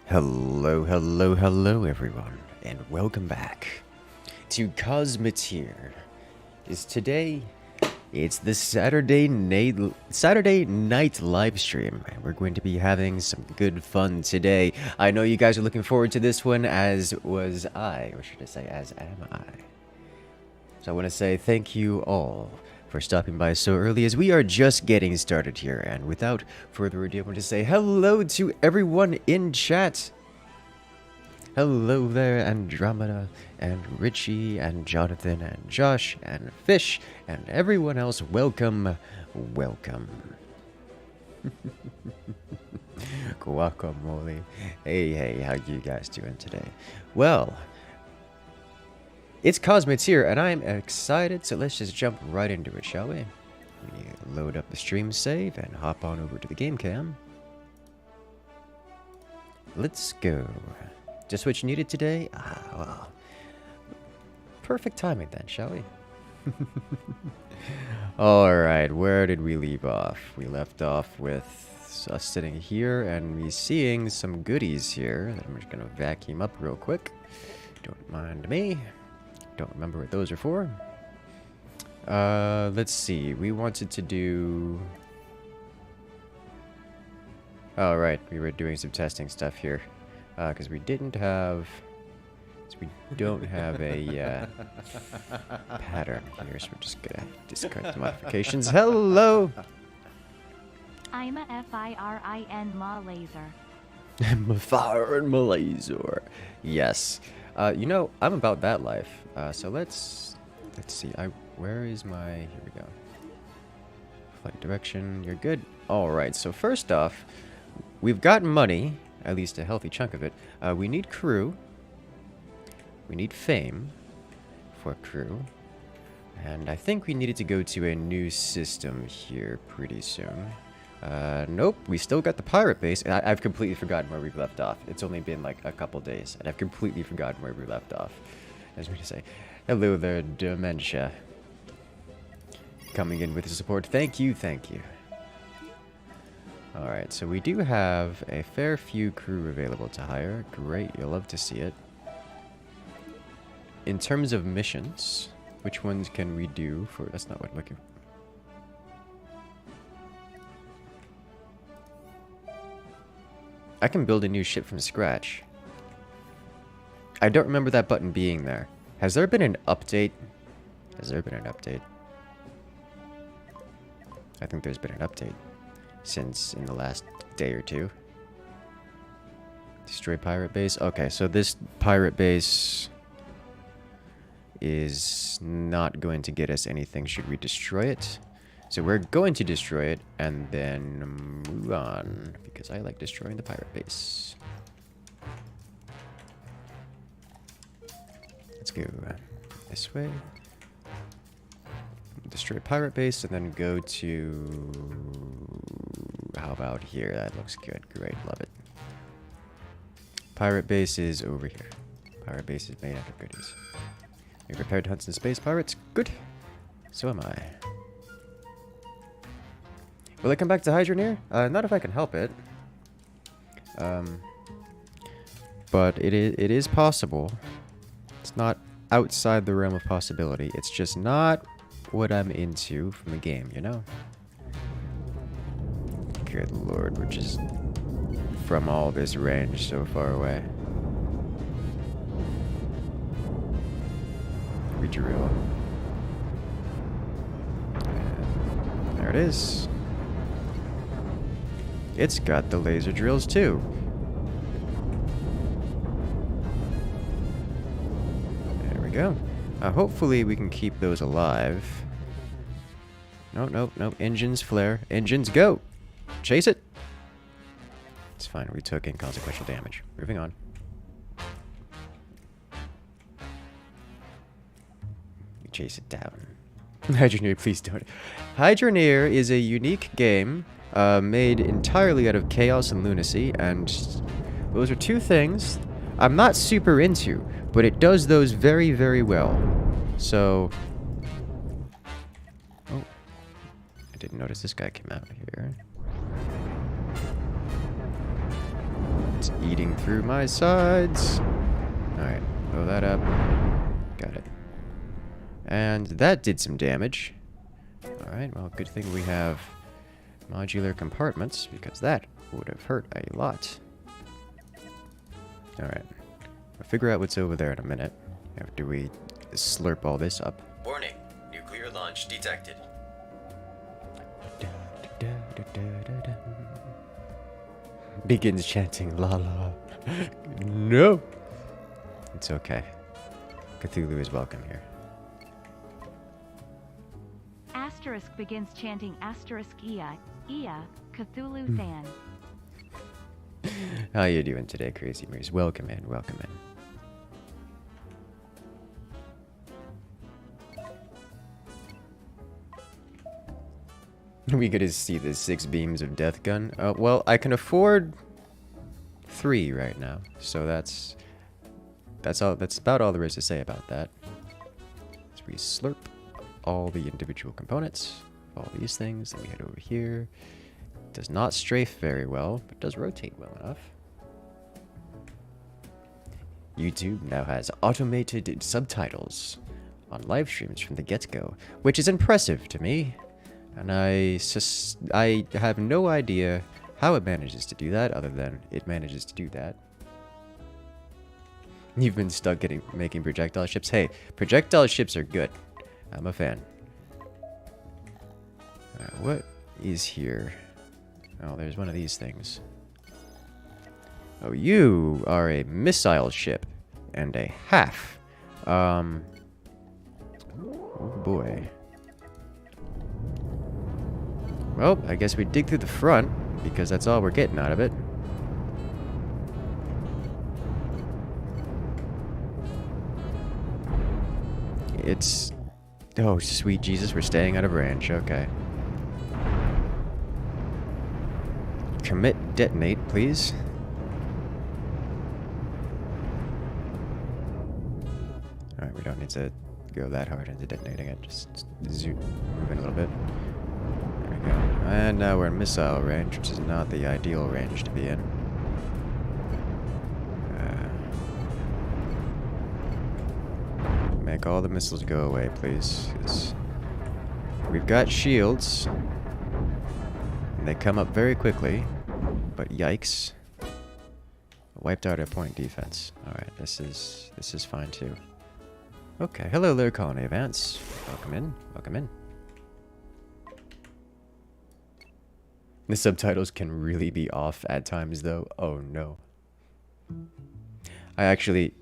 Hello, hello, hello everyone, and welcome back to Cosmoteer. It's the Saturday night live stream, and we're going to be having some good fun today. I know you guys are looking forward to this one, as was I, or should I say, as am I. So I want to say thank you all for stopping by so early, as we are just getting started here. And without further ado, I want to say hello to everyone in chat. Hello there, Andromeda, and Richie, and Jonathan, and Josh, and Fish, and everyone else. Welcome, welcome. Guacamole. Hey, how you guys doing today? Well, it's Cosmoteer, and I'm excited, so let's just jump right into it, shall we? We load up the stream save and hop on over to the game cam. Let's go. Just what you needed today? Ah, well. Perfect timing then, shall we? Alright, where did we leave off? We left off with us sitting here and me seeing some goodies here that I'm just going to vacuum up real quick. Don't mind me. Don't remember what those are for. Let's see. We wanted to do... Oh, right. We were doing some testing stuff here. Because we don't have a pattern here, so we're just gonna discard the modifications. Hello! I'm a F-I-R-I-N Malayser. Fire and Malayser. Yes. You know, I'm about that life. So let's see. Where is my... Here we go. Flight direction. You're good. Alright, so first off, we've got money. At least a healthy chunk of it. We need crew. We need fame for crew. And I think we needed to go to a new system here pretty soon. Nope, we still got the pirate base. I've completely forgotten where we've left off. It's only been like a couple days, and I've completely forgotten where we left off. As we say, hello there, Dementia. Coming in with the support. Thank you, thank you. Alright, so we do have a fair few crew available to hire. Great, you'll love to see it. In terms of missions, which ones can we do for... That's not what I'm looking for. I can build a new ship from scratch. I don't remember that button being there. Has there been an update? Has there been an update? I think there's been an update. Since in the last day or two. Destroy pirate base. Okay, so this pirate base is not going to get us anything should we destroy it. So we're going to destroy it and then move on, because I like destroying the pirate base. Let's go this way. Destroy pirate base and then go to... How about here? That looks good. Great. Love it. Pirate base is over here. Pirate base is made out of goodies. You're prepared to hunt some space pirates? Good. So am I. Will I come back to Hydrate? Not if I can help it. But it is possible. It's not outside the realm of possibility. It's just not what I'm into from the game, you know? Good lord, we're just from all this range so far away. Redrill. And there it is. It's got the laser drills too. There we go. Hopefully we can keep those alive. Nope. Engines flare. Engines go! Chase it! It's fine. We took inconsequential damage. Moving on. We chase it down. Hydrate, please don't. Hydrate is a unique game made entirely out of chaos and lunacy, and those are two things I'm not super into, but it does those very, very well. So... Oh. I didn't notice this guy came out here. It's eating through my sides. Alright, blow that up. Got it. And that did some damage. Alright, well, good thing we have modular compartments, because that would have hurt a lot. Alright. We'll figure out what's over there in a minute, after we slurp all this up. Warning, nuclear launch detected. Begins chanting la la. No! It's okay. Cthulhu is welcome here. Asterisk begins chanting asterisk Ia, Cthulhu Than. How you doing today, Crazy Maries? Welcome in, welcome in. We get to see the 6 beams of death gun. Well, I can afford 3 right now, so that's all. That's about all there is to say about that. So we slurp all the individual components, all these things, then we head over here. Does not strafe very well, but does rotate well enough. YouTube now has automated subtitles on live streams from the get-go, which is impressive to me. And I have no idea how it manages to do that, other than it manages to do that. You've been stuck making projectile ships. Hey, projectile ships are good. I'm a fan. What is here? Oh, there's one of these things. Oh, you are a missile ship and a half. Oh boy. Well, I guess we dig through the front, because that's all we're getting out of it. It's... Oh, sweet Jesus, we're staying out of range. Okay. Commit detonate, please. Alright, we don't need to go that hard into detonating it. Just zoom, move in a little bit. There we go. And now we're in missile range, which is not the ideal range to be in. Make all the missiles go away, please. 'Cause we've got shields. And they come up very quickly. But yikes. Wiped out our point defense. Alright, this is fine too. Okay, hello there, Colony of Ants. Welcome in, welcome in. The subtitles can really be off at times though. Oh no. I'm actually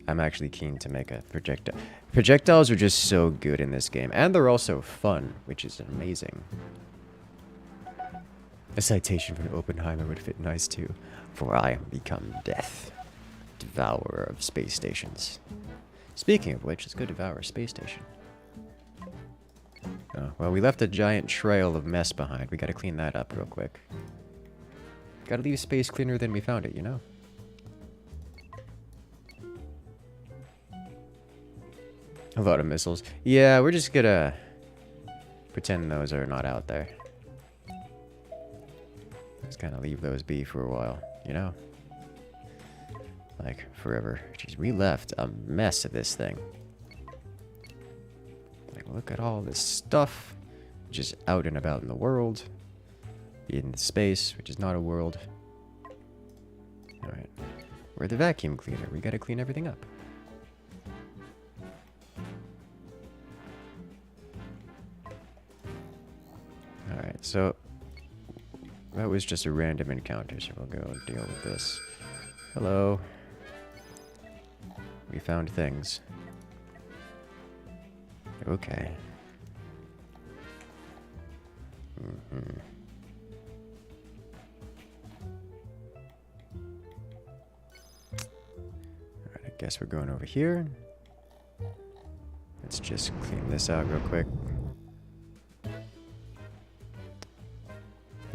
keen to make a projectile. Projectiles are just so good in this game, and they're also fun, which is amazing. A citation from Oppenheimer would fit nice too. For I am become death, devourer of space stations. Speaking of which, let's go devour a space station. Oh, well, we left a giant trail of mess behind. We gotta clean that up real quick. Gotta leave space cleaner than we found it, you know? A lot of missiles. Yeah, we're just gonna pretend those are not out there. Just kind of leave those be for a while, you know? Like, forever. Jeez, we left a mess of this thing. Like, look at all this stuff just out and about in the world. In space, which is not a world. Alright. We're the vacuum cleaner. We gotta clean everything up. Alright, so that was just a random encounter, so we'll go deal with this. Hello. We found things. Okay. Alright, I guess we're going over here. Let's just clean this out real quick.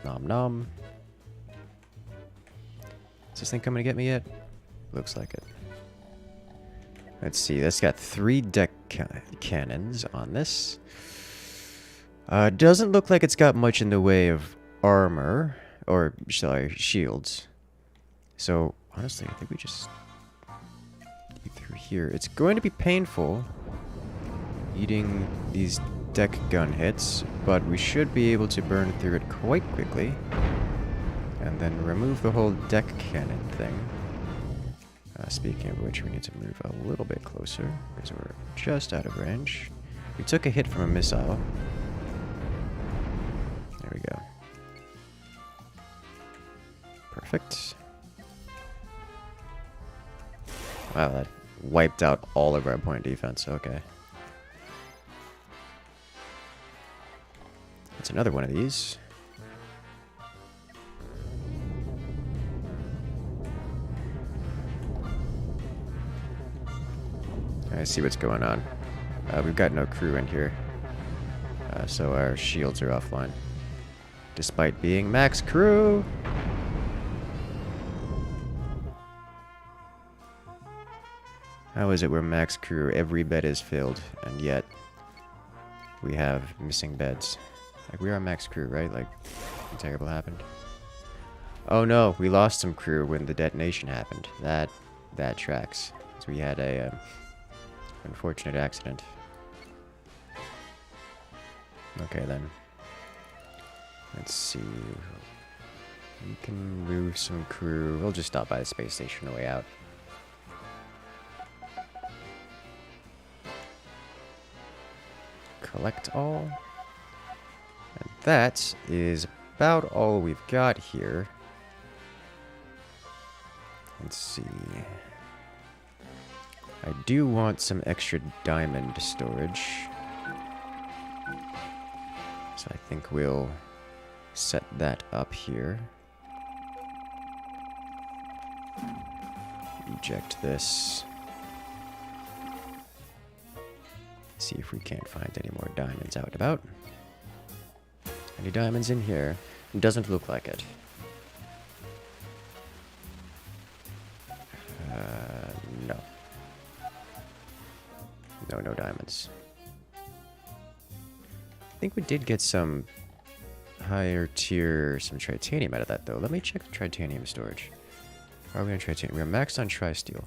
Nom nom. Is this thing coming to get me yet? Looks like it. Let's see, that's got 3 deck cannons on this. Doesn't look like it's got much in the way of armor, or sorry, shields. So honestly, I think we just eat through here. It's going to be painful eating these deck gun hits, but we should be able to burn through it quite quickly. And then remove the whole deck cannon thing. Speaking of which, we need to move a little bit closer, because we're just out of range. We took a hit from a missile. There we go. Perfect. Wow, that wiped out all of our point defense. Okay. That's another one of these. I see what's going on. We've got no crew in here. So our shields are offline. Despite being max crew! How is it we're max crew, every bed is filled, and yet we have missing beds? Like, we are max crew, right? Like, something terrible happened. Oh no, we lost some crew when the detonation happened. That tracks. So we had a unfortunate accident. Okay then. Let's see. We can move some crew. We'll just stop by the space station on the way out. Collect all. And that is about all we've got here. Let's see. I do want some extra diamond storage. So I think we'll set that up here. Eject this. See if we can't find any more diamonds out and about. Any diamonds in here? Doesn't look like it. No. No diamonds. I think we did get some higher tier, some titanium out of that though. Let me check the titanium storage. How are we on titanium? We're maxed on tri-steel.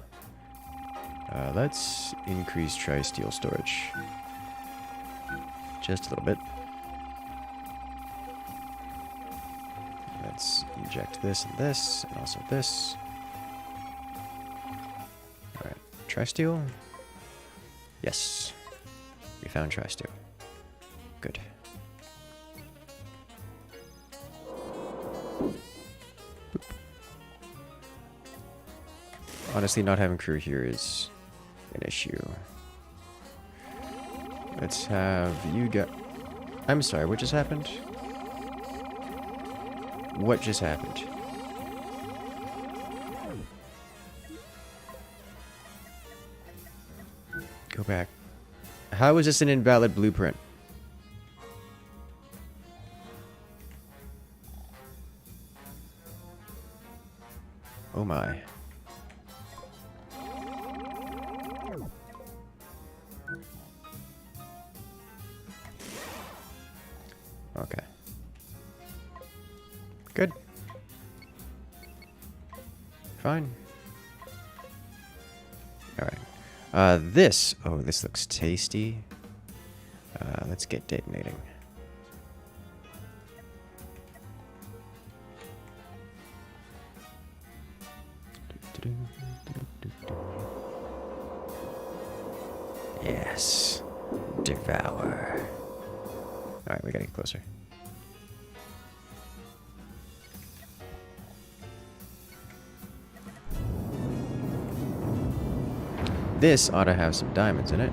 Let's increase tri-steel storage. Just a little bit. Let's eject this and also this. Alright, tri-steel. Yes. We found tri-steel. Good. Boop. Honestly, not having crew here is an issue. Let's have you go. I'm sorry, what just happened? What just happened? Go back. How is this an invalid blueprint? Oh my. Okay. Good. Fine. Alright. This looks tasty. Let's get detonating. Yes. Devour. Alright, we gotta get closer. This ought to have some diamonds in it.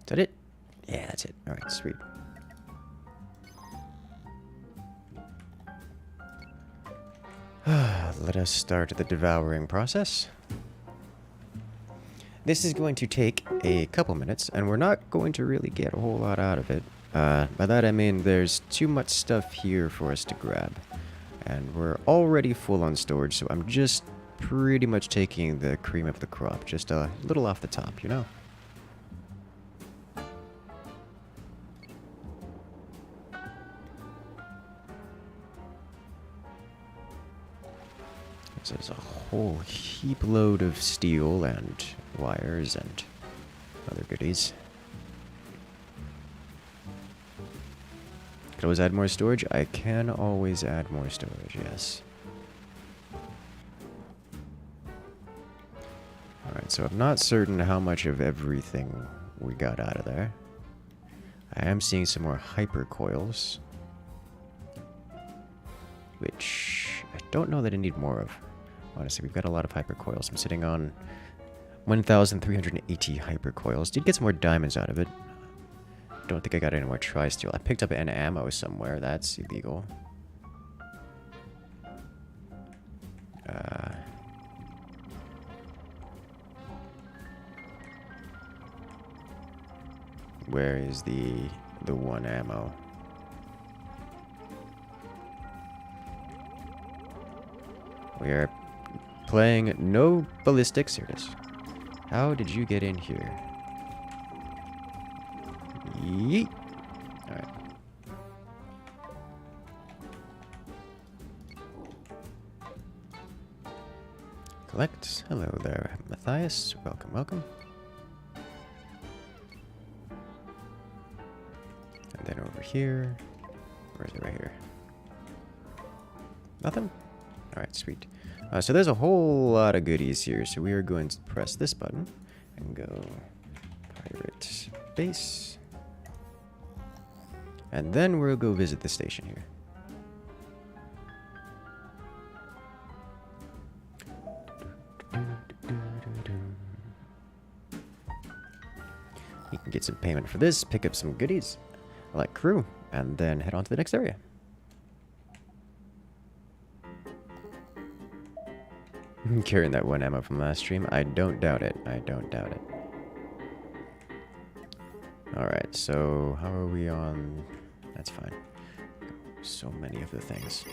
Is that it? Yeah, that's it. Alright, sweet. Let us start the devouring process. This is going to take a couple minutes, and we're not going to really get a whole lot out of it. By that I mean there's too much stuff here for us to grab. And we're already full on storage, so I'm just pretty much taking the cream of the crop. Just a little off the top, you know? So there's a whole heap load of steel and wires and other goodies. Can always add more storage? I can always add more storage, yes. Alright, so I'm not certain how much of everything we got out of there. I am seeing some more hypercoils, which I don't know that I need more of. Honestly, we've got a lot of hypercoils. I'm sitting on 1,380 hypercoils. Did get some more diamonds out of it. Don't think I got any more tri-steel. I picked up an ammo somewhere. That's illegal. Where is the one ammo? We are playing no ballistics. Here it is. How did you get in here? Yeet. Alright. Collect. Hello there, Matthias. Welcome, welcome. And then over here. Where is it? Right here. Nothing? Alright, sweet. So there's a whole lot of goodies here. So we are going to press this button and go pirate base. And then we'll go visit the station here. You can get some payment for this, pick up some goodies, like crew, and then head on to the next area. Carrying that one ammo from last stream. I don't doubt it. I don't doubt it. Alright, so how are we on? That's fine. So many of the things.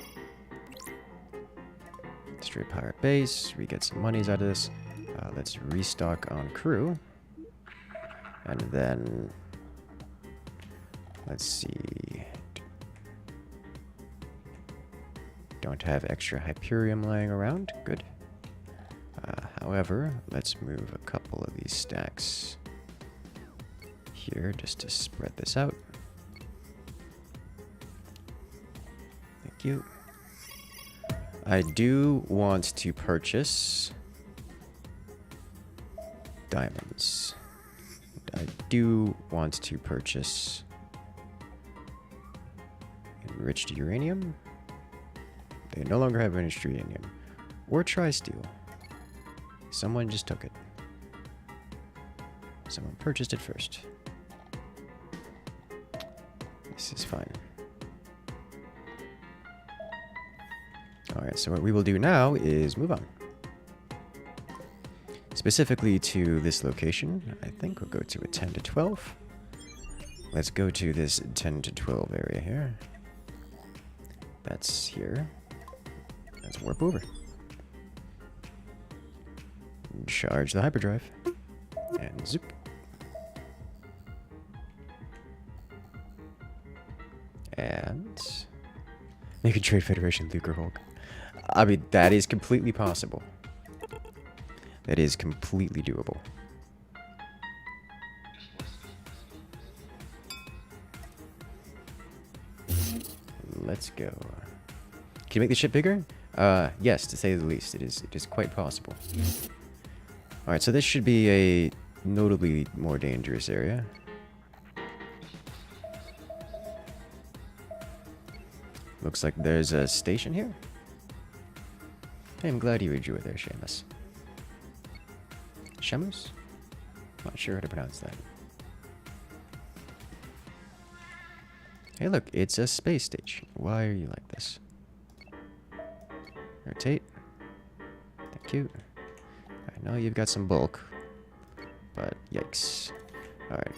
Destroy pirate base. We get some monies out of this. Let's restock on crew. And then... let's see... don't have extra Hyperium lying around. Good. However, let's move a couple of these stacks here just to spread this out. Thank you. I do want to purchase diamonds. I do want to purchase enriched uranium. They no longer have enriched uranium. Or tri-steel. Someone just took it. Someone purchased it first. This is fine. Alright, so what we will do now is move on. Specifically to this location. I think we'll go to a 10 to 12. Let's go to this 10 to 12 area here. That's here. Let's warp over. Charge the hyperdrive. And zoop. And... make a trade federation Lucre Hulk. I mean, that is completely possible. That is completely doable. Let's go. Can you make the ship bigger? Yes, to say the least. It is quite possible. Alright, so this should be a notably more dangerous area. Looks like there's a station here. Hey, I'm glad you enjoyed there, Seamus. Shamus? Not sure how to pronounce that. Hey, look, it's a space station. Why are you like this? Rotate. Thank you. I know you've got some bulk, but yikes. Alright.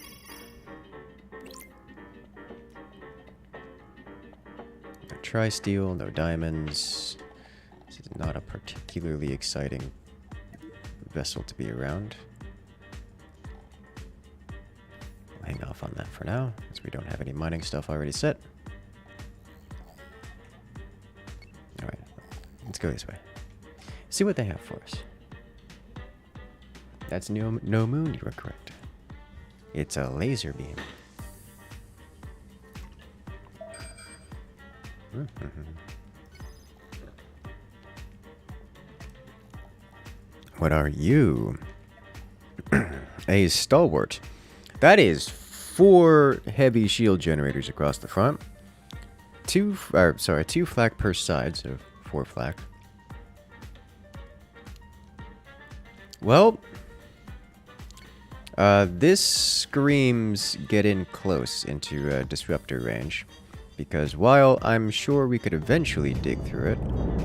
No tri-steel, no diamonds. This is not a particularly exciting vessel to be around. We'll hang off on that for now, as we don't have any mining stuff already set. Alright, let's go this way. See what they have for us. That's no moon, you are correct. It's a laser beam. What are you? A stalwart. That is 4 heavy shield generators across the front. 2 flak per side, so 4 flak. Well, this screams get in close into disruptor range. Because while I'm sure we could eventually dig through it,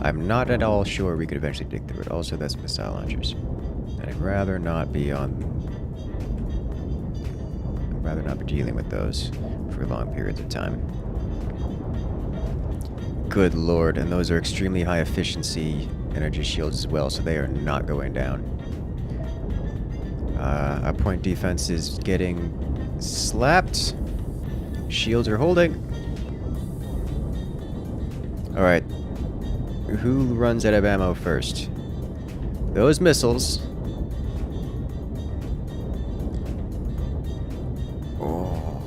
I'm not at all sure we could eventually dig through it. Also, that's missile launchers. And I'd rather not be dealing with those for long periods of time. Good lord, and those are extremely high efficiency energy shields as well, so they are not going down. Our point defense is getting slapped. Shields are holding. Alright. Who runs out of ammo first? Those missiles. Oh.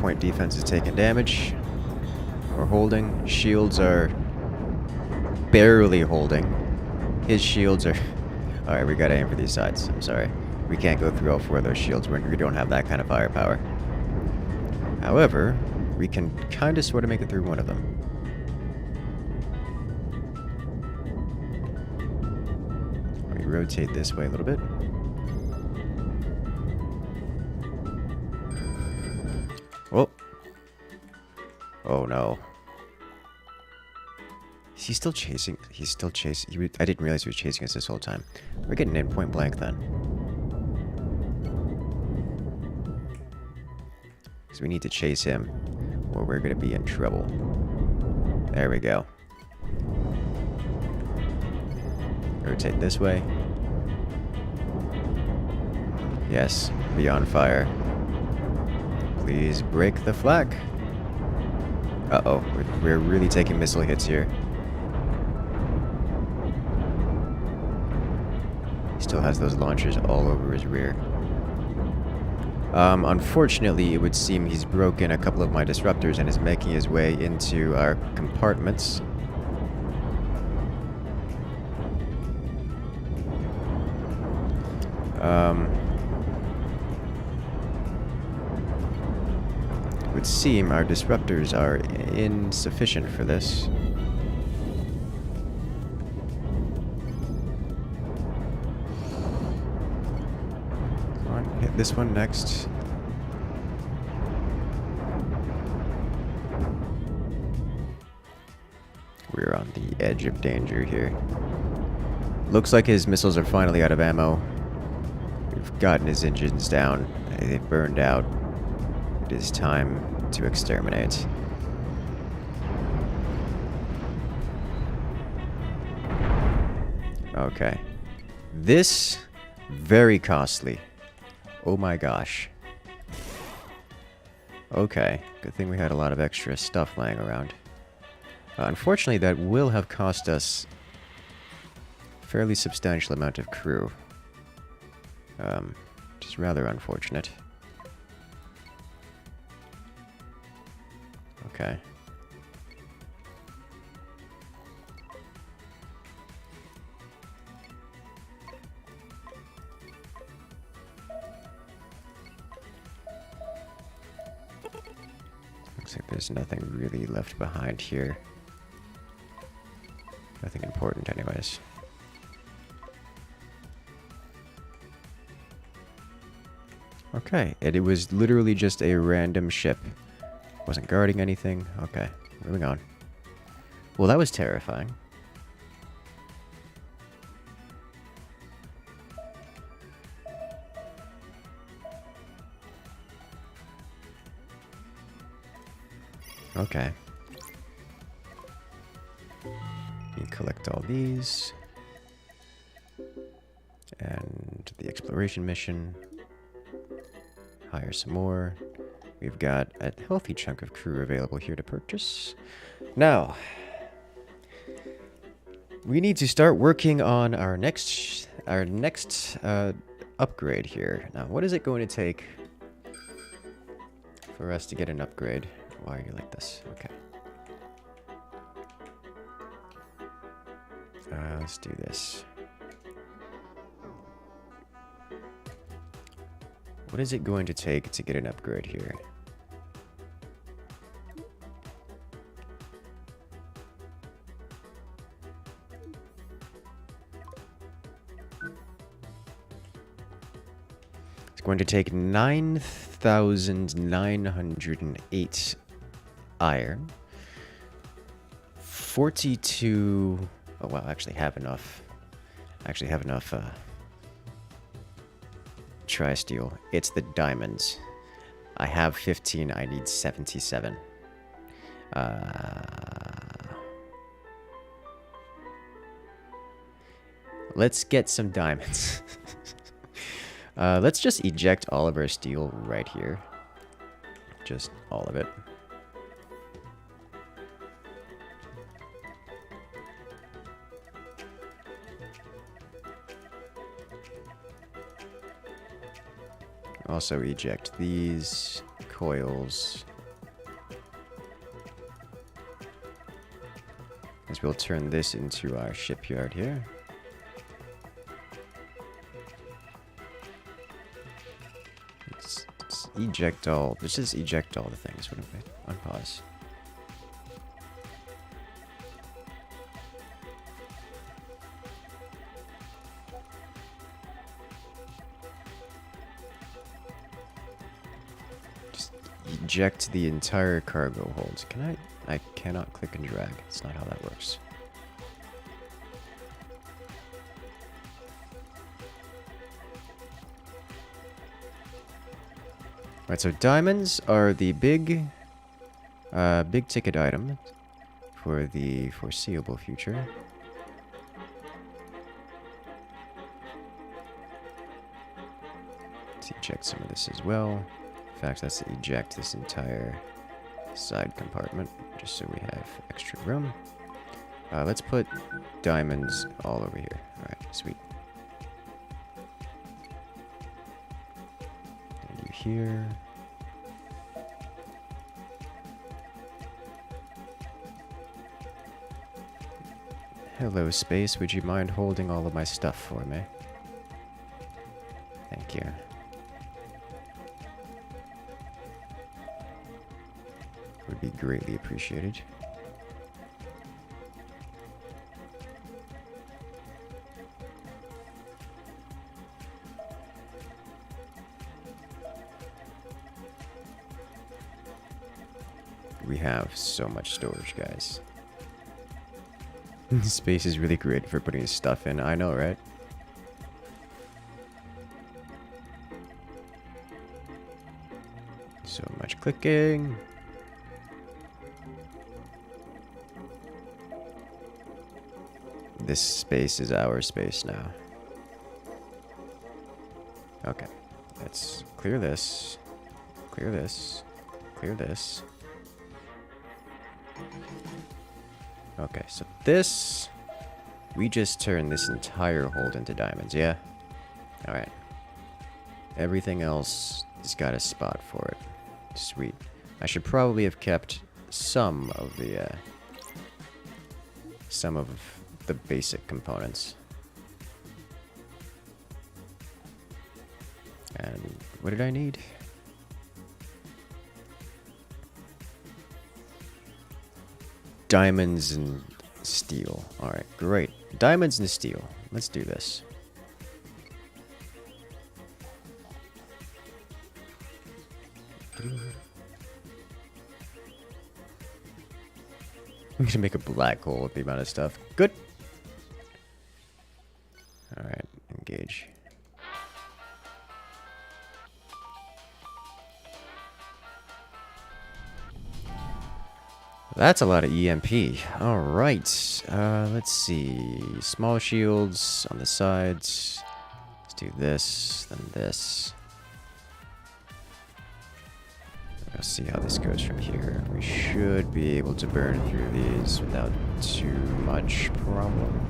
Point defense is taking damage. We're holding. Shields are barely holding. His shields are... Alright, we gotta aim for these sides. I'm sorry. We can't go through all 4 of those shields. We don't have that kind of firepower. However, we can kind of sort of make it through one of them. We rotate this way a little bit. Oh. Oh no. Is he still chasing? He's still chasing. I didn't realize he was chasing us this whole time. We're getting in point blank then. So we need to chase him, or we're going to be in trouble. There we go. Rotate this way. Yes, be on fire. Please break the flak. Uh-oh, we're really taking missile hits here. He still has those launchers all over his rear. Unfortunately, it would seem he's broken a couple of my disruptors and is making his way into our compartments. It would seem our disruptors are insufficient for this. Hit this one next. We're on the edge of danger here. Looks like his missiles are finally out of ammo. We've gotten his engines down. They've burned out. It is time to exterminate. Okay. This, very costly. Oh my gosh. Okay, good thing we had a lot of extra stuff lying around. Unfortunately, that will have cost us a fairly substantial amount of crew. Which is rather unfortunate. Okay. Looks like there's nothing really left behind here. Nothing important anyways. Okay, and it was literally just a random ship. Wasn't guarding anything. Okay, moving on. Well, that was terrifying. Okay. collect all these. And the exploration mission. Hire some more. We've got a healthy chunk of crew available here to purchase. Now, we need to start working on our next upgrade here. Now, what is it going to take for us to get an upgrade? Why are you like this? Okay. Let's do this. What is it going to take to get an upgrade here? It's going to take 9,908 iron. 42... Oh, well, I actually have enough. Tri-steel. It's the diamonds. I have 15. I need 77. Let's get some diamonds. Let's just eject all of our steel right here. Just all of it. Also eject these coils. As we'll turn this into our shipyard here. Let's eject all. Let's just eject all the things. What if I unpause? Eject the entire cargo hold. Can I? I cannot click and drag. That's not how that works. Alright, so diamonds are the big ticket item for the foreseeable future. Let's eject some of this as well. In fact, let's eject this entire side compartment just so we have extra room. Let's put diamonds all over here. Alright, sweet. And you here. Hello, space. Would you mind holding all of my stuff for me? Thank you. Would be greatly appreciated. We have so much storage, guys. Space is really great for putting stuff in. I know, right? So much clicking. This space is our space now. Okay. Let's clear this. Clear this. Clear this. Okay, so this... We just turned this entire hold into diamonds, yeah? Alright. Everything else has got a spot for it. Sweet. I should probably have kept some of the basic components. And what did I need? Diamonds and steel. Alright, great. Diamonds and steel. Let's do this. I'm gonna make a black hole with the amount of stuff. Good. Alright, engage. That's a lot of EMP. Alright. Let's see. Small shields on the sides. Let's do this, then this. We'll see how this goes from here. We should be able to burn through these without too much problem.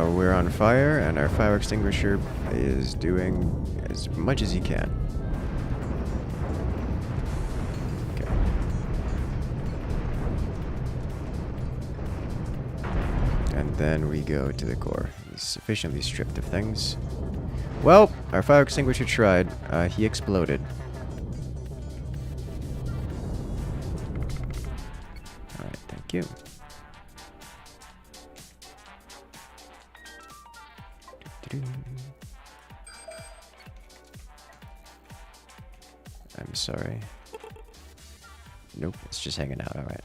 We're on fire, and our fire extinguisher is doing as much as he can. Okay. And then we go to the core. He's sufficiently stripped of things. Well, our fire extinguisher tried. He exploded. Alright, thank you. I'm sorry. Nope, it's just hanging out, alright.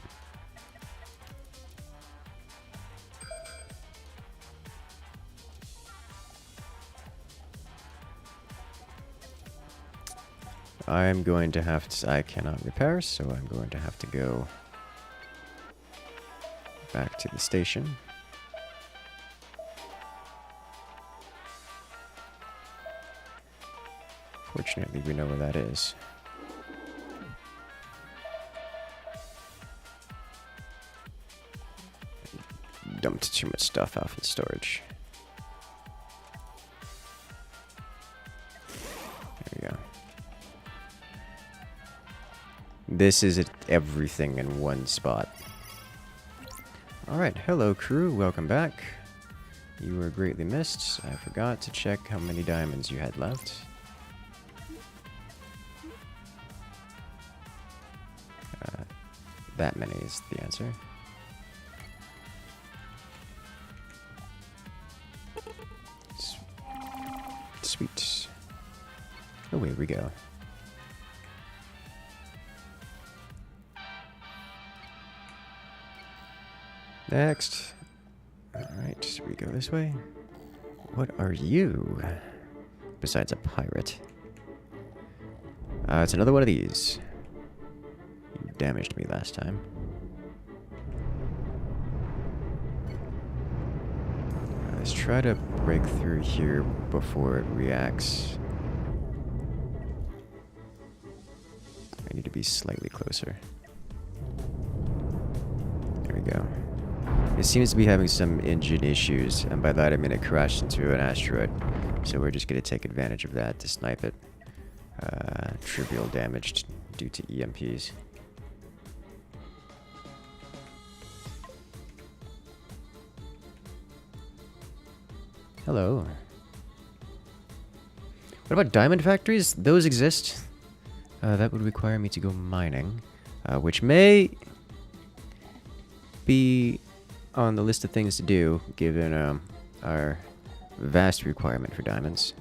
I'm going to have to... I cannot repair, so I'm going to have to go back to the station. Fortunately, we know where that is. Dumped too much stuff off in storage. There we go. This is everything in one spot. Alright, hello crew, welcome back. You were greatly missed. I forgot to check how many diamonds you had left. That many is the answer. Sweet. Away we go. Next. Alright, so we go this way. What are you? Besides a pirate. It's another one of these. You damaged me last time. Let's try to break through here before it reacts. I need to be slightly closer. There we go. It seems to be having some engine issues, and by that I mean it crashed into an asteroid. So we're just going to take advantage of that to snipe it. Trivial damage due to EMPs. Hello. What about diamond factories? Those exist. That would require me to go mining, which may be on the list of things to do, given our vast requirement for diamonds.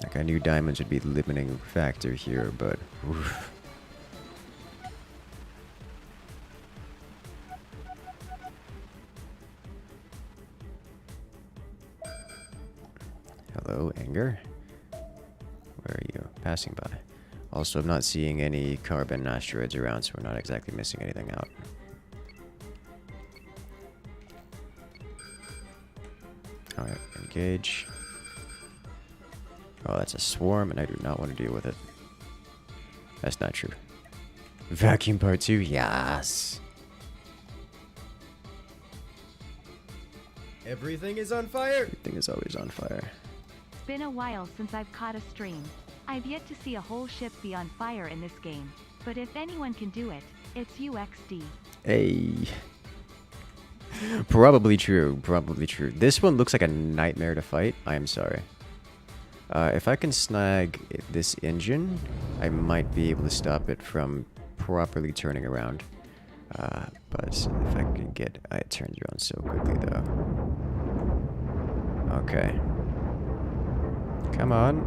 Like, I knew diamonds would be the limiting factor here, but... Oof. Hello, Anger. Where are you? Passing by. Also, I'm not seeing any carbon asteroids around, so we're not exactly missing anything out. Alright, engage. Oh, that's a swarm, and I do not want to deal with it. That's not true. Vacuum part 2? Yes! Everything is on fire! Everything is always on fire. It's been a while since I've caught a stream. I've yet to see a whole ship be on fire in this game. But if anyone can do it, it's UXD. Hey. Probably true. Probably true. This one looks like a nightmare to fight. I am sorry. If I can snag this engine, I might be able to stop it from properly turning around. But if I can get... it turns around so quickly, though. Okay. Come on.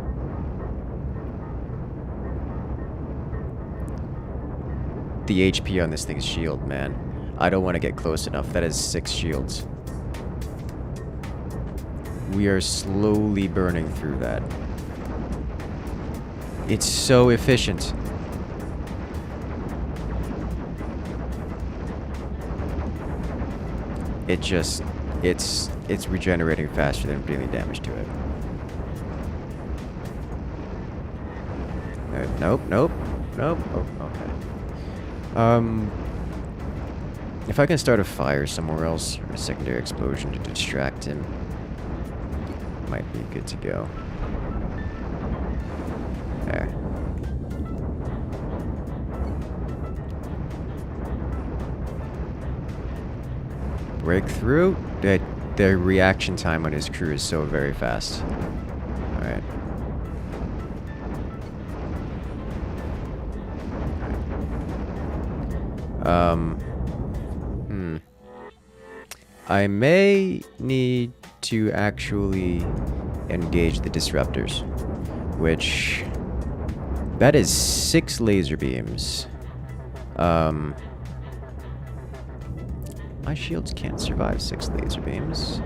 The HP on this thing's shield, man. I don't want to get close enough. That is 6 shields. We are slowly burning through that. It's so efficient. It just... It's regenerating faster than dealing damage to it. Nope. Oh, okay. If I can start a fire somewhere else, or a secondary explosion to distract him, might be good to go. There. Breakthrough? The reaction time on his crew is so very fast. Alright. I may need to actually engage the disruptors, which... that is 6 laser beams. My shields can't survive 6 laser beams.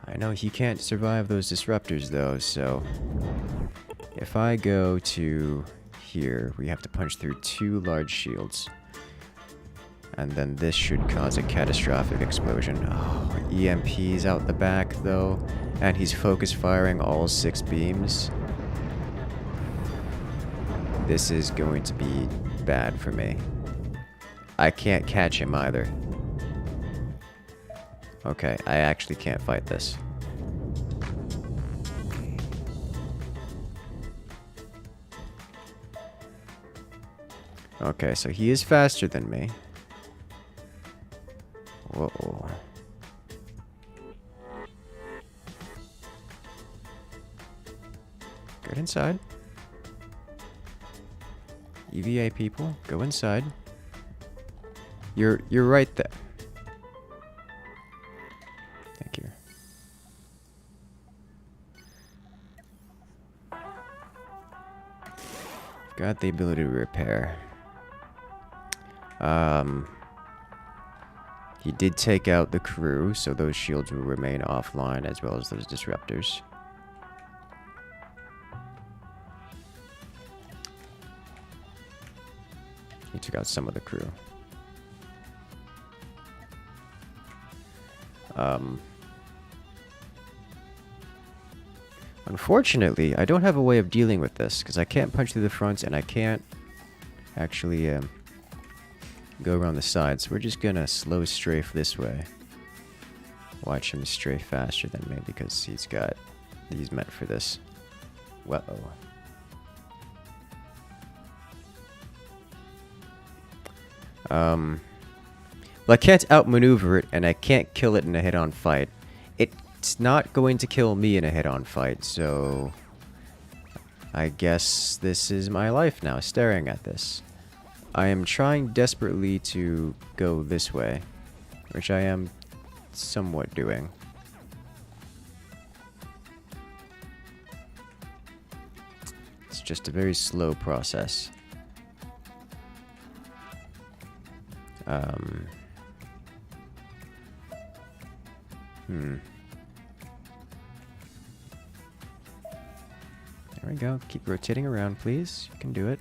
I know he can't survive those disruptors though, so... if I go to here, we have to punch through 2 large shields. And then this should cause a catastrophic explosion. Oh, EMP's out the back though. And he's focus firing all 6 beams. This is going to be bad for me. I can't catch him either. Okay, I actually can't fight this. Okay, so he is faster than me. Whoa. Get inside. EVA people, go inside. You're right there. Thank you. Got the ability to repair. He did take out the crew, so those shields will remain offline as well as those disruptors. He took out some of the crew. Unfortunately, I don't have a way of dealing with this, because I can't punch through the front and I can't actually go around the sides. We're just gonna slow strafe this way. Watch him strafe faster than me because he's meant for this. Whoa. Well, I can't outmaneuver it, and I can't kill it in a head-on fight. It's not going to kill me in a head-on fight, so... I guess this is my life now, staring at this. I am trying desperately to go this way, which I am somewhat doing. It's just a very slow process. There we go. Keep rotating around, please. You can do it.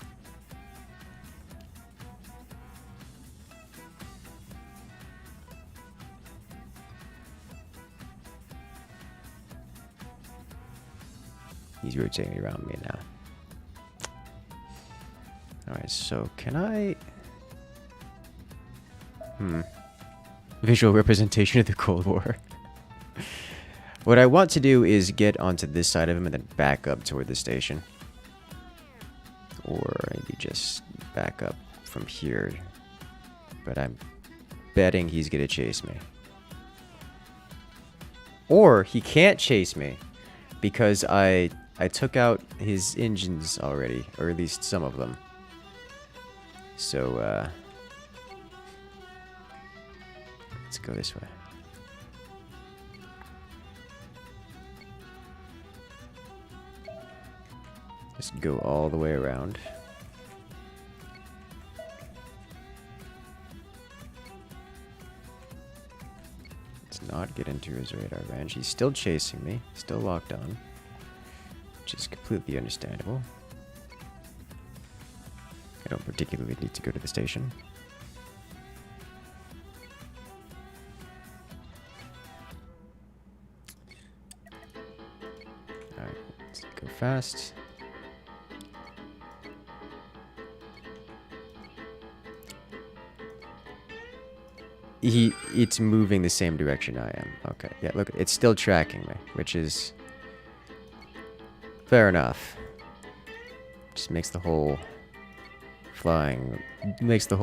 He's rotating around me now. Alright, so can I... Visual representation of the Cold War. What I want to do is get onto this side of him and then back up toward the station. Or maybe just back up from here. But I'm betting he's gonna chase me. Or he can't chase me because I took out his engines already, or at least some of them. So, let's go this way. Just go all the way around. Let's not get into his radar range. He's still chasing me, still locked on, which is completely understandable. I don't particularly need to go to the station. Alright, let's go fast. It's moving the same direction I am. Okay, yeah, look, it's still tracking me, which is fair enough. Just makes the whole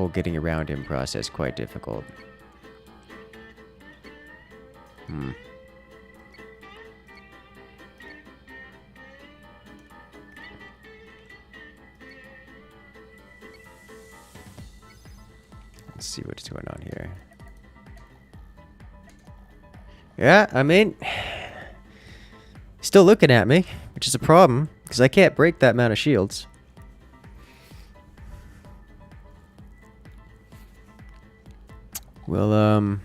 getting around him process quite difficult. Let's see what's going on here. Yeah, I mean, still looking at me, which is a problem, because I can't break that amount of shields. Well,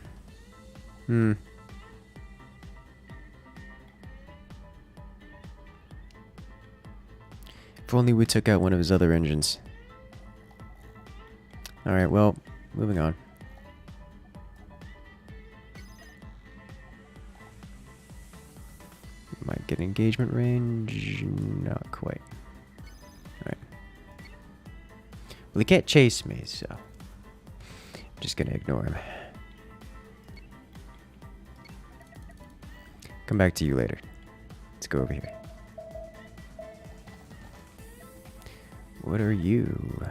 if only we took out one of his other engines. Alright, well, moving on. Might get engagement range. Not quite. Alright. Well, he can't chase me, so I'm just gonna ignore him. Come back to you later. Let's go over here. What are you?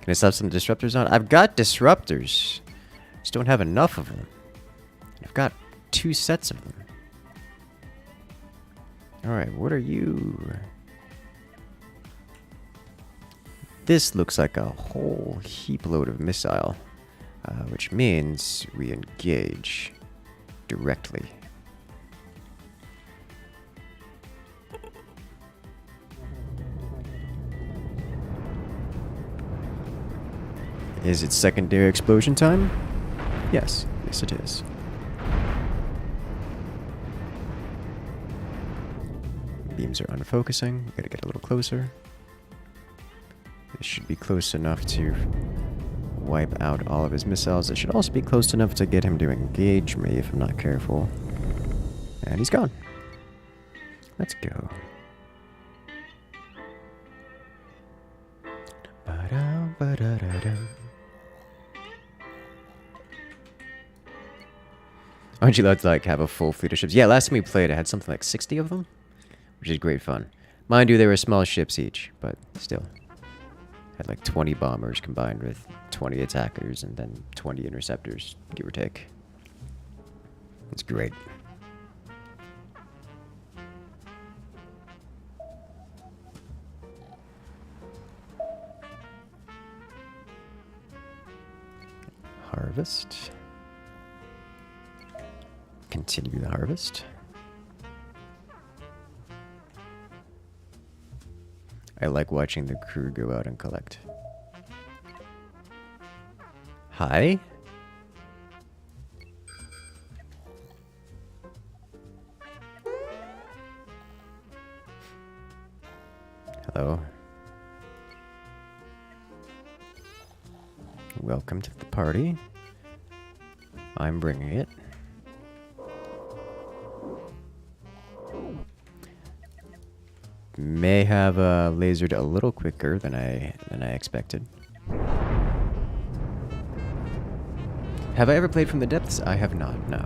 Can I slap some disruptors on? I've got disruptors. Just don't have enough of them. I've got 2 sets of them. Alright, what are you? This looks like a whole heap load of missile, which means we engage directly. Is it secondary explosion time? Yes, yes it is. Beams are unfocusing. We gotta get a little closer. This should be close enough to wipe out all of his missiles. It should also be close enough to get him to engage me if I'm not careful. And he's gone. Let's go. Aren't you allowed to like have a full fleet of ships? Yeah, last time we played I had something like 60 of them, which is great fun. Mind you, they were small ships each, but still. Had like 20 bombers combined with 20 attackers and then 20 interceptors, give or take. It's great. Harvest. Continue the harvest. I like watching the crew go out and collect. Hi? Hello. Welcome to the party. I'm bringing it. May have lasered a little quicker than I expected. Have I ever played from the depths? I have not, no.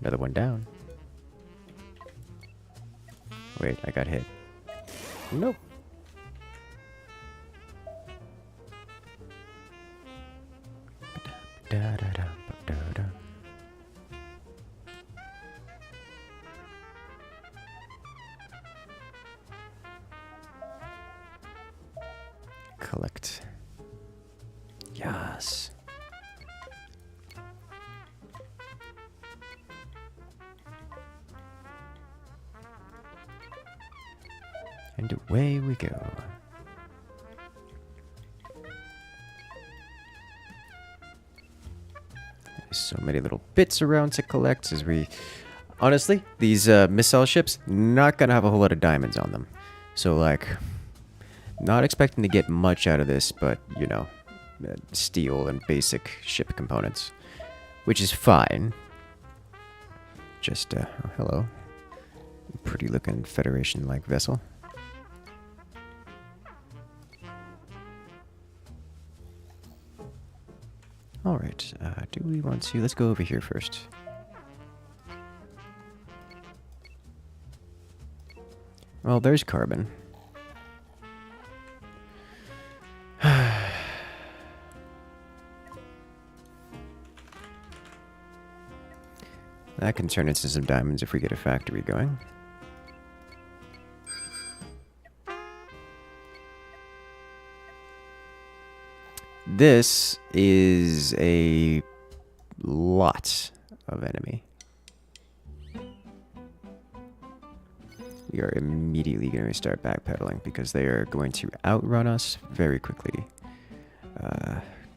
Another one down. Wait, I got hit. Nope. Da-da-da-da-da. Collect. Yes. And away we go. There's so many little bits around to collect as we... Honestly, these missile ships, not gonna have a whole lot of diamonds on them. So, like, not expecting to get much out of this, but, you know, steel and basic ship components. Which is fine. Just, oh, hello. Pretty looking Federation-like vessel. Alright, do we want to... Let's go over here first. Well, there's carbon. That can turn into some diamonds if we get a factory going. This is a lot of enemy. We are immediately going to start backpedaling because they are going to outrun us very quickly.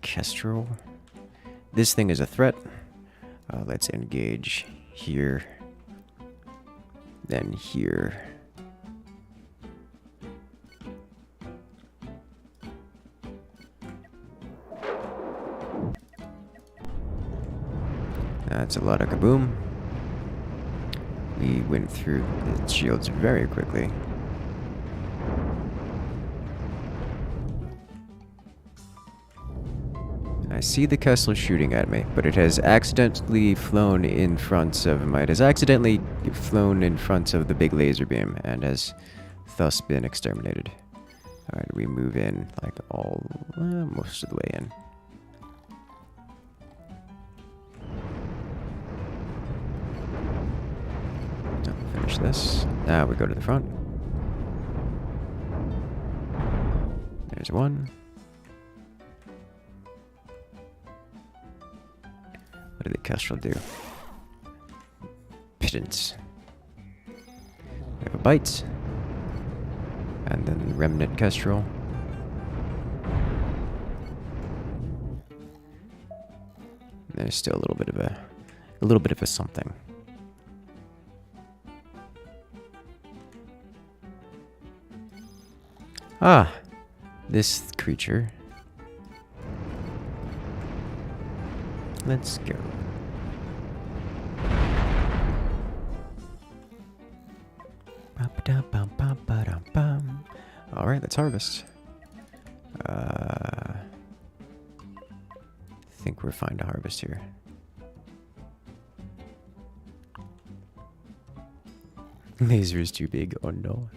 Kestrel. This thing is a threat. Let's engage here. Then here. That's a lot of kaboom. We went through the shields very quickly. I see the Kestrel shooting at me, but it has accidentally flown in front of the big laser beam and has thus been exterminated. Alright, we move in like most of the way in. Finish this. Now we go to the front. There's one. What did the Kestrel do? Pittance. We have a bite. And then the remnant Kestrel. There's still a little bit of a something. Ah, this creature. Let's go. Alright, let's harvest. I think we're fine to harvest here. Laser is too big, oh no.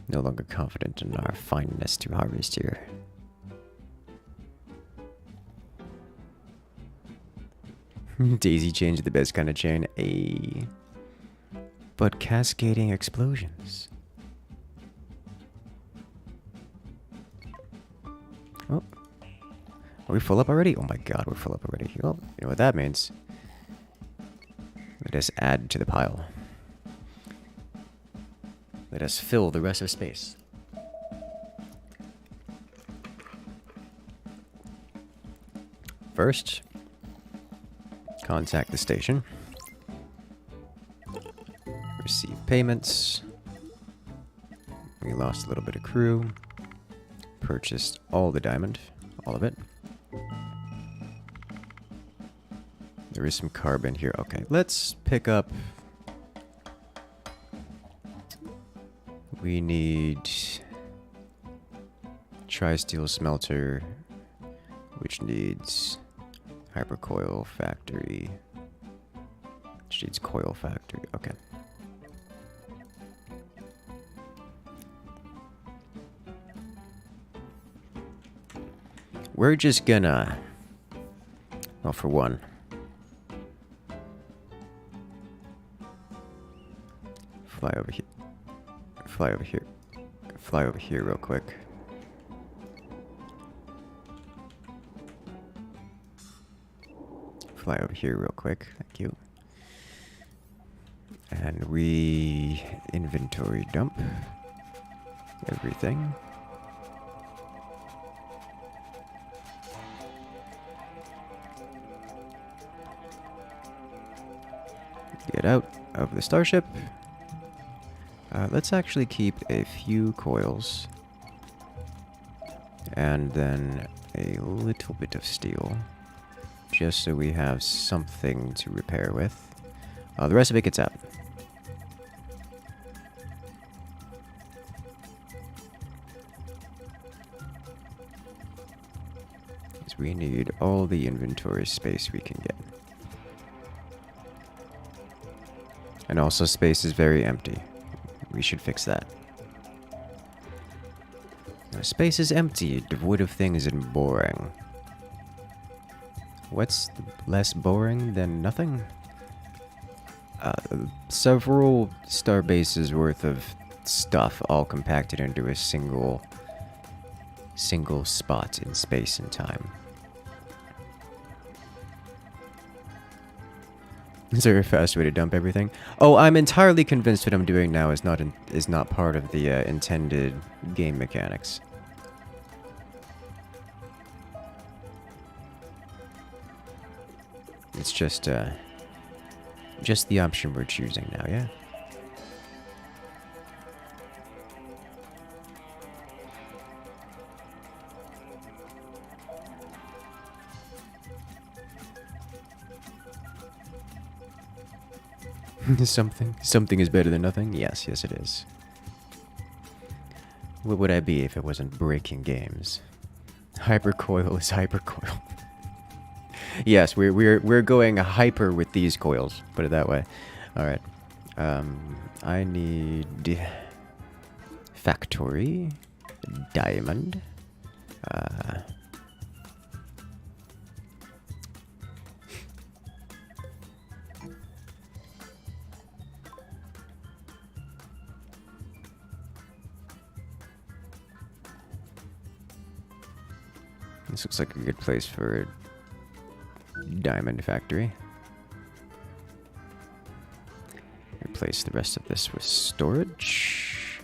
No longer confident in our fineness to harvest here. Daisy chain's the best kind of chain. But cascading explosions. Oh. Are we full up already? Oh my god, we're full up already. Well, you know what that means. Let us add to the pile. Let us fill the rest of space. First, contact the station. Receive payments. We lost a little bit of crew. Purchased all the diamond. All of it. There is some carbon here. Okay, let's pick up... We need tri-steel smelter, which needs Hypercoil factory. Sheets coil factory. Okay. We're just gonna... Well, for one... Fly over here. Fly over here. Fly over here real quick. Fly over here real quick. Thank you. And we inventory dump everything. Get out of the starship. Let's actually keep a few coils. And then a little bit of steel. Just so we have something to repair with. The rest of it gets out. Because we need all the inventory space we can get. And also space is very empty. We should fix that. Space is empty, devoid of things and boring. What's less boring than nothing? Several star bases worth of stuff all compacted into a single spot in space and time. Is there a fast way to dump everything? Oh, I'm entirely convinced what I'm doing now is not part of the intended game mechanics. It's just the option we're choosing now, yeah? Something is better than nothing? Yes, it is. What would I be if it wasn't breaking games? Hypercoil is hypercoil. Yes, we're going hyper with these coils. Put it that way. All right. I need factory diamond. This looks like a good place for a diamond factory. Replace the rest of this with storage.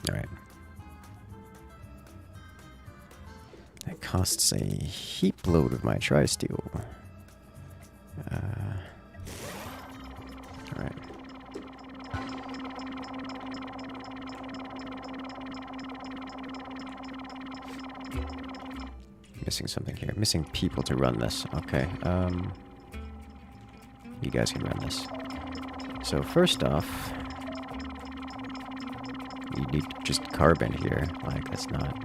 Alright. That costs a heap load of my tri-steel. Alright. Missing something here. Missing people to run this. Okay. You guys can run this. So first off, you need just carbon here. Like, that's not...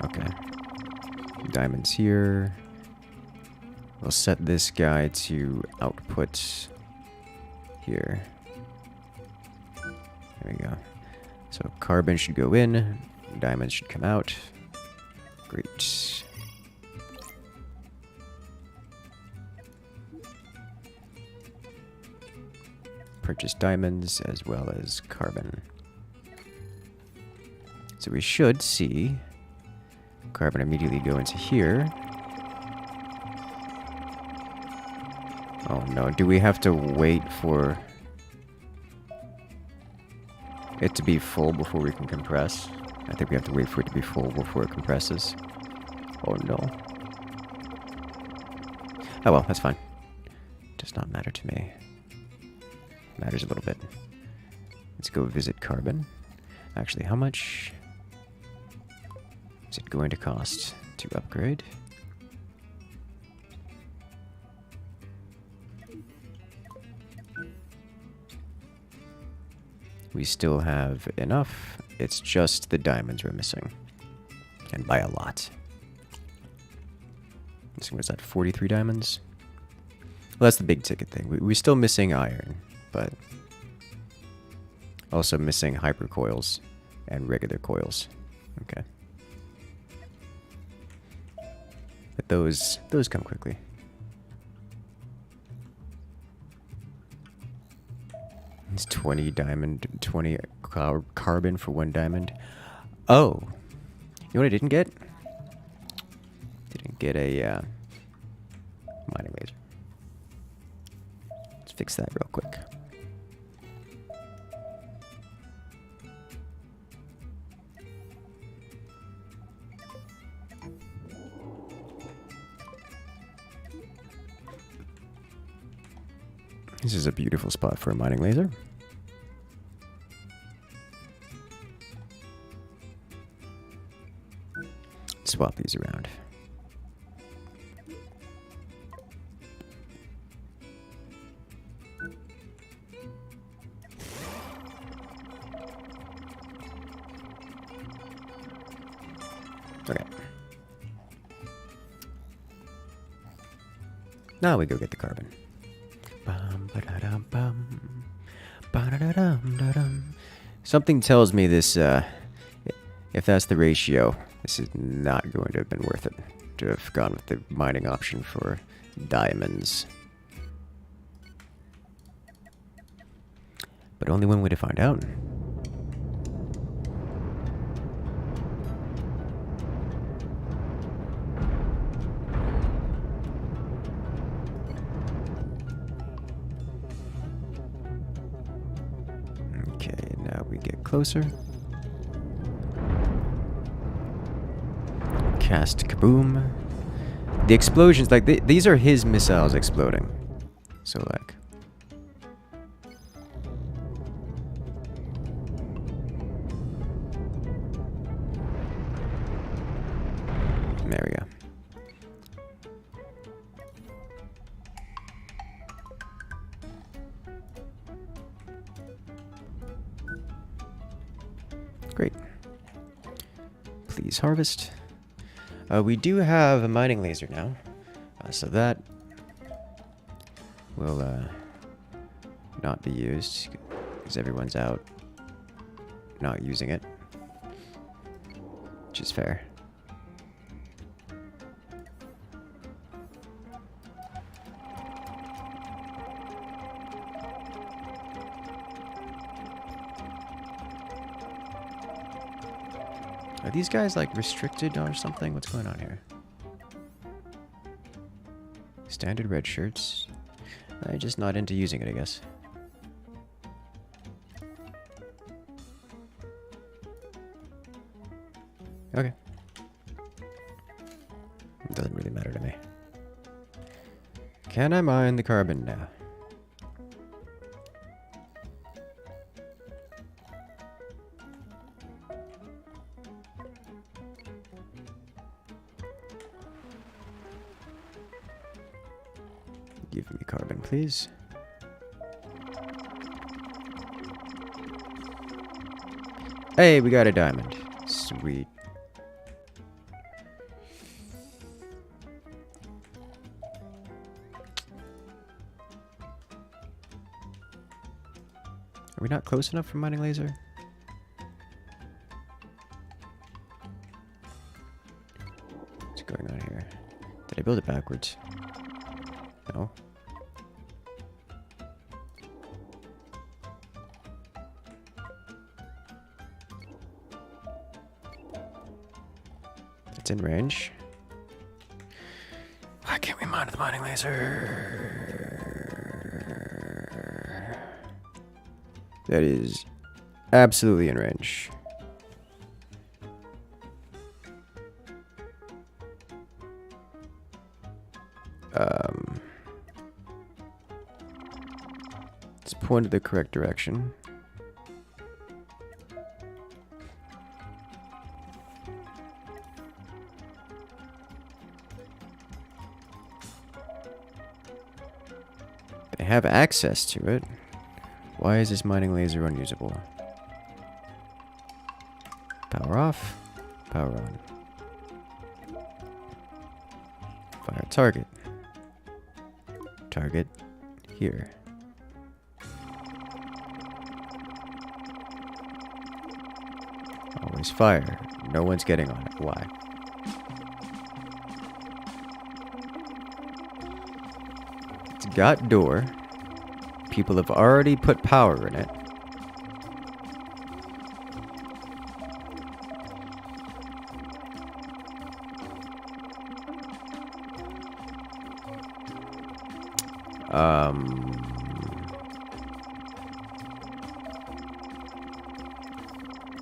Okay. Diamonds here. We'll set this guy to output here. There we go. So carbon should go in. Diamonds should come out. Great. Purchase diamonds as well as carbon. So we should see carbon immediately go into here. Oh no, do we have to wait for it to be full before we can compress? I think we have to wait for it to be full before it compresses. Oh no. Oh well, that's fine. Does not matter to me. Matters a little bit. Let's go visit carbon. Actually, how much is it going to cost to upgrade? We still have enough. It's just the diamonds we're missing. And by a lot. So was that 43 diamonds? Well, that's the big ticket thing. We're still missing iron, but also missing hyper coils and regular coils. Okay. But those come quickly. It's 20 diamond, 20 carbon for 1 diamond. Oh, you know what I didn't get? Didn't get a mining laser. Let's fix that real quick. This is a beautiful spot for a mining laser. Swap these around. Okay. Now we go get the carbon. Something tells me this, if that's the ratio, this is not going to have been worth it to have gone with the mining option for diamonds. But only one way to find out. Okay, now we get closer. Cast kaboom. The explosions, like, these are his missiles exploding. So, like... There we go. Great. Please harvest. We do have a mining laser now, so that will not be used because everyone's out not using it, which is fair. Are these guys, like, restricted or something? What's going on here? Standard red shirts. I'm just not into using it, I guess. Okay. It doesn't really matter to me. Can I mine the carbon now? Give me carbon, please. Hey, we got a diamond. Sweet. Are we not close enough for mining laser? What's going on here? Did I build it backwards? No. It's in range. Why can't we mine the mining laser? That is absolutely in range. It's pointed the correct direction. They have access to it. Why is this mining laser unusable? Power off, power on. Fire target. Target here. Always fire. No one's getting on it. Why? It's got door. People have already put power in it.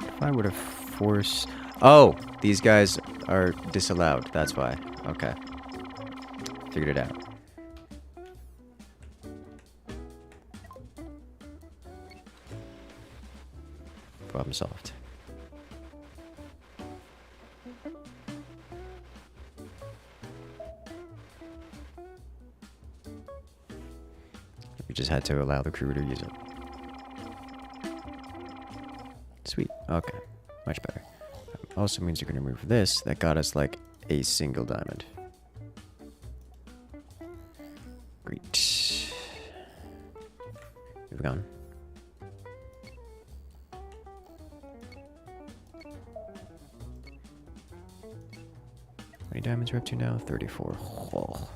If I were to force... Oh! These guys are disallowed. That's why. Okay. Figured it out. Problem solved. We just had to allow the crew to use it. Sweet. Okay. Much better. Also means you're going to remove this. That got us like a single diamond. Great. Moving on. How many diamonds we're up to now? 34. Oh.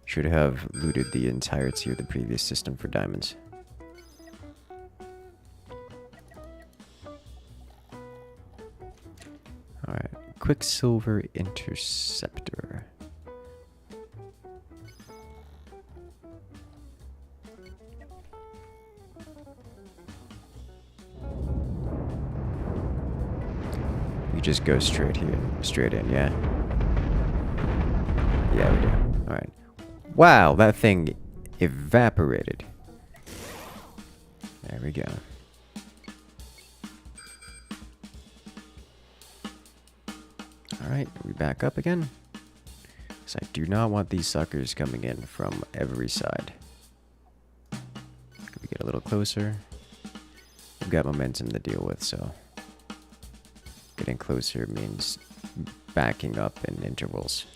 Should have looted the entirety of the previous system for diamonds. Alright, Quicksilver Interceptor. We just go straight in, yeah? Yeah, we do. Alright. Wow, that thing evaporated. There we go. Alright, we back up again. Because I do not want these suckers coming in from every side. We get a little closer. We've got momentum to deal with, so... Getting closer means backing up in intervals.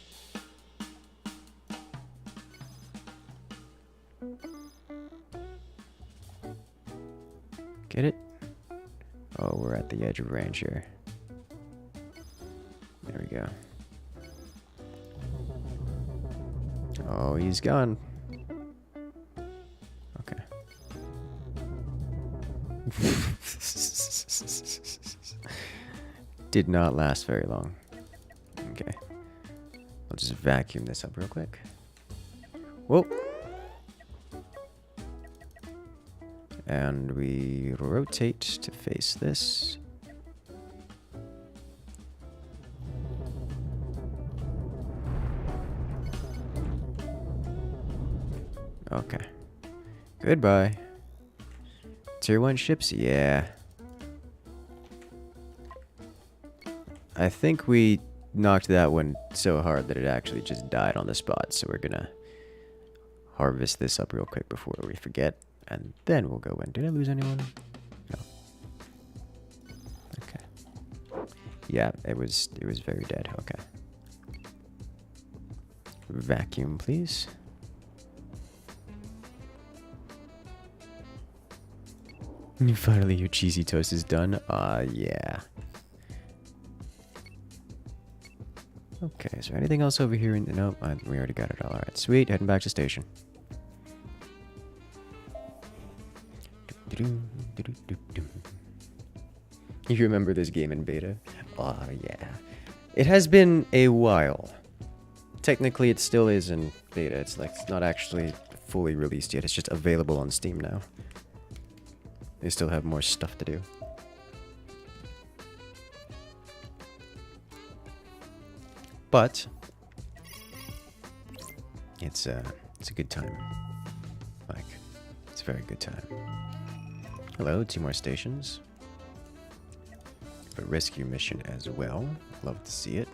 Get it? Oh, we're at the edge of range here. There we go. Oh, he's gone. Okay. Did not last very long. Okay. I'll just vacuum this up real quick. Whoa. And we rotate to face this. Okay. Goodbye. Tier 1 ships? Yeah. I think we knocked that one so hard that it actually just died on the spot. So we're gonna harvest this up real quick before we forget. And then we'll go in. Did I lose anyone? No. Okay. Yeah, it was very dead. Okay. Vacuum, please. Finally, your cheesy toast is done. Yeah. Okay, is there anything else over here? Nope, we already got it all. Alright, sweet. Heading back to station. You remember this game in beta? Oh, yeah. It has been a while. Technically, it still is in beta. It's not actually fully released yet. It's just available on Steam now. They still have more stuff to do. But it's a good time. Like, it's a very good time. Hello, 2 more stations. A rescue mission as well. Love to see it.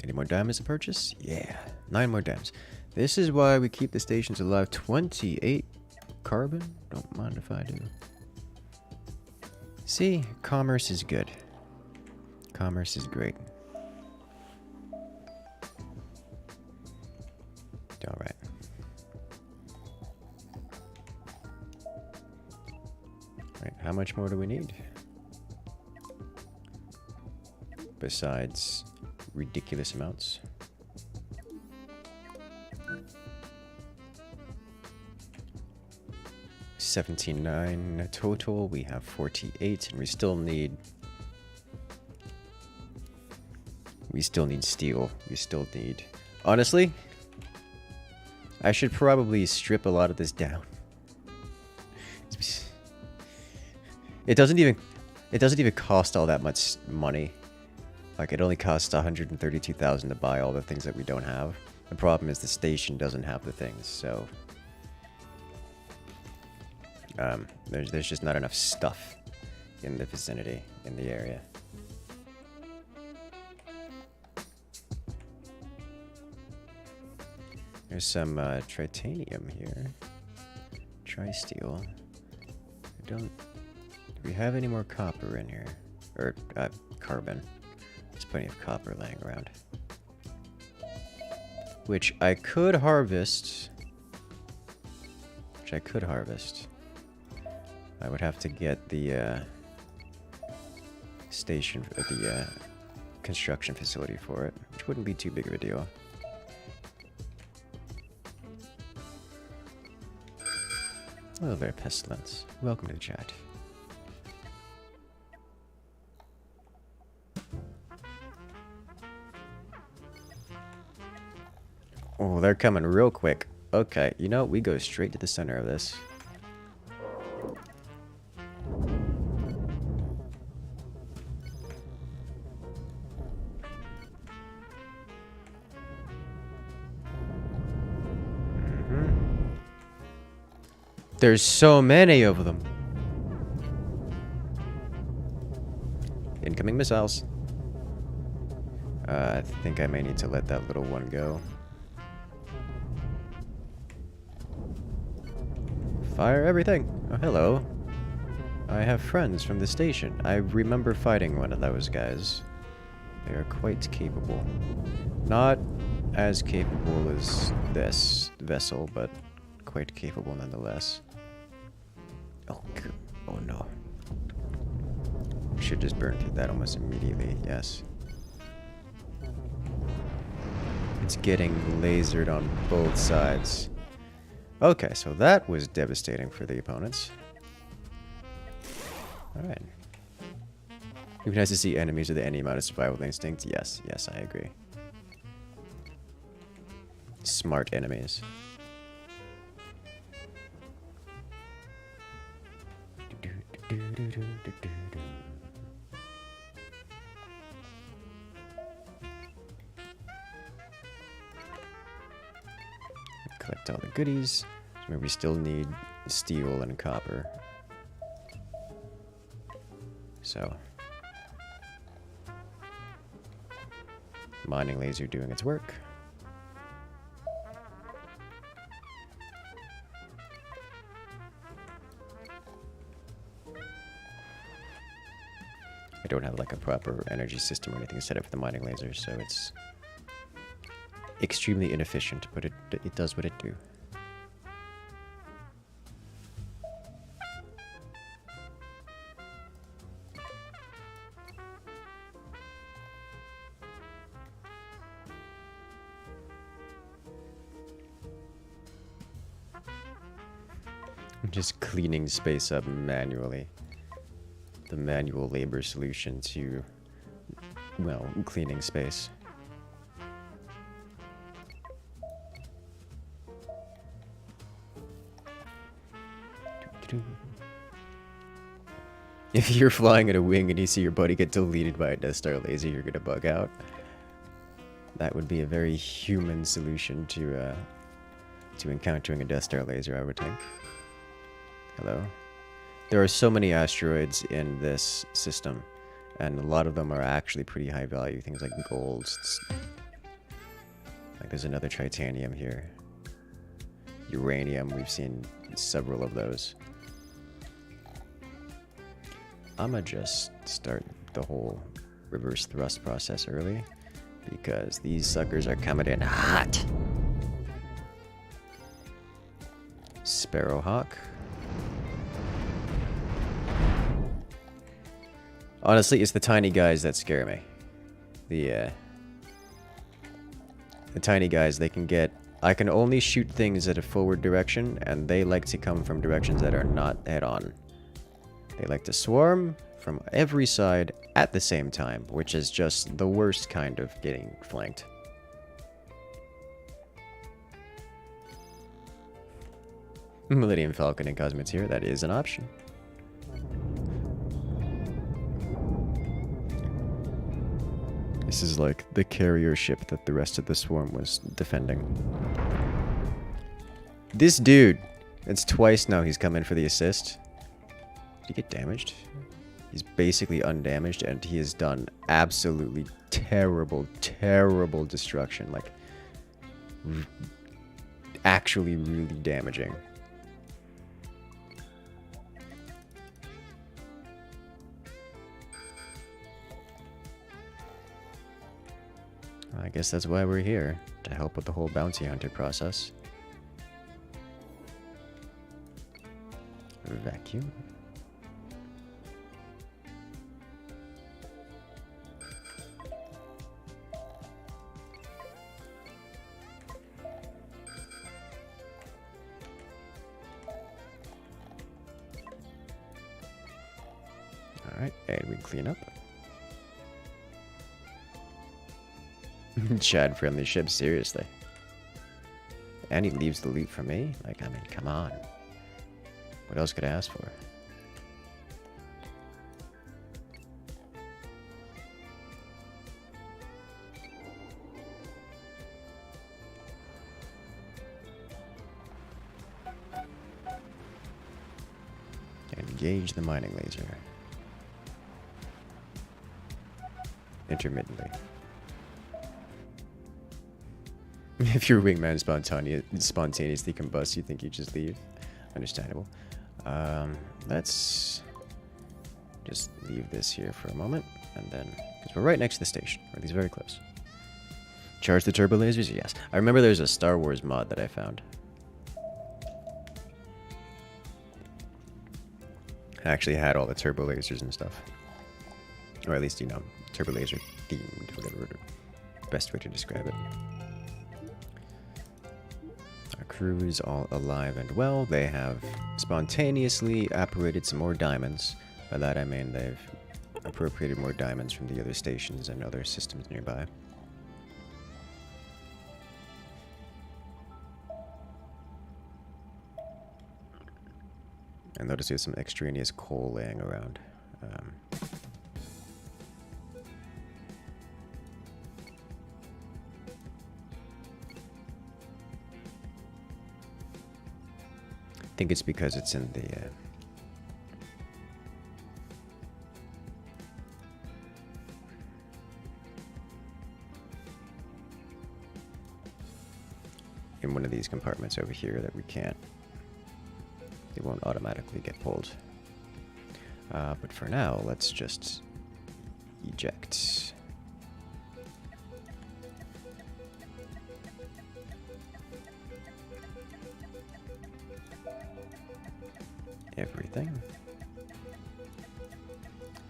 Any more diamonds to purchase? Yeah, 9 more diamonds. This is why we keep the stations alive. 28 carbon? Don't mind if I do. See, commerce is good. Commerce is great. Alright. Right, how much more do we need? Besides ridiculous amounts. $17.9 total. We have 48, and we still need steel. We still need. Honestly, I should probably strip a lot of this down. It doesn't even cost all that much money. Like, it only costs 132,000 to buy all the things that we don't have. The problem is the station doesn't have the things, so there's just not enough stuff in the vicinity, in the area. There's some titanium here. Tri-steel. Do we have any more copper in here? Or carbon. There's plenty of copper laying around. Which I could harvest. I would have to get the station, the construction facility for it, which wouldn't be too big of a deal. Hello there, Pestilence. Welcome to the chat. Oh, they're coming real quick. Okay, you know, we go straight to the center of this. There's so many of them. Incoming missiles. I think I may need to let that little one go. Fire everything. Oh, hello. I have friends from the station. I remember fighting one of those guys. They are quite capable. Not as capable as this vessel, but quite capable nonetheless. Oh no. Should just burn through that almost immediately, yes. It's getting lasered on both sides. Okay, so that was devastating for the opponents. Alright. It would be nice to see enemies with any amount of survival instinct. Yes, yes, I agree. Smart enemies. Collect all the goodies. So we still need steel and copper. So, mining laser doing its work. I don't have like a proper energy system or anything set up for the mining laser, so it's extremely inefficient, but it does what it do. I'm just cleaning space up manually. The manual labor solution to, well, cleaning space. If you're flying at a wing and you see your buddy get deleted by a Death Star laser, you're gonna bug out. That would be a very human solution to encountering a Death Star laser, I would think. Hello. There are so many asteroids in this system, and a lot of them are actually pretty high value. Things like gold. Like there's another titanium here. Uranium, we've seen several of those. I'ma just start the whole reverse thrust process early, because these suckers are coming in hot. Sparrowhawk. Honestly, it's the tiny guys that scare me. The tiny guys, they can get... I can only shoot things at a forward direction, and they like to come from directions that are not head-on. They like to swarm from every side at the same time, which is just the worst kind of getting flanked. Millennium Falcon and Cosmoteer, that is an option. This is like the carrier ship that the rest of the swarm was defending. This dude, it's twice now he's come in for the assist. Did he get damaged? He's basically undamaged, and he has done absolutely terrible, terrible destruction. Like, actually really damaging. I guess that's why we're here, to help with the whole bounty hunter process. Vacuum. Alright, and we clean up. Chad friendly ship, seriously. And he leaves the loot for me? Like, I mean, come on. What else could I ask for? Engage the mining laser. Intermittently. If your wingman spontaneously combusts, you think you just leave. Understandable. Let's just leave this here for a moment, and then, because we're right next to the station, or at least very close. Charge the turbo lasers? Yes. I remember there's a Star Wars mod that I found. I actually had all the turbo lasers and stuff. Or at least, you know, turbo laser themed, whatever the best way to describe it. Our crew is all alive and well. They have spontaneously apparated some more diamonds. By that I mean they've appropriated more diamonds from the other stations and other systems nearby. And notice there's some extraneous coal laying around. I think it's because it's in the in one of these compartments over here that we can't. They won't automatically get pulled. But for now, let's just eject. Everything.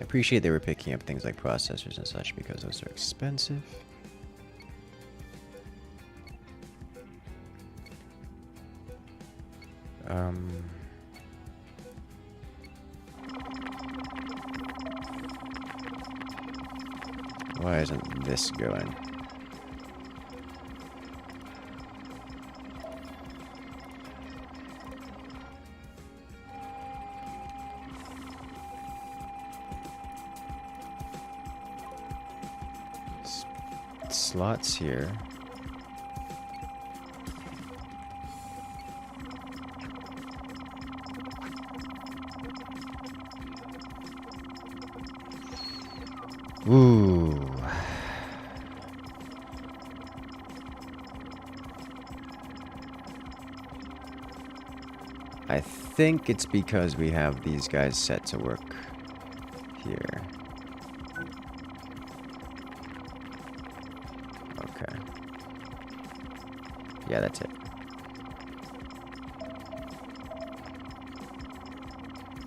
I appreciate they were picking up things like processors and such because those are expensive. Why isn't this going? Slots here. Ooh. I think it's because we have these guys set to work here. Yeah, that's it.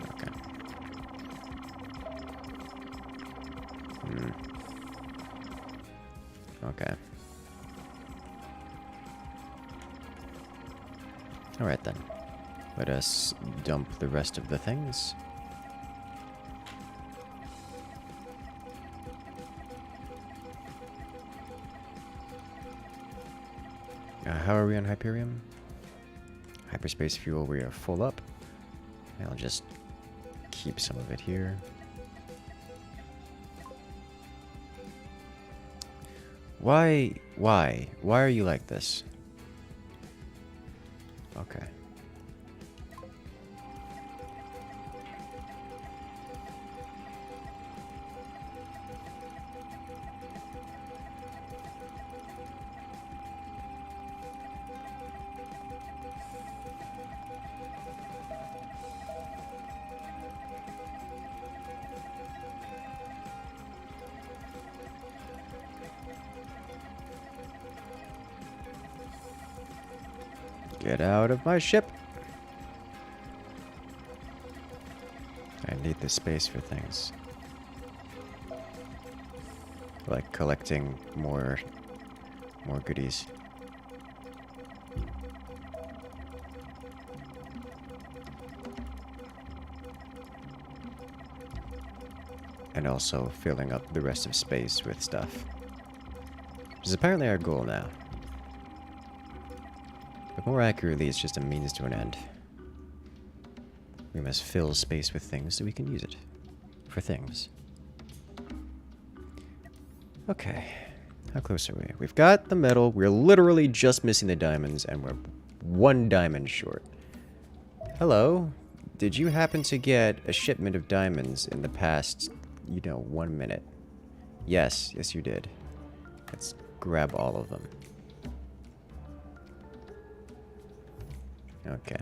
Okay. Okay. Alright then. Let us dump the rest of the things. How are we on Hyperium? Hyperspace fuel, we are full up. I'll just keep some of it here. Why are you like this? Okay. Get out of my ship. I need the space for things. Like collecting more goodies. And also filling up the rest of space with stuff. Which is apparently our goal now. But more accurately, it's just a means to an end. We must fill space with things so we can use it. For things. Okay. How close are we? We've got the metal. We're literally just missing the diamonds, and we're 1 diamond short. Hello? Did you happen to get a shipment of diamonds in the past, 1 minute? Yes. Yes, you did. Let's grab all of them. Okay.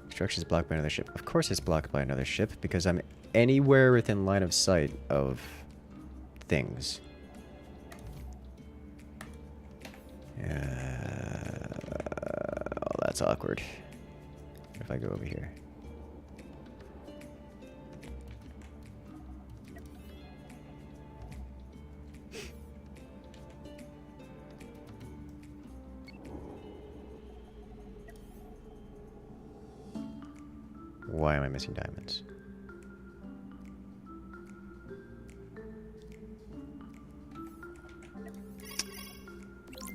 Construction is blocked by another ship. Of course it's blocked by another ship, because I'm anywhere within line of sight of things. Oh, that's awkward. What if I go over here? Why am I missing diamonds?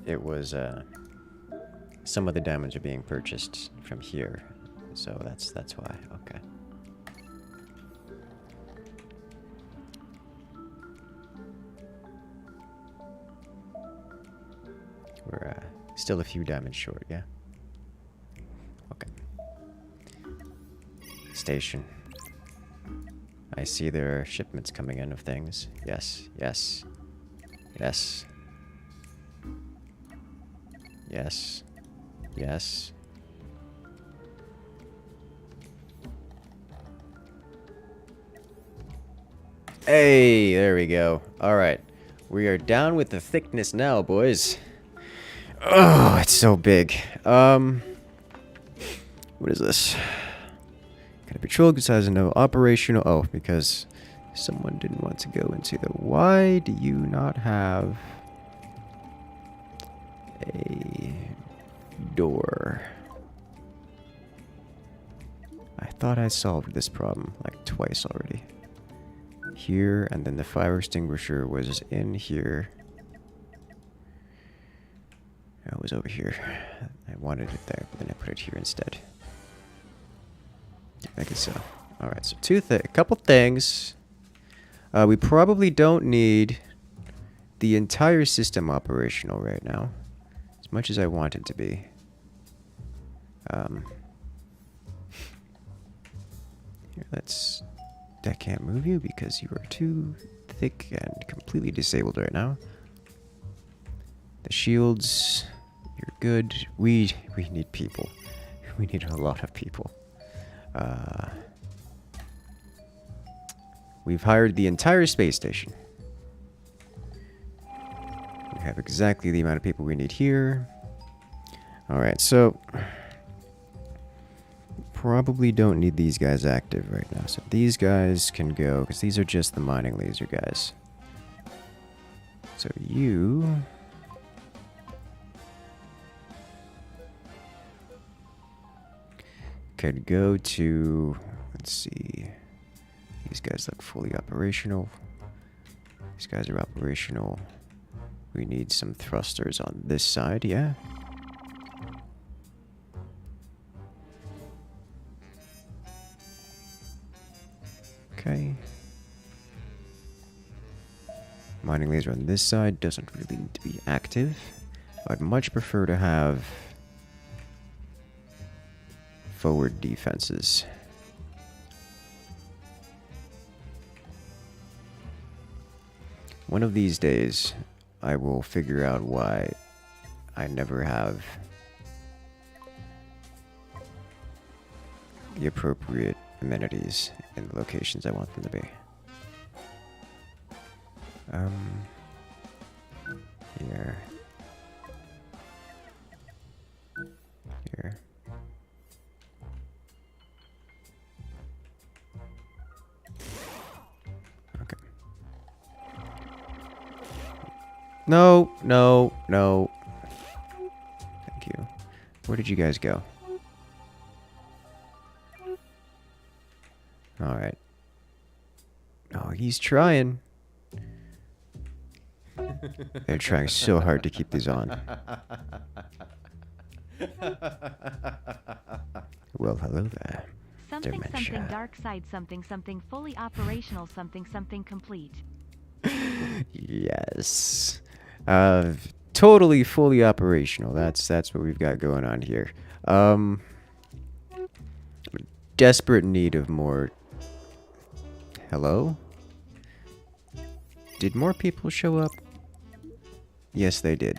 It was, some of the diamonds are being purchased from here. So that's why. Okay. We're, still a few diamonds short, yeah? Okay. Station. I see there are shipments coming in of things. Yes, yes. Yes. Yes. Yes. Hey, there we go. Alright. We are down with the thickness now, boys. Oh, it's so big. What is this? Kind of patrol decides no operational. Oh, because someone didn't want to go into the. Why do you not have a door? I thought I solved this problem like twice already. Here, and then the fire extinguisher was in here. It was over here. I wanted it there, but then I put it here instead. I guess so. Alright, so a couple things. We probably don't need the entire system operational right now. As much as I want it to be. Here, I can't move you because you are too thick and completely disabled right now. The shields, you're good. We need people. We need a lot of people. We've hired the entire space station. We have exactly the amount of people we need here. Alright, so probably don't need these guys active right now. So these guys can go, because these are just the mining laser guys. So you... could go to... let's see. These guys look fully operational. These guys are operational. We need some thrusters on this side, yeah? Okay. Mining laser on this side doesn't really need to be active. I'd much prefer to have forward defenses. One of these days, I will figure out why I never have the appropriate amenities in the locations I want them to be. Here. Here. Okay. No, no, no. Thank you. Where did you guys go? Alright. Oh, he's trying. They're trying so hard to keep these on. Well, hello there. Something Dementia. something dark side something something fully operational something something complete. Yes. Totally fully operational. That's what we've got going on here. Desperate need of more. Hello? Did more people show up? Yes, they did.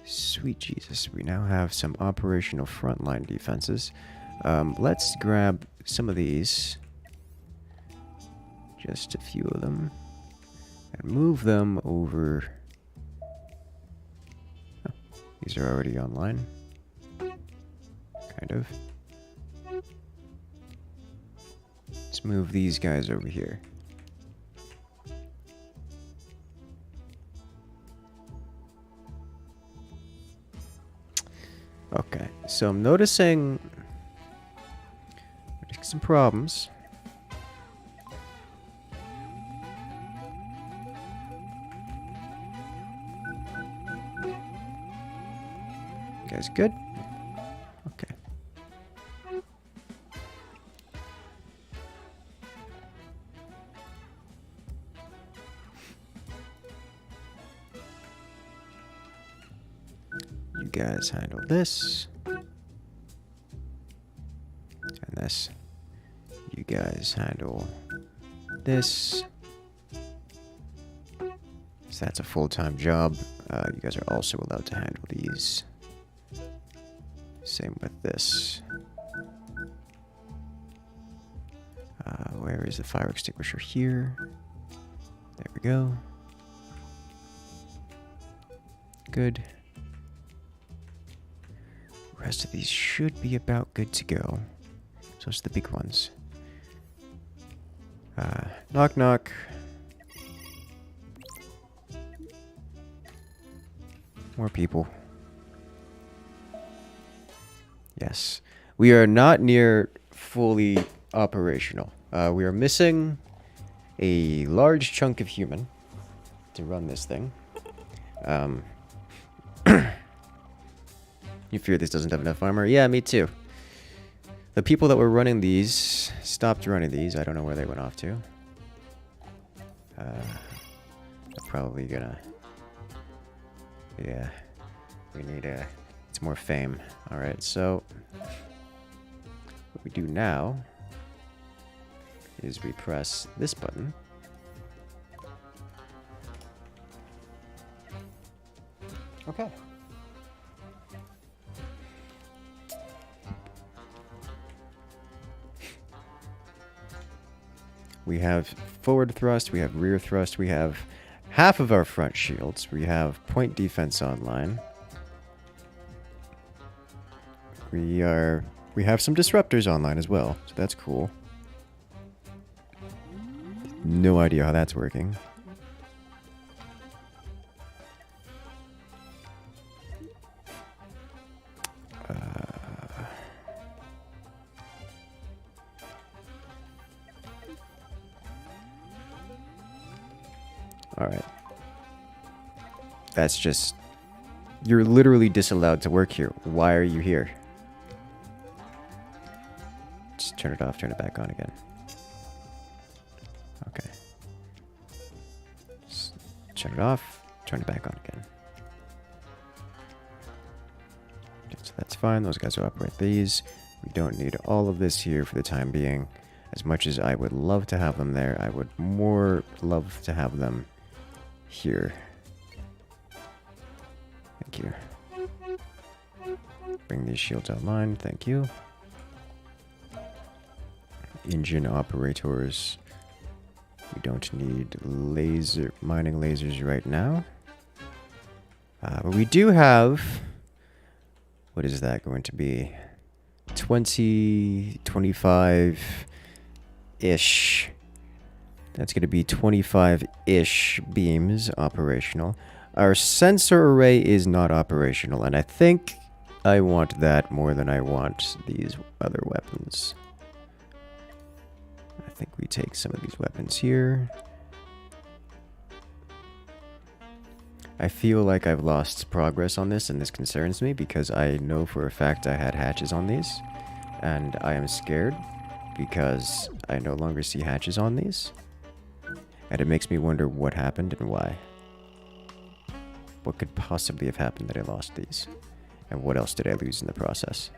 Sweet Jesus, we now have some operational frontline defenses. Let's grab some of these. Just a few of them. And move them over. Oh, these are already online. Kind of. Let's move these guys over here. Okay, so I'm noticing some problems. You guys good? Okay. You guys handle this. And this. You guys handle this. So that's a full-time job. You guys are also allowed to handle these. Same with this. Where is the fire extinguisher? Here. There we go. Good. The rest of these should be about good to go. So it's the big ones. Knock knock. More people. Yes. We are not near fully operational. We are missing a large chunk of human to run this thing. You fear this doesn't have enough armor? Yeah, me too. The people that were running these stopped running these. I don't know where they went off to. They're probably gonna... Yeah. We need it's more fame. Alright, so... what we do now is we press this button. Okay. We have forward thrust, we have rear thrust, we have half of our front shields. We have point defense online. We have some disruptors online as well, so that's cool. No idea how that's working. Alright. That's just... You're literally disallowed to work here. Why are you here? Just turn it off, turn it back on again. Okay. Just turn it off, turn it back on again. Okay, so that's fine. Those guys will operate these. We don't need all of this here for the time being. As much as I would love to have them there, I would more love to have them here. Thank you. Bring these shields online. Thank you. Engine operators. We don't need mining lasers right now. But we do have... What is that going to be? 20, 25-ish. That's going to be 25-ish beams operational. Our sensor array is not operational, and I think I want that more than I want these other weapons. I think we take some of these weapons here. I feel like I've lost progress on this, and this concerns me because I know for a fact I had hatches on these, and I am scared because I no longer see hatches on these, and it makes me wonder what happened and why. What could possibly have happened that I lost these, and what else did I lose in the process?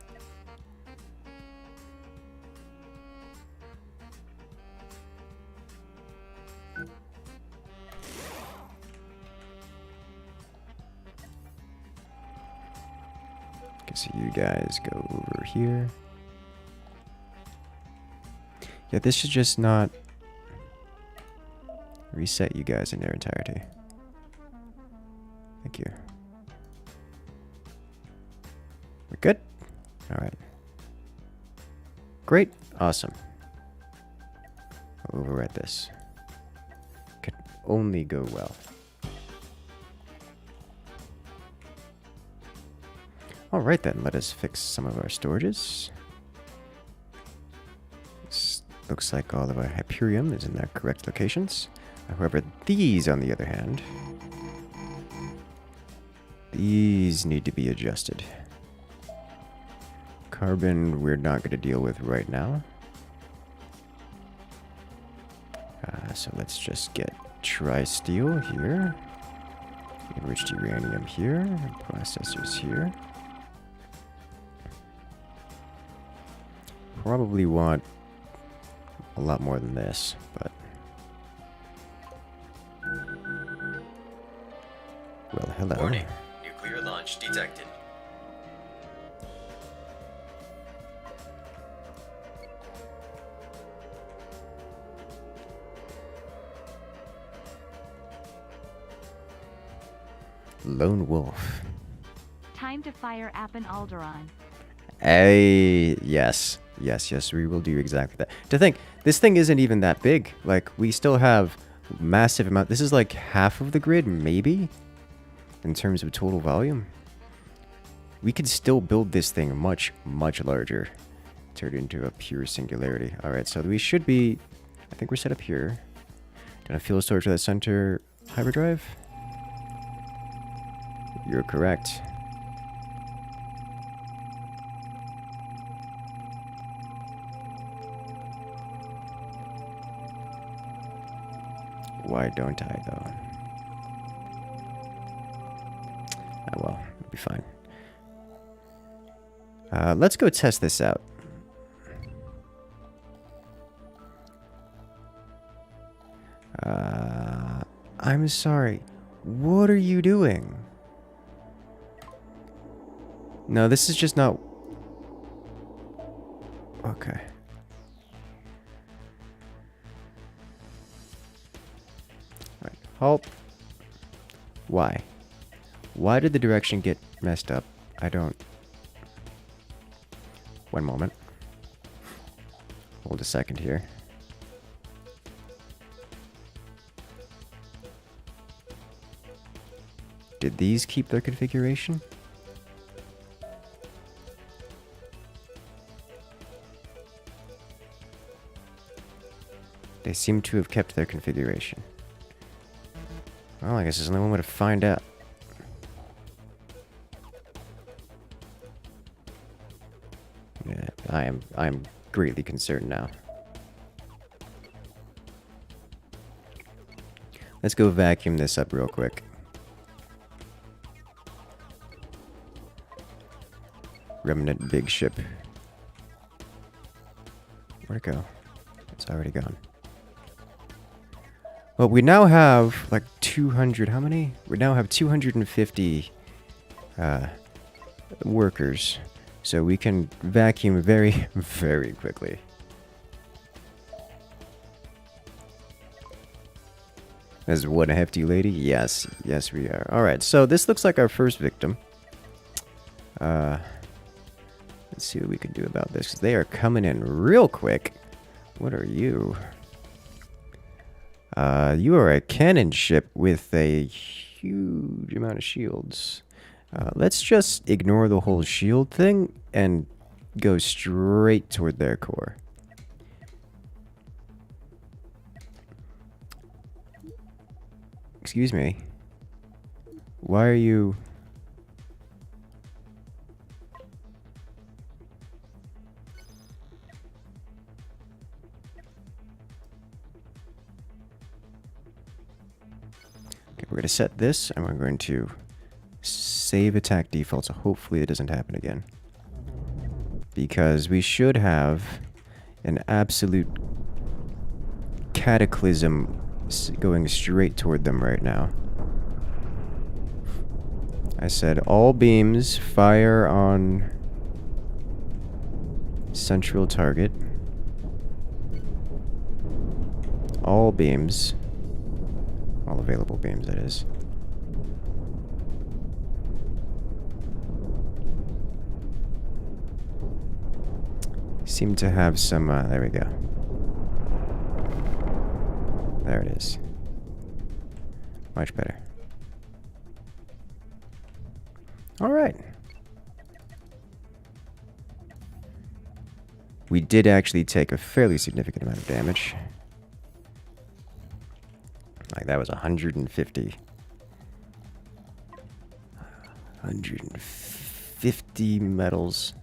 So you guys go over here. Yeah, this should just not reset you guys in their entirety. Thank you. We're good? Alright. Great. Awesome. I'll overwrite this. Could only go well. Alright then, let us fix some of our storages. This looks like all of our Hyperium is in their correct locations. However, these, on the other hand, these need to be adjusted. Carbon, we're not going to deal with right now. So let's just get tri-steel here. Enriched uranium here. Processors here. Probably want a lot more than this, but... Well, hello. Warning. Nuclear launch detected. Lone Wolf. Time to fire Appen Alderon. Yes. Yes, we will do exactly that. To think, this thing isn't even that big. Like, we still have massive amount. This is like half of the grid, maybe, in terms of total volume. We could still build this thing much, much larger. Turn it into a pure singularity. Alright, so we should be... I think we're set up here. Gonna fuel storage for that center hyperdrive? You're correct. Why don't I, though? Oh, well, it'll be fine. Let's go test this out. I'm sorry. What are you doing? No, this is just not... Okay. Halt. Why? Why did the direction get messed up? I don't... One moment. Hold a second here. Did these keep their configuration? They seem to have kept their configuration. Well, I guess there's only one way to find out. Yeah, I am greatly concerned now. Let's go vacuum this up real quick. Remnant big ship. Where'd it go? It's already gone. Well, we now have like 200. How many? We now have 250 workers. So we can vacuum very, very quickly. As one hefty lady? Yes. Yes, we are. Alright, so this looks like our first victim. Let's see what we can do about this. 'Cause they are coming in real quick. What are you? You are a cannon ship with a huge amount of shields. Let's just ignore the whole shield thing and go straight toward their core. Excuse me. Why are you... Okay, we're going to set this, and we're going to save attack default, so hopefully it doesn't happen again. Because we should have an absolute cataclysm going straight toward them right now. I said all beams fire on central target. All beams. All available beams, that is. Seem to have some, there we go. There it is. Much better. Alright. We did actually take a fairly significant amount of damage. Like, that was 150. 150 metals.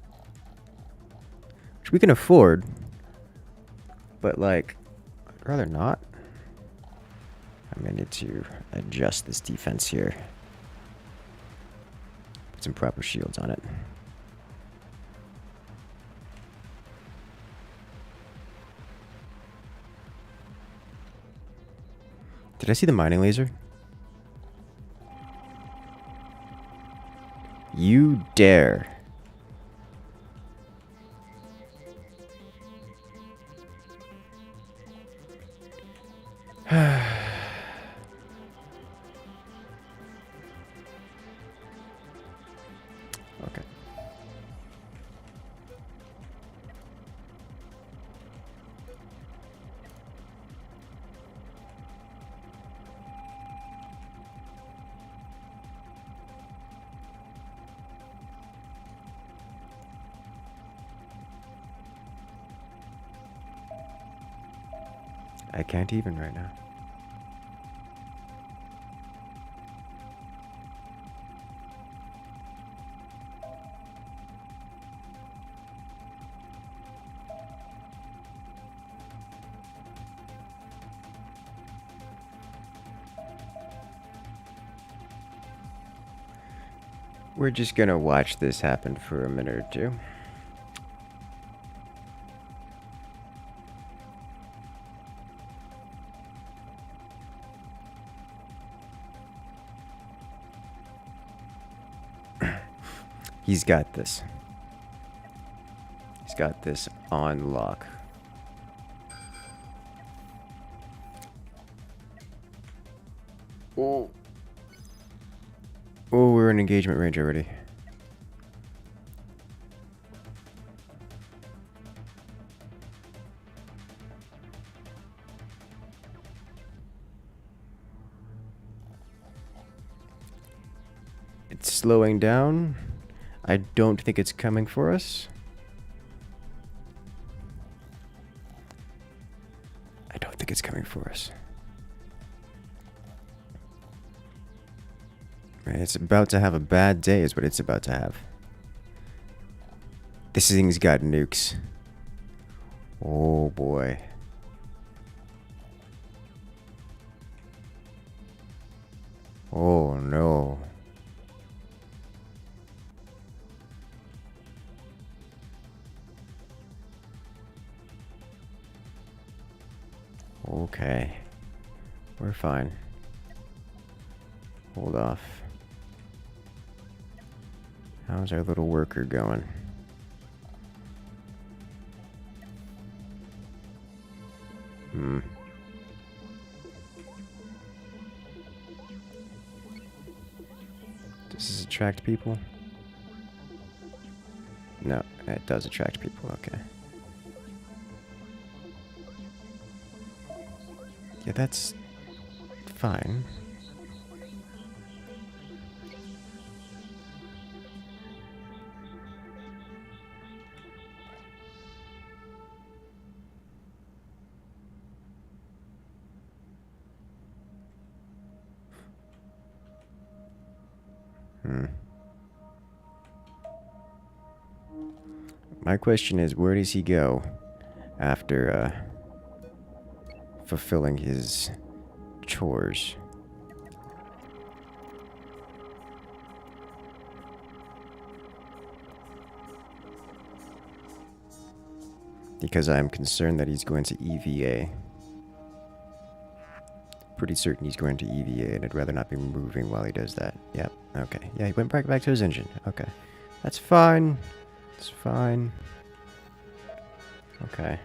Which we can afford. But, like, I'd rather not. I'm gonna need to adjust this defense here. Put some proper shields on it. Did I see the mining laser? You dare. Okay. I can't even right now. We're just gonna watch this happen for a minute or two. He's got this. He's got this on lock. Oh. Oh, we're in engagement range already. It's slowing down. I don't think it's coming for us. I don't think it's coming for us. It's about to have a bad day is what it's about to have. This thing's got nukes. Oh boy. Oh no. Okay. We're fine. Hold off. How's our little worker going? Does this attract people? No, it does attract people, okay. Yeah, that's fine. My question is, where does he go after fulfilling his chores? Because I'm concerned that he's going to EVA. Pretty certain he's going to EVA, and I'd rather not be moving while he does that. Yep, okay. Yeah, he went back to his engine. Okay. That's fine. It's fine. Okay.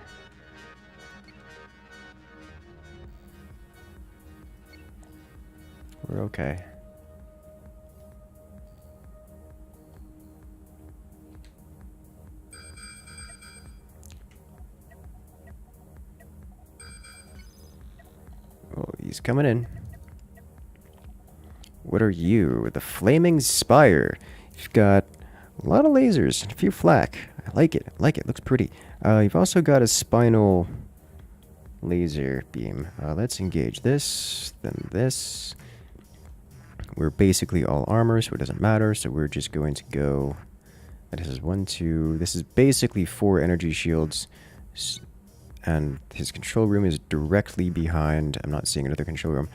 We're okay. Oh, he's coming in. What are you? The Flaming Spire. You've got a lot of lasers and a few flak. I like it. I like it. Looks pretty. You've also got a spinal laser beam. Let's engage this, then this. We're basically all armor, so it doesn't matter. So we're just going to go... This is 1, 2... This is basically 4 energy shields. And his control room is directly behind. I'm not seeing another control room.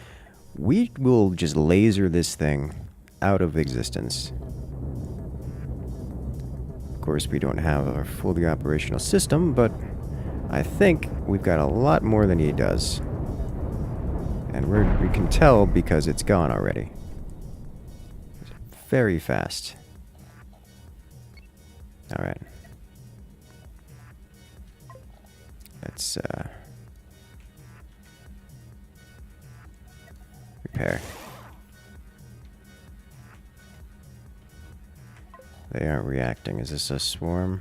We will just laser this thing out of existence. Of course, we don't have a fully operational system, but I think we've got a lot more than he does. And we can tell because it's gone already. It's very fast. Alright. Let's, repair. They aren't reacting. Is this a swarm?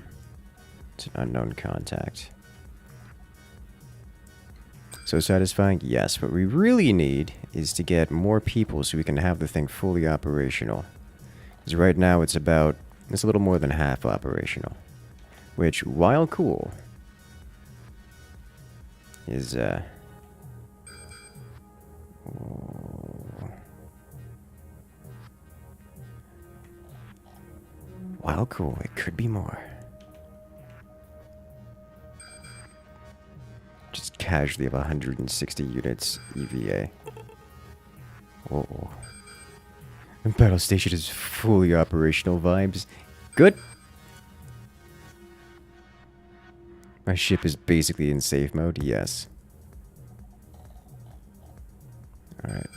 It's an unknown contact. So satisfying? Yes. What we really need is to get more people so we can have the thing fully operational. Because right now it's a little more than half operational. Which, while cool, is, while cool, it could be more. Just casually have 160 units EVA. Whoa. The battle station is fully operational vibes. Good. My ship is basically in safe mode, yes. Alright.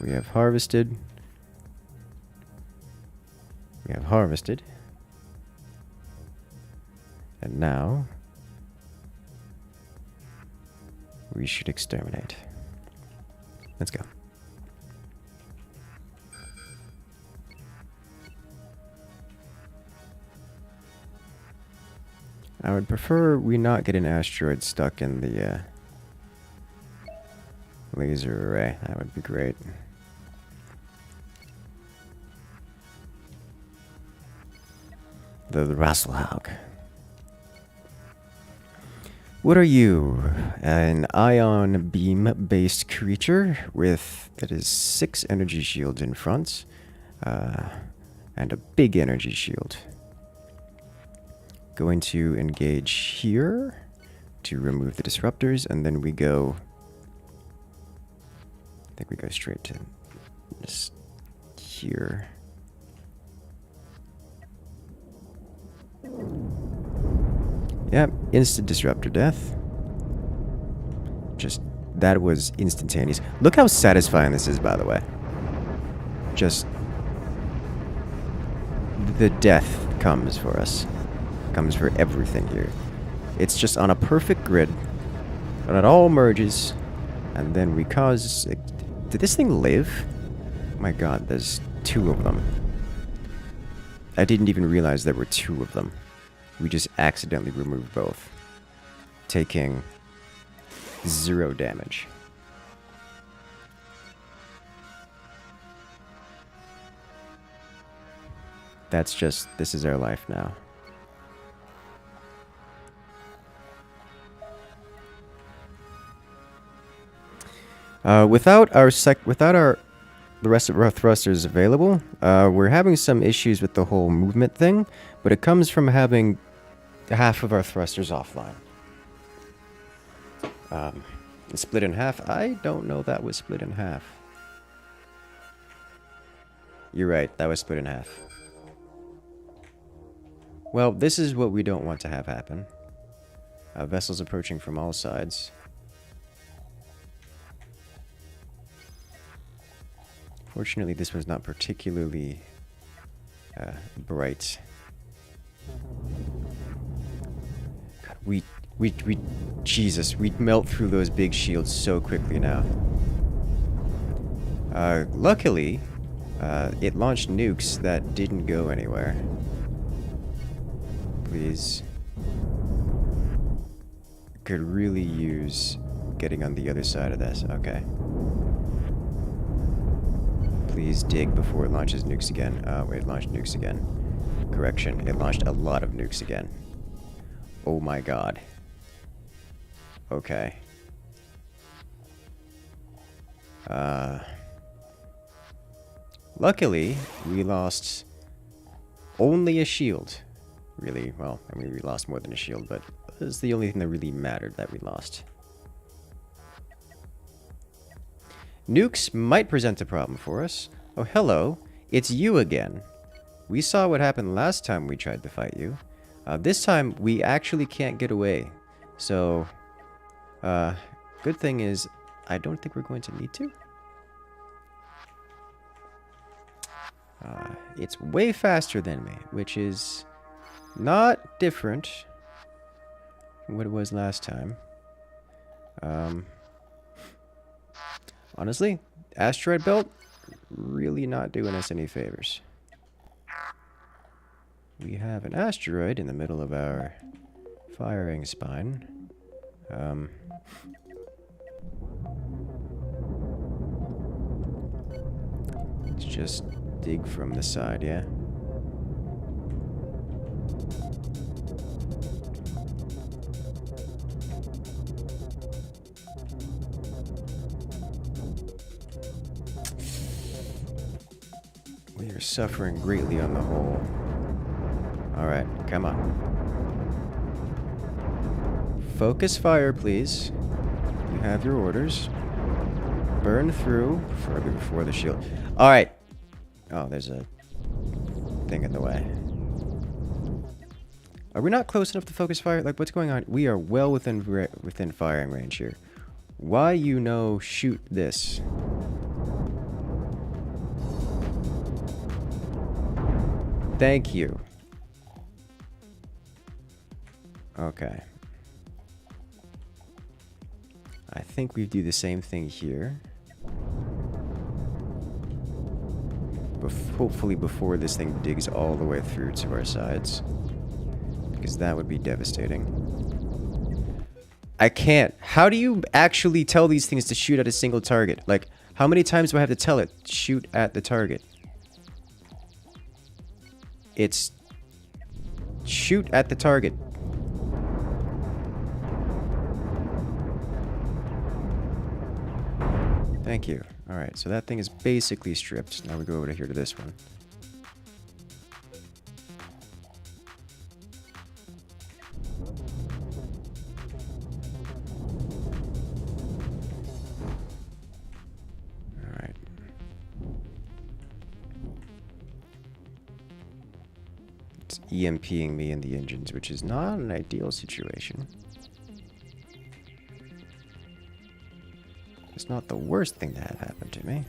We have harvested. We have harvested. And now we should exterminate. Let's go. I would prefer we not get an asteroid stuck in the laser array. That would be great. The Rasselhaug. What are you? An ion beam-based creature with, that is 6 energy shields in front, and a big energy shield. Going to engage here to remove the disruptors, and then we go, I think we go straight to just here. Yep, instant disruptor death. Just, that was instantaneous. Look how satisfying this is, by the way. Just, the death comes for us. Comes for everything here. It's just on a perfect grid, and it all merges, and then we cause... Did this thing live? My god, there's 2 of them. I didn't even realize there were 2 of them. We just accidentally removed both, taking 0 damage. That's just, this is our life now. Without the rest of our thrusters available, we're having some issues with the whole movement thing, but it comes from having half of our thrusters offline. It's split in half. I don't know that was split in half. You're right, that was split in half. Well, this is what we don't want to have happen. Vessels approaching from all sides. Fortunately, this was not particularly bright. God, Jesus, we'd melt through those big shields so quickly now. Luckily, it launched nukes that didn't go anywhere. Please. Could really use getting on the other side of this. Okay. Please dig before it launches nukes again. Wait, it launched nukes again. Correction, it launched a lot of nukes again. Oh my god. Okay. Luckily, we lost only a shield. Really, well, I mean, we lost more than a shield, but it's the only thing that really mattered that we lost. Nukes might present a problem for us. Oh, hello. It's you again. We saw what happened last time we tried to fight you. This time, we actually can't get away. So, good thing is, I don't think we're going to need to. It's way faster than me, which is not different from what it was last time. Honestly, asteroid belt, really not doing us any favors. We have an asteroid in the middle of our firing spine. Let's just dig from the side, yeah? We are suffering greatly on the whole. Alright, come on. Focus fire, please. You have your orders. Burn through, preferably before the shield. Alright. Oh, there's a thing in the way. Are we not close enough to focus fire? Like, what's going on? We are well within firing range here. Why you know shoot this? Thank you. Okay. I think we do the same thing here. Hopefully before this thing digs all the way through to our sides. because that would be devastating. I can't. How do you actually tell these things to shoot at a single target? Like, how many times do I have to tell it, shoot at the target? It's shoot at the target. Thank you. Alright, so that thing is basically stripped. Now we go over here to this one. Alright. It's EMPing me in the engines, which is not an ideal situation. It's not the worst thing that had happened to me.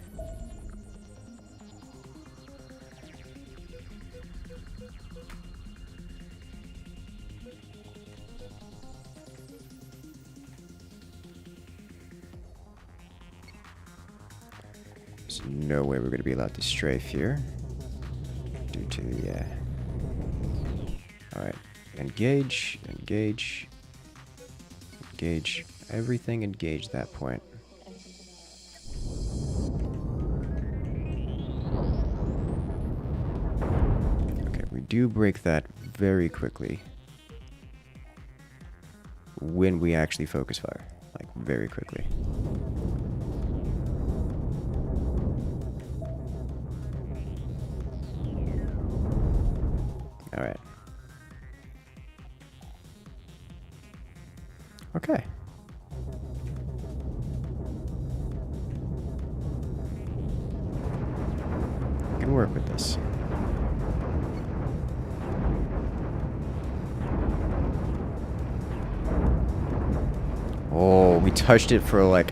There's no way we're going to be allowed to strafe here. Due to the... Alright. Engage. Engage. Engage. Everything engage that point. Do break that very quickly when we actually focus fire, like very quickly. All right. Okay. I can work with this. Oh, we touched it for like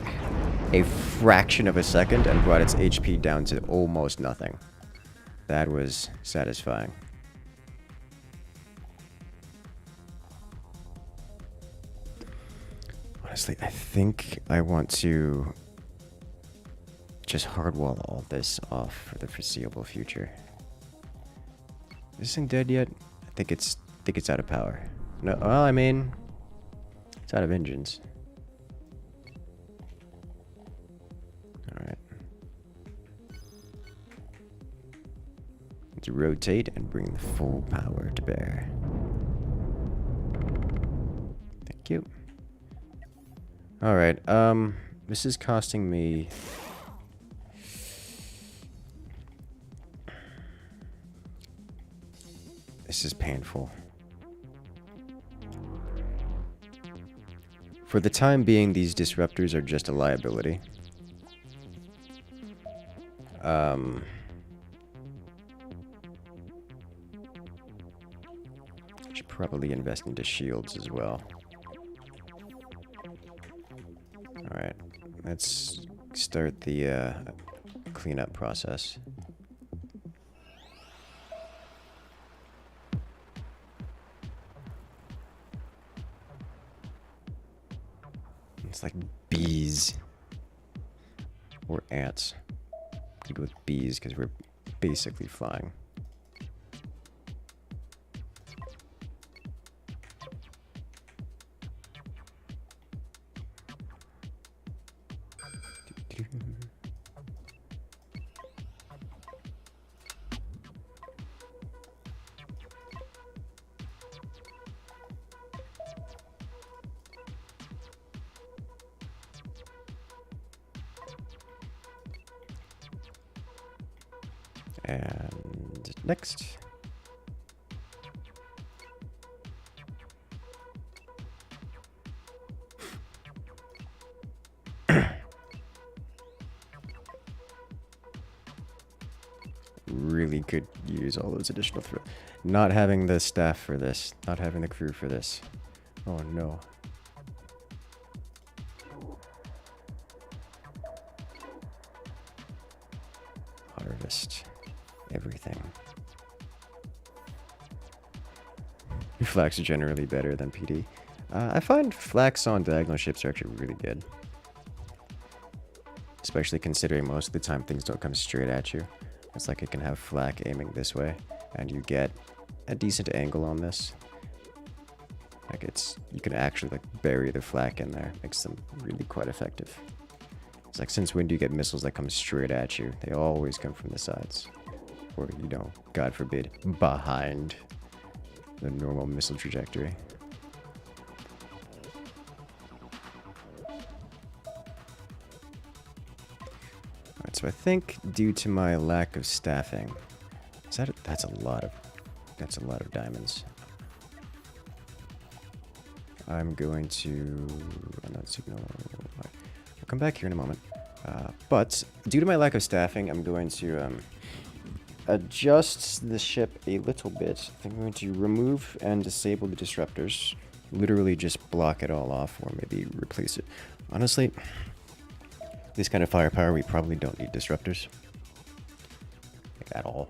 a fraction of a second and brought its HP down to almost nothing. That was satisfying. Honestly, I think I want to just hardwall all this off for the foreseeable future. Is this thing dead yet? I think it's out of power. No, well, I mean, it's out of engines. Alright. Let's rotate and bring the full power to bear. Thank you. Alright, this is costing me... This is painful. For the time being, these disruptors are just a liability. Should probably invest into shields as well. Alright, let's start the cleanup process. It's like bees. Or ants. Could go with bees because we're basically flying. And next. Really could use all those additional not having the staff for this, not having the crew for this. Oh no. Harvest everything. Flax are generally better than PD. I find flax on diagonal ships are actually really good. Especially considering most of the time things don't come straight at you. It's like it can have flak aiming this way, and you get a decent angle on this. Like you can actually like bury the flak in there. Makes them really quite effective. It's like, since when do you get missiles that come straight at you? They always come from the sides. Or, you know, God forbid, behind the normal missile trajectory. Alright, so I think due to my lack of staffing, that's a lot of diamonds. I'm going to unknown signal. I'll come back here in a moment. But due to my lack of staffing, I'm going to adjust the ship a little bit. I'm going to remove and disable the disruptors. Literally just block it all off, or maybe replace it. Honestly, this kind of firepower, we probably don't need disruptors. Like, at all.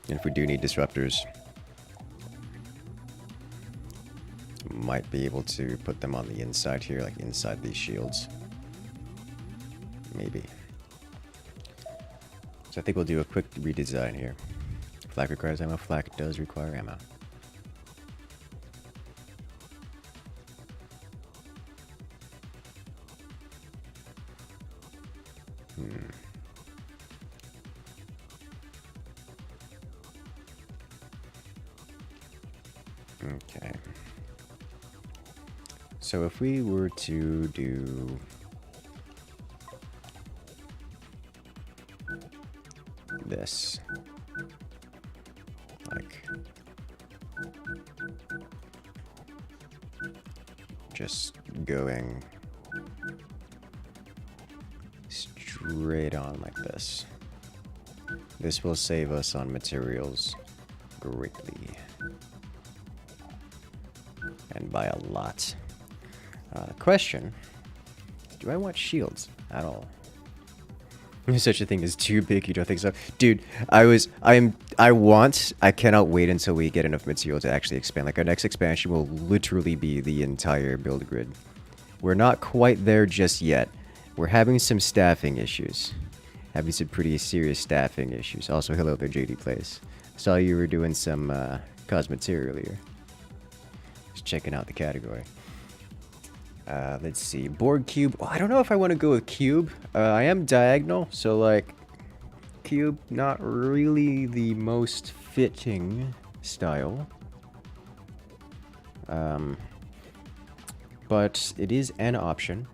And if we do need disruptors, might be able to put them on the inside here, like inside these shields. Maybe. So I think we'll do a quick redesign here. Flak requires ammo. Flak does require ammo. Okay. So if we were to do this, like, just going straight on like this, this will save us on materials greatly, and by a lot. Question, do I want shields at all? There's such a thing as too big, you don't think so? Dude, I cannot wait until we get enough material to actually expand. Like, our next expansion will literally be the entire build grid. We're not quite there just yet. We're having some staffing issues. Having some pretty serious staffing issues. Also, hello there, JD Place. Saw you were doing some Cosmoteer earlier. Just checking out the category. Let's see. Board cube. Oh, I don't know if I want to go with cube. I am diagonal, so like cube, not really the most fitting style. But it is an option.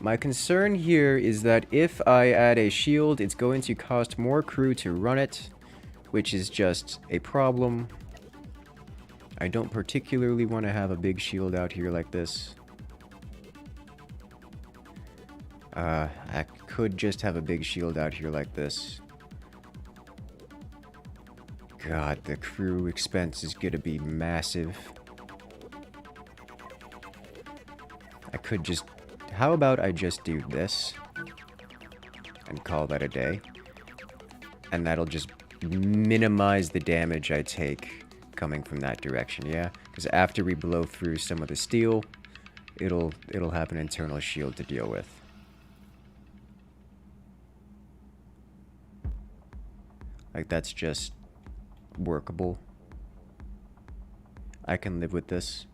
My concern here is that if I add a shield, it's going to cost more crew to run it, which is just a problem. I don't particularly want to have a big shield out here like this. I could just have a big shield out here like this. God, the crew expense is gonna be massive. I could just... How about I just do this? And call that a day? And that'll just minimize the damage I take coming from that direction, yeah? Because after we blow through some of the steel, it'll have an internal shield to deal with. Like, that's just workable. I can live with this.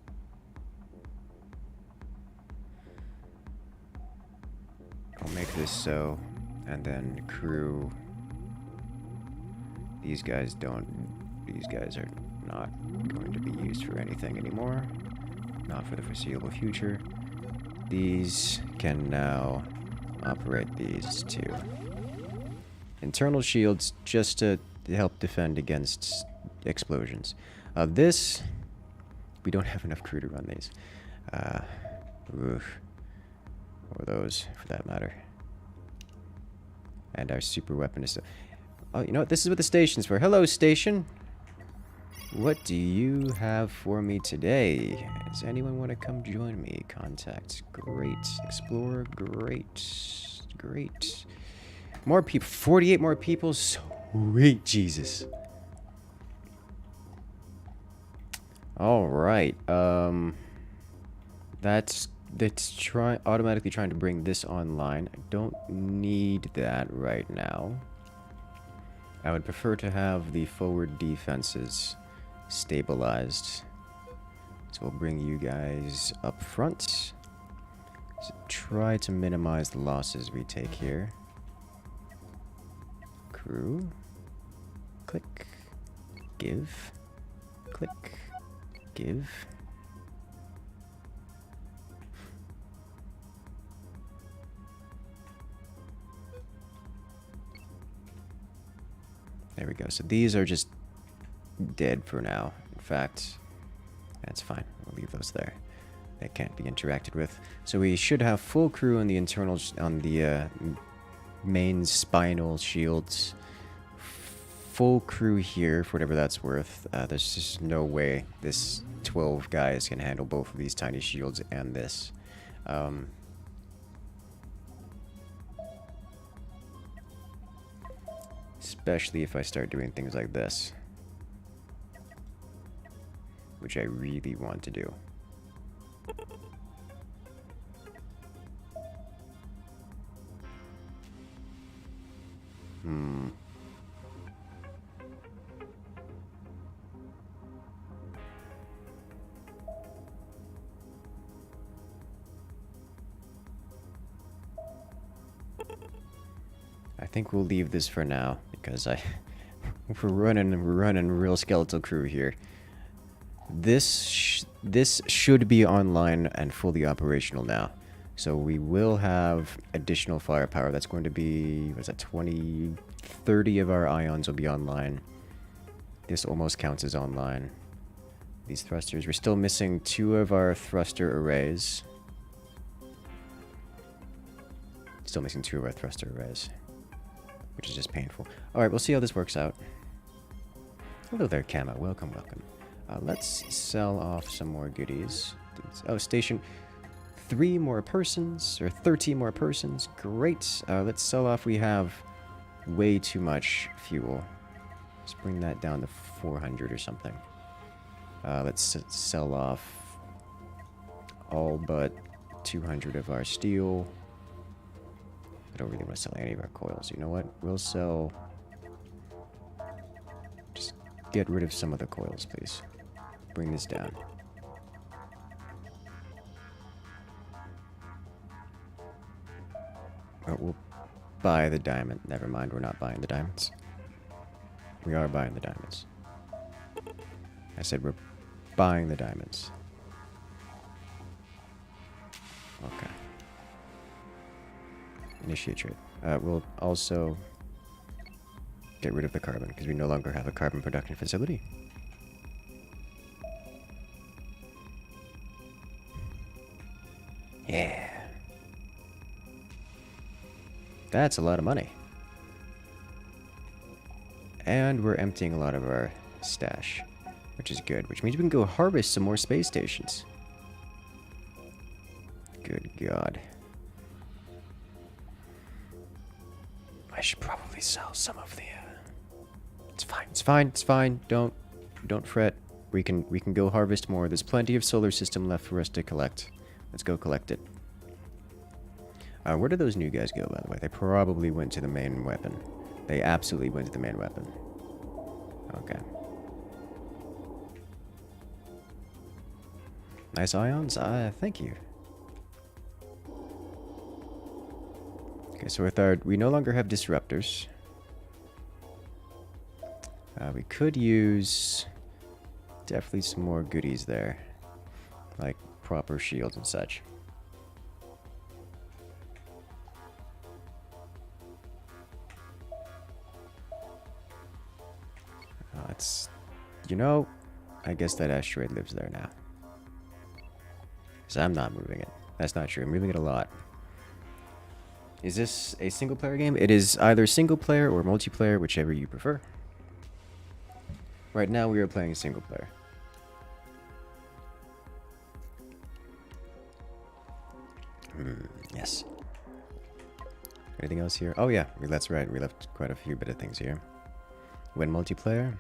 I'll make this so, and then crew. These guys are not going to be used for anything anymore. Not for the foreseeable future. These can now operate these two. Internal shields just to help defend against explosions. This, we don't have enough crew to run these. Or those, for that matter. And our super weapon is... Oh, you know what? This is what the station's for. Hello, station. What do you have for me today? Does anyone want to come join me? Contact. Great. Explore. Great. Great. More people. 48 more people. Sweet Jesus. All right. That's automatically trying to bring this online. I don't need that right now. I would prefer to have the forward defenses stabilized. So we'll bring you guys up front. So try to minimize the losses we take here. Crew. Click. Give. Click. Give. There we go. So these are just dead for now. In fact, that's fine. We'll leave those there. They can't be interacted with. So we should have full crew on the internals, on the main spinal shields. Full crew here, for whatever that's worth. There's just no way this 12 guys can handle both of these tiny shields and this. Especially if I start doing things like this. Which I really want to do. I think we'll leave this for now because we're running real skeletal crew here. This should be online and fully operational now. So we will have additional firepower. That's going to be, what's that, 30 of our ions will be online. This almost counts as online. These thrusters, we're still missing 2 of our thruster arrays. Still missing 2 of our thruster arrays. Which is just painful. Alright, we'll see how this works out. Hello there, Camo. Welcome, welcome. Let's sell off some more goodies. Oh, station 3 more persons, or 13 more persons. Great. Let's sell off. We have way too much fuel. Let's bring that down to 400 or something. Let's sell off all but 200 of our steel. I don't really want to sell any of our coils. You know what? We'll sell... Just get rid of some of the coils, please. Bring this down. Oh, we'll buy the diamond. Never mind, we're not buying the diamonds. We are buying the diamonds. I said we're buying the diamonds. Okay. Initiate trade. We'll also get rid of the carbon because we no longer have a carbon production facility. Yeah. That's a lot of money. And we're emptying a lot of our stash, which is good, which means we can go harvest some more space stations. Good God. I should probably sell some of the... It's fine, it's fine, it's fine. Don't fret. We can go harvest more. There's plenty of solar system left for us to collect. Let's go collect it. Where did those new guys go, by the way? They probably went to the main weapon. They absolutely went to the main weapon. Okay. Nice ions? Thank you. Okay, so with our... We no longer have disruptors. We could use... Definitely some more goodies there. Like proper shields and such. It's... You know, I guess that asteroid lives there now. So I'm not moving it. That's not true. I'm moving it a lot. Is this a single player game? It is either single player or multiplayer, whichever you prefer. Right now we are playing single player. Yes. Anything else here? Oh yeah, that's right. We left quite a few bit of things here. When multiplayer?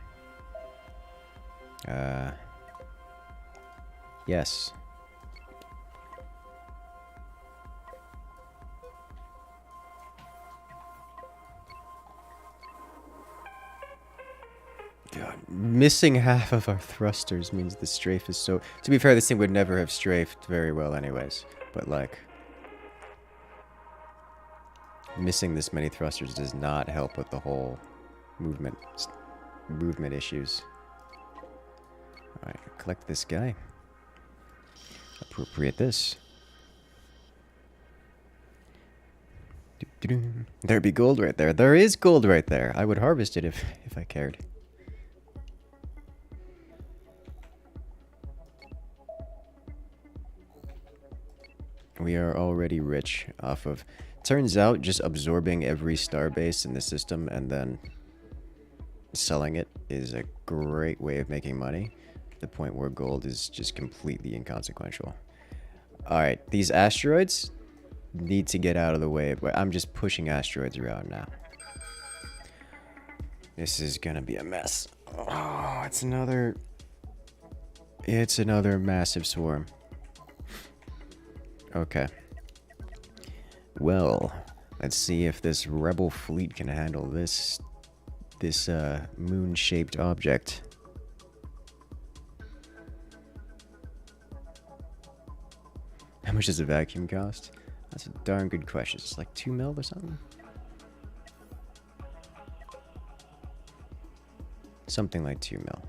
Yes. God, missing half of our thrusters means the strafe is so... To be fair, this thing would never have strafed very well anyways. But, like... Missing this many thrusters does not help with the whole movement issues. Alright, collect this guy. Appropriate this. There'd be gold right there. There is gold right there. I would harvest it if I cared. We are already rich off of... Turns out just absorbing every starbase in the system and then selling it is a great way of making money. To the point where gold is just completely inconsequential. Alright, these asteroids need to get out of the way, but I'm just pushing asteroids around now. This is gonna be a mess. Oh, it's another massive swarm. Okay. Well, let's see if this rebel fleet can handle this moon-shaped object. How much does a vacuum cost? That's a darn good question. It's like 2 mil or something? Something like 2 mil.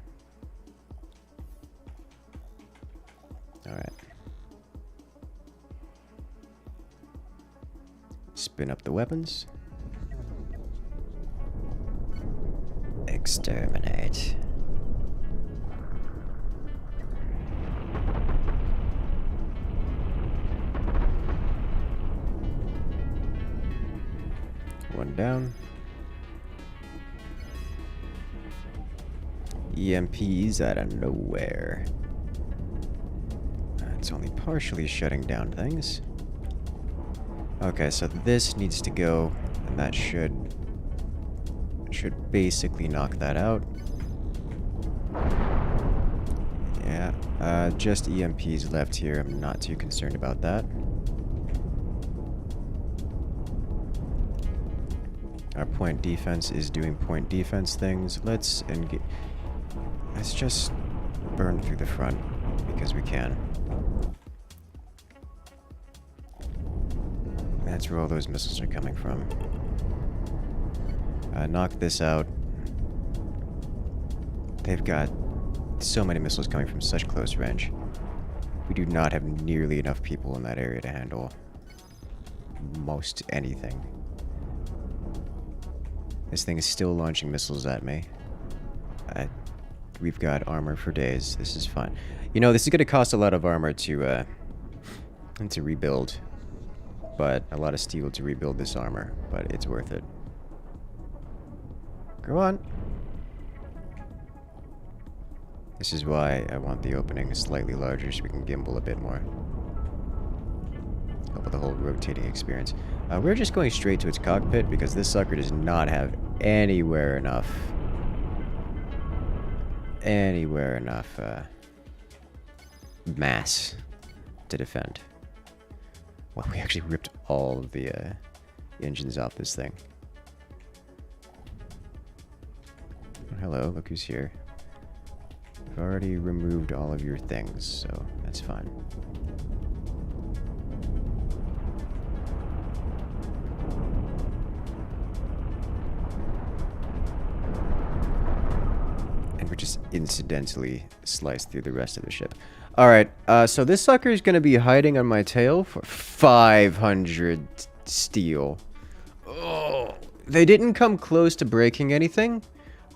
Alright. Spin up the weapons. Exterminate. One down. EMPs out of nowhere. It's only partially shutting down things. Okay, so this needs to go, and that should basically knock that out. Yeah, just EMPs left here. I'm not too concerned about that. Our point defense is doing point defense things. Let's just burn through the front because we can. That's where all those missiles are coming from. Knock this out. They've got so many missiles coming from such close range. We do not have nearly enough people in that area to handle most anything. This thing is still launching missiles at me. We've got armor for days. This is fine. You know, this is going to cost a lot of armor to rebuild. But a lot of steel to rebuild this armor. But it's worth it. Go on. This is why I want the opening slightly larger so we can gimbal a bit more. Help with the whole rotating experience. We're just going straight to its cockpit because this sucker does not have anywhere enough mass to defend. Well, we actually ripped all of the engines off this thing. Oh, hello, look who's here. I've already removed all of your things, so that's fine. And we just incidentally slice through the rest of the ship. Alright, so this sucker is going to be hiding on my tail for 500 steel. Oh, they didn't come close to breaking anything,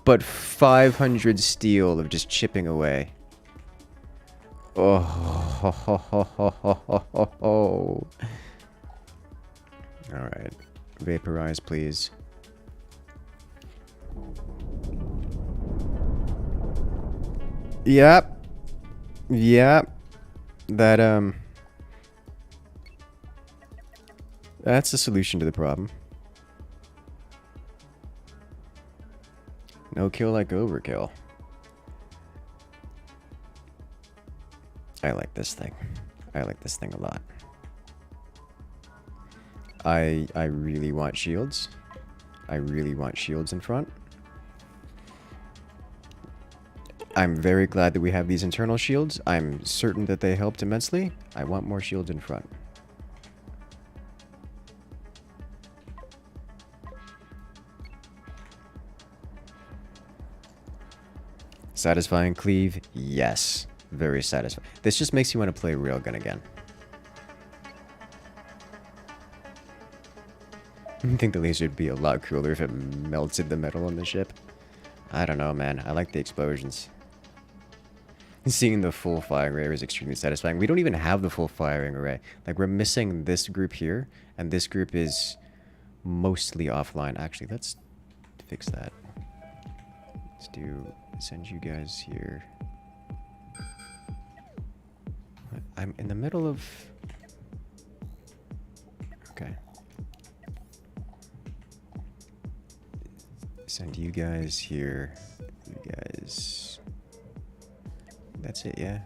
but 500 steel of just chipping away. Oh, alright, vaporize, please. Yep. Yep. That's the solution to the problem. No kill like overkill. I like this thing. I like this thing a lot. I really want shields. I really want shields in front. I'm very glad that we have these internal shields. I'm certain that they helped immensely. I want more shields in front. Satisfying cleave? Yes. Very satisfying. This just makes you want to play Railgun again. I think the laser would be a lot cooler if it melted the metal on the ship. I don't know, man. I like the explosions. Seeing the full firing array is extremely satisfying. We don't even have the full firing array. Like, we're missing this group here, and this group is mostly offline. Actually, let's fix that. Let's send you guys here. I'm in the middle of... Okay. Send you guys here. You guys... That's it, yeah.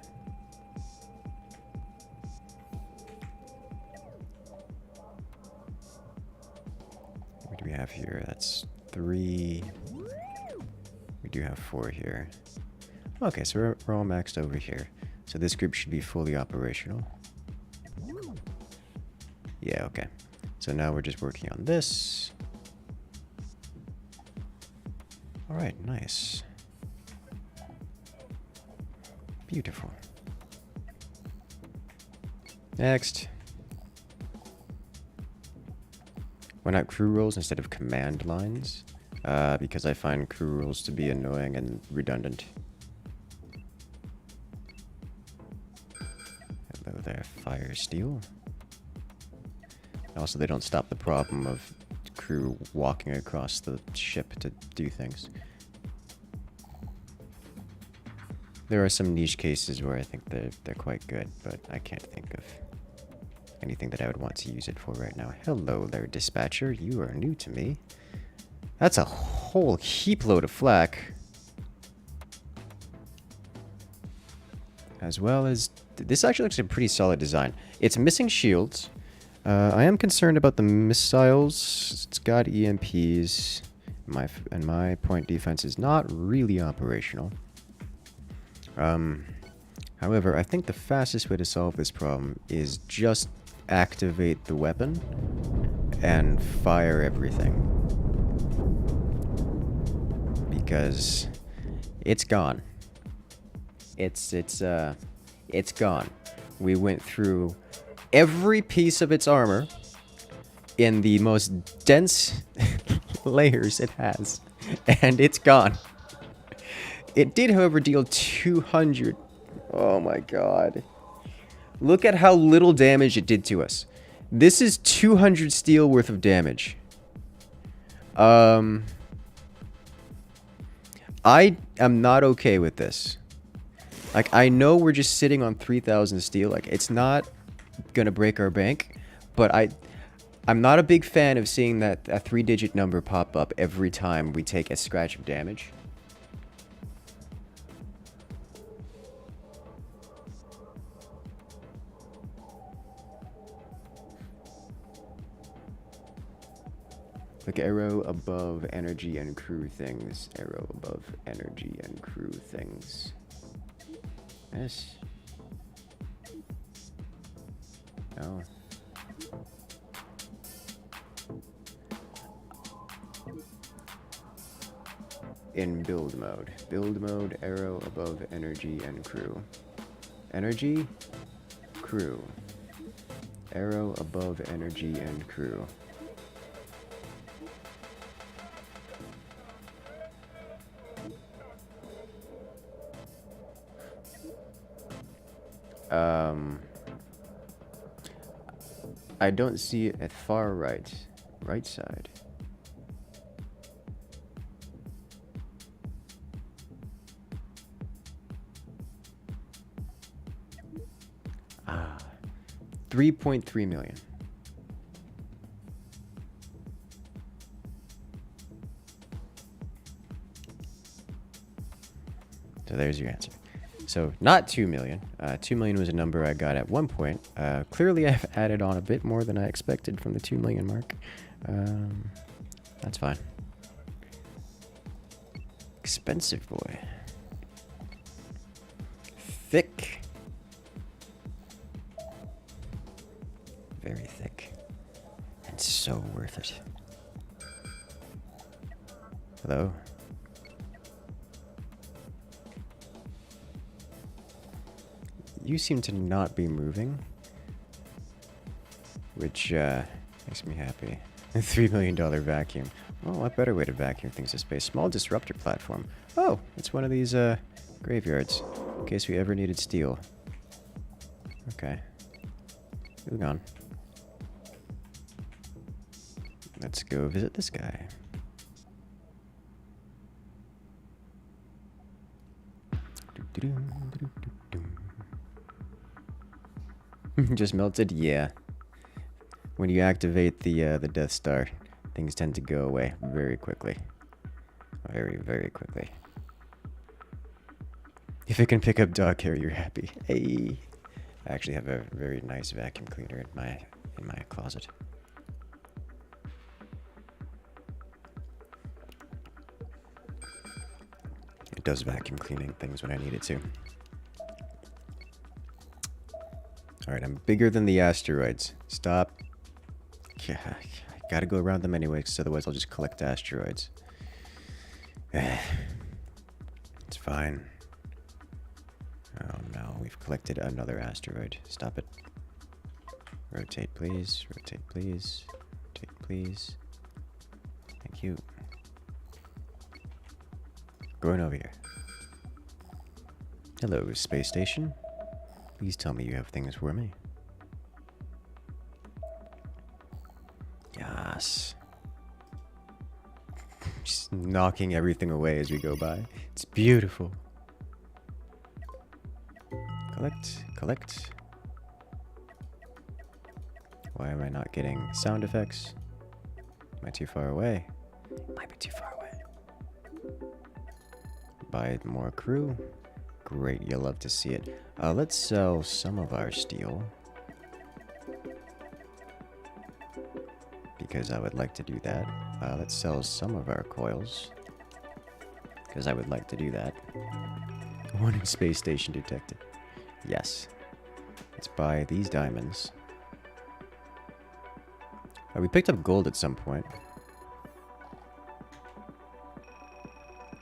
What do we have here? That's 3. We do have 4 here. Okay, so we're all maxed over here. So this group should be fully operational. Yeah, okay. So now we're just working on this. Alright, nice. Beautiful. Next. Why not crew roles instead of command lines? Because I find crew roles to be annoying and redundant. Hello there, fire steel. Also, they don't stop the problem of crew walking across the ship to do things. There are some niche cases where I think they're quite good, but I can't think of anything that I would want to use it for right now. Hello there, dispatcher. You are new to me. That's a whole heap load of flak. As well as... This actually looks like a pretty solid design. It's missing shields. I am concerned about the missiles. It's got EMPs. My point defense is not really operational. However, I think the fastest way to solve this problem is just activate the weapon and fire everything. Because it's gone. It's gone. We went through every piece of its armor in the most dense layers it has, and it's gone. It did, however, deal 200. Oh my god. Look at how little damage it did to us. This is 200 steel worth of damage. I am not okay with this. Like, I know we're just sitting on 3,000 steel. Like, it's not gonna break our bank, but I'm not a big fan of seeing that a 3-digit number pop up every time we take a scratch of damage. Look, arrow above energy and crew things. Arrow above energy and crew things. Yes. No. In build mode. Build mode, arrow above energy and crew. Energy, crew. Arrow above energy and crew. I don't see it at far right side. Ah, 3.3 million. So there's your answer. So not 2 million. 2 million was a number I got at one point. Clearly I've added on a bit more than I expected from the 2 million mark. That's fine. Expensive boy. thick. Very thick. And so worth it. Hello? You seem to not be moving. Which, makes me happy. A $3 million vacuum. Well, what better way to vacuum things to space? Small disruptor platform. Oh, it's one of these, graveyards. In case we ever needed steel. Okay. Moving on. Let's go visit this guy. Just melted? Yeah. When you activate the Death Star, things tend to go away very quickly. Very, very quickly. If it can pick up dog hair, you're happy. Hey. I actually have a very nice vacuum cleaner in my closet. It does vacuum cleaning things when I need it to. Alright, I'm bigger than the asteroids. Stop. Yeah, I gotta go around them anyway, because otherwise I'll just collect asteroids. It's fine. Oh no, we've collected another asteroid. Stop it. Rotate, please. Rotate, please. Rotate, please. Thank you. Going over here. Hello, space station. Please tell me you have things for me. Yes. Just knocking everything away as we go by. It's beautiful. Collect, collect. Why am I not getting sound effects? Am I too far away? Might be too far away. Buy more crew. Great, you'll love to see it. Let's sell some of our steel. Because I would like to do that. Let's sell some of our coils. Because I would like to do that. Warning, space station detected. Yes. Let's buy these diamonds. We picked up gold at some point.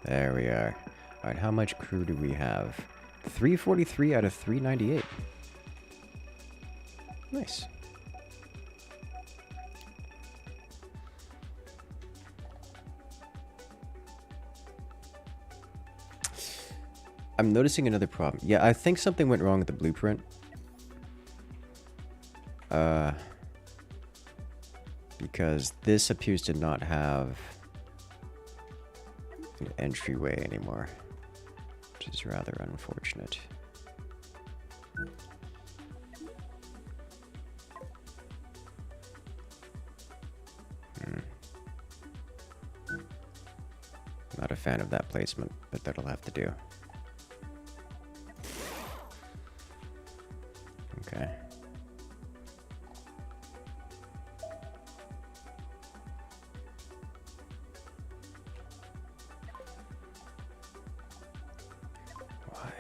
There we are. Alright, how much crew do we have? 343 out of 398. Nice. I'm noticing another problem. Yeah, I think something went wrong with the blueprint. Because this appears to not have an entryway anymore, which is rather unfortunate. Not a fan of that placement, but that'll have to do. Okay. Why?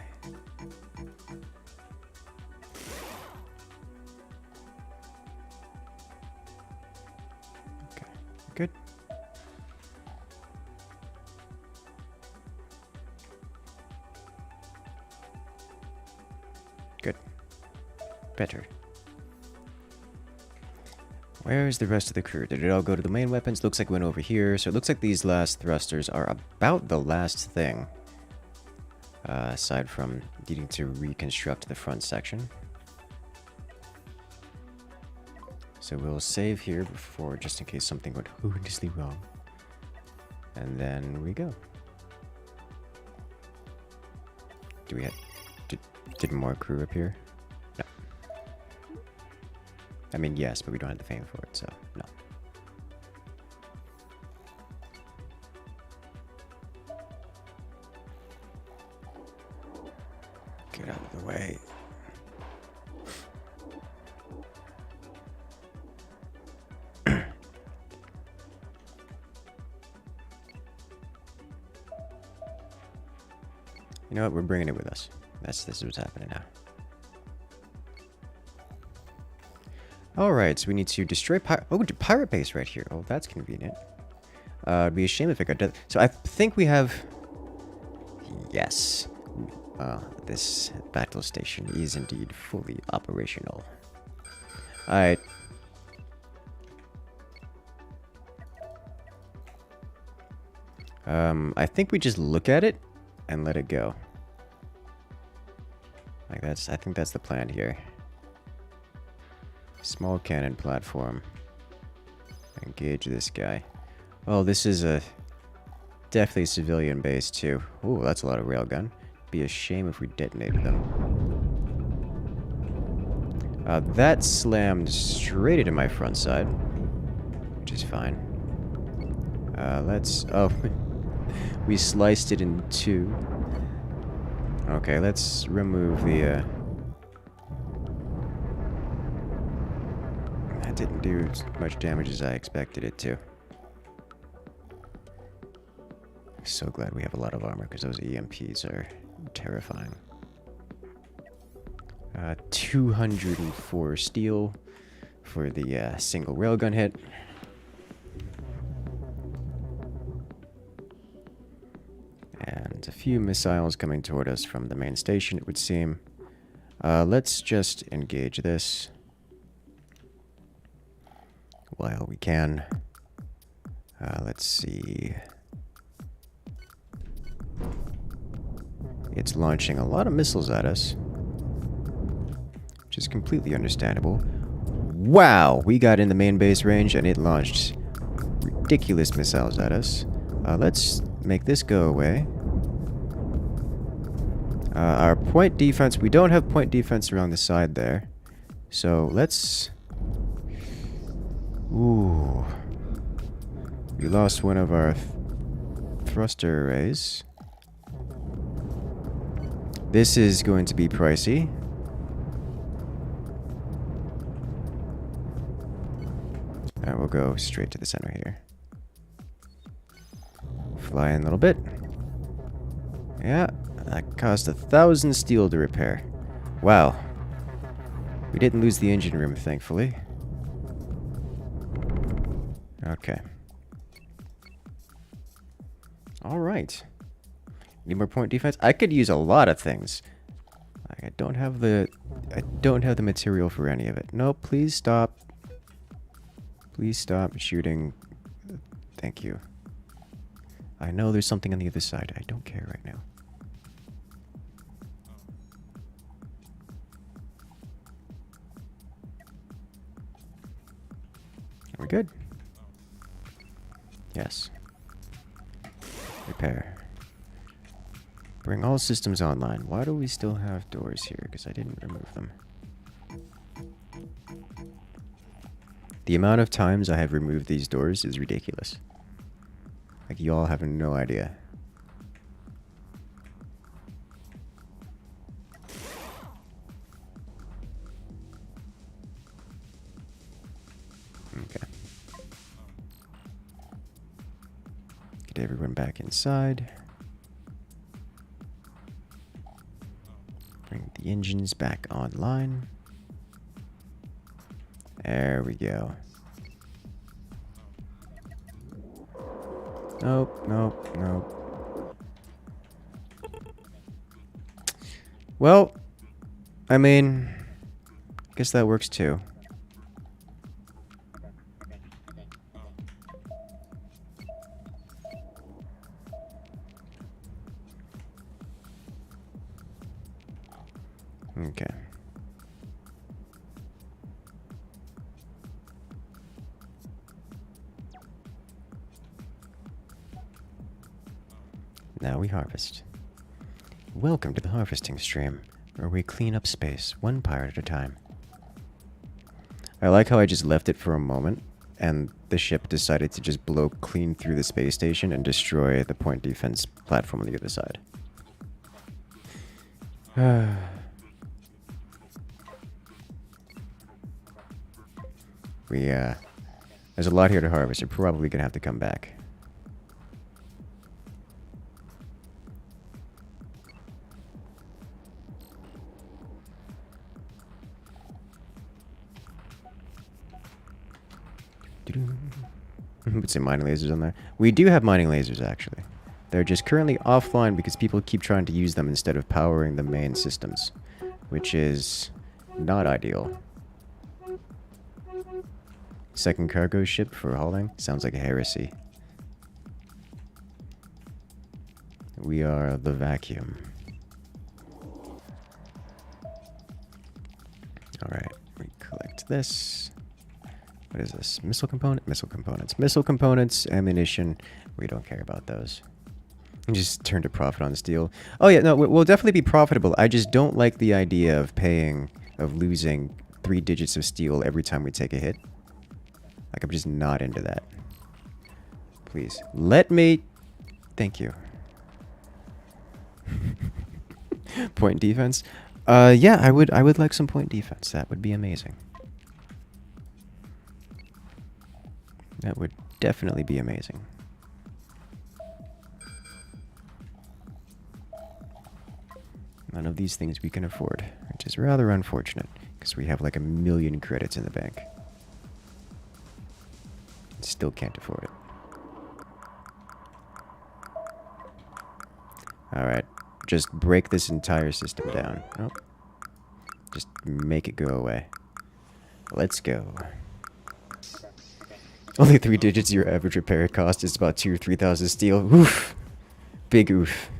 Okay, good. Good. Better. Where's the rest of the crew? Did it all go to the main weapons? Looks like it went over here. So it looks like these last thrusters are about the last thing. Aside from needing to reconstruct the front section. So we'll save here before, just in case something went horrendously wrong. And then we go. Do we have... Did more crew appear? No. I mean, yes, but we don't have the fame for it, so no. Get out of the way. You know what? We're bringing it with us. This is what's happening now. Alright, so we need to destroy pirate base right here. Oh, that's convenient. It'd be a shame if it got done. So I think we have... Yes. This battle station is indeed fully operational. Alright. I think we just look at it and let it go. Like I think that's the plan here. Small cannon platform. Engage this guy. Oh, this is a definitely civilian base too. Ooh, that's a lot of railgun. Be a shame if we detonated them. That slammed straight into my front side, which is fine. Oh, we sliced it in two. Okay, let's remove the, That didn't do as much damage as I expected it to. I'm so glad we have a lot of armor, because those EMPs are terrifying. 204 steel for the single railgun hit. And a few missiles coming toward us from the main station, it would seem. Let's just engage this while we can. Let's see. It's launching a lot of missiles at us, which is completely understandable. Wow! We got in the main base range and it launched ridiculous missiles at us. Let's make this go away. Our point defense, we don't have point defense around the side there. So let's... Ooh. We lost one of our thruster arrays. This is going to be pricey. And we'll go straight to the center here. Fly in a little bit. Yeah, that cost 1,000 steel to repair. Wow. We didn't lose the engine room, thankfully. Okay. Alright. Need more point defense? I could use a lot of things. I don't have the material for any of it. No, please stop. Please stop shooting. Thank you. I know there's something on the other side. I don't care right now. Are we good? Yes. Repair. Bring all systems online. Why do we still have doors here? Because I didn't remove them. The amount of times I have removed these doors is ridiculous. Like, you all have no idea. Okay. Get everyone back inside. Bring the engines back online. There we go. Nope, nope, nope. Well, I mean, I guess that works too. Okay. Now we harvest. Welcome to the harvesting stream, where we clean up space, one pirate at a time. I like how I just left it for a moment, and the ship decided to just blow clean through the space station and destroy the point defense platform on the other side. There's a lot here to harvest. You're probably gonna have to come back. Put some mining lasers on there. We do have mining lasers, actually. They're just currently offline because people keep trying to use them instead of powering the main systems, which is not ideal. Second cargo ship for hauling? Sounds like a heresy. We are the vacuum. Alright, we collect this. What is this? Missile component? Missile components. Missile components, ammunition. We don't care about those. Just turn to profit on steel. Oh yeah, no, we'll definitely be profitable. I just don't like the idea of losing 3 digits of steel every time we take a hit. Like, I'm just not into that. Please, let me... Thank you. Point defense? Yeah, I would like some point defense. That would be amazing. That would definitely be amazing. None of these things we can afford, which is rather unfortunate, because we have like 1,000,000 credits in the bank. Still can't afford it. Alright, just break this entire system down. Oh. Just make it go away. Let's go. Only 3 digits, your average repair cost is about 2,000 or 3,000 steel. Oof! Big oof.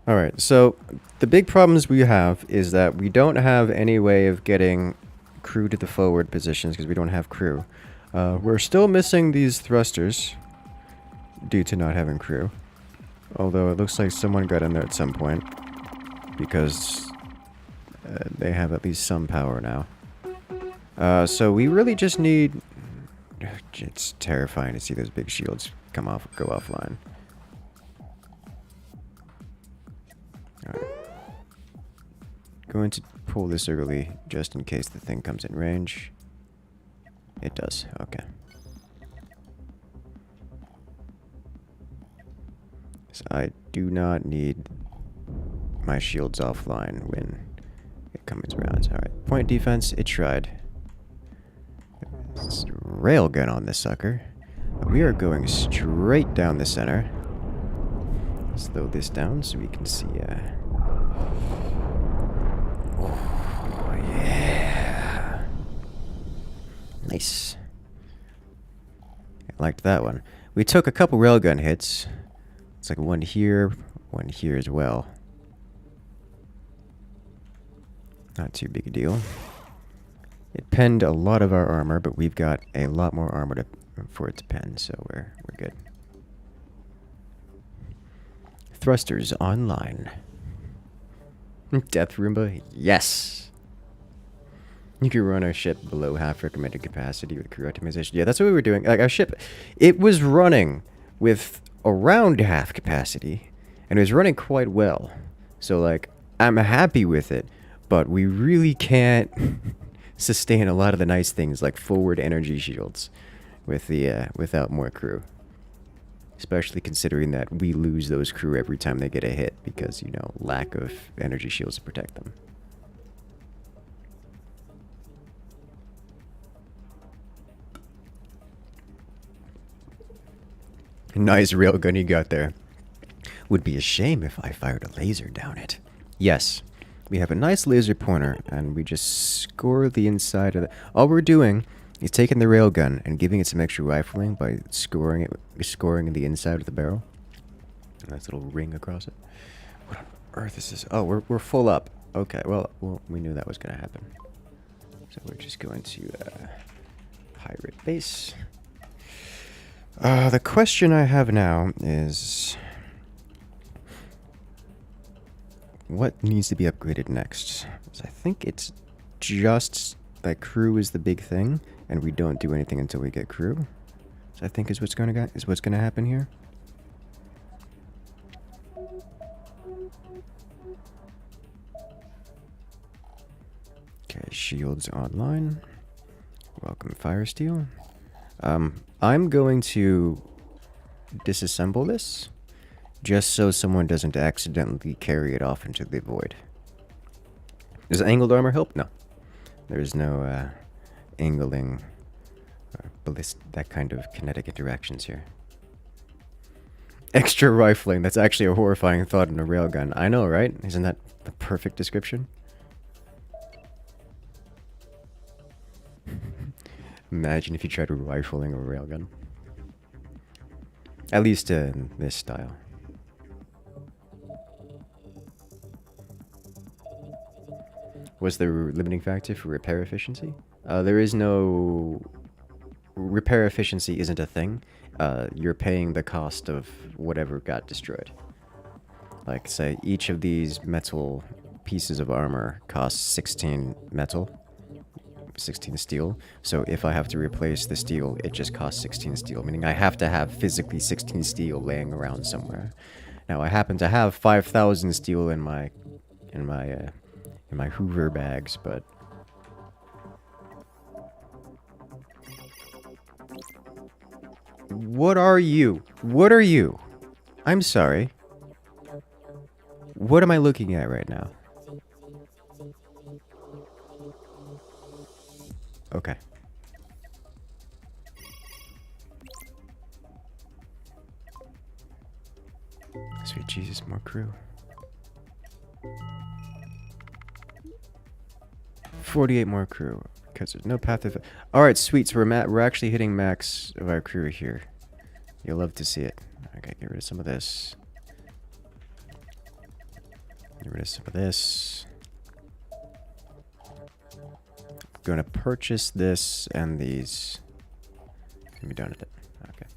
Alright, so the big problems we have is that we don't have any way of getting crew to the forward positions because we don't have crew. We're still missing these thrusters due to not having crew. Although it looks like someone got in there at some point because they have at least some power now. So we really just need... It's terrifying to see those big shields go offline. Alright. Going to pull this early just in case the thing comes in range. It does, okay. So I do not need my shields offline when it comes around. Alright, point defense, it tried. Let's railgun on this sucker. We are going straight down the center. Slow this down so we can see. Oh, yeah. Nice. I liked that one. We took a couple railgun hits. It's like one here as well. Not too big a deal. It penned a lot of our armor, but we've got a lot more armor for it to pen, so we're good. Thrusters online. Death Roomba? Yes! You can run our ship below half recommended capacity with crew optimization. Yeah, that's what we were doing. Like, our ship, it was running with around half capacity, and it was running quite well. So, like, I'm happy with it, but we really can't sustain a lot of the nice things, like forward energy shields, with the, without more crew. Especially considering that we lose those crew every time they get a hit because, you know, lack of energy shields to protect them. Nice railgun you got there. Would be a shame if I fired a laser down it. Yes, we have a nice laser pointer and we just score the inside of the... All we're doing is taking the railgun and giving it some extra rifling by scoring the inside of the barrel. A nice little ring across it. What on earth is this? Oh, we're full up. Okay, well, we knew that was going to happen. So we're just going to Hydrate base. The question I have now is... what needs to be upgraded next? So I think it's just that crew is the big thing, and we don't do anything until we get crew. So I think is what's gonna happen here. Okay, shields online. Welcome, fire steel. I'm going to disassemble this, just so someone doesn't accidentally carry it off into the void. Does angled armor help? No. There's no angling or that kind of kinetic interactions here. Extra rifling. That's actually a horrifying thought in a railgun. I know, right? Isn't that the perfect description? Imagine if you tried rifling a railgun. At least in this style. What's the limiting factor for repair efficiency? There is no... Repair efficiency isn't a thing. You're paying the cost of whatever got destroyed. Like, say, each of these metal pieces of armor costs 16 metal. 16 steel. So if I have to replace the steel, it just costs 16 steel. Meaning I have to have physically 16 steel laying around somewhere. Now, I happen to have 5,000 steel in my Hoover bags, but... What are you? What are you? I'm sorry. What am I looking at right now? Okay. Sweet Jesus, more crew. 48 more crew, because there's no path of... Alright, sweet, so we're actually hitting max of our crew here. You'll love to see it. Okay, get rid of some of this. Get rid of some of this. I'm gonna purchase this and these. And be done with it. Okay.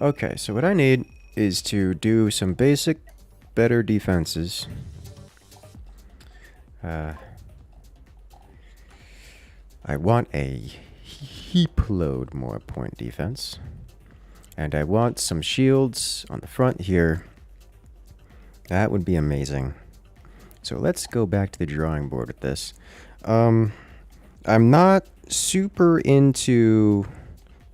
Okay, so what I need is to do some basic, better defenses. I want a heap load more point defense. And I want some shields on the front here. That would be amazing. So let's go back to the drawing board with this. I'm not super into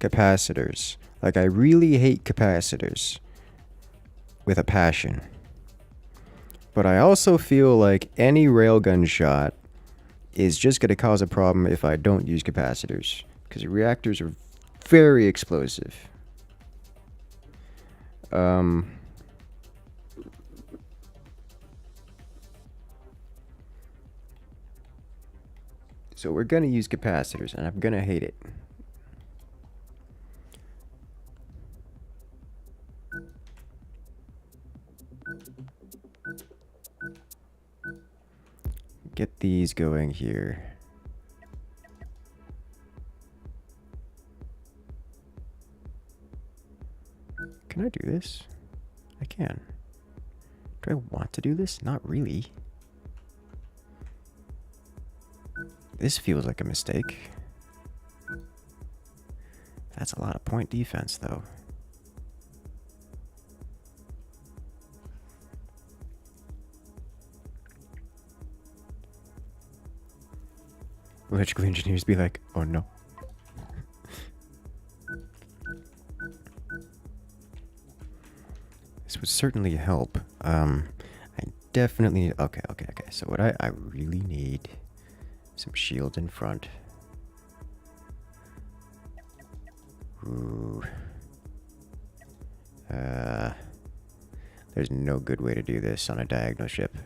capacitors. Like, I really hate capacitors with a passion. But I also feel like any railgun shot is just going to cause a problem if I don't use capacitors. Because reactors are very explosive. So we're going to use capacitors, and I'm going to hate it. Get these going here. Can I do this? I can. Do I want to do this? Not really. This feels like a mistake. That's a lot of point defense, though. Electrical engineers be like, oh no. This would certainly help. I definitely need... Okay. So what I really need... Some shield in front. Ooh. There's no good way to do this on a diagonal ship.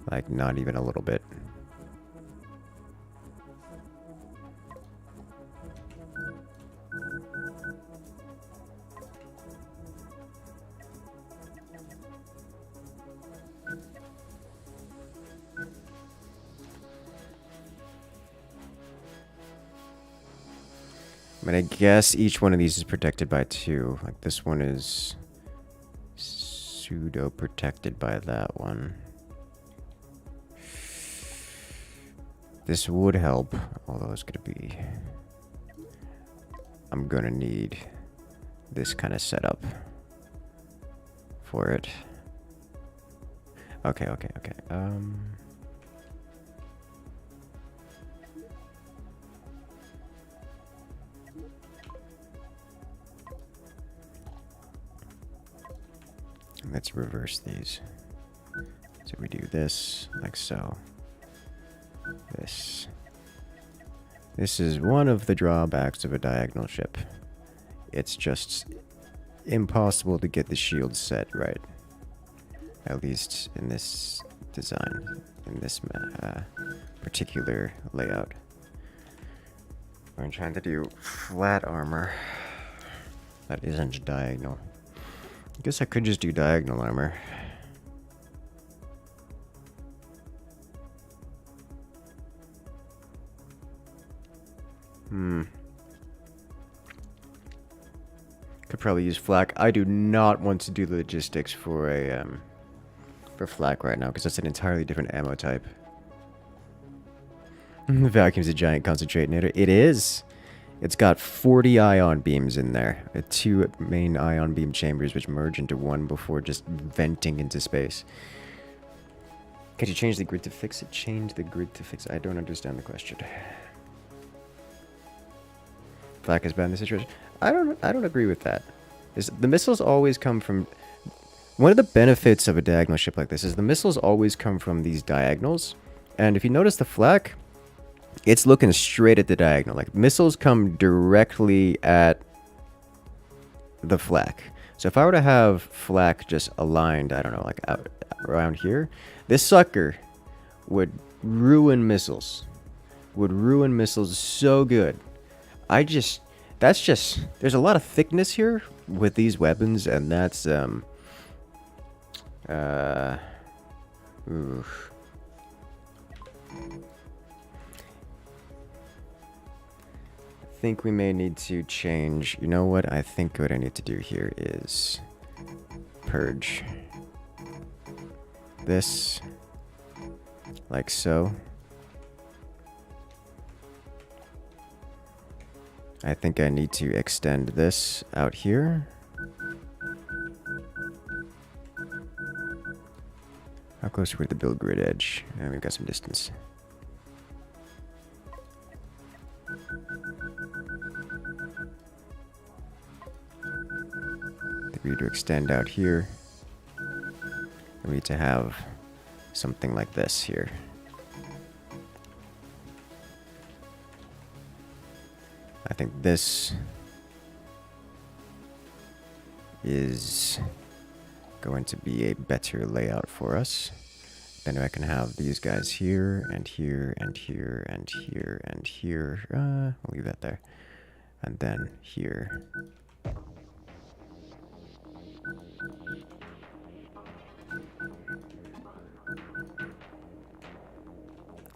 Like, not even a little bit. I mean, I guess each one of these is protected by 2. Like, this one is pseudo-protected by that one. This would help, although it's gonna be... I'm gonna need this kind of setup for it. Okay. Let's reverse these. So we do this, like so. This. This is one of the drawbacks of a diagonal ship. It's just impossible to get the shield set right. At least in this design, in this particular layout. I'm trying to do flat armor that isn't diagonal. I guess I could just do diagonal armor. Could probably use flak. I do not want to do the logistics for a for flak right now because that's an entirely different ammo type. The vacuum's a giant concentrator. It is. It's got 40 ion beams in there. 2 main ion beam chambers which merge into one before just venting into space. Could you change the grid to fix it? Change the grid to fix it. I don't understand the question. Flak is bad in this situation. I don't agree with that. The missiles always come from... One of the benefits of a diagonal ship like this is the missiles always come from these diagonals. And if you notice the flak, it's looking straight at the diagonal. Like, missiles come directly at the flak. So if I were to have flak just aligned, I don't know, like out around here, this sucker would ruin missiles. Would ruin missiles so good. That's just, there's a lot of thickness here with these weapons, and that's, oof. I think we may need to change, you know what, I think what I need to do here is purge this, like so. I think I need to extend this out here. How close are we to the build grid edge? And we've got some distance. We need to extend out here. We need to have something like this here. I think this is going to be a better layout for us. Then I can have these guys here, and here, and here, and here, and here. I'll leave that there. And then here.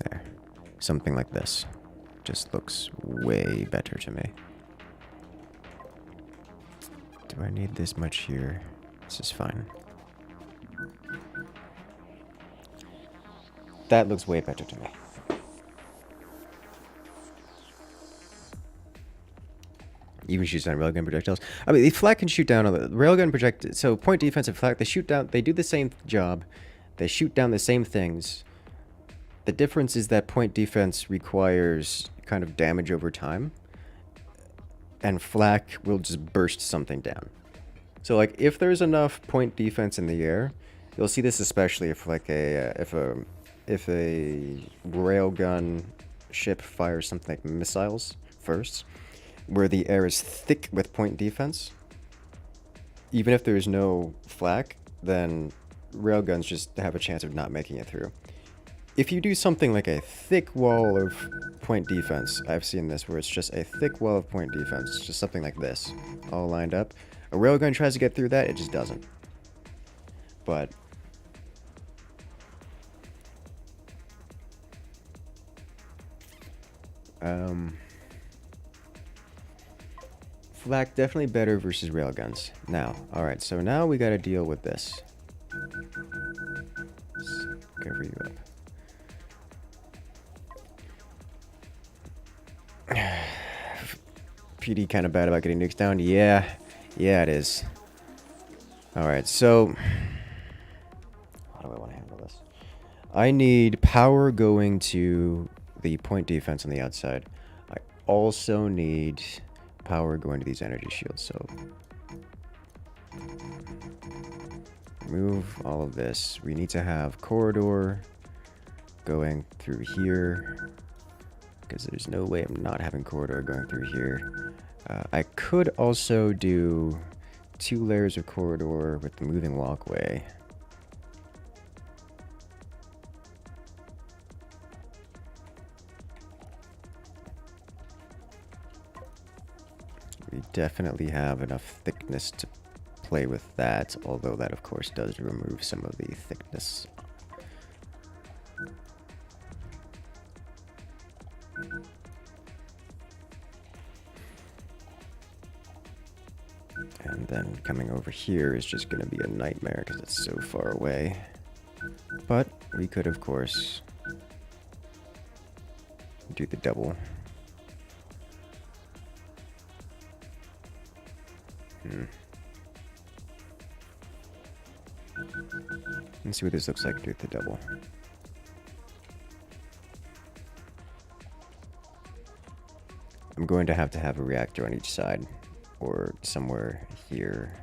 There. Something like this. Just looks way better to me. Do I need this much here? This is fine. That looks way better to me. Even shoots down railgun projectiles. I mean, the flak can shoot down on the railgun project. So point defense and flak, they shoot down. They do the same job. They shoot down the same things. The difference is that point defense requires kind of damage over time, and flak will just burst something down. So like if there's enough point defense in the air, you'll see this especially if like if a railgun ship fires something like missiles first, where the air is thick with point defense. Even if there's no flak, then railguns just have a chance of not making it through. If you do something like a thick wall of point defense, I've seen this where it's just a thick wall of point defense, just something like this, all lined up. A railgun tries to get through that, it just doesn't. But flak definitely better versus railguns. Now, alright, so now we gotta deal with this. Let's cover you up. PD kind of bad about getting nukes down? Yeah it is. Alright, so how do I want to handle this? I need power going to the point defense on the outside. I also need power going to these energy shields, so move all of this. We need to have corridor going through here, because there's no way I'm not having corridor going through here. I could also do 2 layers of corridor with the moving walkway. We definitely have enough thickness to play with that, although that of course does remove some of the thickness. And then coming over here is just going to be a nightmare because it's so far away. But we could, of course, do the double. Let's see what this looks like with the double. I'm going to have a reactor on each side, or somewhere here.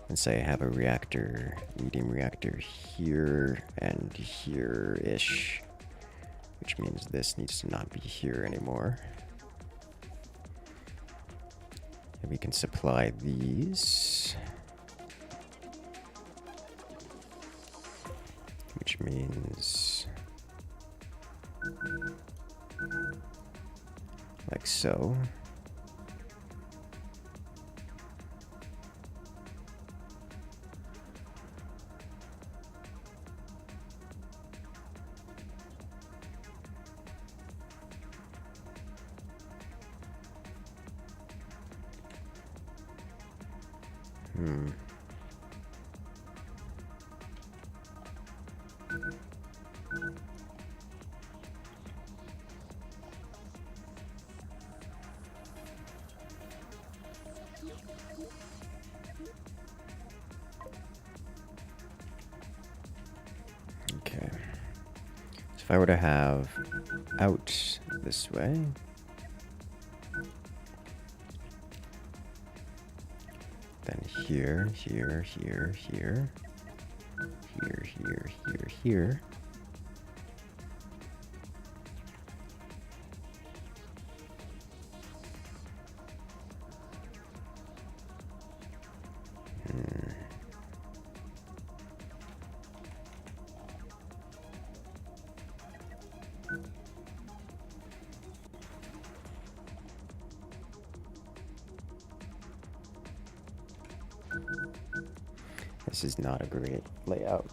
And say I have a reactor, medium reactor here and here-ish, which means this needs to not be here anymore. And we can supply these, which means like so. Okay. So if I were to have out this way, then here, here, here, here, here, here, here, here. This is not a great layout.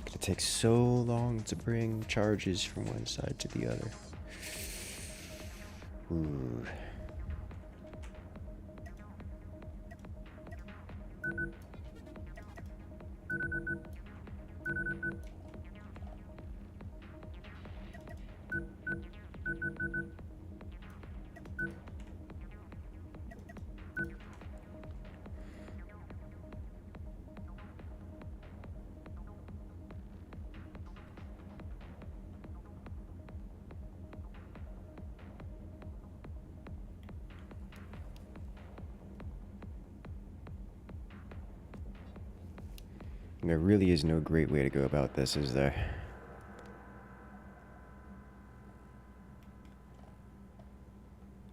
It's gonna take so long to bring charges from one side to the other. Ooh. There really is no great way to go about this, is there?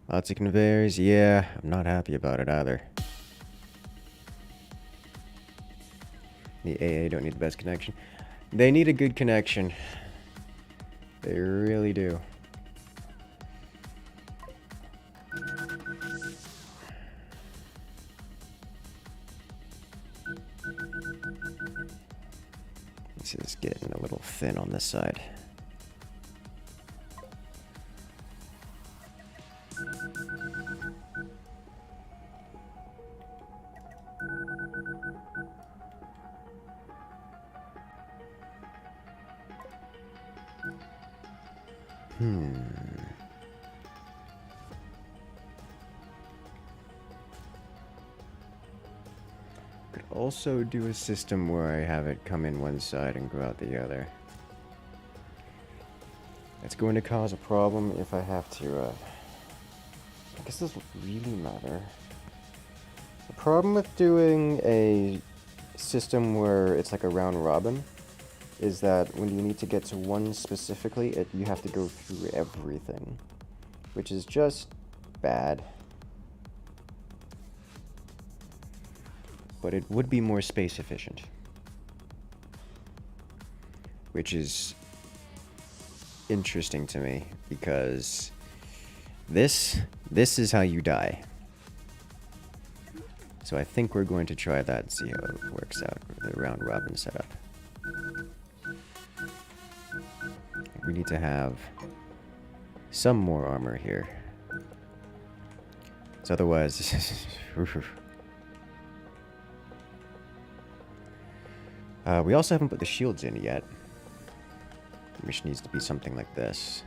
Lots of conveyors, yeah, I'm not happy about it either. The AA don't need the best connection. They need a good connection. They really do. This is getting a little thin on this side. Could also do a system where I have it come in one side and go out the other. It's going to cause a problem if I have to, I guess this will really matter. The problem with doing a system where it's like a round robin is that when you need to get to one specifically, you have to go through everything, which is just bad. But it would be more space efficient, which is interesting to me because this is how you die. So I think we're going to try that and see how it works out with the round robin setup. We need to have some more armor here. So otherwise, we also haven't put the shields in yet, which needs to be something like this.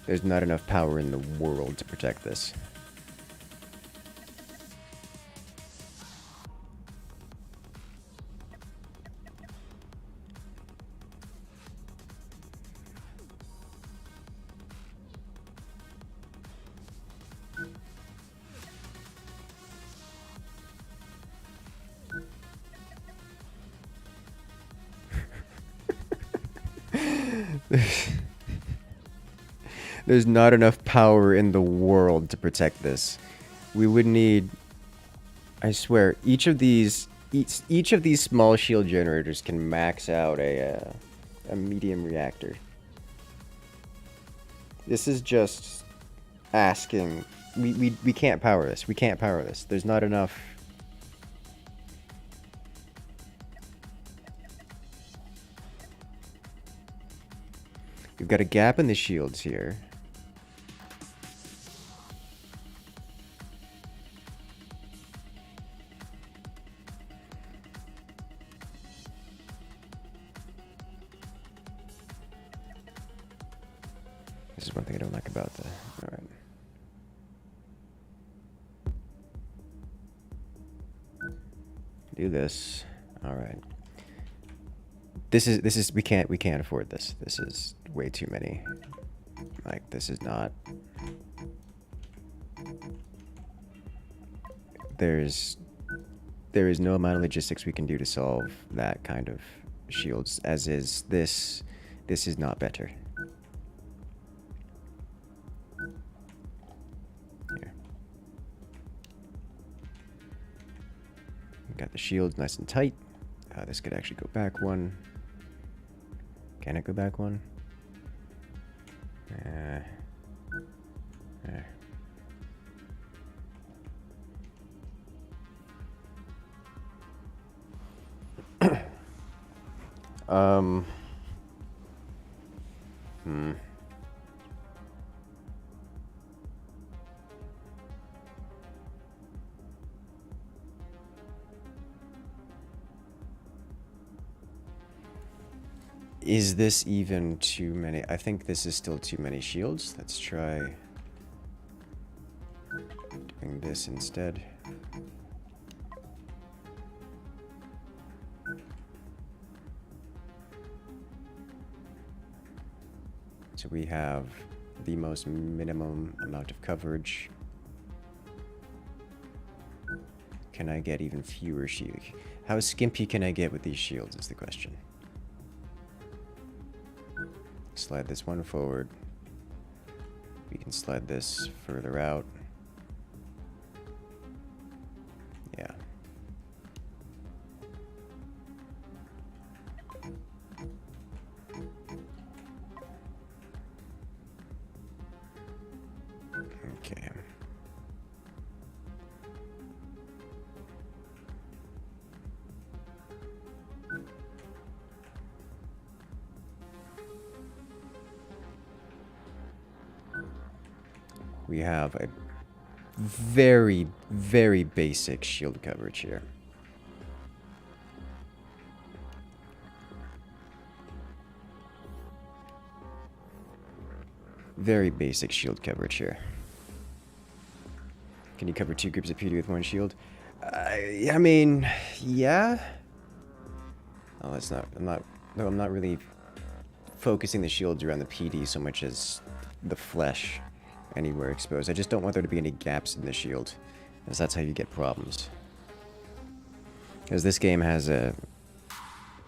There's not enough power in the world to protect this. There's not enough power in the world to protect this. We would need, I swear, each of these small shield generators can max out a medium reactor. This is just asking. We can't power this. We can't power this. There's not enough. We've got a gap in the shields here. This is one thing I don't like about the... Alright. Do this. Alright. This is we can't afford this. This is way too many. Like, this is not... There is no amount of logistics we can do to solve that kind of shields, as is this. This is not better. Here. Got the shields nice and tight. This could actually go back one. Can it go back one? There. Is this even too many? I think this is still too many shields. Let's try doing this instead. So we have the most minimum amount of coverage. Can I get even fewer shields? How skimpy can I get with these shields is the question. Slide this one forward. We can slide this further out. Yeah. Okay. We have a very, very basic shield coverage here. Very basic shield coverage here. Can you cover 2 groups of PD with 1 shield? I mean, yeah. Oh, it's not. I'm not really focusing the shields around the PD so much as the flesh anywhere exposed. I just don't want there to be any gaps in the shield, because that's how you get problems. Because this game has a...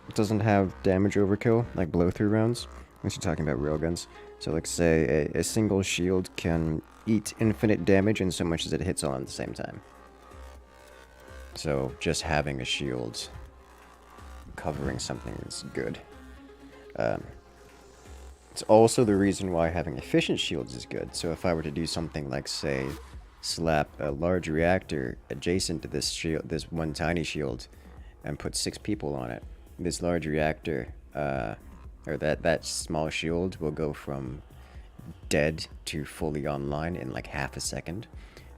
It doesn't have damage overkill, like blow-through rounds, unless you're talking about railguns. So, like, say, a single shield can eat infinite damage in so much as it hits all at the same time. So, just having a shield covering something is good. It's also the reason why having efficient shields is good. So if I were to do something like, say, slap a large reactor adjacent to this shield, this one tiny shield, and put 6 people on it, this large reactor, or that small shield will go from dead to fully online in like half a second,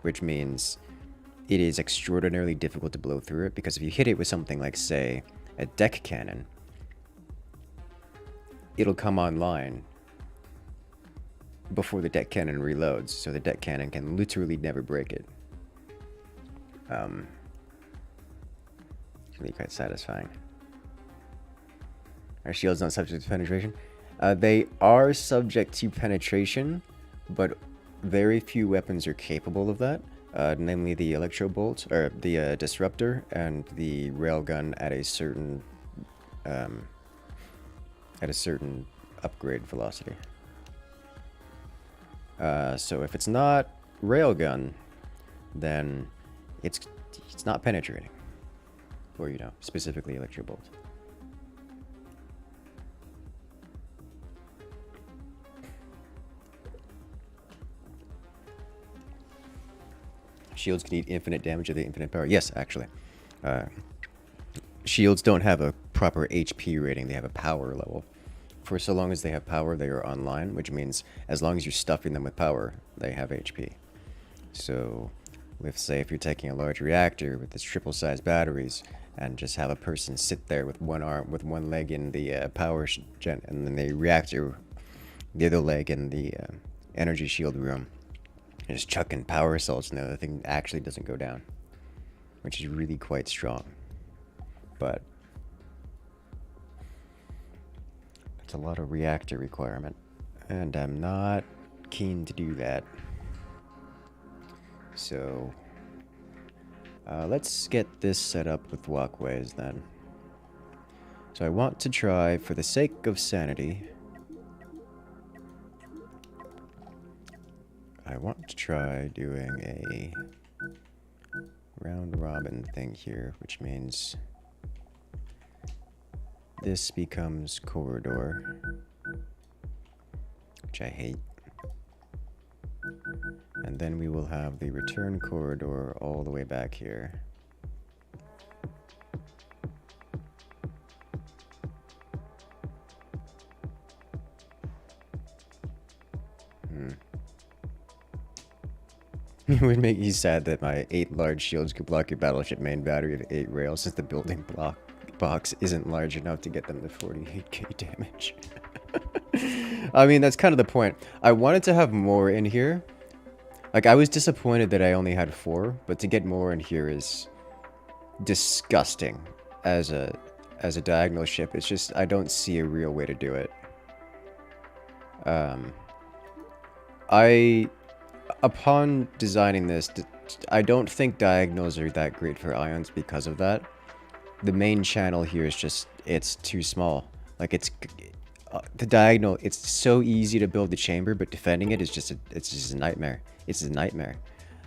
which means it is extraordinarily difficult to blow through it, because if you hit it with something like, say, a deck cannon, it'll come online before the deck cannon reloads, so the deck cannon can literally never break it. It's really quite satisfying. Are shields not subject to penetration? They are subject to penetration, but very few weapons are capable of that. Namely the electro bolt, or the disruptor, and the railgun at a certain upgrade velocity. So if it's not railgun, then it's not penetrating, or specifically electro bolt. Shields can eat infinite damage of the infinite power. Yes, actually. Shields don't have a proper HP rating. They have a power level. For so long as they have power, they are online, which means as long as you're stuffing them with power, they have HP. So, say if you're taking a large reactor with its triple-sized batteries, and just have a person sit there with one arm, with one leg in the power gen, and then the reactor, the other leg in the energy shield room, and just chucking power assaults, and the other thing actually doesn't go down, which is really quite strong. But it's a lot of reactor requirement, and I'm not keen to do that. So let's get this set up with walkways then. So I want to try, for the sake of sanity, I want to try doing a round robin thing here, which means this becomes corridor, which I hate. And then we will have the return corridor all the way back here. It would make you sad that my 8 large shields could block your battleship main battery of 8 rails, since the building box isn't large enough to get them to 48k damage. I mean, that's kind of the point. I wanted to have more in here. Like, I was disappointed that I only had 4, but to get more in here is disgusting as a diagonal ship. It's just, I don't see a real way to do it. Upon designing this, I don't think diagonals are that great for ions because of that. The main channel here is just, it's too small. Like, the diagonal, it's so easy to build the chamber, but defending it is just a nightmare. It's a nightmare.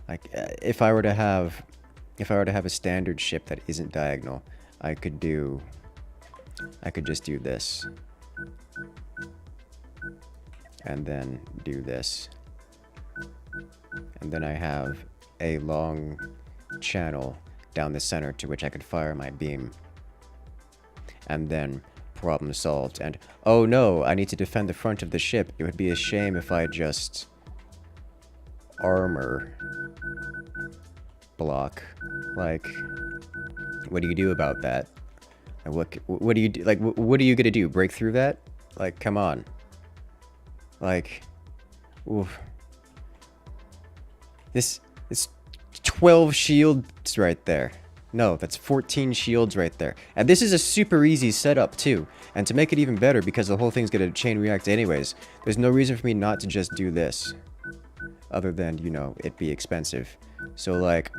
Like, if I were to have a standard ship that isn't diagonal, I could just do this. And then do this. And then I have a long channel down the center to which I could fire my beam. And then problem solved. And, oh no, I need to defend the front of the ship. It would be a shame if I just armor block. Like, what do you do about that? And what do you do? Like, what are you gonna do? Break through that? Like, come on. Like, oof. This is 12 shields right there. No, that's 14 shields right there. And this is a super easy setup too. And to make it even better, because the whole thing's gonna chain react anyways, there's no reason for me not to just do this. Other than, you know, it be expensive. So like,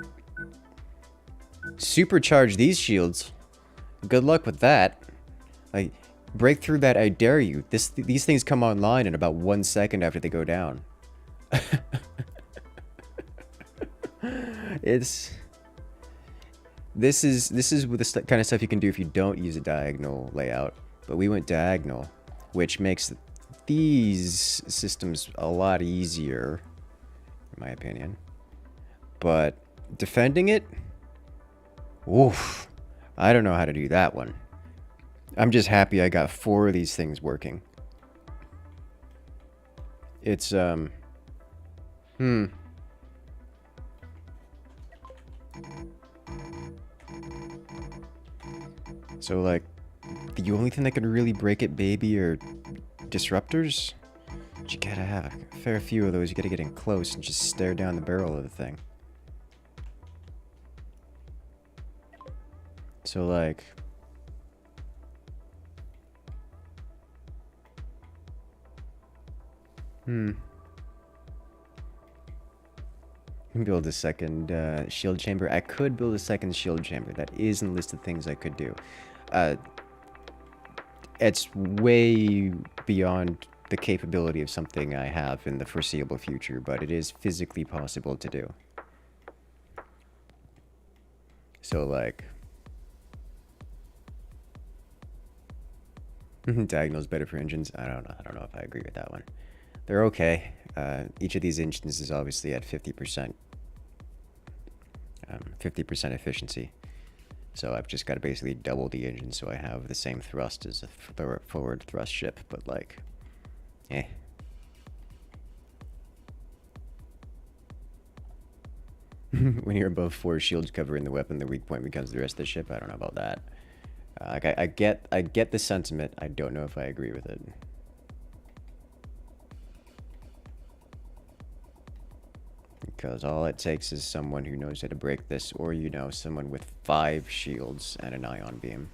supercharge these shields. Good luck with that. Like, break through that, I dare you. These things come online in about 1 second after they go down. This is the kind of stuff you can do if you don't use a diagonal layout. But we went diagonal, which makes these systems a lot easier, in my opinion. But defending it, oof, I don't know how to do that one. I'm just happy I got 4 of these things working. It's So, like, the only thing that can really break it, baby, are disruptors. But you gotta have a fair few of those. You gotta get in close and just stare down the barrel of the thing. So, like... We can build a second shield chamber. I could build a second shield chamber. That is in the list of things I could do. It's way beyond the capability of something I have in the foreseeable future, but it is physically possible to do. So, like... Diagonal's better for engines? I don't know if I agree with that one. They're okay. Each of these engines is obviously at 50%. 50% efficiency. So I've just got to basically double the engine so I have the same thrust as a forward thrust ship, but like, eh. When you're above 4 shields covering the weapon, the weak point becomes the rest of the ship. I don't know about that. Like I get the sentiment. I don't know if I agree with it. Because all it takes is someone who knows how to break this, or, you know, someone with 5 shields and an ion beam.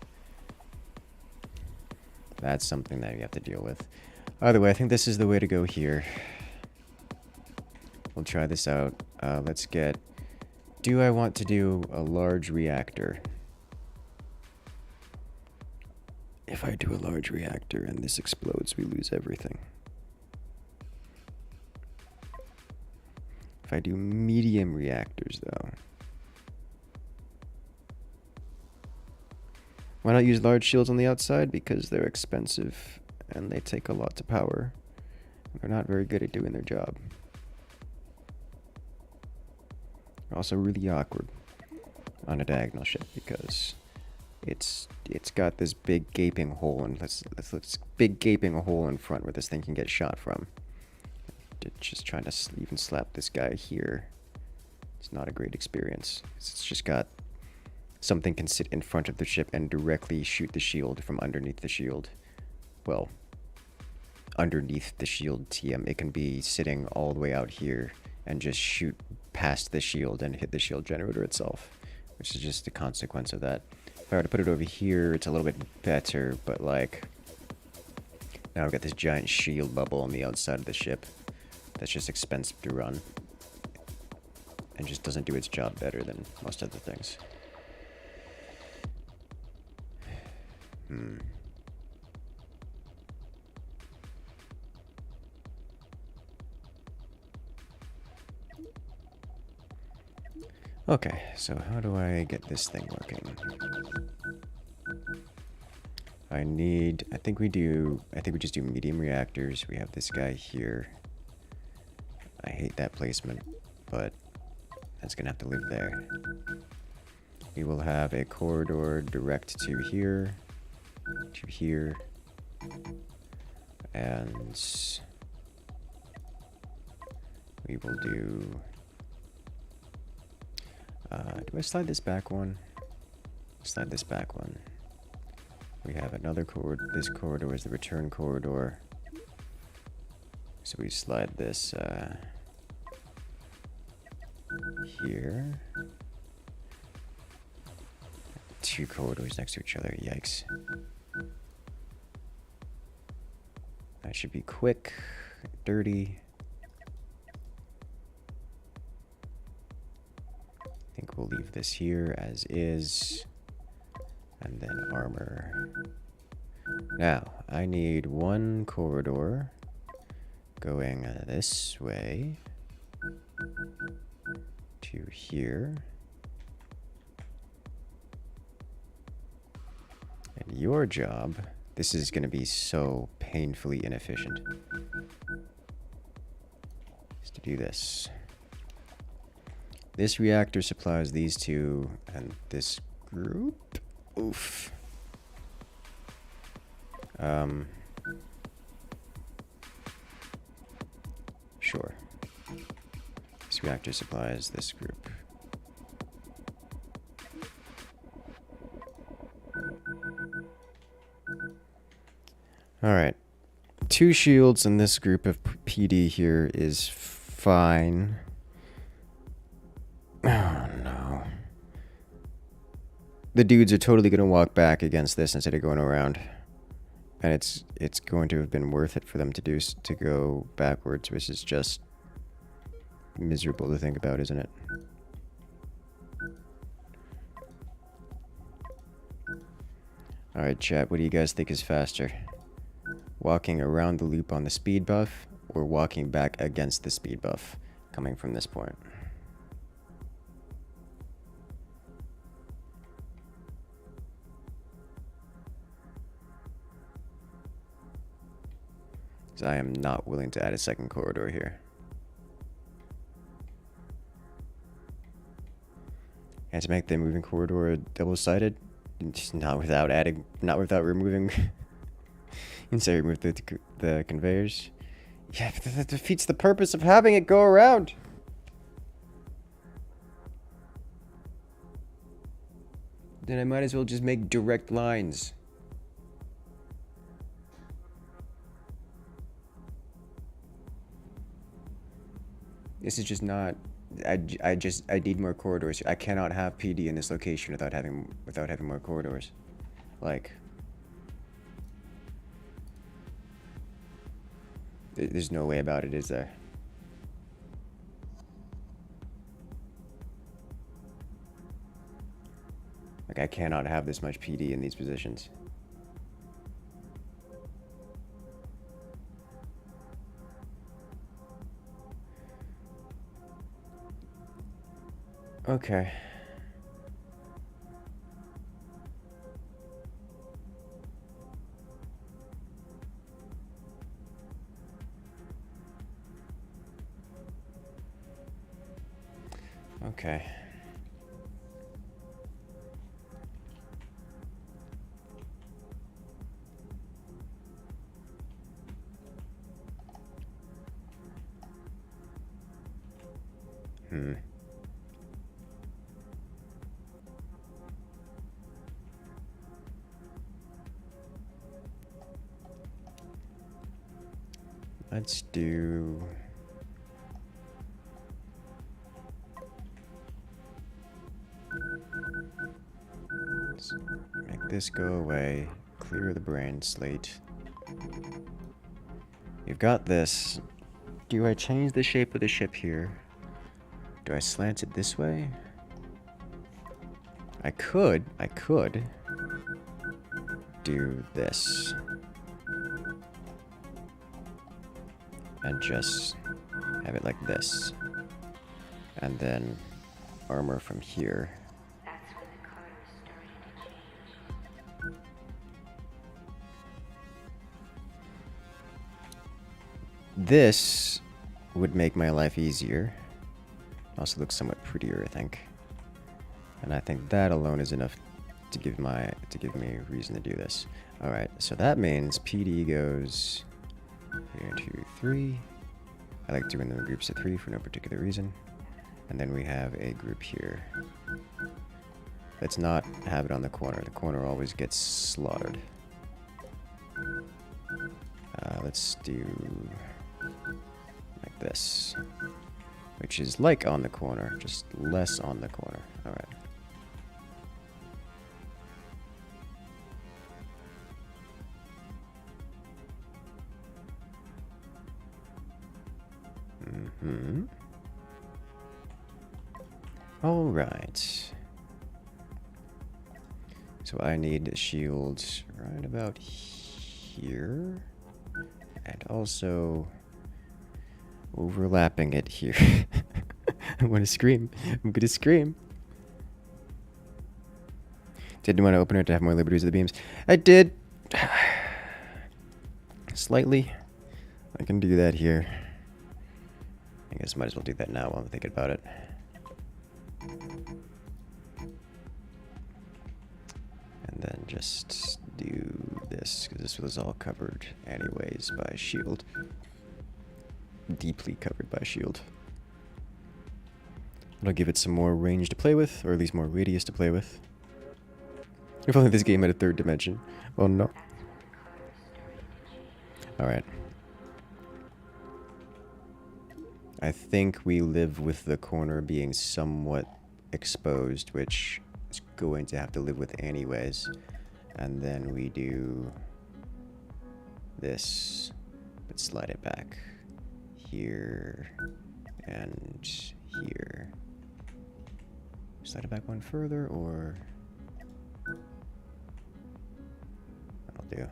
That's something that you have to deal with. Either way, I think this is the way to go here. We'll try this out. Let's get... Do I want to do a large reactor? If I do a large reactor and this explodes, we lose everything. If I do medium reactors, though. Why not use large shields on the outside? Because they're expensive and they take a lot to power. They're not very good at doing their job. They're also really awkward on a diagonal ship because it's got this big gaping hole and this big gaping hole in front where this thing can get shot from. Just trying to even slap this guy here. It's not a great experience. It's just got something can sit in front of the ship and directly shoot the shield from underneath the shield. Well, underneath the shield TM. It can be sitting all the way out here and just shoot past the shield and hit the shield generator itself, which is just a consequence of that. If I were to put it over here, it's a little bit better, but like, now I've got this giant shield bubble on the outside of the ship that's just expensive to run and just doesn't do its job better than most other things. Okay, so how do I get this thing working? I think we just do medium reactors. We have this guy here. I hate that placement, but that's gonna have to live there. We will have a corridor direct to here, and we will do... Do I slide this back one? Slide this back one. We have another corridor. This corridor is the return corridor. So we slide this here. Two corridors next to each other. Yikes. That should be quick, dirty. I think we'll leave this here as is. And then armor. Now, I need one corridor going this way to here. And your job, this is going to be so painfully inefficient, is to do this. This reactor supplies these two and this group. Oof. Sure. This reactor supplies this group. Alright. 2 shields in this group of PD here is fine. Oh no. The dudes are totally going to walk back against this instead of going around. And it's going to have been worth it for them to go backwards, which is just miserable to think about, isn't it? Alright, chat, what do you guys think is faster? Walking around the loop on the speed buff, or walking back against the speed buff coming from this point? I am not willing to add a second corridor here. And to make the moving corridor double-sided, not without removing. Instead, remove the conveyors. Yeah, but that defeats the purpose of having it go around. Then I might as well just make direct lines. This is just not. I need more corridors. I cannot have PD in this location without having more corridors. Like, there's no way about it, is there? Like, I cannot have this much PD in these positions. Okay. Okay. Let's do... Let's make this go away. Clear the brain slate. You've got this. Do I change the shape of the ship here? Do I slant it this way? I could do this. And just have it like this. And then armor from here. That's when the colors started to change. This would make my life easier. Also looks somewhat prettier, I think. And I think that alone is enough to give me a reason to do this. Alright, so that means PD goes here, 2, 3. I like doing them in groups of 3 for no particular reason. And then we have a group here. Let's not have it on the corner. The corner always gets slaughtered. Let's do like this, which is like on the corner, just less on the corner. All right. All right. So I need shields right about here. And also overlapping it here. I'm gonna scream. I'm gonna scream. Did you want to open it to have more liberties of the beams? I did. Slightly. I can do that here. I guess I might as well do that now while I'm thinking about it. And then just do this, because this was all covered anyways by shield. Deeply covered by shield. It'll give it some more range to play with, or at least more radius to play with. If only this game had a third dimension. Oh no. Alright. I think we live with the corner being somewhat exposed, which is going to have to live with anyways. And then we do this, but slide it back here and here. Slide it back one further, or that'll do.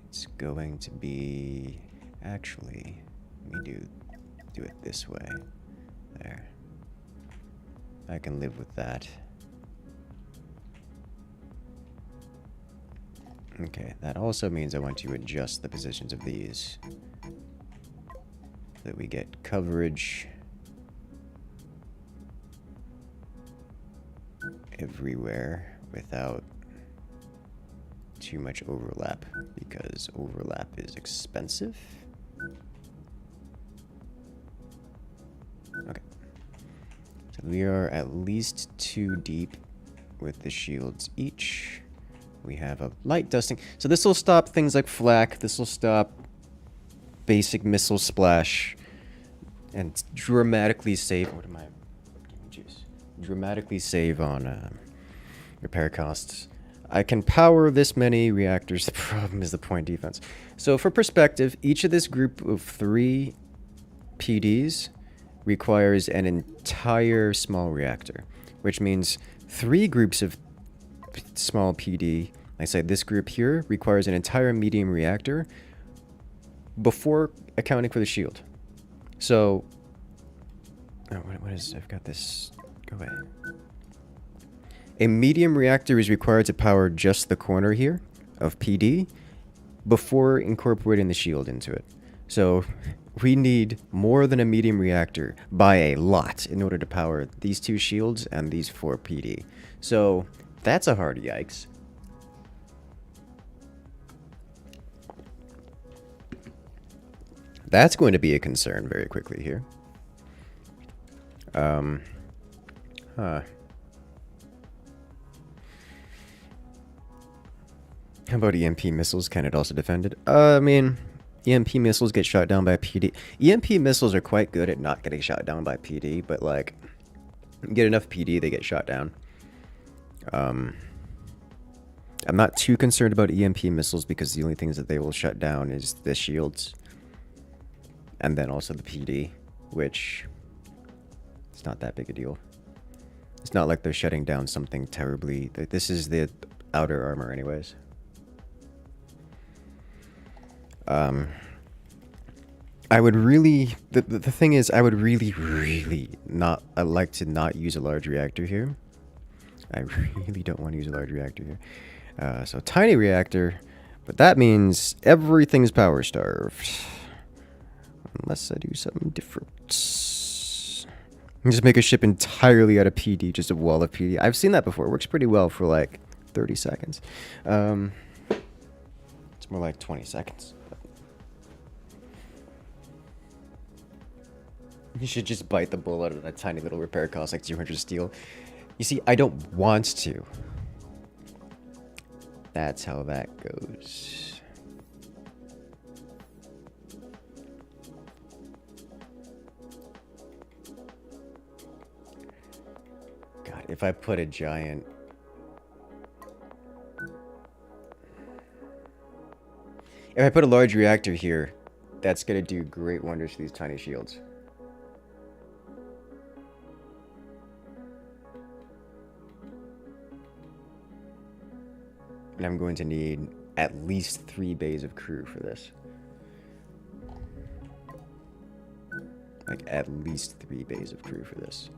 It's going to be, actually, let me do it this way. There. I can live with that. Okay, that also means I want to adjust the positions of these so that we get coverage everywhere without too much overlap, because overlap is expensive. Okay. So we are at least 2 deep with the shields each. We have a light dusting. So this will stop things like flak. This will stop basic missile splash. And dramatically save... What am I... Juice. Dramatically save on repair costs. I can power this many reactors. The problem is the point defense. So for perspective, each of this group of 3 PDs requires an entire small reactor, which means 3 groups of small PD, like I said, this group here requires an entire medium reactor before accounting for the shield. So, oh, what is, I've got this, go away. A medium reactor is required to power just the corner here of PD before incorporating the shield into it. So we need more than a medium reactor by a lot in order to power these 2 shields and these 4 PD. So that's a hard yikes. That's going to be a concern very quickly here. Huh. How about EMP missiles? Can it also defend it? I mean, EMP missiles get shot down by PD. EMP missiles are quite good at not getting shot down by PD, but like, get enough PD, they get shot down. I'm not too concerned about EMP missiles because the only things that they will shut down is the shields. And then also the PD, which it's not that big a deal. It's not like they're shutting down something terribly. This is the outer armor anyways. I would really, the thing is, I would really not, I'd like to not use a large reactor here. I really don't want to use a large reactor here. So tiny reactor, but that means everything's power starved. Unless I do something different. Just make a ship entirely out of PD, just a wall of PD. I've seen that before. It works pretty well for like 30 seconds. It's more like 20 seconds. You should just bite the bullet on a tiny little repair cost like 200 steel. You see, I don't want to. That's how that goes. God, if I put a giant... If I put a large reactor here, that's gonna do great wonders for these tiny shields. And I'm going to need at least 3 bays of crew for this. Like, at least 3 bays of crew for this.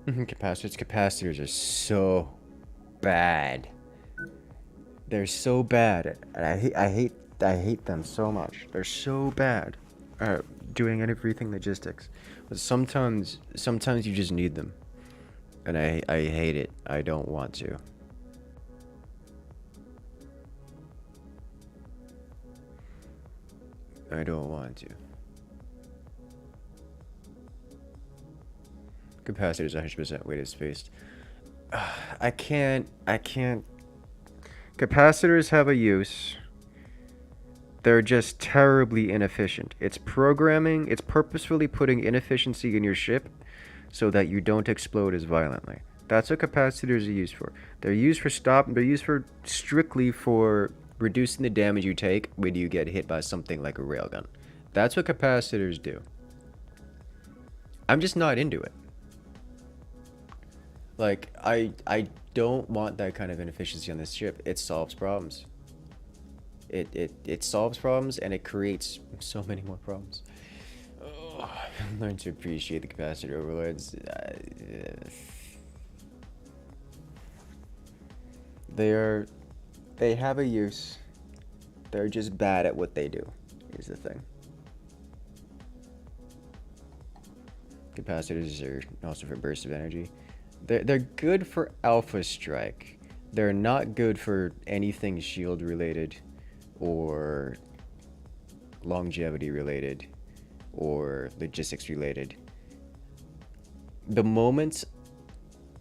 Capacitors are so bad. They're so bad, and I hate them so much. They're so bad at doing everything logistics. But sometimes you just need them, and I hate it. I don't want to. I don't want to. Capacitors 100% weighted spaced. I can't. Capacitors have a use. They're just terribly inefficient. It's programming, it's purposefully putting inefficiency in your ship so that you don't explode as violently. That's what capacitors are used for. They're used for strictly for reducing the damage you take when you get hit by something like a railgun. That's what capacitors do. I'm just not into it. Like, I don't want that kind of inefficiency on this ship. It solves problems. It solves problems, and it creates so many more problems. Oh, learn to appreciate the capacitor overloads. They have a use. They're just bad at what they do, is the thing. Capacitors are also for bursts of energy. They're good for Alpha Strike. They're not good for anything shield related or longevity related or logistics related. The moment,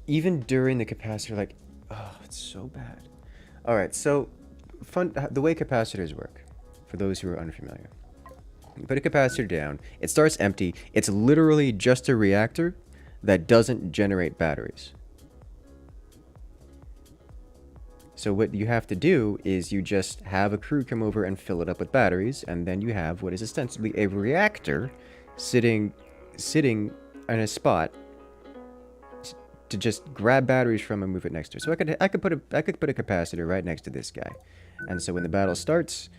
even during the capacitor, like, oh, it's so bad. All right, so the way capacitors work, for those who are unfamiliar. You put a capacitor down, it starts empty. It's literally just a reactor that doesn't generate batteries. So what you have to do is you just have a crew come over and fill it up with batteries, and then you have what is ostensibly a reactor sitting in a spot to just grab batteries from and move it next to it. So I could put a capacitor right next to this guy, and so when the battle starts,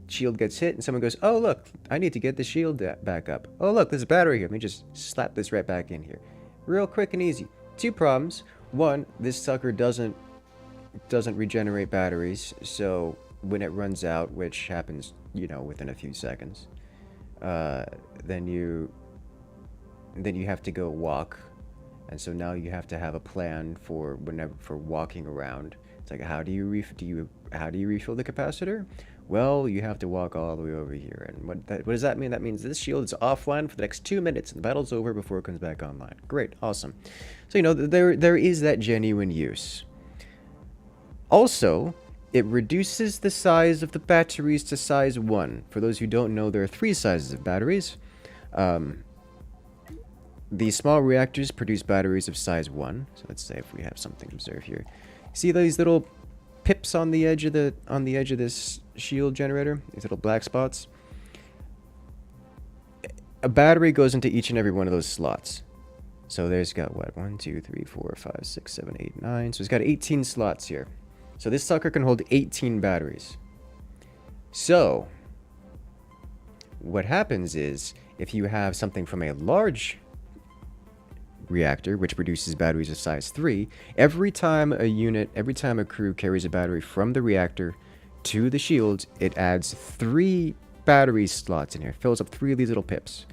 shield gets hit and someone goes, oh look, I need to get the shield back up. Oh look, there's a battery here. Let me just slap this right back in here. Real quick and easy. 2 problems. 1, this sucker doesn't regenerate batteries, so when it runs out, which happens, you know, within a few seconds, then you have to go walk, and so now you have to have a plan for walking around. It's like, how do you refill the capacitor? Well, you have to walk all the way over here. And what does that mean? That means this shield is offline for the next 2 minutes, and the battle's over before it comes back online. Great, awesome. So, you know, there is that genuine use. Also, it reduces the size of the batteries to size 1. For those who don't know, there are 3 sizes of batteries. The small reactors produce batteries of size 1. So let's say if we have something observed here. See these little pips on the edge of this shield generator? These little black spots? A battery goes into each and every one of those slots. So there's got what? 1, 2, 3, 4, 5, 6, 7, 8, 9. So it's got 18 slots here. So this sucker can hold 18 batteries. So what happens is, if you have something from a large reactor, which produces batteries of size 3, every time a crew carries a battery from the reactor to the shield, it adds 3 battery slots in here. Fills up 3 of these little pips.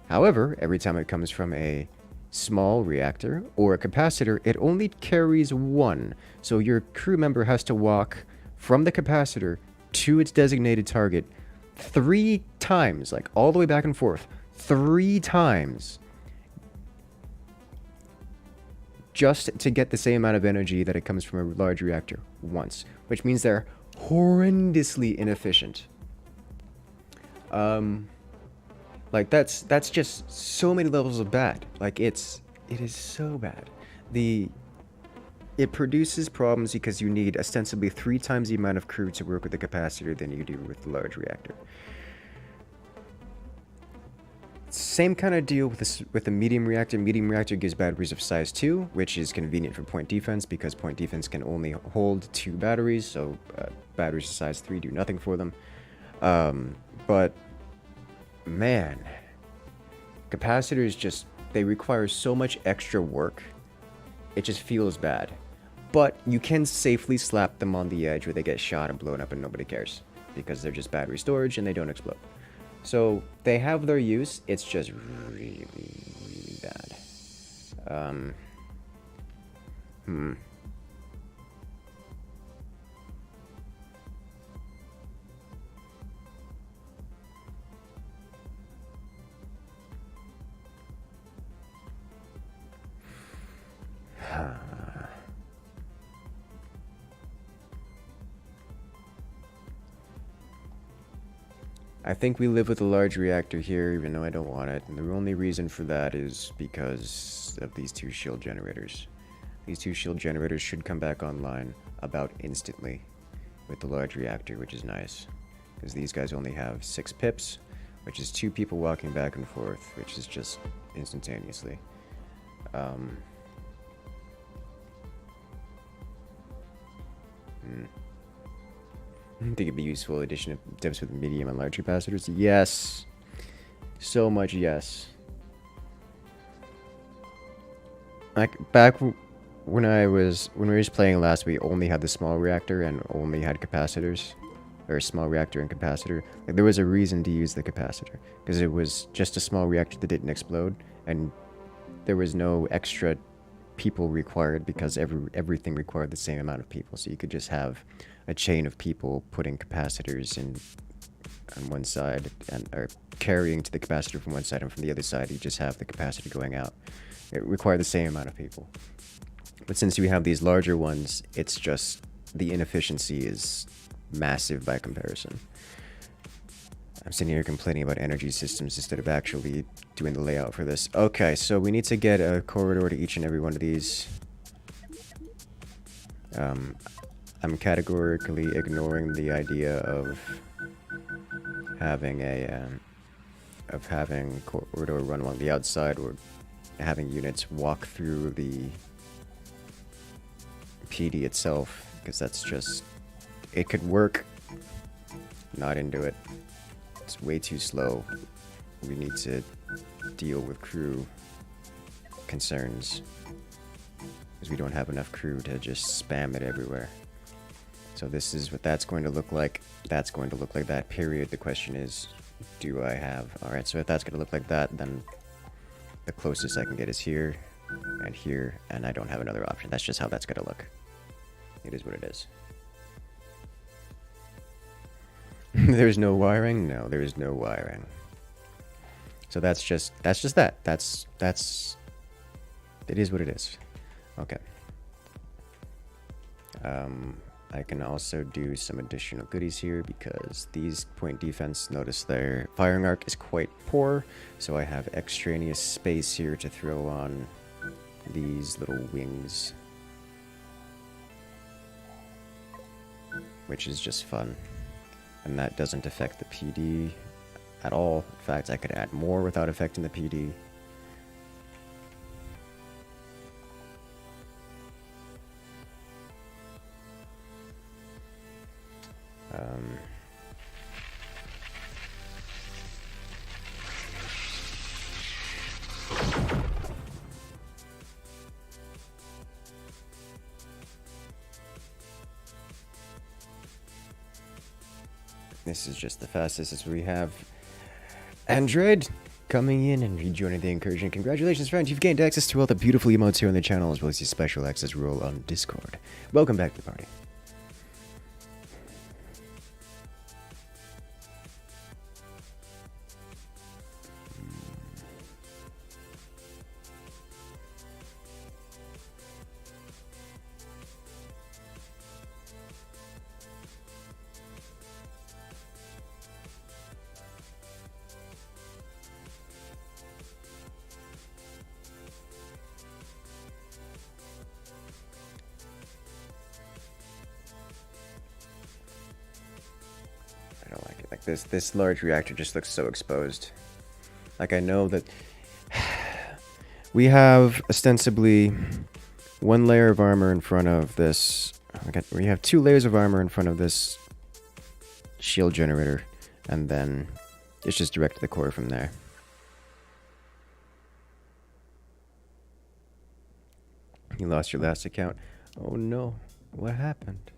However, every time it comes from a small reactor or a capacitor, it only carries 1. So your crew member has to walk from the capacitor to its designated target 3 times, like all the way back and forth, 3 times, just to get the same amount of energy that it comes from a large reactor once, which means they're horrendously inefficient. Like that's just so many levels of bad. Like it is so bad. It produces problems because you need ostensibly 3 times the amount of crew to work with the capacitor than you do with the large reactor. Same kind of deal with the medium reactor. Medium reactor gives batteries of size 2, which is convenient for point defense because point defense can only hold 2 batteries, so batteries of size 3 do nothing for them. But man, capacitors just, they require so much extra work. It just feels bad. But you can safely slap them on the edge where they get shot and blown up and nobody cares, because they're just battery storage and they don't explode. So they have their use, it's just really, really bad. I think we live with a large reactor here, even though I don't want it. And the only reason for that is because of these 2 shield generators. These 2 shield generators should come back online about instantly with the large reactor, which is nice. Because these guys only have 6 pips, which is 2 people walking back and forth, which is just instantaneously. Think it'd be useful addition of dips with medium and large capacitors? Yes. So much yes. Like back when we were playing last, we only had the small reactor and only had capacitors, or small reactor and capacitor. Like there was a reason to use the capacitor because it was just a small reactor that didn't explode, and there was no extra people required because everything required the same amount of people. So you could just have a chain of people putting capacitors in on one side or carrying to the capacitor from one side, and from the other side you just have the capacitor going out. It required the same amount of people. But since we have these larger ones, it's just the inefficiency is massive by comparison. I'm sitting here complaining about energy systems instead of actually doing the layout for this. Okay, so we need to get a corridor to each and every one of these. I'm categorically ignoring the idea of having corridor run along the outside, or having units walk through the PD itself, because that's just, it could work. Not into it. It's way too slow. We need to deal with crew concerns, because we don't have enough crew to just spam it everywhere. So this is what that's going to look like. That's going to look like that, period. The question is, do I have... Alright, so if that's going to look like that, then the closest I can get is here, and I don't have another option. That's just how that's going to look. It is what it is. There's no wiring? No, there is no wiring. So that's just that. It is what it is. Okay. I can also do some additional goodies here, because these point defense, notice their firing arc is quite poor, so I have extraneous space here to throw on these little wings, which is just fun. And that doesn't affect the PD at all. In fact, I could add more without affecting the PD. This is just the fastest as we have Android coming in and rejoining the incursion. Congratulations, friend. You've gained access to all the beautiful emotes here on the channel, as well as your special access role on Discord. Welcome back to the party. I don't like it. Like this large reactor just looks so exposed. Like, I know that we have ostensibly one layer of armor in front of this. We have 2 layers of armor in front of this shield generator, and then it's just direct to the core from there. You lost your last account. Oh no, what happened?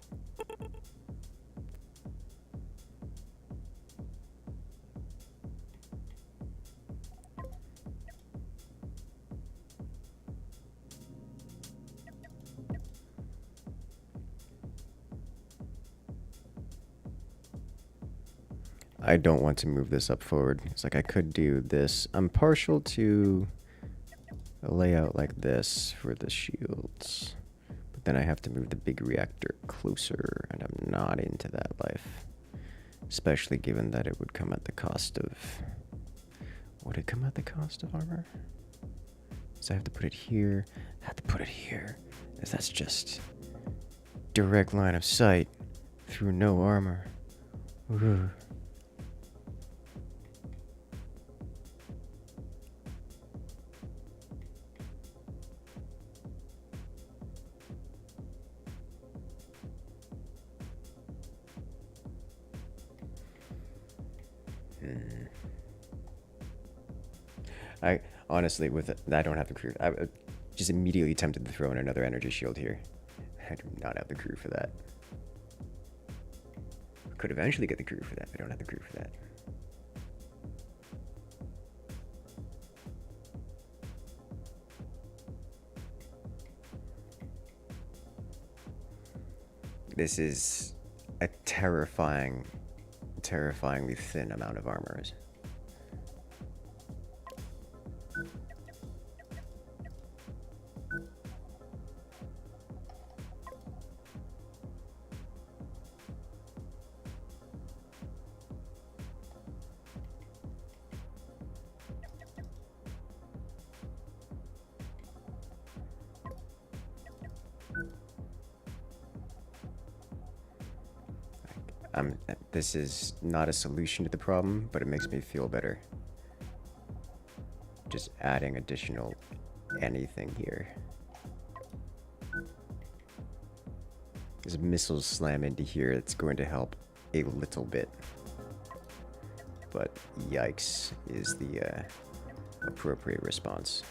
I don't want to move this up forward. It's like I could do this. I'm partial to a layout like this for the shields. But then I have to move the big reactor closer, and I'm not into that life. Especially given that it would come at the cost of... Would it come at the cost of armor? So I have to put it here. I have to put it here. Because that's just direct line of sight through no armor. Ooh. I honestly, with it, I don't have the crew. I just immediately tempted to throw in another energy shield here. I do not have the crew for that. Could eventually get the crew for that. I don't have the crew for that. This is a terrifyingly thin amount of armor. This is not a solution to the problem, but it makes me feel better. Just adding additional anything here. As missiles slam into here, it's going to help a little bit. But yikes is the appropriate response.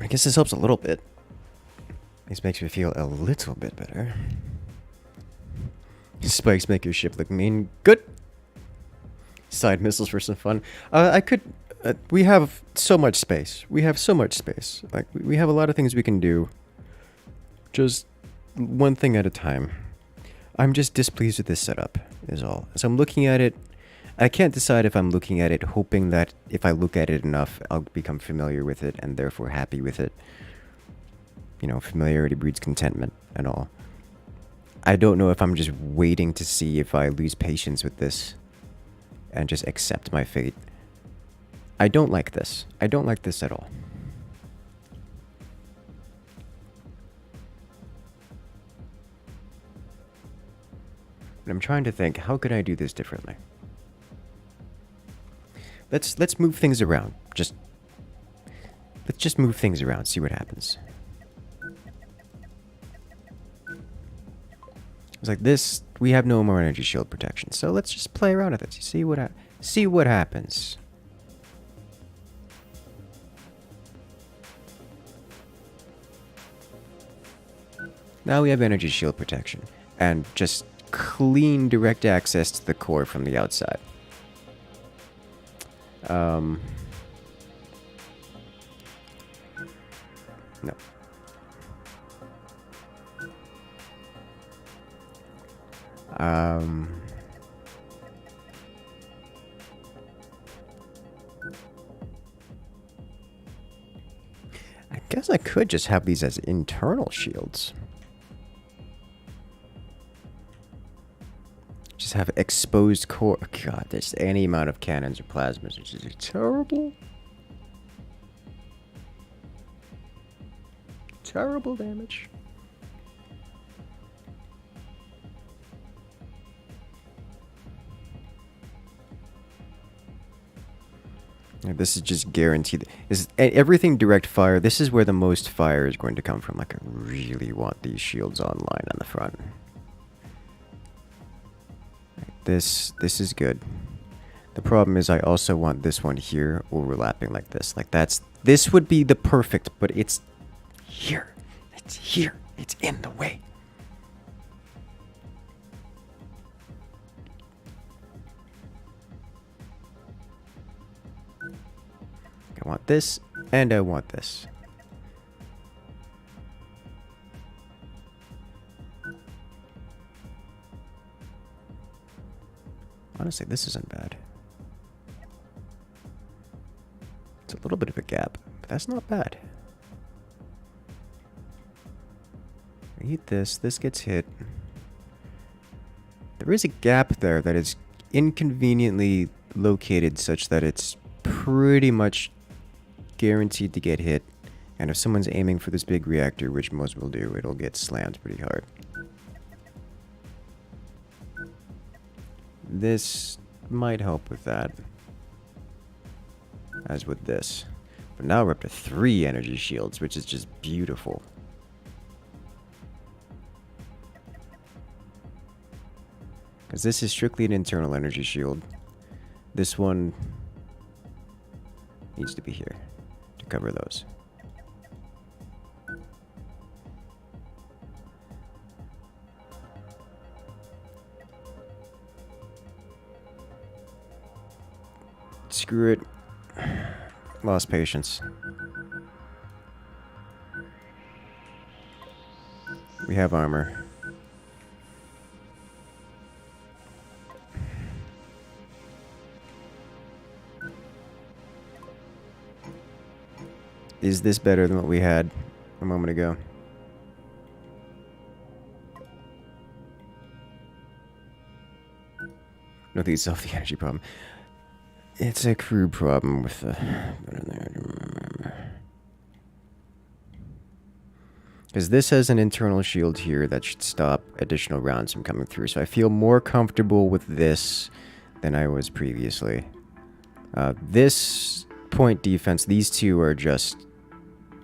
I guess this helps a little bit. This makes me feel a little bit better. Spikes make your ship look mean. Good. Side missiles for some fun. We have so much space. We have so much space. Like, we have a lot of things we can do. Just one thing at a time. I'm just displeased with this setup, is all. So I'm looking at it. I can't decide if I'm looking at it hoping that if I look at it enough, I'll become familiar with it and therefore happy with it. You know, familiarity breeds contentment and all. I don't know if I'm just waiting to see if I lose patience with this and just accept my fate. I don't like this. I don't like this at all. But I'm trying to think, how could I do this differently? Let's move things around. Let's just move things around, see what happens. It's like this, we have no more energy shield protection, so let's just play around with it. See what happens. Now we have energy shield protection and just clean direct access to the core from the outside. No. I guess I could just have these as internal shields. Just have exposed core. God, there's any amount of cannons or plasmas, which is terrible. Terrible damage. This is just guaranteed. This is everything direct fire. This is where the most fire is going to come from. Like, I really want these shields online on the front. This is good. The problem is I also want this one here overlapping like this. Like this would be the perfect, but it's here. It's here. It's in the way. I want this, and I want this. Honestly, this isn't bad. It's a little bit of a gap, but that's not bad. I hit this gets hit. There is a gap there that is inconveniently located such that it's pretty much guaranteed to get hit. And if someone's aiming for this big reactor, which most will do, it'll get slammed pretty hard. This might help with that, as with this. But now we're up to 3 energy shields, which is just beautiful. Because this is strictly an internal energy shield. This one needs to be here to cover those. Screw it. Lost patience. We have armor. Is this better than what we had a moment ago? No, these solve the energy problem. It's a crew problem with the... Because this has an internal shield here that should stop additional rounds from coming through. So I feel more comfortable with this than I was previously. This point defense, these two are just...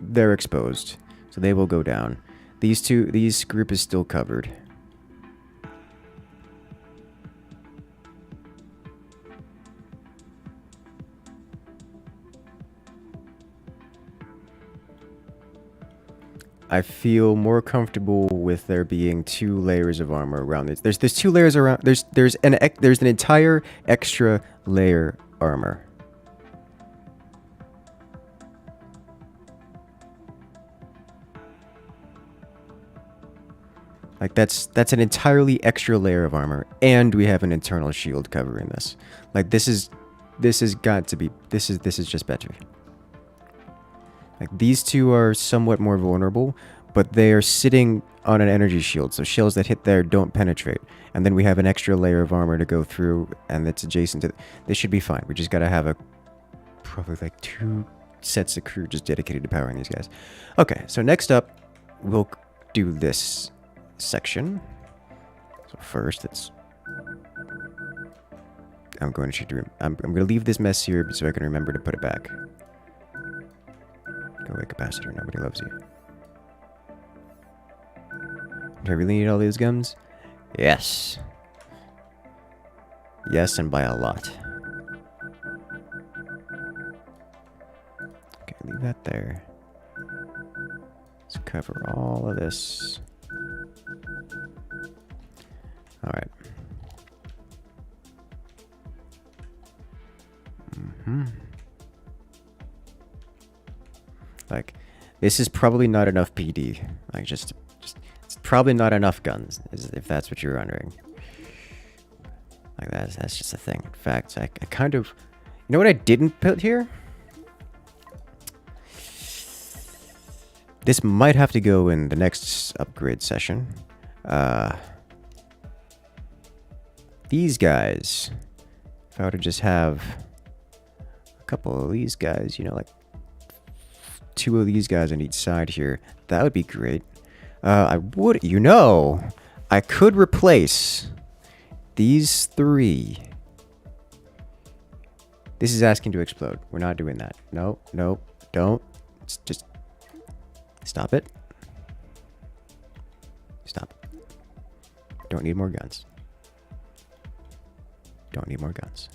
They're exposed. So they will go down. These group is still covered. I feel more comfortable with there being 2 layers of armor around this. There's 2 layers around. There's an entire extra layer armor. Like that's an entirely extra layer of armor, and we have an internal shield covering this. Like this is got to be this is just better. Like these 2 are somewhat more vulnerable, but they are sitting on an energy shield, so shields that hit there don't penetrate. And then we have an extra layer of armor to go through, and it's adjacent to... This should be fine. We just gotta have probably like 2 sets of crew just dedicated to powering these guys. Okay, so next up, we'll do this section. So first, let's I'm going to I'm going to leave this mess here so I can remember to put it back. Go away, capacitor. Nobody loves you. Do I really need all these guns? Yes. Yes, and by a lot. Okay, leave that there. Let's cover all of this. Alright. Like, this is probably not enough PD. Like, just it's probably not enough guns, if that's what you're wondering. Like, that's just a thing. In fact, I kind of... You know what I didn't put here? This might have to go in the next upgrade session. These guys... If I were to just have a couple of these guys, you know, like 2 of these guys on each side here, that would be great. I would, you know, I could replace these 3. This is asking to explode. We're not doing that. No, no, don't. Just stop it. Stop. Don't need more guns. Don't need more guns.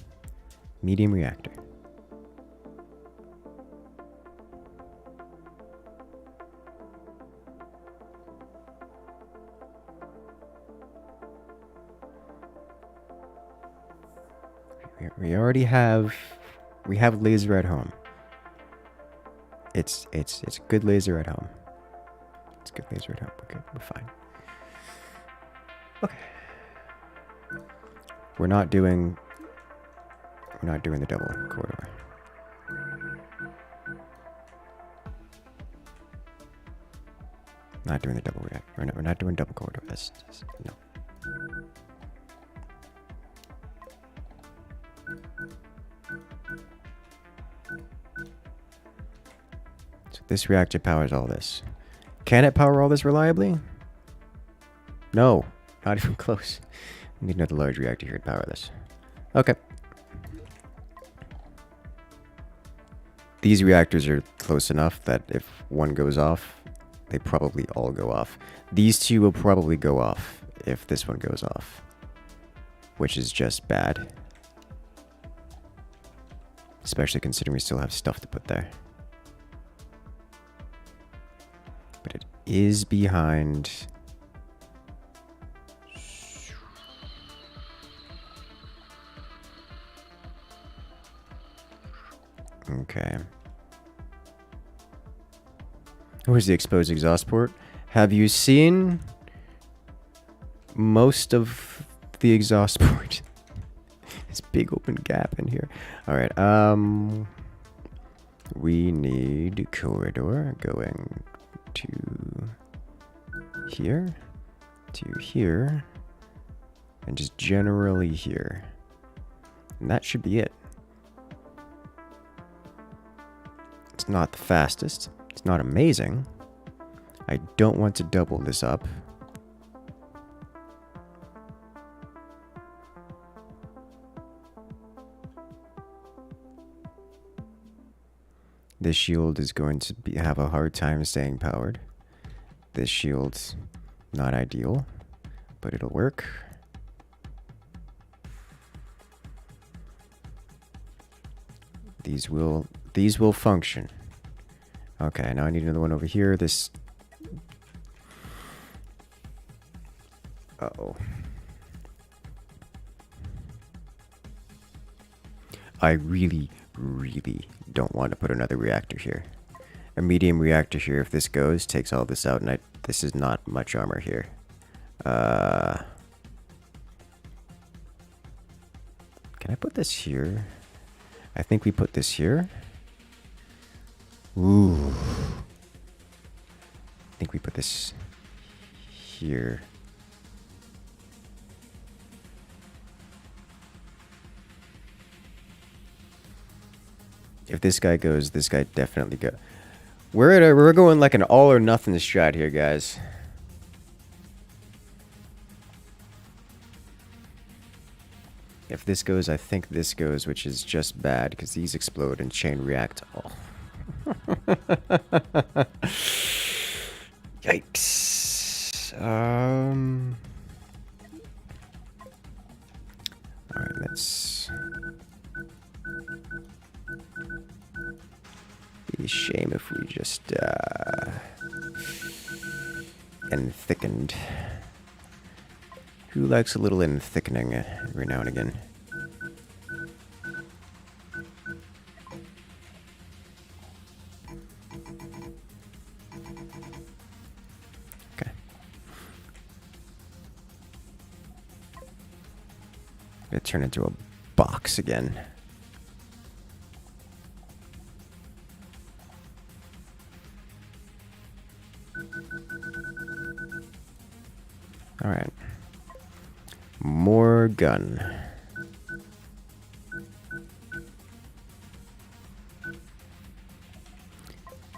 Medium reactor. We already have... We have laser at home. It's a good laser at home. It's a good laser at home. Okay, we're fine. Okay. We're not doing the double corridor. Not doing the double reactor. We're not doing double corridor. That's just, no. So this reactor powers all this. Can it power all this reliably? No, not even close. We need another large reactor here to power this. Okay. These reactors are close enough that if one goes off, they probably all go off. These 2 will probably go off if this one goes off, which is just bad. Especially considering we still have stuff to put there. But it is behind... Okay. Where's the exposed exhaust port? Have you seen most of the exhaust port? This big open gap in here. Alright, we need corridor going to here, and just generally here. And that should be it. It's not the fastest. It's not amazing. I don't want to double this up. This shield is going to have a hard time staying powered. This shield's not ideal, but it'll work. These will function. Okay, now I need another one over here. This... Uh-oh. I really don't want to put another reactor here. A medium reactor here, if this goes, takes all this out, and this is not much armor here. Can I put this here? I think we put this here. Ooh. I think we put this here. If this guy goes, this guy definitely go. We're going like an all or nothing strat here, guys. If this goes, I think this goes, which is just bad because these explode and chain react. Oh. Yikes. Alright, let's... Be a shame if we just, thickened. Who likes a little thickening every now and again? Okay. Gonna turn into a box again. Alright. More gun.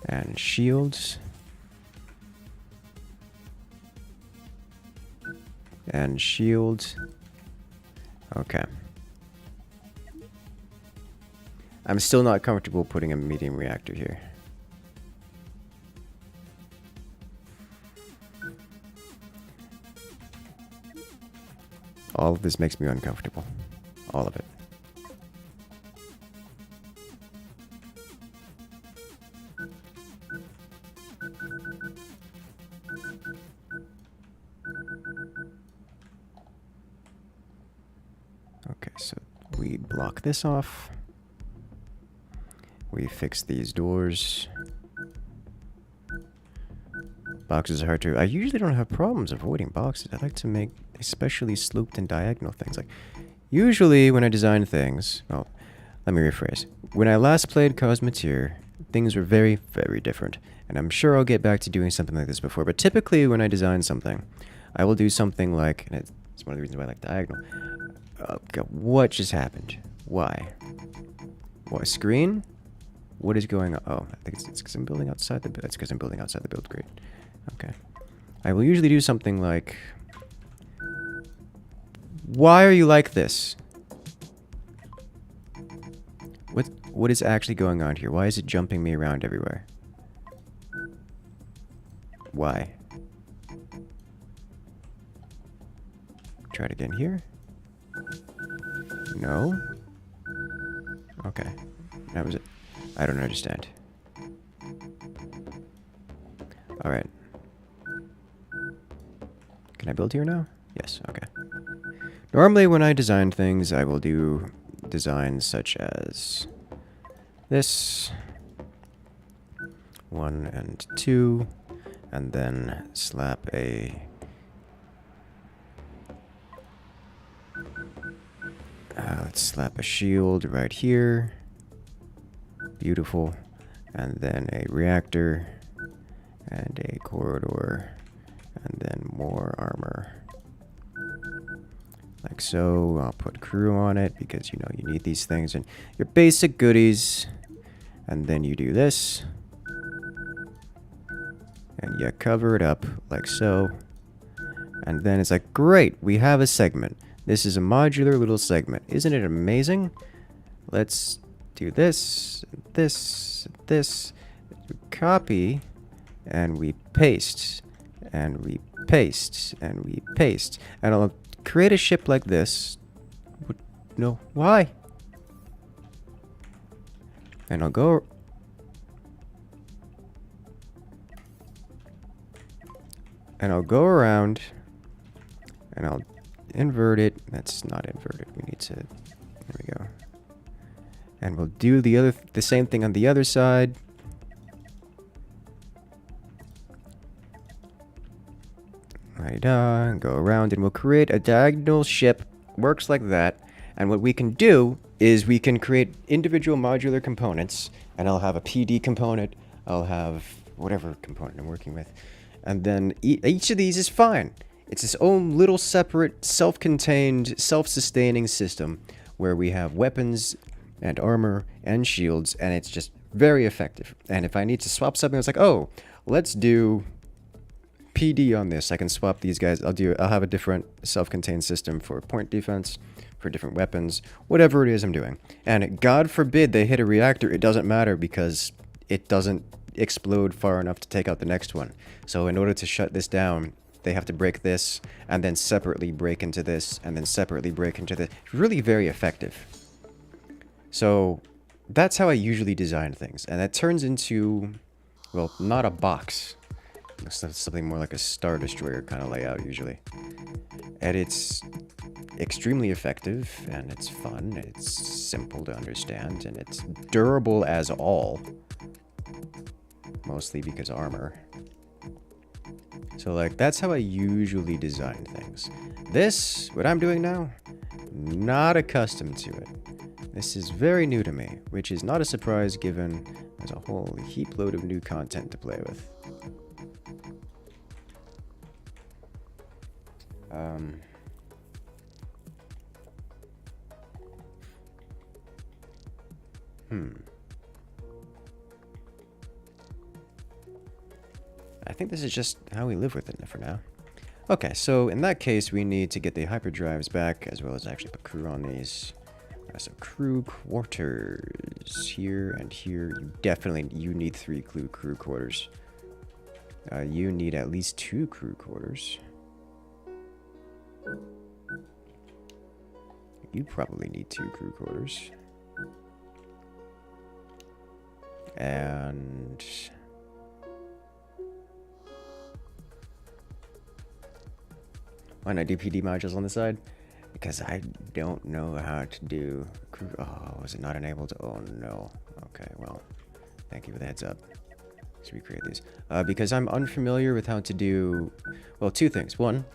And shields. And shields. Okay. I'm still not comfortable putting a medium reactor here. All of this makes me uncomfortable. All of it. Okay, so we block this off. We fix these doors. Boxes are hard to... I usually don't have problems avoiding boxes. I like to make especially sloped and diagonal things. Like, usually when I design things... Well, let me rephrase. When I last played Cosmoteer, things were very, very different. And I'm sure I'll get back to doing something like this before. But typically when I design something, I will do something like... And it's one of the reasons why I like diagonal. Oh, God, what just happened? Why? What, screen? What is going on? Oh, I think it's because I'm building outside the... It's because I'm building outside the build grid. Okay. I will usually do something like... Why are you like this? What is actually going on here? Why is it jumping me around everywhere? Why? Try it again here. No. Okay. That was it. I don't understand. Alright. Can I build here now? Yes, okay. Normally when I design things, I will do designs such as this. 1 and 2. And then slap a... let's slap a shield right here. Beautiful. And then a reactor. And a corridor. And then more armor. Like so. I'll put crew on it because, you know, you need these things and your basic goodies. And then you do this. And you cover it up like so. And then it's like, great, we have a segment. This is a modular little segment. Isn't it amazing? Let's do this, this, this. Copy. And we paste. And we paste. And we paste. And I'll create a ship like this. No, why? And I'll go... And I'll go around, and I'll invert it. That's not inverted. We need to, there we go. And we'll do the same thing on the other side. And go around, and we'll create a diagonal ship. Works like that. And what we can do is we can create individual modular components, and I'll have a PD component. I'll have whatever component I'm working with. And then each of these is fine. It's its own little separate, self-contained, self-sustaining system where we have weapons and armor and shields, and it's just very effective. And if I need to swap something, it's like, oh, let's do PD on this. I can swap these guys. I'll have a different self-contained system for point defense, for different weapons, whatever it is I'm doing. And God forbid they hit a reactor, it doesn't matter because it doesn't explode far enough to take out the next one. So in order to shut this down, they have to break this, and then separately break into this, and then separately break into this. Really very effective. So that's how I usually design things. And that turns into, well, not a box. It's something more like a Star Destroyer kind of layout usually. And it's extremely effective, and it's fun, and it's simple to understand, and it's durable as all. Mostly because armor. So like, that's how I usually design things. This, what I'm doing now, not accustomed to it. This is very new to me, which is not a surprise given there's a whole heap load of new content to play with. I think this is just how we live with it for now. Okay, so in that case, we need to get the hyperdrives back, as well as actually put crew on these. So crew quarters here and here. You need 3 crew quarters. You need at least 2 crew quarters. You probably need 2 crew quarters. And why not do PD modules on the side? Because I don't know how to do crew. Oh, was it not enabled? Oh no. Okay, well, thank you for the heads up. Let's recreate these. Because I'm unfamiliar with how to do, well, 2 things. One,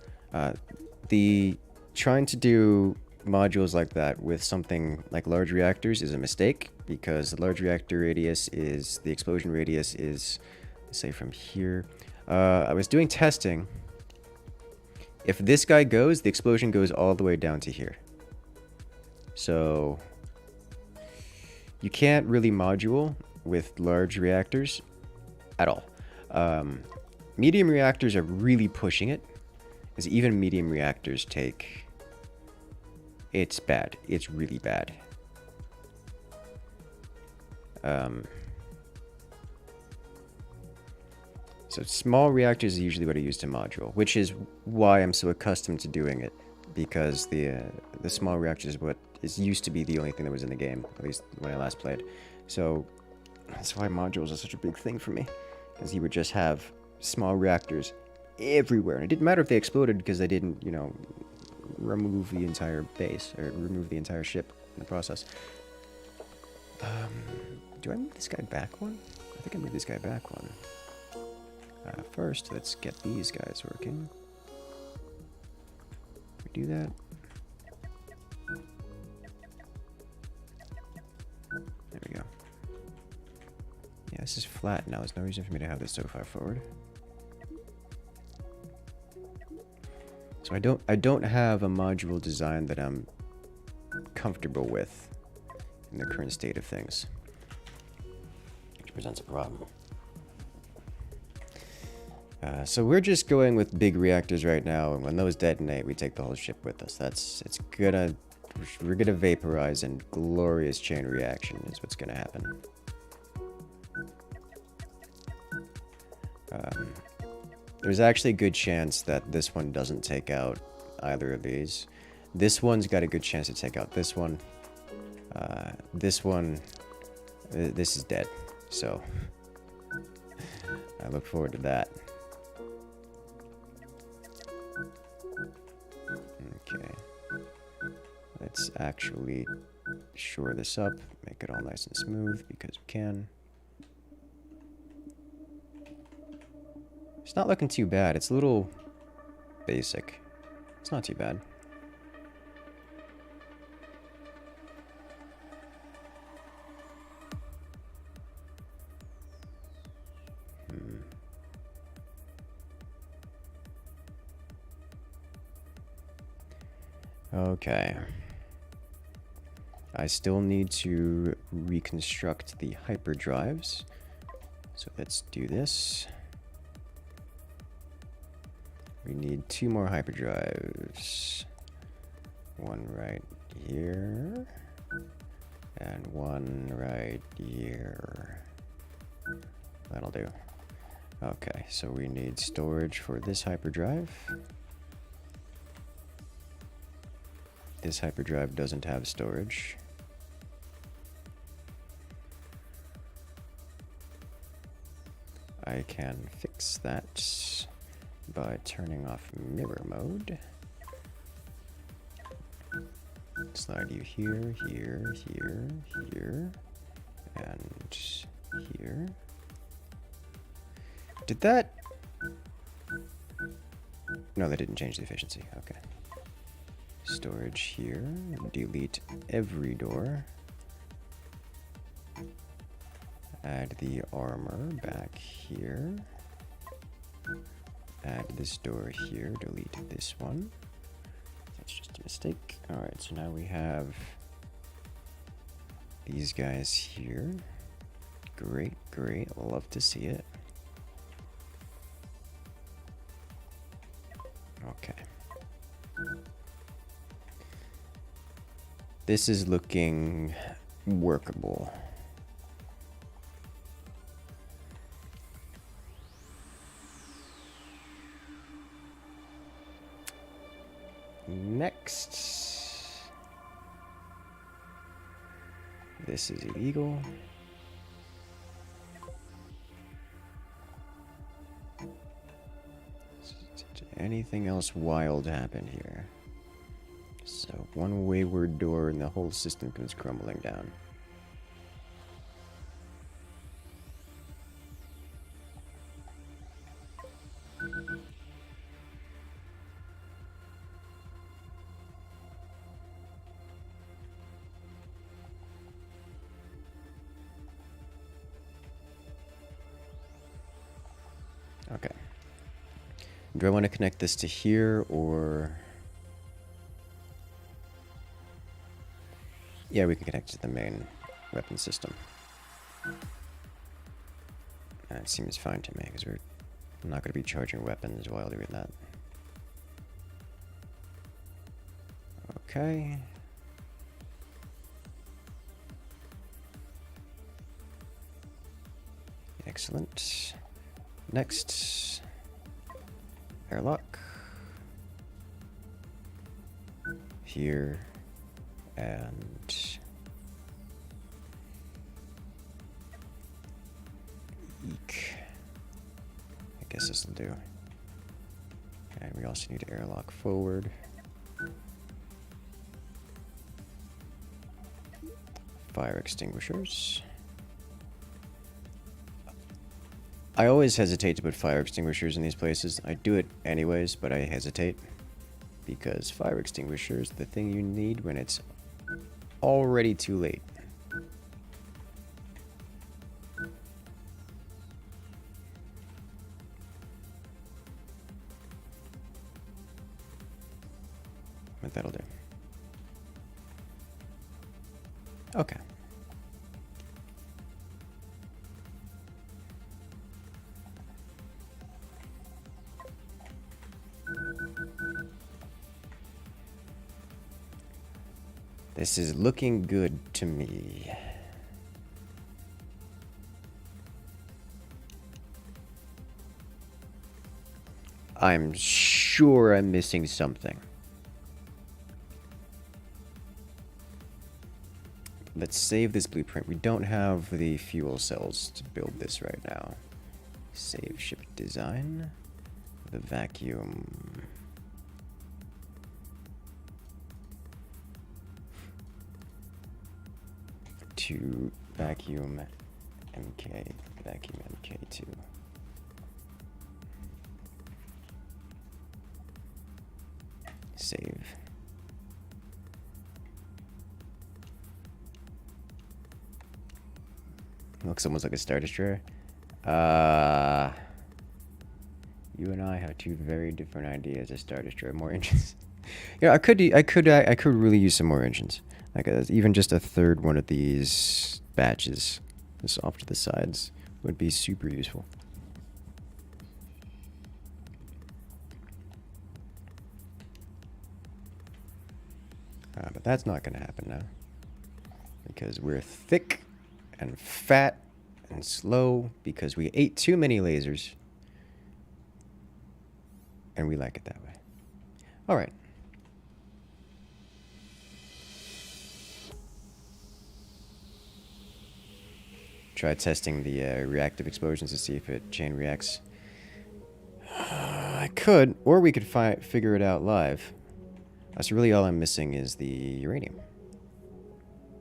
trying to do modules like that with something like large reactors is a mistake, because the large reactor radius is, the explosion radius is, say, from here. I was doing testing. If this guy goes, the explosion goes all the way down to here. So you can't really module with large reactors at all. Medium reactors are really pushing it, because even medium reactors take... It's bad. It's really bad. So small reactors is usually what I use to module, which is why I'm so accustomed to doing it, because the small reactors is what is used to be the only thing that was in the game, at least when I last played. So that's why modules are such a big thing for me, because you would just have small reactors everywhere, and it didn't matter if they exploded because they didn't, you know, remove the entire base or remove the entire ship in the process. Do I move this guy back one? I think I moved this guy back one. First, let's get these guys working. We do that. There we go. Yeah, this is flat now. There's no reason for me to have this so far forward. So I don't have a module design that I'm comfortable with in the current state of things, which presents a problem. So we're just going with big reactors right now, and when those detonate, we take the whole ship with us. We're gonna vaporize, and glorious chain reaction is what's gonna happen. There's actually a good chance that this one doesn't take out either of these. This one's got a good chance to take out this one. This one, this is dead. So I look forward to that. Okay. Let's actually shore this up, make it all nice and smooth because we can. It's not looking too bad. It's a little basic. It's not too bad. Okay. I still need to reconstruct the hyperdrives. So let's do this. We need 2 more hyperdrives. One right here. And one right here. That'll do. Okay, so we need storage for this hyperdrive. This hyperdrive doesn't have storage. I can fix that by turning off mirror mode. Slide you here, here, here, here, and here. Did that? No, that didn't change the efficiency. Okay. Storage here. Delete every door. Add the armor back here. Add this door here. Delete this one. That's just a mistake. Alright, so now we have these guys here. Great, great. Love to see it. Okay. This is looking workable. Next. This is illegal. Did anything else wild happen here? So one wayward door and the whole system comes crumbling down. Okay. Do I want to connect this to here or... Yeah, we can connect to the main weapon system. That seems fine to me, because we're not going to be charging weapons while doing that. Okay. Excellent. Next. Airlock. Here. And eek. I guess this will do. And we also need to airlock forward. Fire extinguishers. I always hesitate to put fire extinguishers in these places. I do it anyways, but I hesitate. Because fire extinguishers are the thing you need when it's already too late. But that'll do. Okay. This is looking good to me. I'm sure I'm missing something. Let's save this blueprint. We don't have the fuel cells to build this right now. Save ship design. The vacuum. To vacuum MK, vacuum MK2. Save. Looks almost like a Star Destroyer. You and I have two very different ideas of Star Destroyer. More engines. Yeah, I could really use some more engines. Like even just a third one of these batches, just off to the sides, would be super useful. But that's not going to happen now. Because we're thick and fat and slow because we ate too many lasers. And we like it that way. Alright. Try testing the reactive explosions to see if it chain reacts. I could, or we could figure it out live. That's really all I'm missing is the uranium.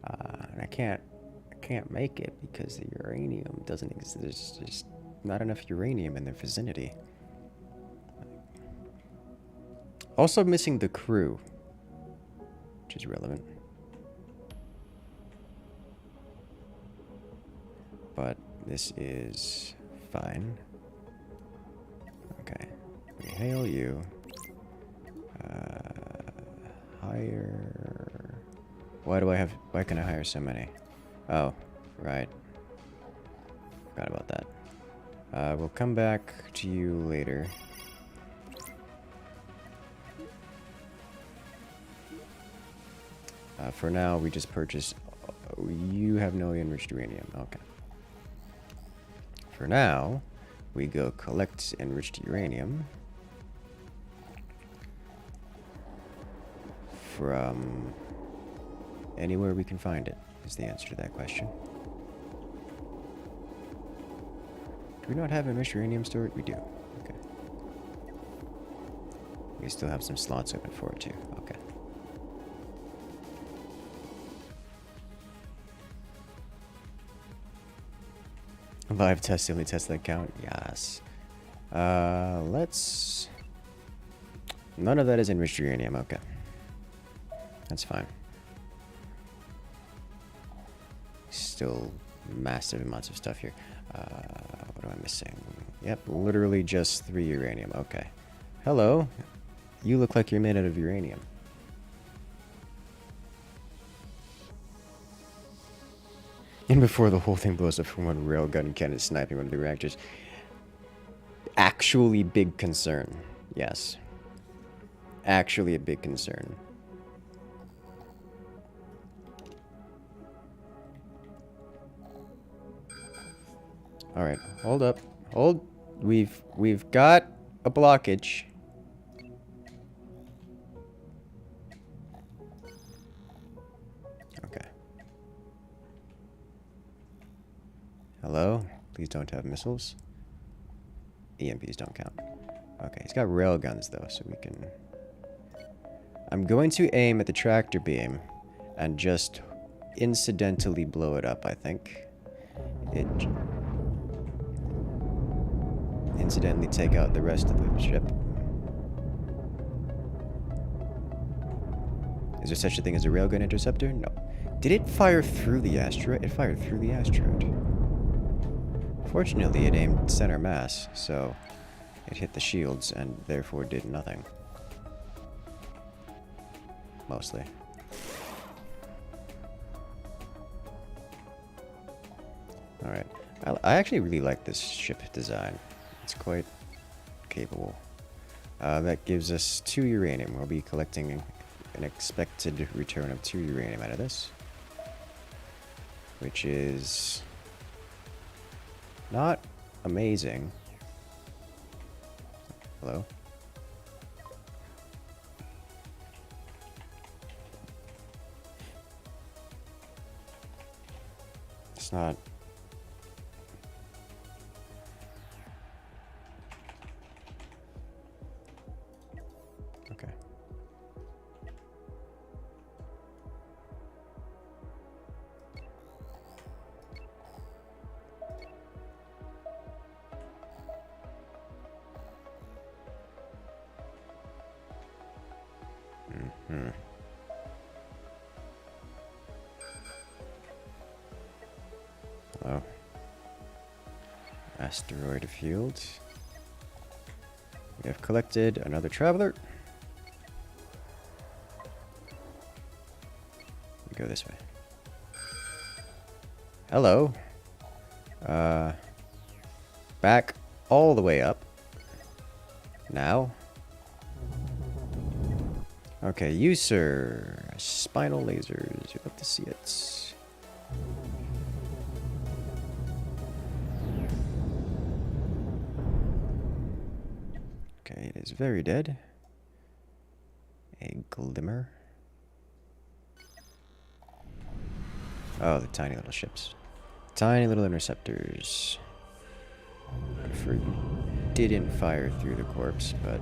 And I can't make it because the uranium doesn't exist. There's just not enough uranium in their vicinity. Also missing the crew, which is relevant. But this is fine. Okay. We hail you. Hire. Why can I hire so many? Oh, right. Forgot about that. We'll come back to you later. For now, we just purchased... You have no enriched uranium. Okay. For now, we go collect enriched uranium from anywhere we can find it, is the answer to that question. Do we not have enriched uranium stored? We do. Okay. We still have some slots open for it too. Okay. Live test, only test that count? Yes. Let's... None of that is enriched uranium, okay. That's fine. Still massive amounts of stuff here. What am I missing? Yep, literally just 3 uranium, okay. Hello. You look like you're made out of uranium. And before the whole thing blows up from one railgun cannon sniping one of the reactors. Actually big concern. Yes. Actually a big concern. Alright, hold up. Hold. We've got a blockage. Okay. Hello? Please don't have missiles. EMPs don't count. Okay, he's got railguns though, so we can... I'm going to aim at the tractor beam and just incidentally blow it up, I think. Incidentally take out the rest of the ship. Is there such a thing as a railgun interceptor? No. Did it fire through the asteroid? It fired through the asteroid. Fortunately, it aimed center mass, so it hit the shields and therefore did nothing. Mostly. Alright. I actually really like this ship design. It's quite capable. That gives us 2 uranium. We'll be collecting an expected return of 2 uranium out of this. Which is... not amazing. Hello? It's not... Okay. Mm-hmm. Hello. Asteroid field. We have collected another traveler. We go this way. Hello. Back all the way up. Now. Okay, you, sir. Spinal lasers. You'd love to see it. Okay, it is very dead. A glimmer. Oh, the tiny little ships. Tiny little interceptors. Didn't fire through the corpse, but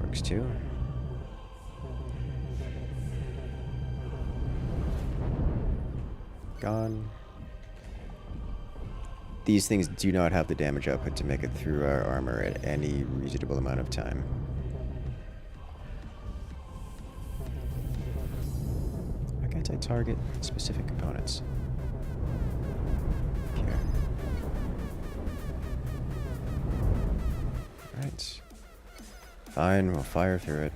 works too. Gone. These things do not have the damage output to make it through our armor at any reasonable amount of time. Why can't I target specific components? Here. Right. Fine, we'll fire through it.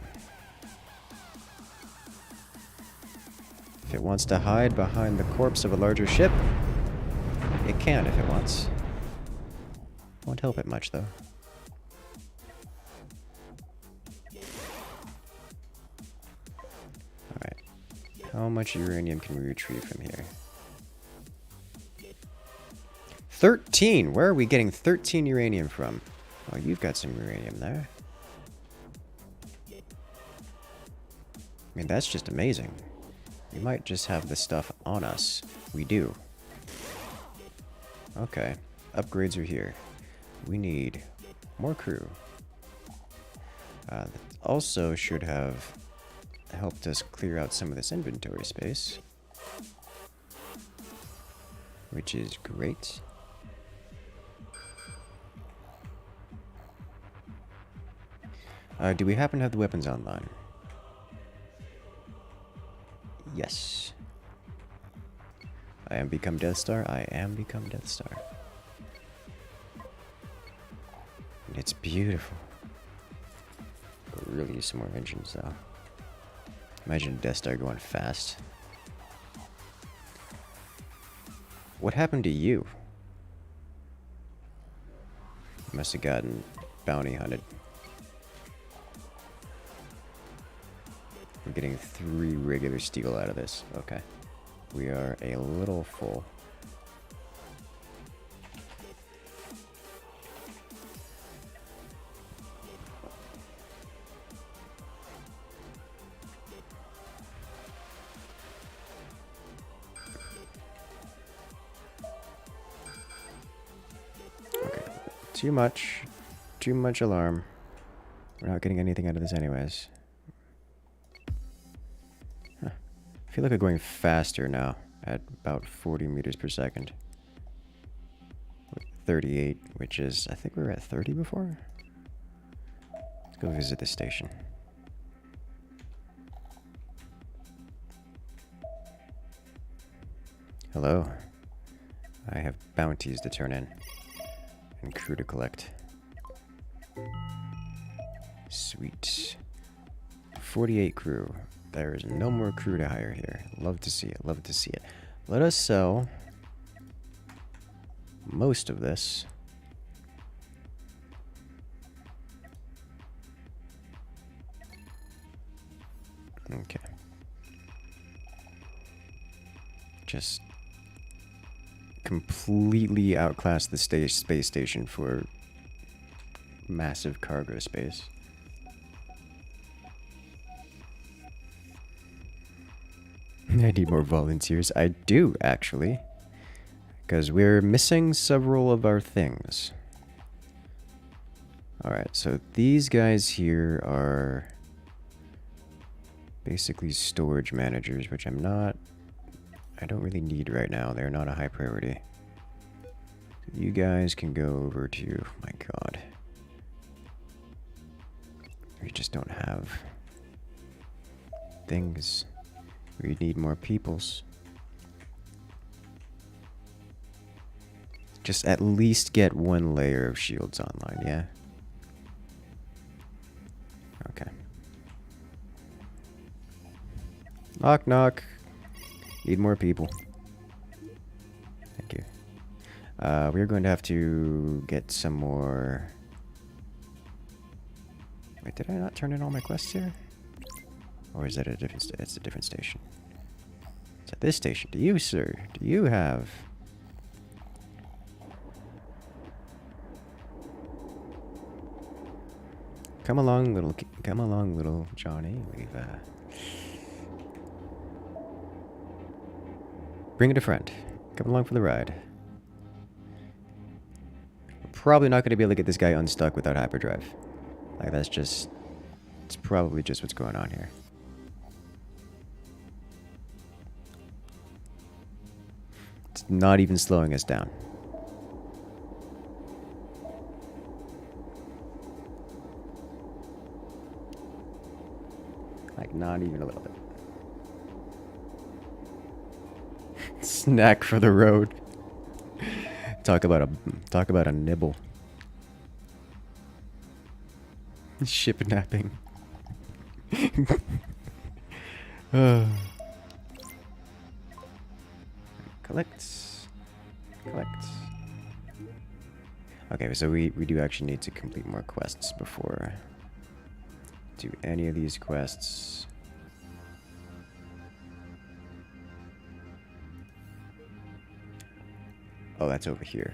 If it wants to hide behind the corpse of a larger ship, it can if it wants. Won't help it much, though. Alright. How much uranium can we retrieve from here? 13! Where are we getting 13 uranium from? Oh, you've got some uranium there. I mean, that's just amazing. We might just have this stuff on us. We do. Okay. Upgrades are here. We need more crew. That also should have helped us clear out some of this inventory space. Which is great. Do we happen to have the weapons online? Yes. I am become Death Star. I am become Death Star. And it's beautiful. But we really need some more engines, though. Imagine Death Star going fast. What happened to you? You must have gotten bounty hunted. We're getting 3 regular steel out of this. Okay. We are a little full. Okay. Too much. Too much alarm. We're not getting anything out of this anyways. I feel like we're going faster now at about 40 meters per second. 38, which is, I think we were at 30 before. Let's go visit the station. Hello. I have bounties to turn in and crew to collect. Sweet. 48 crew. There is no more crew to hire here. Love to see it. Love to see it. Let us sell most of this. Okay. Just completely outclass the space station for massive cargo space. I need more volunteers. I do, actually. Because we're missing several of our things. Alright, so these guys here are basically storage managers, which I don't really need right now. They're not a high priority. You guys can go over to, my god. We just don't have things. We need more peoples. Just at least get 1 layer of shields online, yeah? Okay. Knock, knock. Need more people. Thank you. We're going to have to get some more... Wait, did I not turn in all my quests here? Or is that a different it's a different station? It's at this station. Do you, sir? Do you have... Come along, little Johnny. We've, Bring it a friend. Come along for the ride. We're probably not going to be able to get this guy unstuck without hyperdrive. Like, that's just... It's probably just what's going on here. It's not even slowing us down. Like, not even a little bit. Snack for the road. Talk about a nibble. Ship napping. Collect. Okay, so we do actually need to complete more quests before do any of these quests. Oh, that's over here.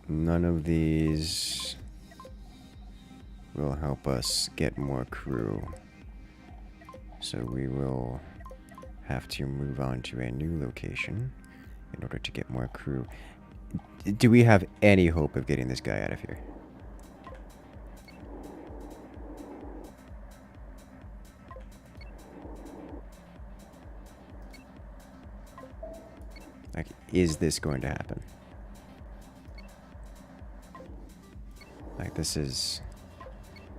None of these will help us get more crew. So we will have to move on to a new location in order to get more crew. Do we have any hope of getting this guy out of here? Like, is this going to happen? Like, this is...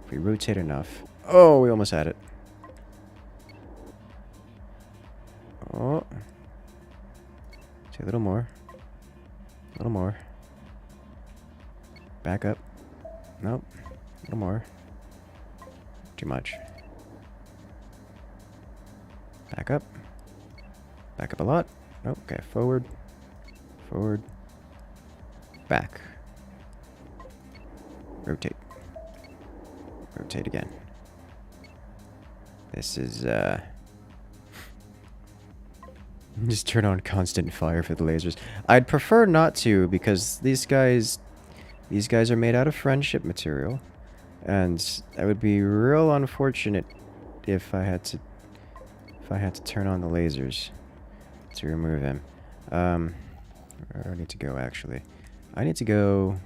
If we rotate enough... Oh, we almost had it. Oh. See, a little more. A little more. Back up. Nope. A little more. Too much. Back up. Back up a lot. Nope. Okay, forward. Forward. Back. Rotate. Rotate again. This is, just turn on constant fire for the lasers. I'd prefer not to, because these guys are made out of friendship material, and that would be real unfortunate if I had to turn on the lasers to remove him. Where do I need to go, actually? I need to go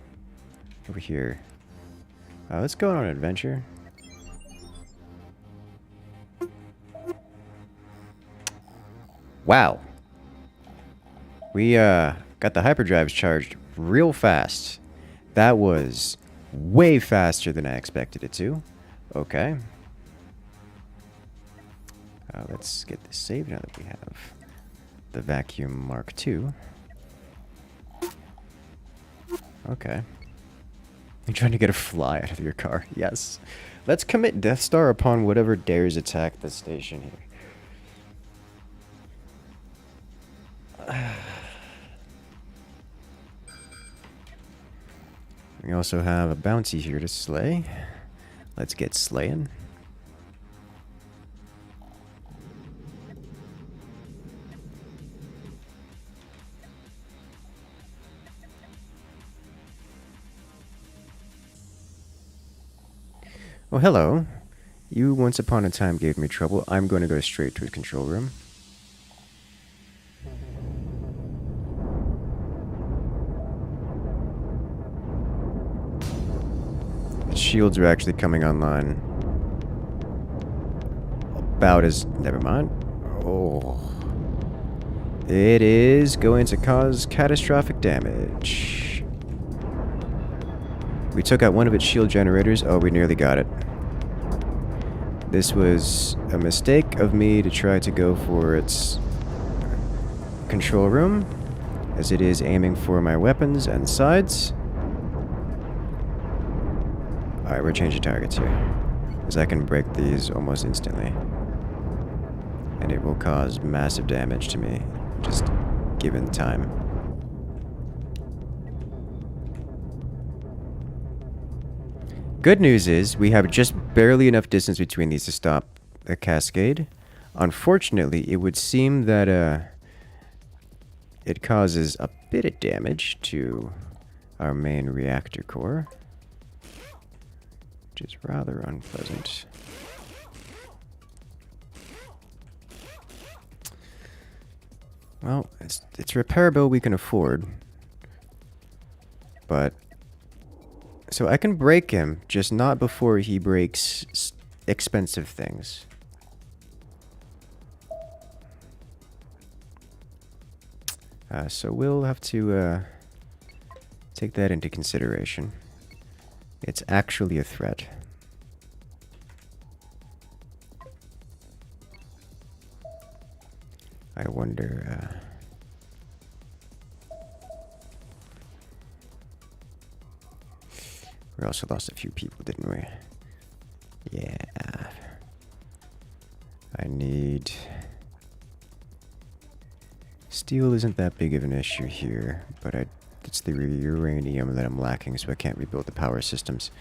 over here. Let's go on an adventure. Wow. We got the hyperdrives charged real fast. That was way faster than I expected it to. Okay. Let's get this saved now that we have the vacuum Mark II. Okay. You're trying to get a fly out of your car. Yes. Let's commit Death Star upon whatever dares attack the station here. We also have a bounty here to slay. Let's get slaying. Oh, hello. You once upon a time gave me trouble. I'm going to go straight to the control room. Shields are actually coming online. About as... Never mind. Oh. It is going to cause catastrophic damage. We took out one of its shield generators. Oh, we nearly got it. This was a mistake of me to try to go for its control room, as it is aiming for my weapons and sides. Alright, we're changing targets here, as I can break these almost instantly. And it will cause massive damage to me, just given time. good news is we have just barely enough distance between these to stop a cascade. Unfortunately, it would seem that it causes a bit of damage to our main reactor core, which is rather unpleasant. Well, it's repairable, we can afford. But so I can break him, just not before he breaks expensive things. So we'll have to take that into consideration. It's actually a threat. I wonder... we also lost a few people, didn't we? Yeah. I need... Steel isn't that big of an issue here, but it's the uranium that I'm lacking, so I can't rebuild the power systems.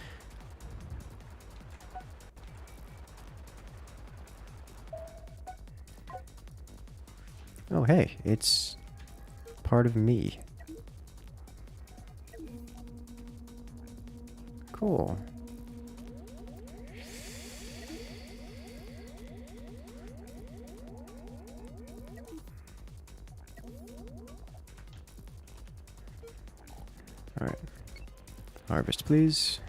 Oh, hey, it's part of me. Cool. All right. Harvest, please.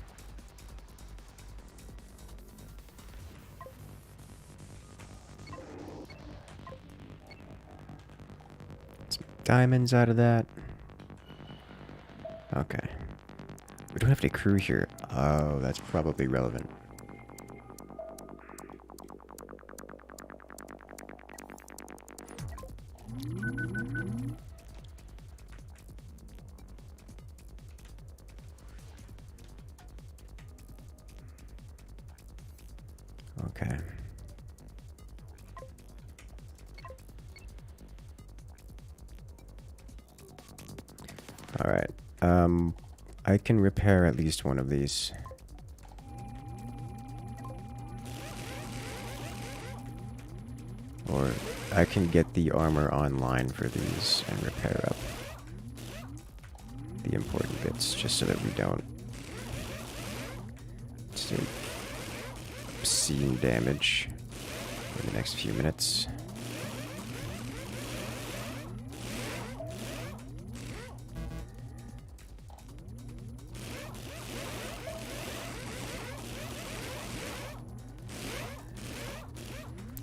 Some diamonds out of that. Okay. We don't have any crew here. Oh, that's probably relevant. Okay. All right. I can repair at least one of these. Or I can get the armor online for these and repair up the important bits, just so that we don't take obscene damage in the next few minutes.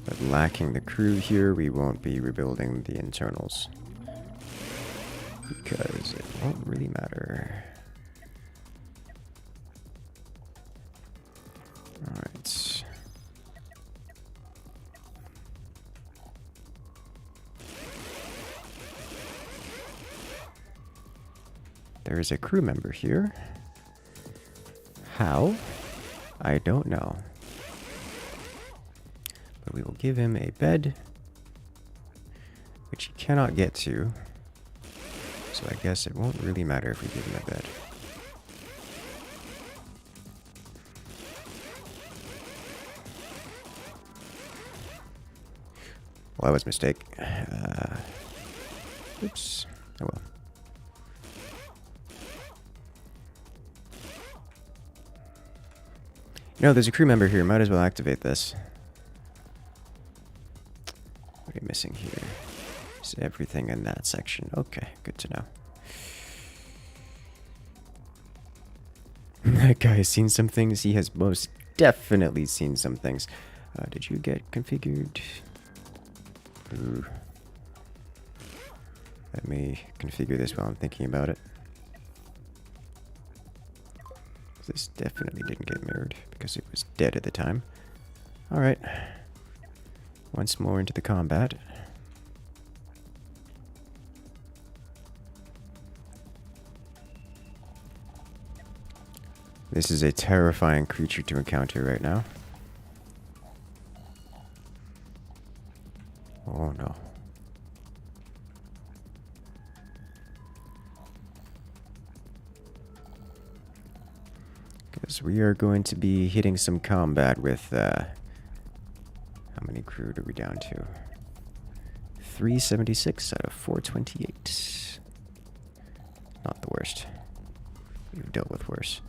But lacking the crew here, we won't be rebuilding the internals, because it won't really matter. Alright. There is a crew member here. How? I don't know. But we will give him a bed, which he cannot get to. So I guess it won't really matter if we give him a bed. Well, that was a mistake. Oops. Oh well. No, there's a crew member here. Might as well activate this. What are we missing here? Is everything in that section? Okay, good to know. That guy has seen some things. He has most definitely seen some things. Did you get configured? Ooh. Let me configure this while I'm thinking about it. This definitely didn't get mirrored because it was dead at the time. Alright. Once more into the combat. This is a terrifying creature to encounter right now. Oh no. Because we are going to be hitting some combat with, how many crew are we down to? 376 out of 428. Not the worst. We've dealt with worse.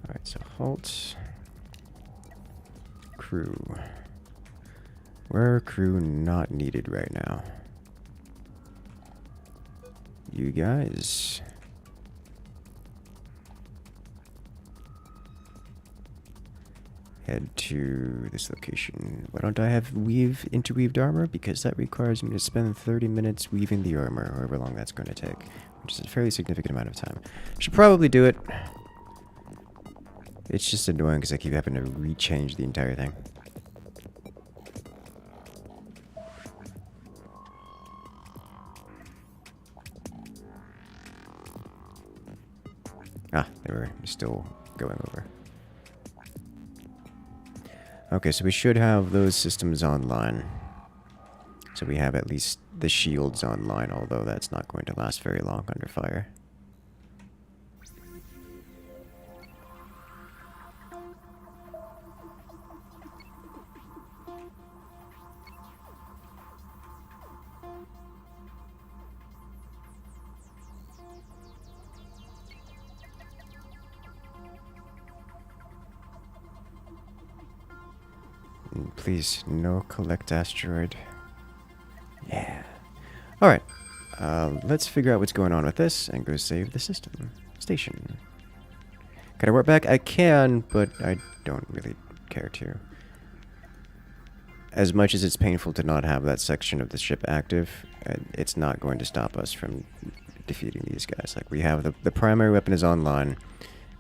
Alright, so halt. Crew. Where are crew not needed right now? You guys. Head to this location. Why don't I have interweaved armor? Because that requires me to spend 30 minutes weaving the armor, however long that's going to take. Which is a fairly significant amount of time. Should probably do it. It's just annoying because I keep having to rechange the entire thing. Ah, they were still going over. Okay, so we should have those systems online. So we have at least the shields online, although that's not going to last very long under fire. Please, no collect asteroid. Yeah. Alright. Let's figure out what's going on with this and go save the station. Can I warp back? I can, but I don't really care to. As much as it's painful to not have that section of the ship active, it's not going to stop us from defeating these guys. Like, we have the primary weapon is online.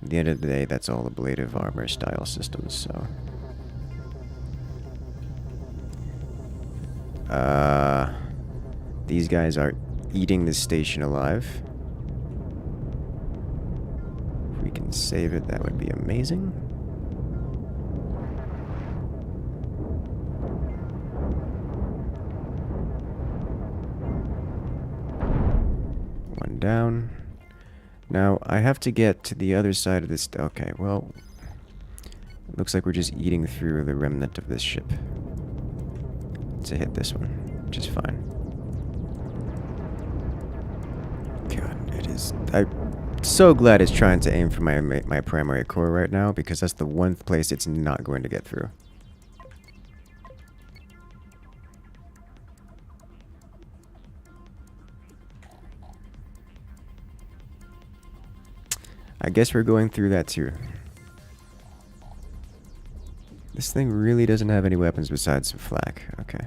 At the end of the day, that's all ablative armor style systems, so... these guys are eating this station alive. If we can save it, that would be amazing. One down. Now, I have to get to the other side of this... Okay, well... It looks like we're just eating through the remnant of this ship. To hit this one, which is fine. God, it is... I'm so glad it's trying to aim for my primary core right now, because that's the one place it's not going to get through. I guess we're going through that too. This thing really doesn't have any weapons besides some flak. Okay.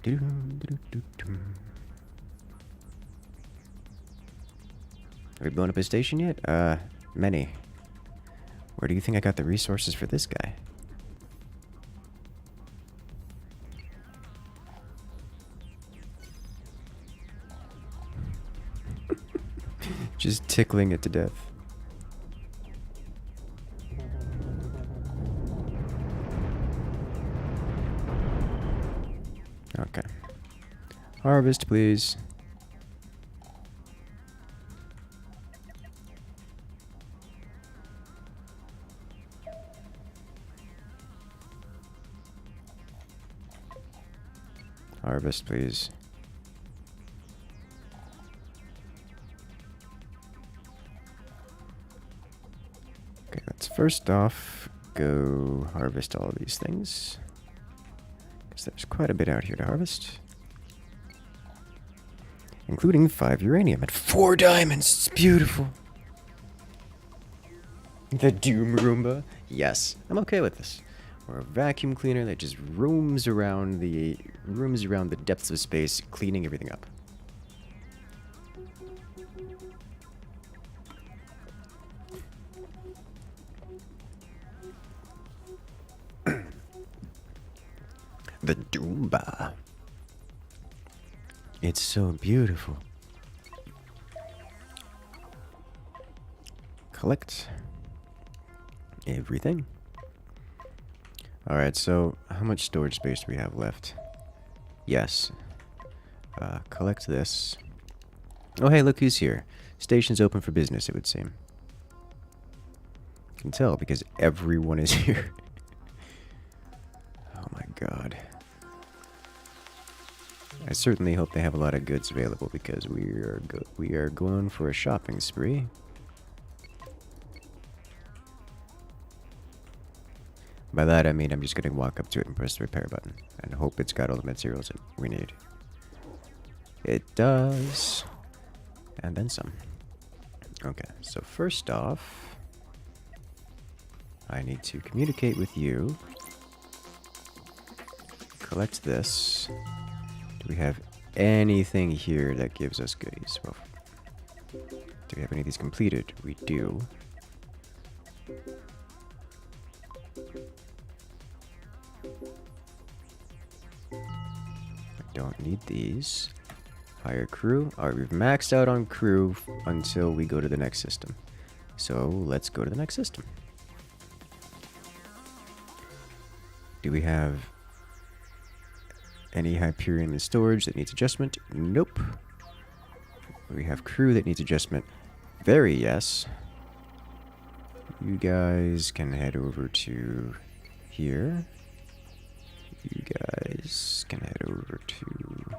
Have we blown up his station yet? Many. Where do you think I got the resources for this guy? Just tickling it to death. Okay. Harvest, please. Harvest, please. Okay, let's first off go harvest all of these things. Because there's quite a bit out here to harvest. Including 5 uranium and 4 diamonds. It's beautiful. The Doom Roomba. Yes, I'm okay with this. Or a vacuum cleaner that just roams around the depths of space, cleaning everything up. The Doomba. It's so beautiful. Collect everything. Alright, so how much storage space do we have left? Yes. Collect this. Oh, hey, look who's here. Station's open for business, it would seem. Can tell because everyone is here. Oh my god. I certainly hope they have a lot of goods available because we are going for a shopping spree. By that I mean I'm just gonna walk up to it and press the repair button and hope it's got all the materials that we need. It does. And then some. Okay, so first off, I need to communicate with you. Collect this. Do we have anything here that gives us goodies? Well, do we have any of these completed? We do. I don't need these. Hire crew. Alright, we've maxed out on crew until we go to the next system. So let's go to the next system. Do we have any Hyperion in storage that needs adjustment? Nope. We have crew that needs adjustment. Very yes. You guys can head over to here. You guys can head over to...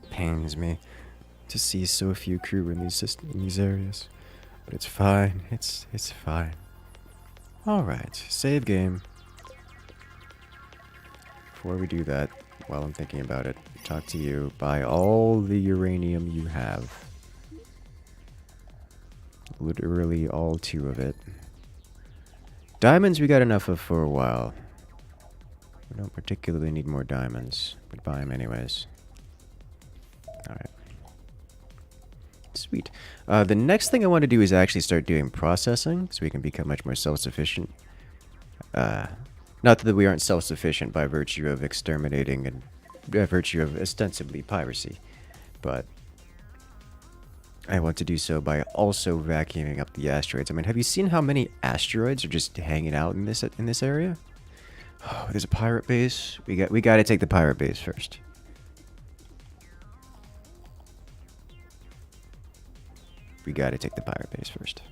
pains me to see so few crew in these areas. But it's fine. It's fine. Alright, save game. Before we do that, while I'm thinking about it, talk to you. Buy all the uranium you have. Literally all 2 of it. Diamonds we got enough of for a while. We don't particularly need more diamonds, but buy them anyways. Alright. Sweet. The next thing I want to do is actually start doing processing, so we can become much more self-sufficient. Not that we aren't self-sufficient by virtue of exterminating and by virtue of ostensibly piracy, but I want to do so by also vacuuming up the asteroids. I mean, have you seen how many asteroids are just hanging out in this area? Oh, there's a pirate base. We got to take the pirate base first. We got to take the pirate base first.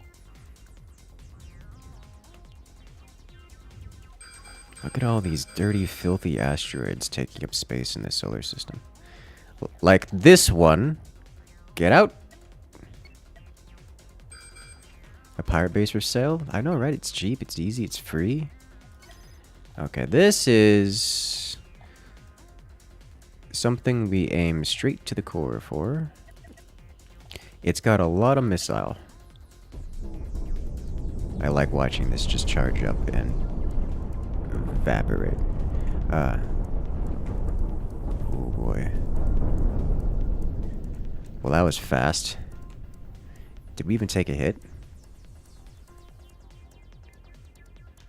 Look at all these dirty, filthy asteroids taking up space in the solar system. Like this one. Get out. A pirate base for sale? I know, right? It's cheap, it's easy, it's free. Okay, this is something we aim straight to the core for. It's got a lot of missile. I like watching this just charge up and evaporate. Oh boy. Well, that was fast. Did we even take a hit?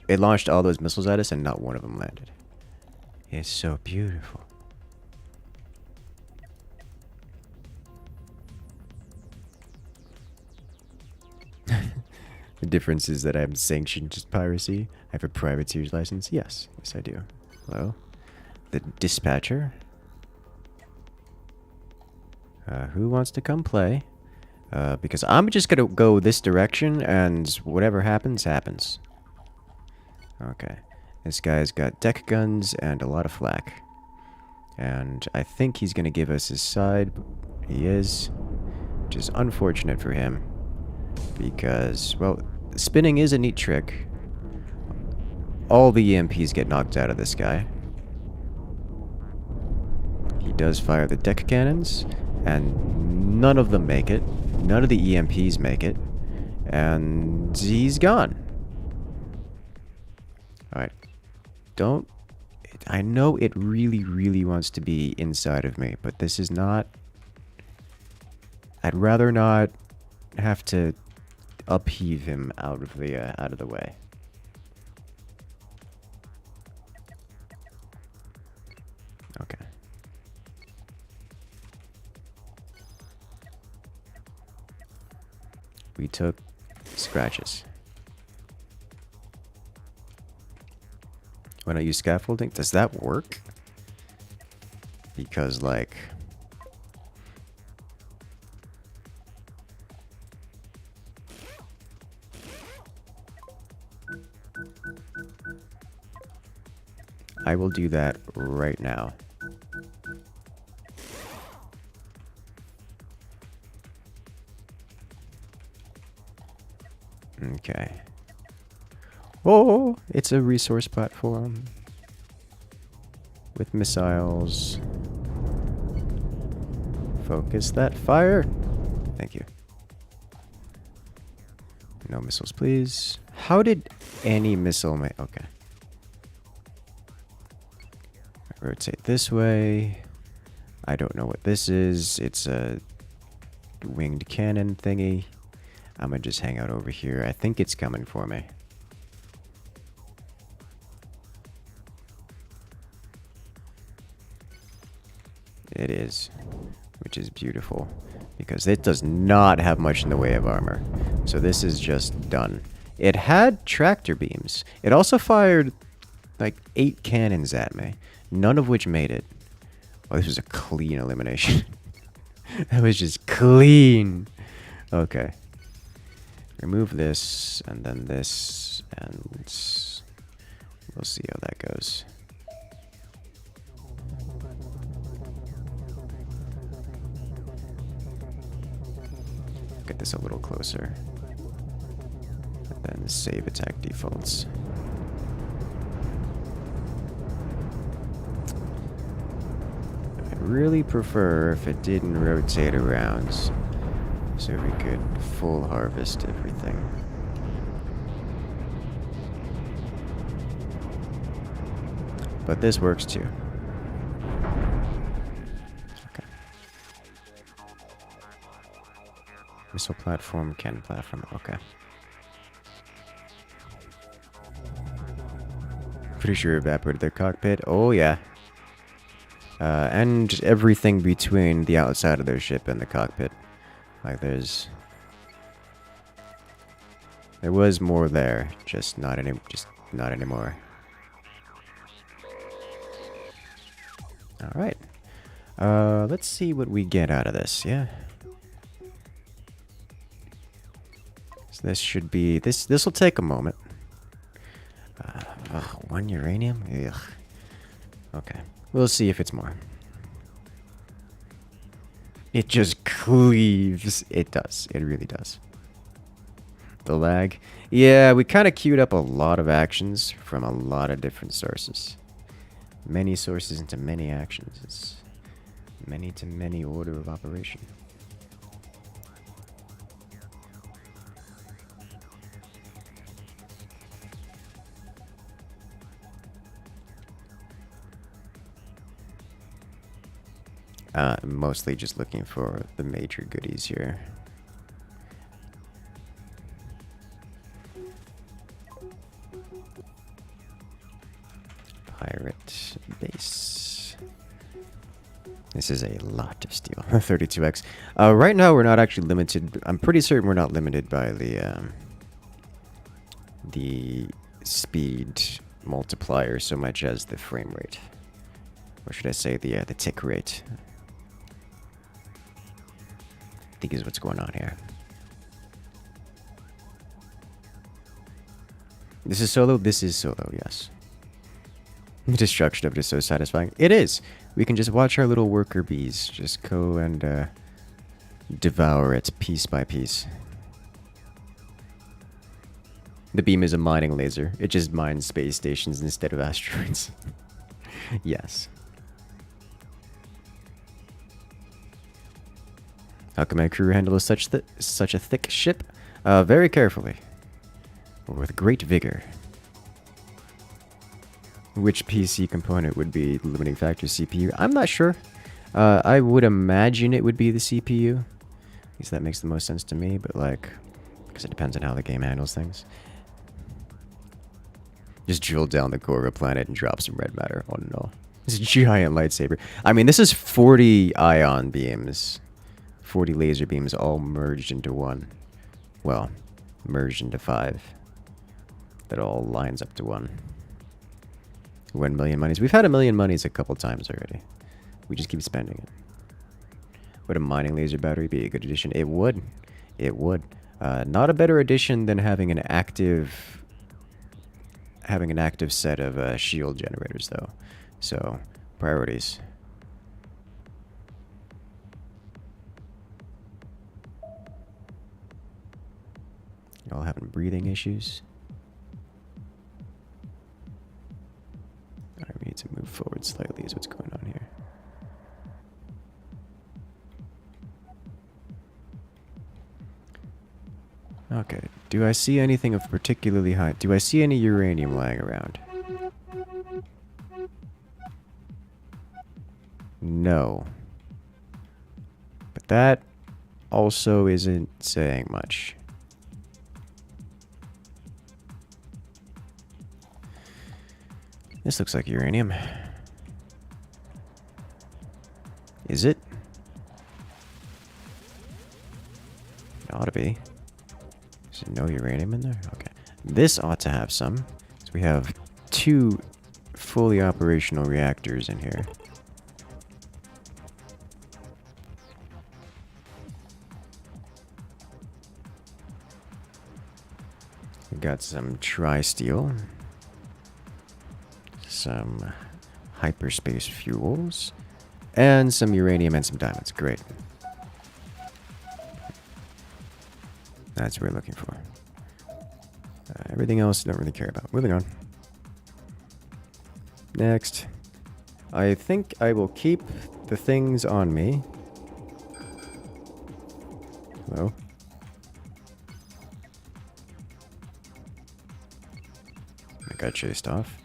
It launched all those missiles at us and not one of them landed. It's so beautiful. The difference is that I'm sanctioned as piracy. I have a privateer's license. Yes, yes I do. Hello? The dispatcher. Who wants to come play? Because I'm just gonna go this direction and whatever happens, happens. Okay. This guy's got deck guns and a lot of flak. And I think he's gonna give us his side. He is. Which is unfortunate for him. Because, well, spinning is a neat trick. All the EMPs get knocked out of this guy. He does fire the deck cannons, and none of them make it. None of the EMPs make it. And he's gone. Alright. Don't... I know it really, really wants to be inside of me, but this is not... I'd rather not have to upheave him out of the way. Okay. We took scratches. When I use scaffolding, does that work? Because, like, I will do that right now. Okay. Oh, it's a resource platform with missiles. Focus that fire. Thank you. No missiles, please. How did any missile make... Okay. Rotate this way. I don't know what this is. It's a winged cannon thingy. I'm gonna just hang out over here. I think it's coming for me. It is. Which is beautiful. Because it does not have much in the way of armor. So this is just done. It had tractor beams. It also fired like 8 cannons at me. None of which made it. Oh, this was a clean elimination. That was just clean. Okay. Remove this, and then this, and we'll see how that goes. Get this a little closer. Then save attack defaults. I'd really prefer if it didn't rotate around, so we could full harvest everything. But this works too. Okay. Missile platform, cannon platform, okay. Pretty sure evaporated their cockpit. Oh yeah. And just everything between the outside of their ship and the cockpit. Like there was more there, just not anymore. All right. Let's see what we get out of this. Yeah. So this should be this will take a moment. 1 uranium? Ugh. Okay. We'll see if it's more. It just cleaves. It does. It really does. The lag. Yeah, we kind of queued up a lot of actions from a lot of different sources. Many sources into many actions. It's many to many order of operation. Mostly just looking for the major goodies here. Pirate base. This is a lot of steel. 32x. Right now we're not actually limited. I'm pretty certain we're not limited by the speed multiplier so much as the frame rate. Or should I say the tick rate? I think is what's going on here. This is solo? This is solo, yes. The destruction of it is so satisfying. It is! We can just watch our little worker bees just go and devour it piece by piece. The beam is a mining laser. It just mines space stations instead of asteroids. Yes. How can my crew handle such a thick ship? Very carefully. With great vigor. Which PC component would be the limiting factor? CPU? I'm not sure. I would imagine it would be the CPU. At least that makes the most sense to me, but like... because it depends on how the game handles things. Just drill down the core of a planet and drop some red matter. Oh no. This giant lightsaber. I mean, this is 40 ion beams. 40 laser beams all merged into one. Well, merged into 5. That all lines up to 1. 1 million monies. We've had 1 million monies a couple times already. We just keep spending it. Would a mining laser battery be a good addition? It would. It would. Not a better addition than having an active having an active set of shield generators, though. So, priorities. Y'all having breathing issues? Alright, we need to move forward slightly is what's going on here. Okay, do I see anything of particularly high? Do I see any uranium lying around? No. But that also isn't saying much. This looks like uranium. Is it? It ought to be. Is there no uranium in there? Okay. This ought to have some. So we have 2 fully operational reactors in here. We got some tri-steel. Some hyperspace fuels. And some uranium and some diamonds. Great. That's what we're looking for. Everything else, don't really care about. Moving on. Next. I think I will keep the things on me. Hello? I got chased off.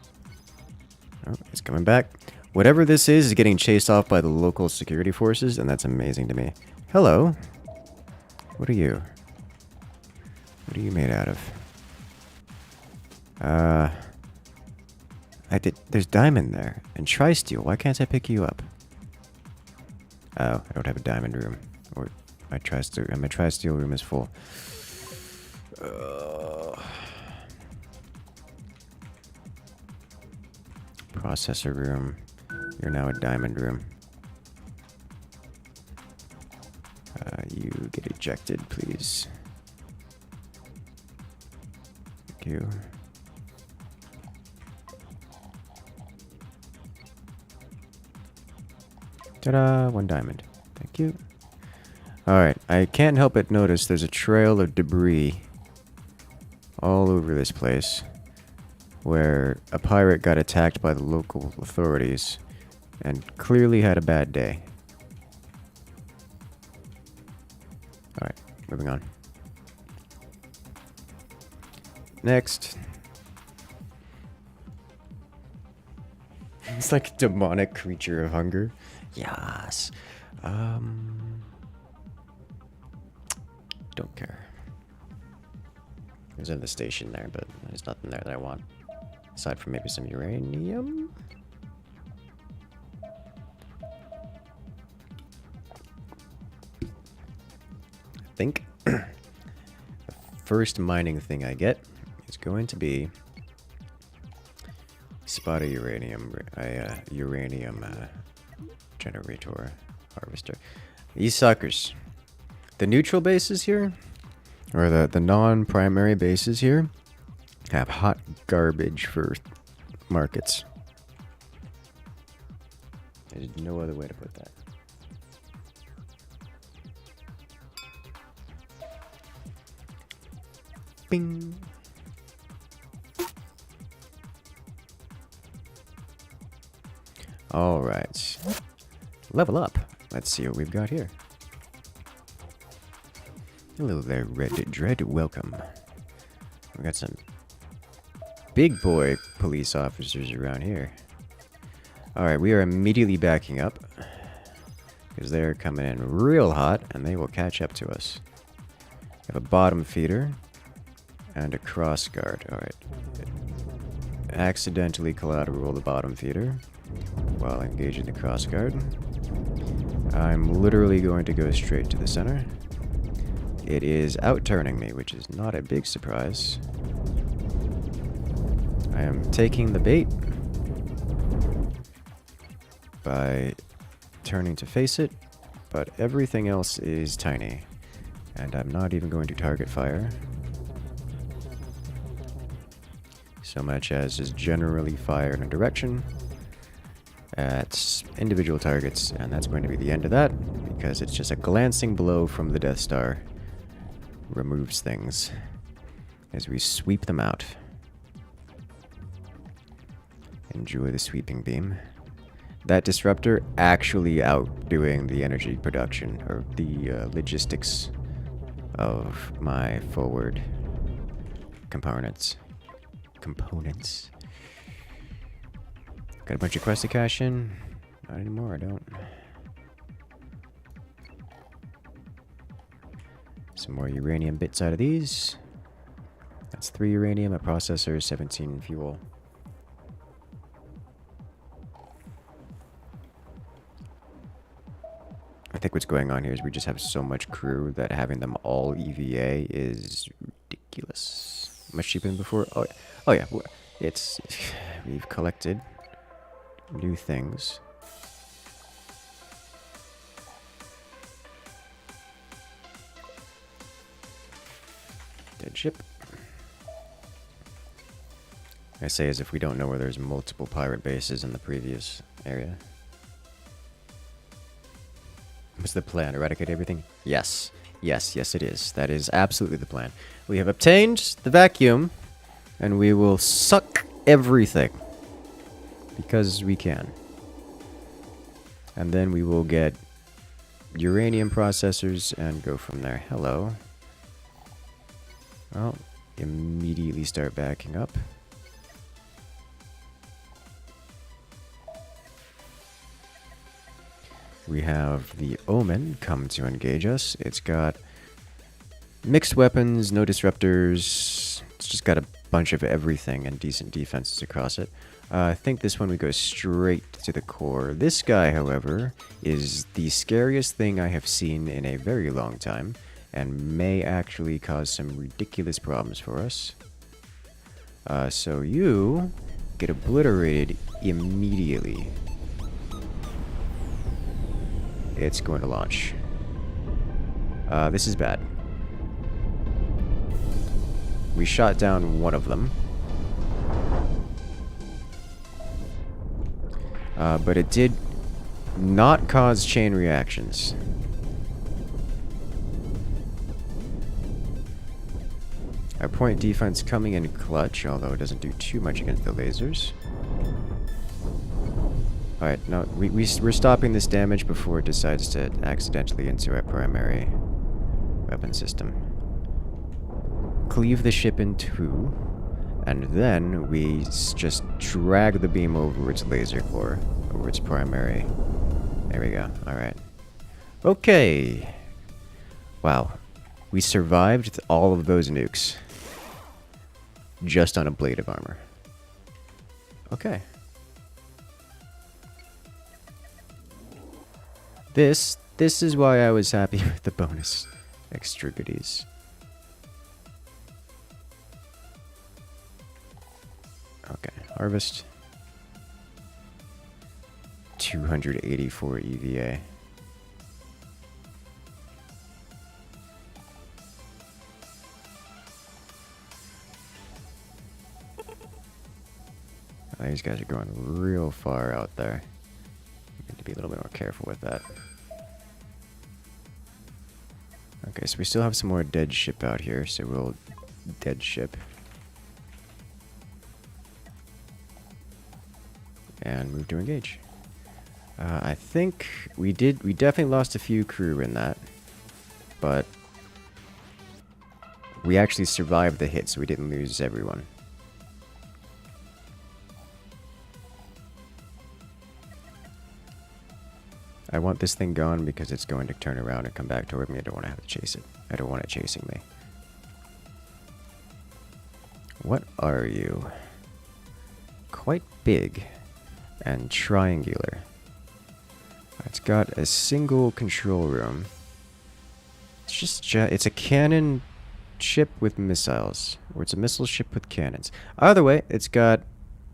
Oh, it's coming back. Whatever this is getting chased off by the local security forces, and that's amazing to me. Hello? What are you? What are you made out of? There's diamond there. And tri-steel. Why can't I pick you up? Oh, I don't have a diamond room. Or my tri-steel room is full. Processor room. You're now a diamond room. You get ejected, please. Thank you. Ta-da! 1 diamond. Thank you. Alright, I can't help but notice there's a trail of debris all over this place where a pirate got attacked by the local authorities and clearly had a bad day. Alright, moving on. Next. It's like a demonic creature of hunger. Yes. Don't care. There's another station there, but there's nothing there that I want. Aside from maybe some uranium? I think the first mining thing I get is going to be spot a uranium generator harvester. These suckers. The neutral bases here, or the non-primary bases here, have hot garbage for markets. There's no other way to put that. Bing. All right. Level up. Let's see what we've got here. Hello there, Red Dread. Welcome. We got some big boy police officers around here. Alright, we are immediately backing up because they're coming in real hot and they will catch up to us. We have a bottom feeder and a cross guard. Alright. Accidentally collateral the bottom feeder while engaging the cross guard. I'm literally going to go straight to the center. It is out-turning me, which is not a big surprise. I am taking the bait by turning to face it, but everything else is tiny, and I'm not even going to target fire. so much as just generally fire in a direction at individual targets, and that's going to be the end of that, because it's just a glancing blow from the Death Star removes things as we sweep them out. Enjoy the sweeping beam. That disruptor actually outdoing the energy production, or the logistics of my forward components. Got a bunch of quests to cash in? Not anymore, I don't. Some more uranium bits out of these. That's 3 uranium, a processor, 17 fuel. I think what's going on here is we just have so much crew that having them all EVA is ridiculous. Much cheaper than before. Oh yeah. It's we've collected new things. Dead ship. I say as if we don't know where there's multiple pirate bases in the previous area. What's the plan? Eradicate everything? Yes. Yes, it is. That is absolutely the plan. We have obtained the vacuum, and we will suck everything. Because we can. And then we will get uranium processors and go from there. Hello. Well, immediately start backing up. We have the Omen come to engage us. It's got mixed weapons, no disruptors. It's just got a bunch of everything and decent defenses across it. I think this one we go straight to the core. This guy, however, is the scariest thing I have seen in a very long time, and may actually cause some ridiculous problems for us. So you get obliterated immediately. It's going to launch. This is bad. We shot down one of them. But it did not cause chain reactions. Our point defense coming in clutch, although it doesn't do too much against the lasers. Alright, no, we're stopping this damage before it decides to accidentally enter our primary weapon system. Cleave the ship in two, and then we just drag the beam over its laser core, over its primary. There we go, alright. Okay. Wow. We survived all of those nukes. Just on a blade of armor. Okay. This is why I was happy with the bonus extra goodies. Okay, harvest. 284 EVA. These guys are going real far out there. Need to be a little bit more careful with that. Okay, so we still have some more dead ship out here, so we'll dead ship. And move to engage. I think we definitely lost a few crew in that, but we actually survived the hit, so we didn't lose everyone. I want this thing gone because it's going to turn around and come back toward me. I don't want to have to chase it. I don't want it chasing me. What are you? Quite big and triangular. It's got a single control room. It's just it's a cannon ship with missiles, or it's a missile ship with cannons. Either way, it's got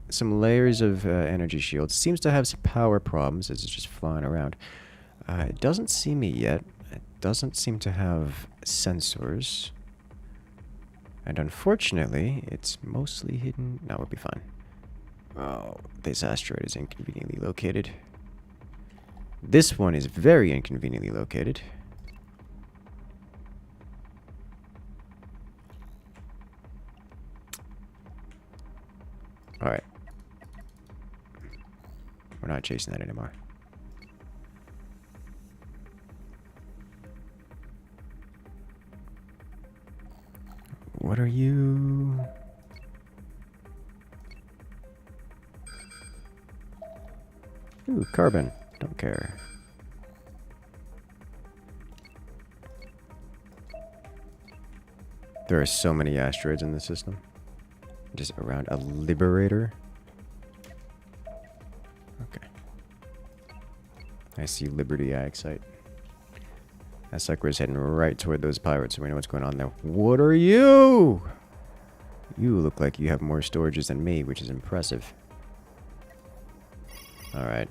some layers of energy shields. Seems to have some power problems as it's just flying around. It doesn't see me yet. It doesn't seem to have sensors. And unfortunately, it's mostly hidden. No, we'll be fine. Oh, this asteroid is inconveniently located. This one is very inconveniently located. Alright. We're not chasing that anymore. What are you? Ooh, carbon. Don't care. There are so many asteroids in the system. Just around a liberator. Okay. I see Liberty Ag site. That sucker is heading right toward those pirates, so we know what's going on there. What are you? You look like you have more storages than me, which is impressive. Alright.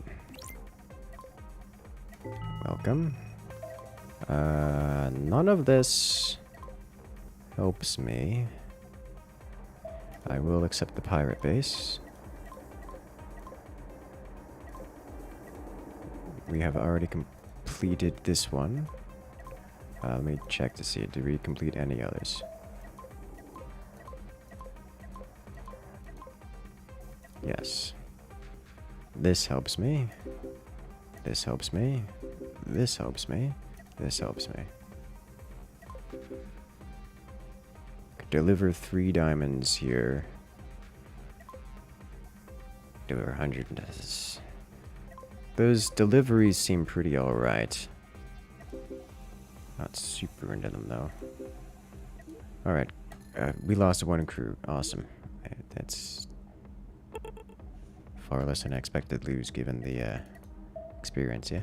Welcome. None of this helps me. I will accept the pirate base. We have already completed this one. Let me check to see. Did we complete any others? Yes. This helps me. This helps me. This helps me. This helps me. Deliver 3 diamonds here. Deliver 100. Those deliveries seem pretty alright. Not super into them though. Alright. We lost 1 crew. Awesome. That's far less than I expected to lose given the experience, yeah?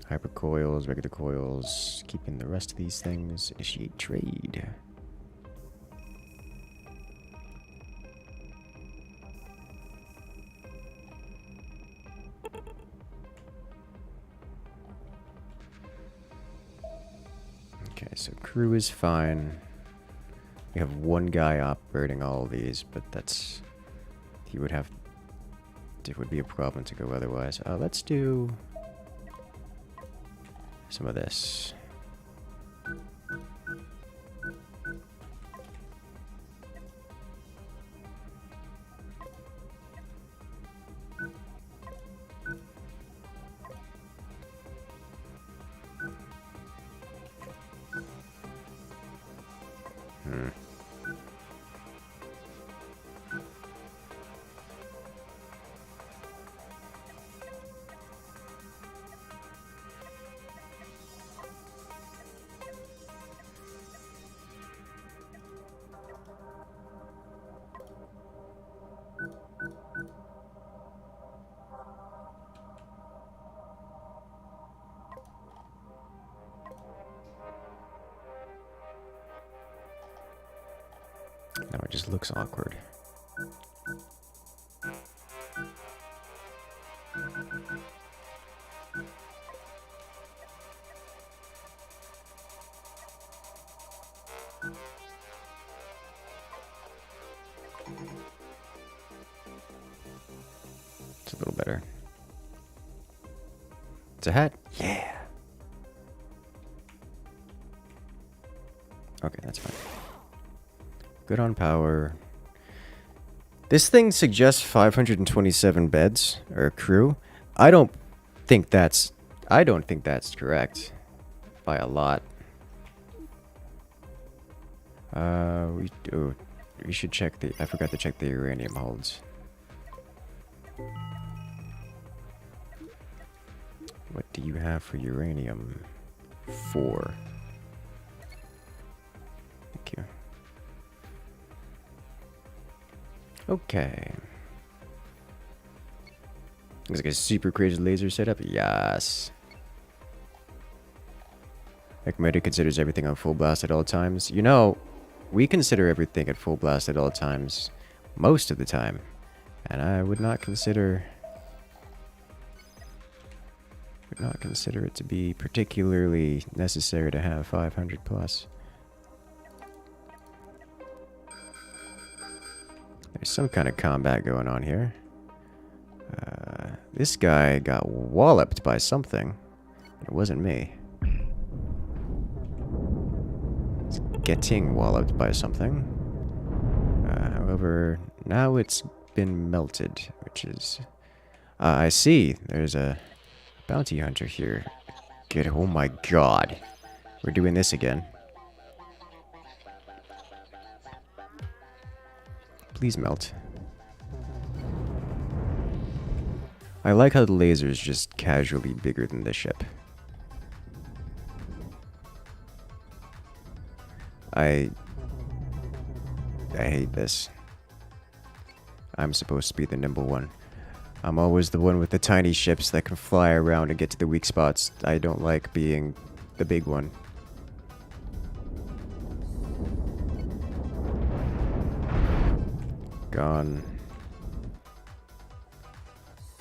Hypercoils, regular coils, keeping the rest of these things. Initiate trade. Okay, so crew is fine. We have 1 guy operating all of these, but that's... He would have... It would be a problem to go otherwise. Let's do... some of this. No, it just looks awkward. It's a little better. It's a hat? Yeah! Okay, that's fine. Good on power. This thing suggests 527 beds, or crew. I don't think that's correct. By a lot. We should check the... I forgot to check the uranium holds. What do you have for uranium? 4. Thank you. Okay. Looks like a super crazy laser setup. Yes. Ekmedi considers everything on full blast at all times. You know, we consider everything at full blast at all times. Most of the time. And I would not consider... do not consider it to be particularly necessary to have 500 plus. There's some kind of combat going on here. This guy got walloped by something. It wasn't me. It's getting walloped by something. However, now it's been melted, which is... I see. There's a bounty hunter here. Get... Oh my god. We're doing this again. Please melt. I like how the laser is just casually bigger than the ship. I hate this. I'm supposed to be the nimble one. I'm always the one with the tiny ships that can fly around and get to the weak spots. I don't like being the big one. Gone.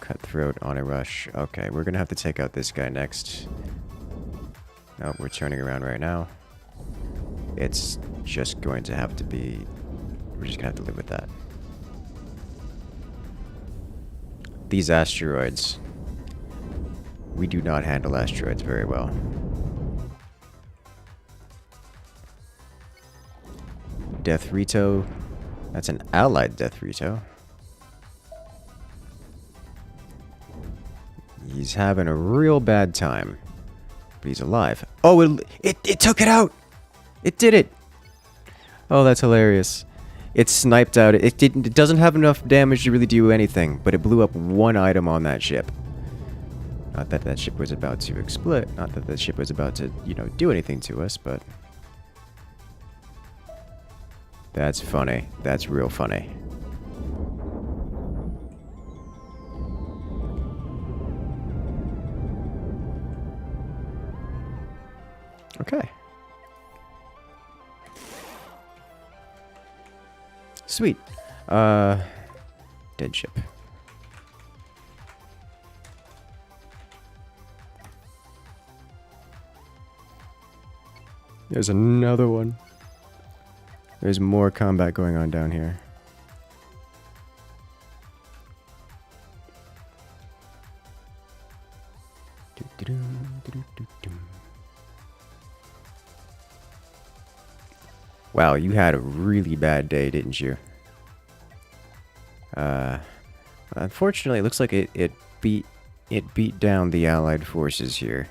Cutthroat on a rush. Okay, we're gonna have to take out this guy next. Nope, we're turning around right now. It's just going to have to be... We're just gonna have to live with that. These asteroids. We do not handle asteroids very well. Death Rito. That's an allied Death Rito. He's having a real bad time. But he's alive. Oh, it took it out! It did it! Oh, that's hilarious. It sniped out. It doesn't have enough damage to really do anything, but it blew up one item on that ship. Not that that ship was about to explode. Not that the ship was about to, you know, do anything to us, but... That's funny. That's real funny. Okay. Sweet. Dead ship. There's another one. There's more combat going on down here. Wow, you had a really bad day, didn't you? Unfortunately, it looks like it beat down the Allied forces here,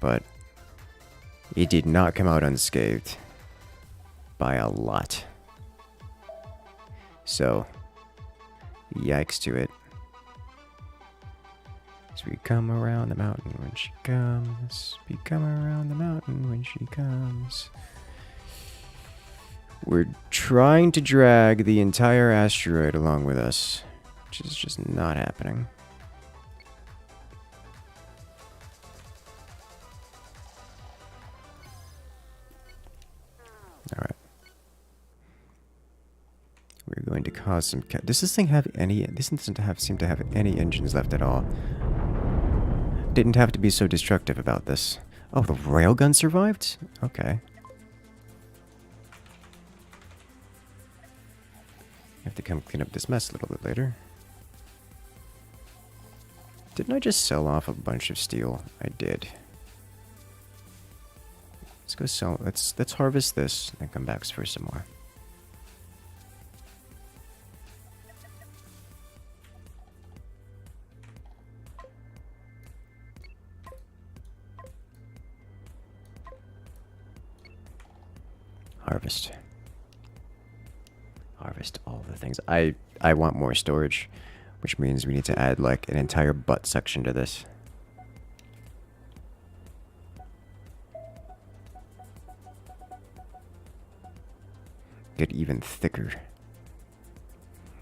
but it did not come out unscathed by a lot. So, yikes to it. As we come around the mountain when she comes, we come around the mountain when she comes. We're trying to drag the entire asteroid along with us, which is just not happening. Alright. We're going to cause some... Does this thing have any... This doesn't seem to have any engines left at all. Didn't have to be so destructive about this. Oh, the railgun survived? Okay. Have to come clean up this mess a little bit later. Didn't I just sell off a bunch of steel? I did. Let's go sell. Let's harvest this and come back for some more. Harvest. Harvest all the things. I want more storage, which means we need to add like an entire butt section to this. Get even thicker.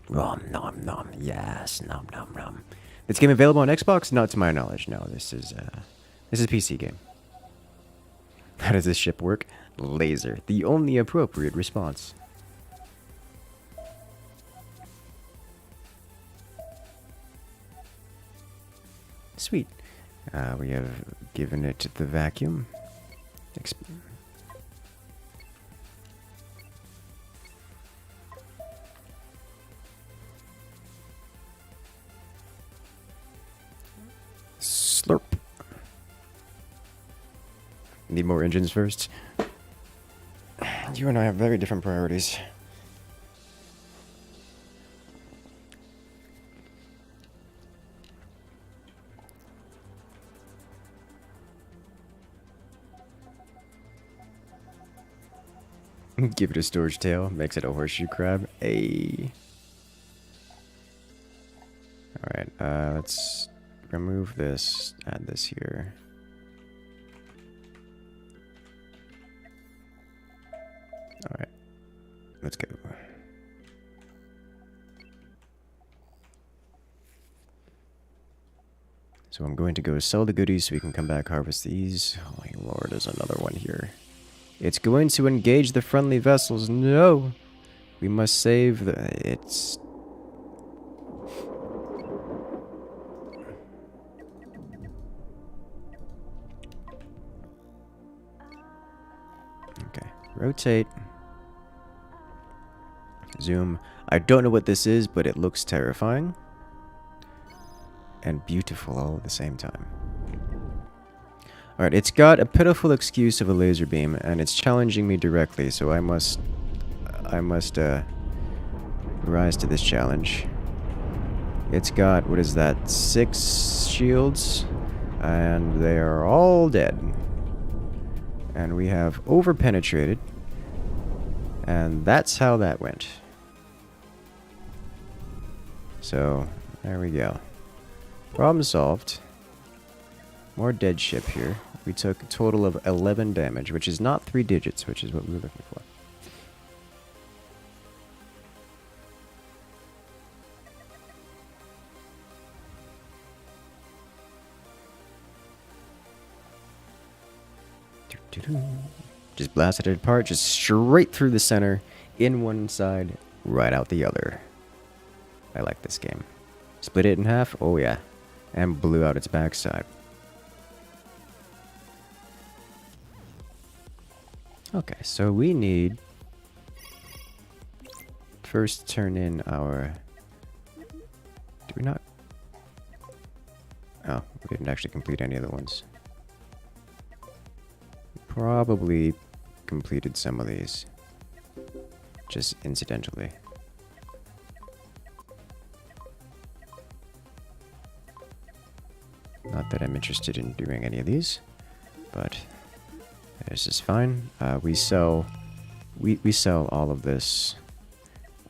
Nom nom nom. Yes, nom nom nom. This game available on Xbox? Not to my knowledge. No, this is a PC game. How does this ship work? Laser. The only appropriate response. Sweet. We have given it the vacuum. Slurp. Need more engines first. You and I have very different priorities. Give it a storage tail, makes it a horseshoe crab. Ayy. Alright, let's remove this, add this here. Alright, let's go. So I'm going to go sell the goodies so we can come back harvest these. Holy lord, there's another one here. It's going to engage the friendly vessels. No! We must save the... It's... Okay. Rotate. Zoom. I don't know what this is, but it looks terrifying. And beautiful all at the same time. Alright, it's got a pitiful excuse of a laser beam, and it's challenging me directly, so I must rise to this challenge. It's got, what is that, 6 shields, and they are all dead. And we have over-penetrated, and that's how that went. So, there we go. Problem solved. More dead ship here. We took a total of 11 damage, which is not 3 digits, which is what we were looking for. Just blasted it apart, just straight through the center, in one side, right out the other. I like this game. Split it in half, oh yeah, and blew out its backside. Okay, so we need first turn in our... Do we not? Oh, we didn't actually complete any of the ones. Probably completed some of these. Just incidentally. Not that I'm interested in doing any of these, but this is fine. We sell all of this.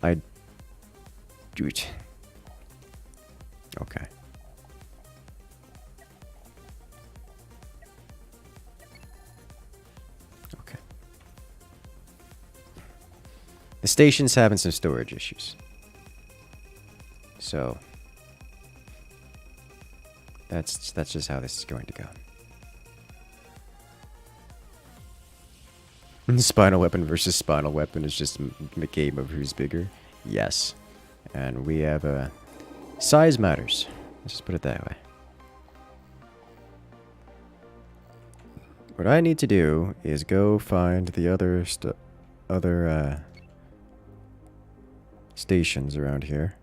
I do it. Okay. Okay. The station's having some storage issues. So that's just how this is going to go. Spinal weapon versus spinal weapon is just a game of who's bigger. Yes. And we have a... size matters. Let's just put it that way. What I need to do is go find the other stations around here.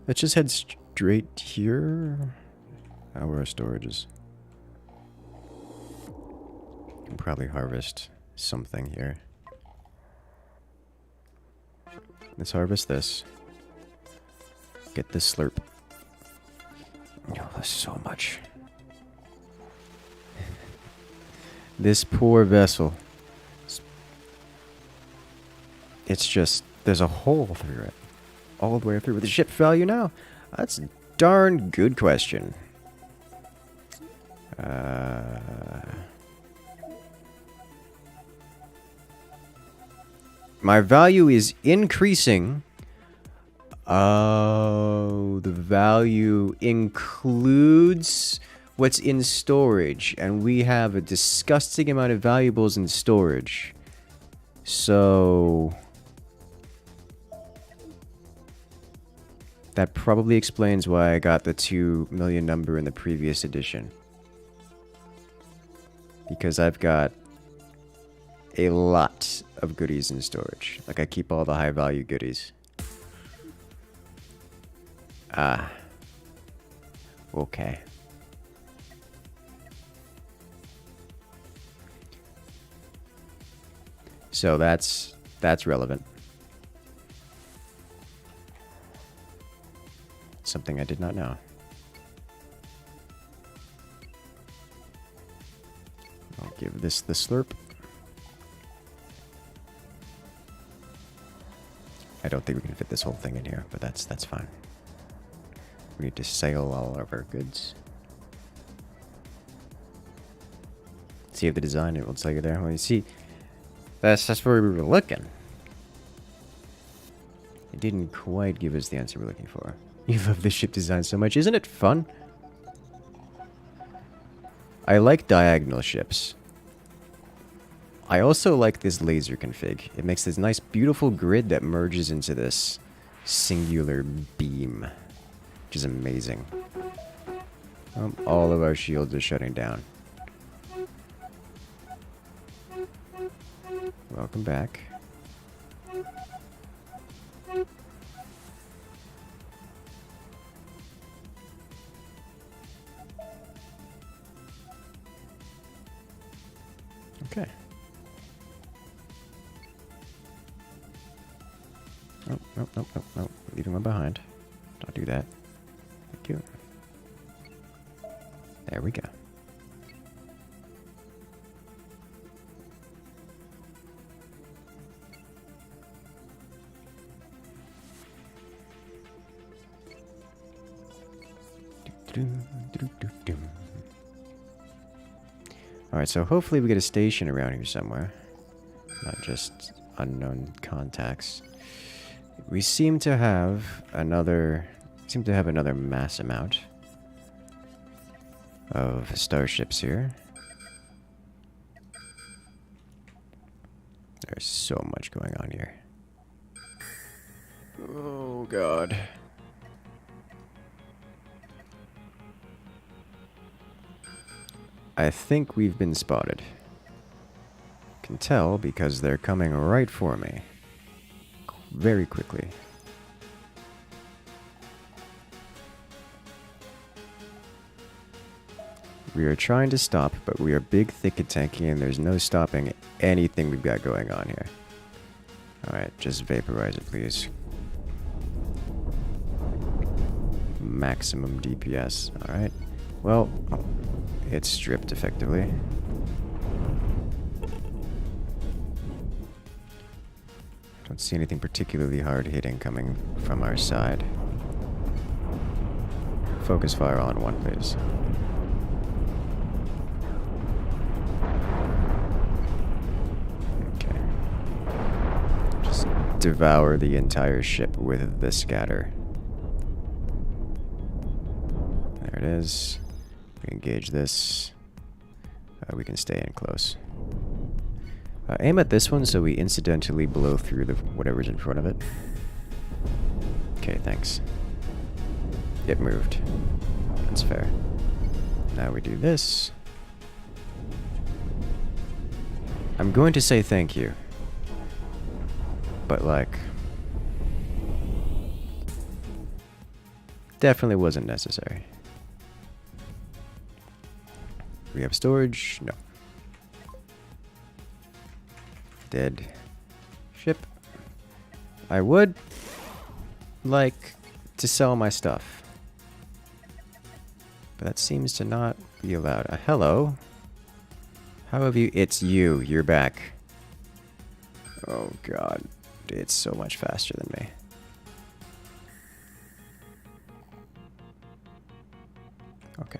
Let's just head straight here. Where are storages? Can probably harvest something here. Let's harvest this. Get this slurp. Oh, that's so much. This poor vessel. It's just, there's a hole through it. All the way through. With the ship value now? That's a darn good question. My value is increasing. Oh, the value includes what's in storage. And we have a disgusting amount of valuables in storage. So... That probably explains why I got the 2 million number in the previous edition. Because I've got a lot of goodies in storage. Like, I keep all the high value goodies. Ah. Okay. So that's relevant. Something I did not know. I'll give this the slurp. I don't think we can fit this whole thing in here, but that's fine. We need to sail all of our goods. See if the design it will tell you there. Well, you see, that's where we were looking. It didn't quite give us the answer we're looking for. You love this ship design so much, isn't it fun? I like diagonal ships. I also like this laser config. It makes this nice, beautiful grid that merges into this singular beam, which is amazing. All of our shields are shutting down. Welcome back. Okay. Oh, no. Leaving one behind. Don't do that. Thank you. There we go. Alright, so hopefully we get a station around here somewhere. Not just unknown contacts. We seem to have another mass amount of starships here. There's so much going on here. Oh god. I think we've been spotted. Can tell because they're coming right for me. Very quickly. We are trying to stop, but we are big, thick, and tanky, and there's no stopping anything we've got going on here. Alright, just vaporize it, please. Maximum DPS. Alright. Well, it's stripped effectively. Don't see anything particularly hard hitting coming from our side. Focus fire on one, please. Okay. Just devour the entire ship with the scatter. There it is. We engage this. We can stay in close. Aim at this one so we incidentally blow through the whatever's in front of it. Okay, thanks. It moved. That's fair. Now we do this. I'm going to say thank you. But like... definitely wasn't necessary. We have storage? No. Dead ship. I would like to sell my stuff. But that seems to not be allowed. Hello? How have you... It's you. You're back. Oh god. It's so much faster than me. Okay.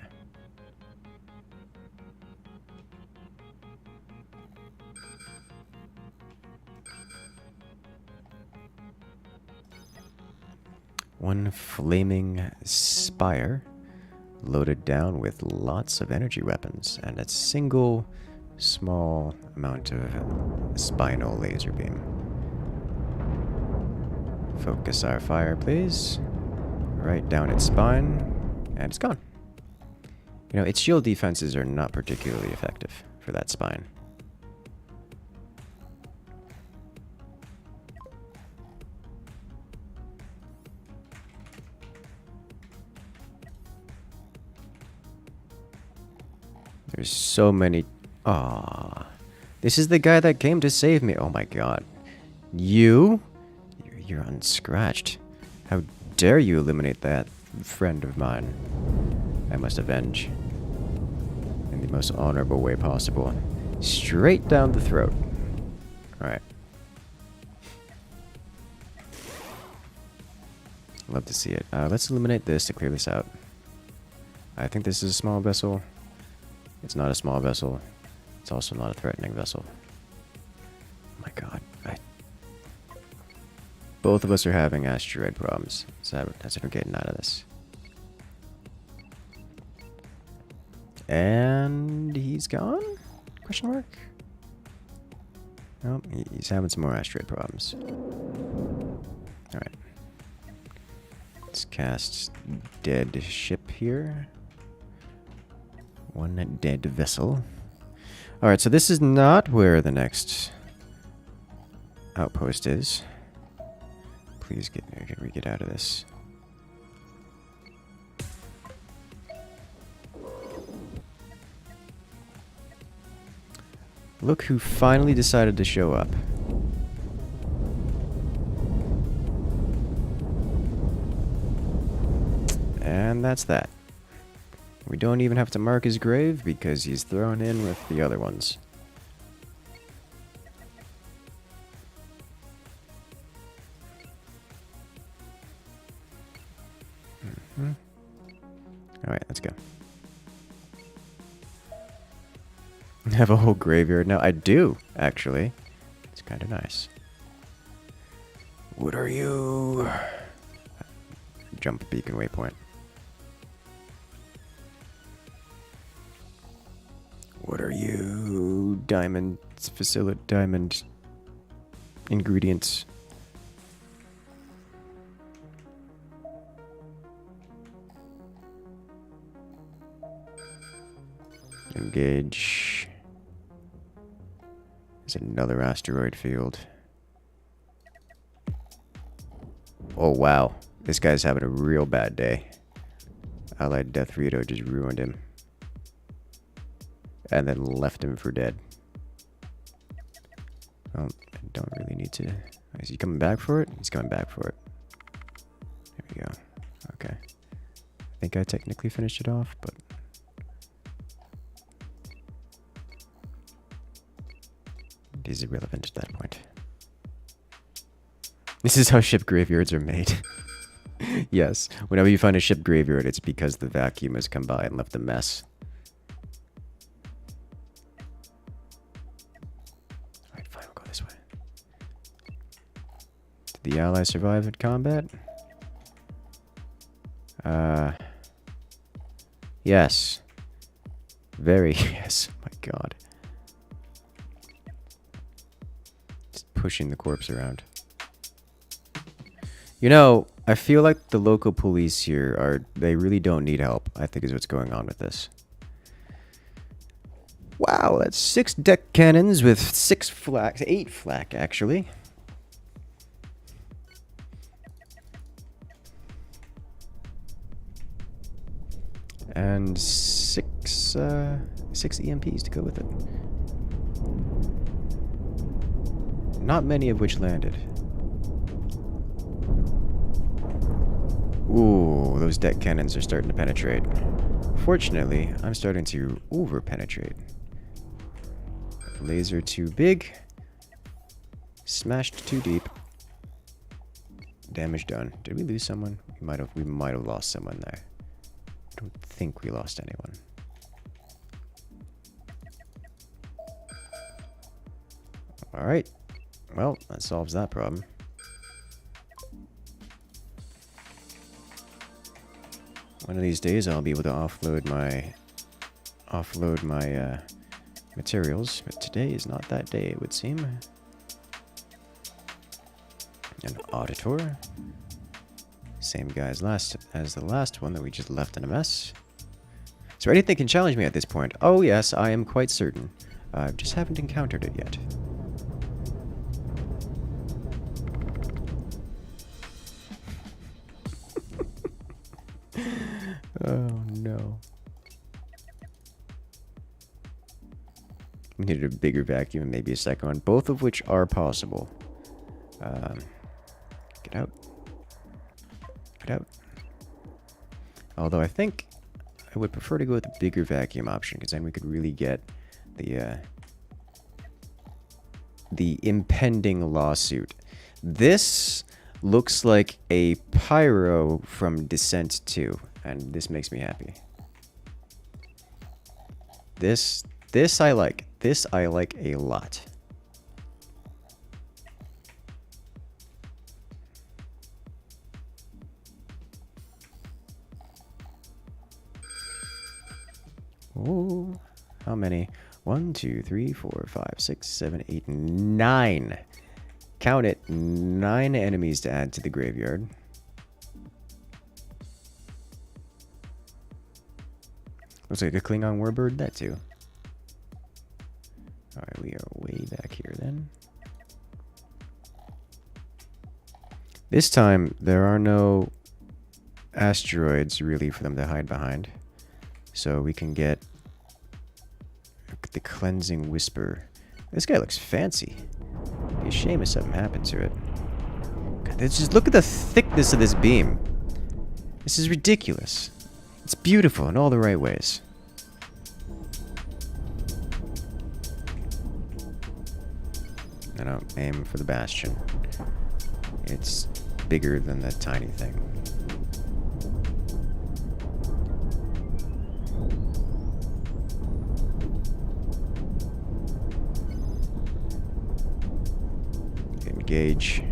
One flaming spire loaded down with lots of energy weapons and a single small amount of spinal laser beam. Focus our fire, please. right down its spine, and it's gone. You know, its shield defenses are not particularly effective for that spine. There's so many... Aww. This is the guy that came to save me. Oh my god. You? You're unscratched. How dare you eliminate that friend of mine? I must avenge. In the most honorable way possible. Straight down the throat. Alright. Love to see it. Let's eliminate this to clear this out. I think this is a small vessel. It's not a small vessel. It's also not a threatening vessel. Oh my god. Both of us are having asteroid problems. So that's what we're getting out of this. And he's gone? Question mark? Nope, he's having some more asteroid problems. Alright. Let's cast dead ship here. One dead vessel. Alright, so this is not where the next outpost is. Please can we get out of this? Look who finally decided to show up. And that's that. We don't even have to mark his grave because he's thrown in with the other ones. Alright, let's go. I have a whole graveyard now. I do, actually. It's kind of nice. What are you? Jump beacon waypoint. What are you? Diamond facility, diamond ingredients. Engage. There's another asteroid field. Oh wow, this guy's having a real bad day. Allied Death Rito just ruined him. And then left him for dead. Well, I don't really need to... Is he coming back for it? He's coming back for it. There we go. Okay. I think I technically finished it off, but... it is irrelevant at that point. This is how ship graveyards are made. Yes, whenever you find a ship graveyard, it's because the vacuum has come by and left a mess. Alright, fine, we'll go this way. Did the allies survive in combat? Yes. Very yes. Oh my god. Just pushing the corpse around. You know, I feel like the local police here they really don't need help, I think is what's going on with this. Wow, that's 6 deck cannons with 6 flak, 8 flak actually. And 6 EMPs to go with it. Not many of which landed. Ooh, those deck cannons are starting to penetrate. Fortunately, I'm starting to over-penetrate. Laser too big. Smashed too deep. Damage done. Did we lose someone? We might have lost someone there. I don't think we lost anyone. Alright. Well, that solves that problem. One of these days I'll be able to offload my materials, but today is not that day, it would seem. An auditor. Same guy as the last one that we just left in a mess. Is there anything can challenge me at this point? Oh yes, I am quite certain. I just haven't encountered it yet. Oh no. We needed a bigger vacuum and maybe a second one, both of which are possible. Get out. Get out. Although I think I would prefer to go with the bigger vacuum option, because then we could really get the impending lawsuit. This looks like a pyro from Descent 2, and this makes me happy. This I like. This I like a lot. Oh, how many? 1, 2, 3, 4, 5, 6, 7, 8, 9. Count it. 9 enemies to add to the graveyard. Looks like a Klingon warbird, that too. Alright, we are way back here then. This time, there are no asteroids really for them to hide behind. So we can get the Cleansing Whisper. This guy looks fancy. It'd be a shame if something happened to it. God, just look at the thickness of this beam. This is ridiculous. It's beautiful in all the right ways. I don't aim for the bastion. It's bigger than that tiny thing. Engage.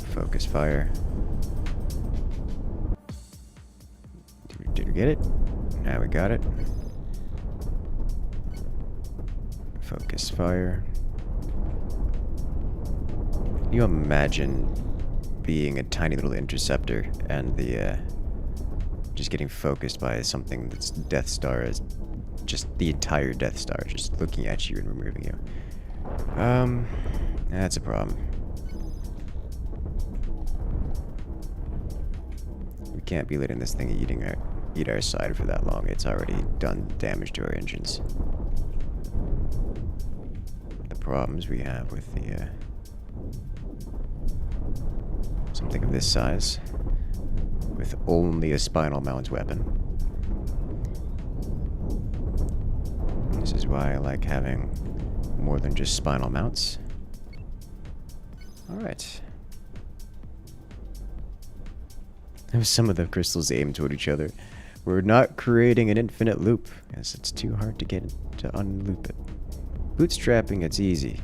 Focus fire. Did we get it? Now we got it. Focus fire. Can you imagine being a tiny little interceptor and the just getting focused by something that's Death Star, is just the entire Death Star just looking at you and removing you? That's a problem. We can't be letting this thing eat our side for that long. It's already done damage to our engines. The problems we have with the something of this size with only a spinal mount weapon. This is why I like having more than just spinal mounts. Alright. Some of the crystals aim toward each other. We're not creating an infinite loop, as it's too hard to get to unloop it. Bootstrapping, it's easy.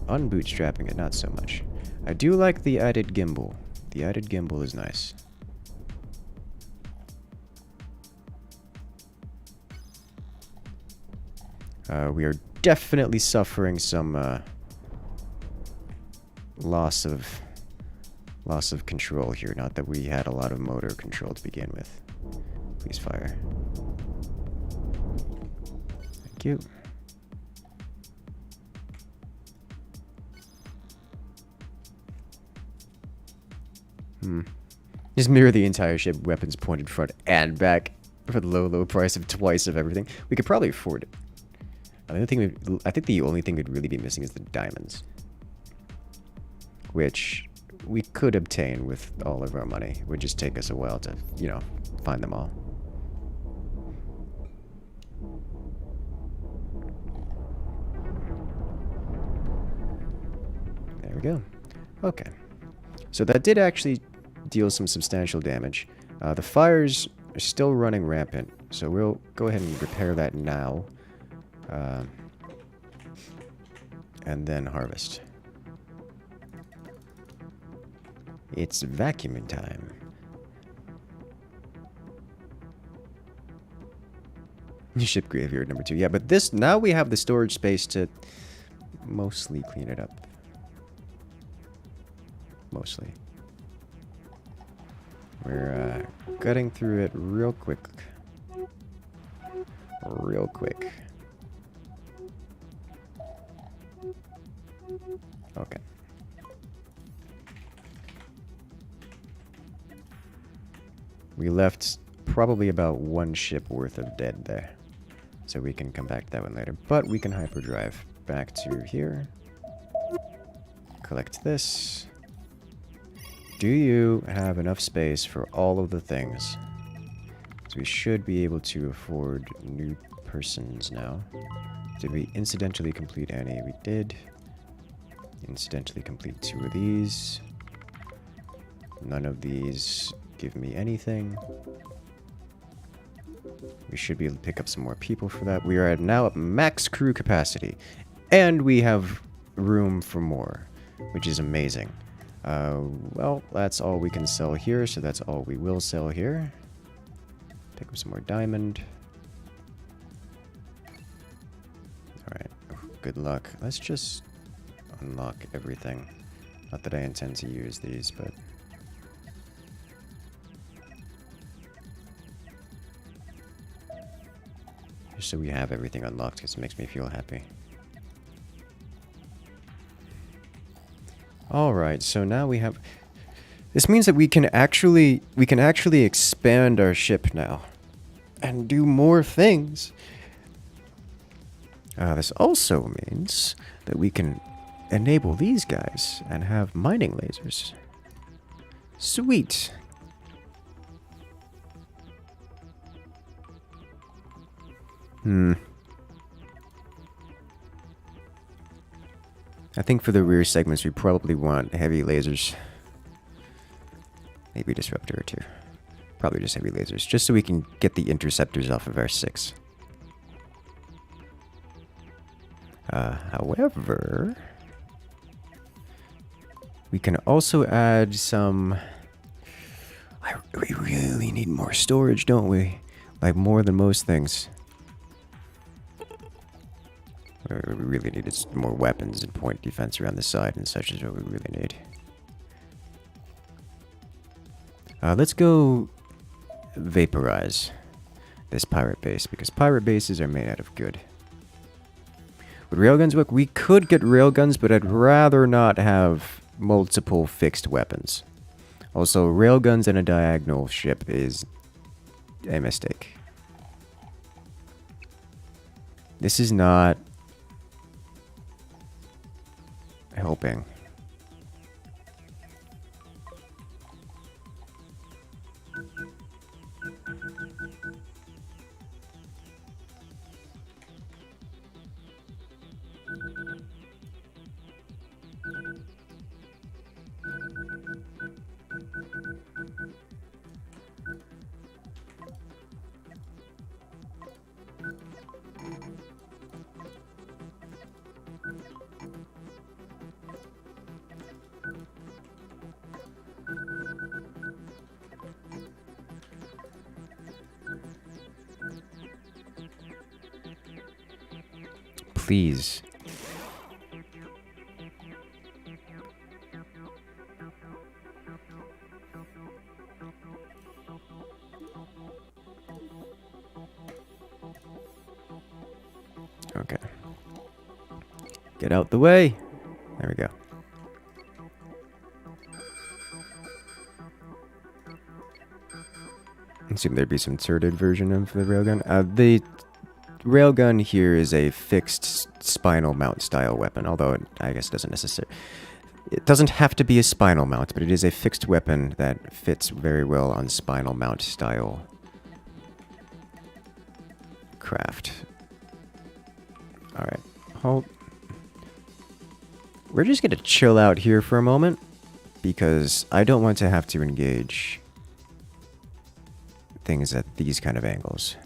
Unbootstrapping it, not so much. I do like the added gimbal. The added gimbal is nice. We are definitely suffering some loss of control here. Not that we had a lot of motor control to begin with. Please fire. Thank you. Just mirror the entire ship, weapons pointed front and back for the low price of twice of everything. We could probably afford it. I think the only thing we'd really be missing is the diamonds, which we could obtain with all of our money. It would just take us a while to, you know, find them all. There we go. Okay. So that did actually deal some substantial damage. The fires are still running rampant, so we'll go ahead and repair that now. And then harvest. It's vacuuming time. Ship graveyard number 2. Yeah, but this, now we have the storage space to mostly clean it up. mostly. We're cutting through it real quick. Real quick. Okay. We left probably about 1 ship worth of dead there. So we can come back to that one later. But we can hyperdrive back to here. Collect this. Do you have enough space for all of the things? So we should be able to afford new persons now. Did we incidentally complete any? We did. Incidentally complete 2 of these. None of these give me anything. We should be able to pick up some more people for that. We are now at max crew capacity. And we have room for more, which is amazing. Well, that's all we can sell here, so that's all we will sell here. Pick up some more diamond. Alright, good luck. Let's just unlock everything. Not that I intend to use these, but... just so we have everything unlocked, because it makes me feel happy. Alright, so now we have... this means that we can actually expand our ship now. And do more things. This also means that we can enable these guys and have mining lasers. Sweet. I think for the rear segments we probably want heavy lasers. Maybe a disruptor or 2. Probably just heavy lasers, just so we can get the interceptors off of our 6. However, we can also add some... we really need more storage, don't we? Like more than most things. We really need more weapons and point defense around the side and such is what we really need. Let's go vaporize this pirate base, because pirate bases are made out of good. Would railguns work? We could get railguns, but I'd rather not have multiple fixed weapons. Also, railguns in a diagonal ship is a mistake. This is not helping. Please. Okay. Get out the way. There we go. I assume there'd be some turreted version of the railgun. The railgun here is a fixed spinal mount style weapon, although I guess it doesn't have to be a spinal mount, but it is a fixed weapon that fits very well on spinal mount style craft. Alright, hold. We're just gonna chill out here for a moment, because I don't want to have to engage things at these kind of angles.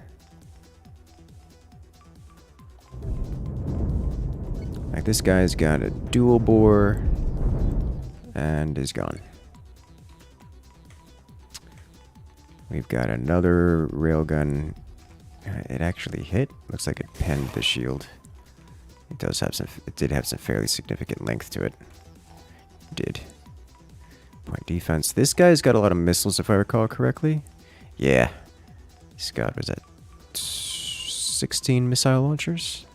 Like this guy's got a dual bore and is gone. We've got another railgun. It actually hit. Looks like it penned the shield. It did have some fairly significant length to it. It did. defense. This guy's got a lot of missiles, if I recall correctly. Yeah. He's got, was that 16 missile launchers?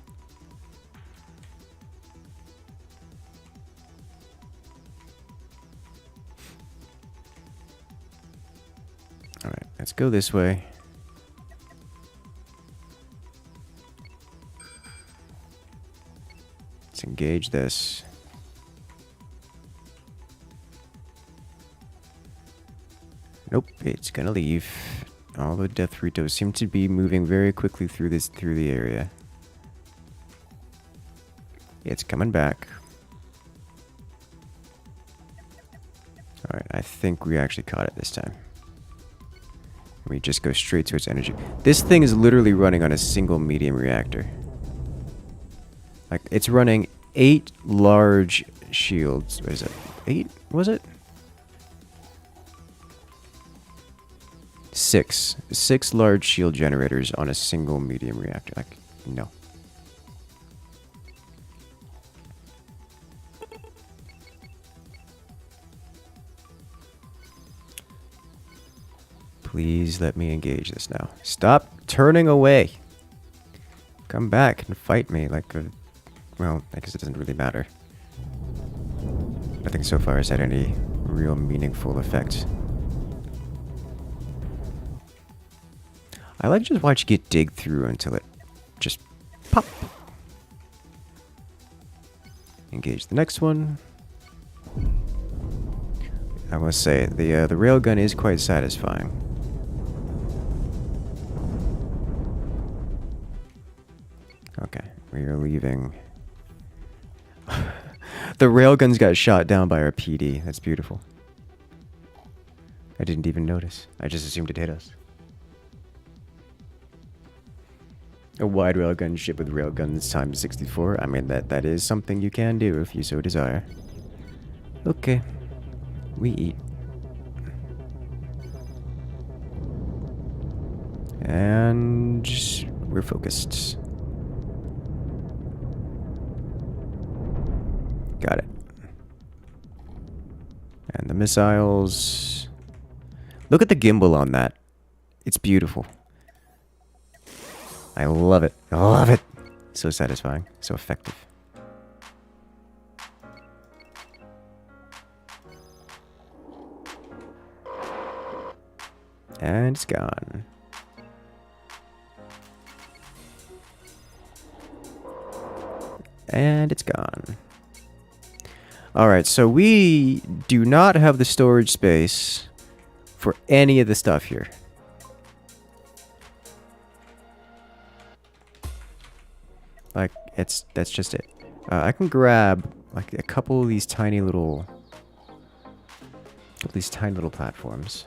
Alright, let's go this way. Let's engage this. Nope, it's gonna leave. All the death Ritos seem to be moving very quickly through the area. It's coming back. Alright, I think we actually caught it this time. We just go straight to its energy. This thing is literally running on a single medium reactor. Like, it's running 8 large shields. What is it? 8? Was it? 6. 6 large shield generators on a single medium reactor. Like, no. Please let me engage this now. Stop turning away. Come back and fight me like a... Well, I guess it doesn't really matter. Nothing so far has had any real meaningful effect. I like to just watch it get dig through until it just pop. Engage the next one. I must say, the railgun is quite satisfying. Okay, we are leaving. The railguns got shot down by our PD. That's beautiful. I didn't even notice. I just assumed it hit us. A wide railgun ship with railguns times 64. I mean, that is something you can do if you so desire. Okay. We eat. And we're focused. Got it. And the missiles. Look at the gimbal on that. It's beautiful. I love it. I love it. So satisfying. So effective. And it's gone. And it's gone. Alright, so we do not have the storage space for any of the stuff here. Like, that's just it. I can grab like a couple of these tiny little platforms.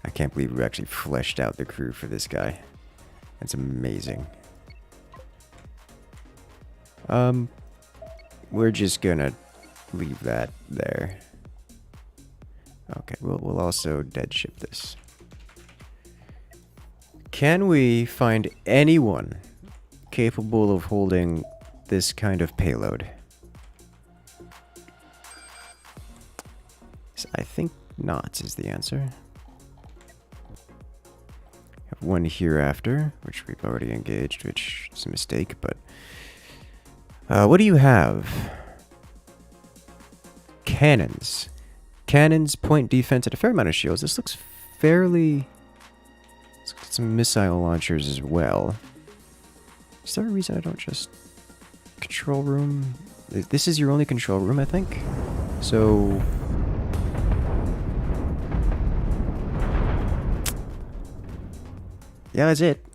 I can't believe we actually fleshed out the crew for this guy. That's amazing. We're just gonna leave that there. Okay, we'll also dead ship this. Can we find anyone capable of holding this kind of payload? I think not is the answer. Have one hereafter, which we've already engaged, which is a mistake, but... what do you have? Cannons. Cannons, point defense, and a fair amount of shields. This looks fairly... Let's get some missile launchers as well. Is there a reason I don't just... Control room? This is your only control room, I think? So... Yeah, that's it.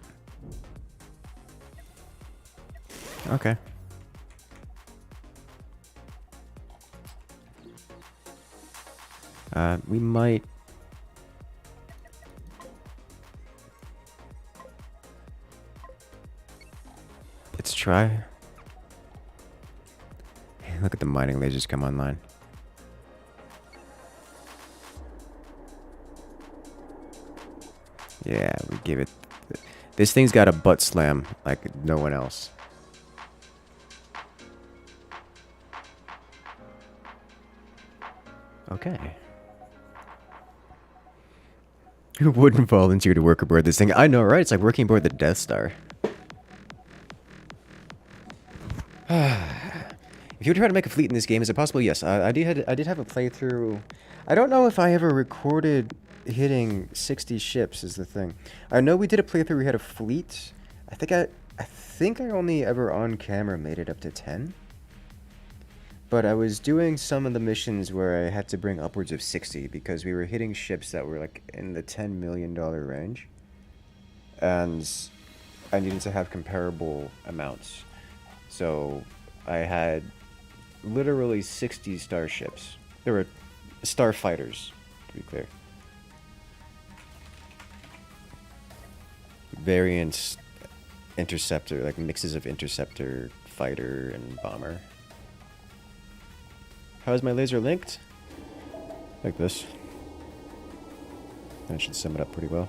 Okay. We might... Let's try. Look at the mining lasers come online. Yeah, we give it... This thing's got a butt slam like no one else. Okay. Who wouldn't volunteer to work aboard this thing? I know, right? It's like working aboard the Death Star. If you were trying to make a fleet in this game, is it possible? Yes. I did have a playthrough. I don't know if I ever recorded hitting 60 ships is the thing. I know we did a playthrough. We had a fleet. I think I only ever on camera made it up to 10. But I was doing some of the missions where I had to bring upwards of 60 because we were hitting ships that were like in the $10 million range. And I needed to have comparable amounts. So I had literally 60 starships. There were starfighters, to be clear. Variants, interceptor, like mixes of interceptor, fighter, and bomber. How is my laser linked? Like this. That should sum it up pretty well.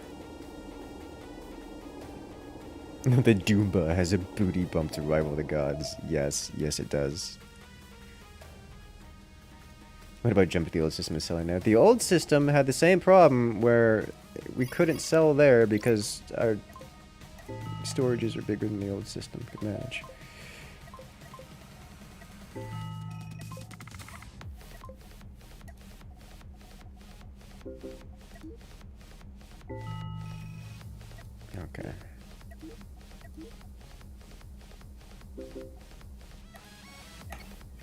The Doomba has a booty bump to rival the gods. Yes, yes it does. What about jumping the old system and selling that? The old system had the same problem where we couldn't sell there because our storages are bigger than the old system could manage. Okay.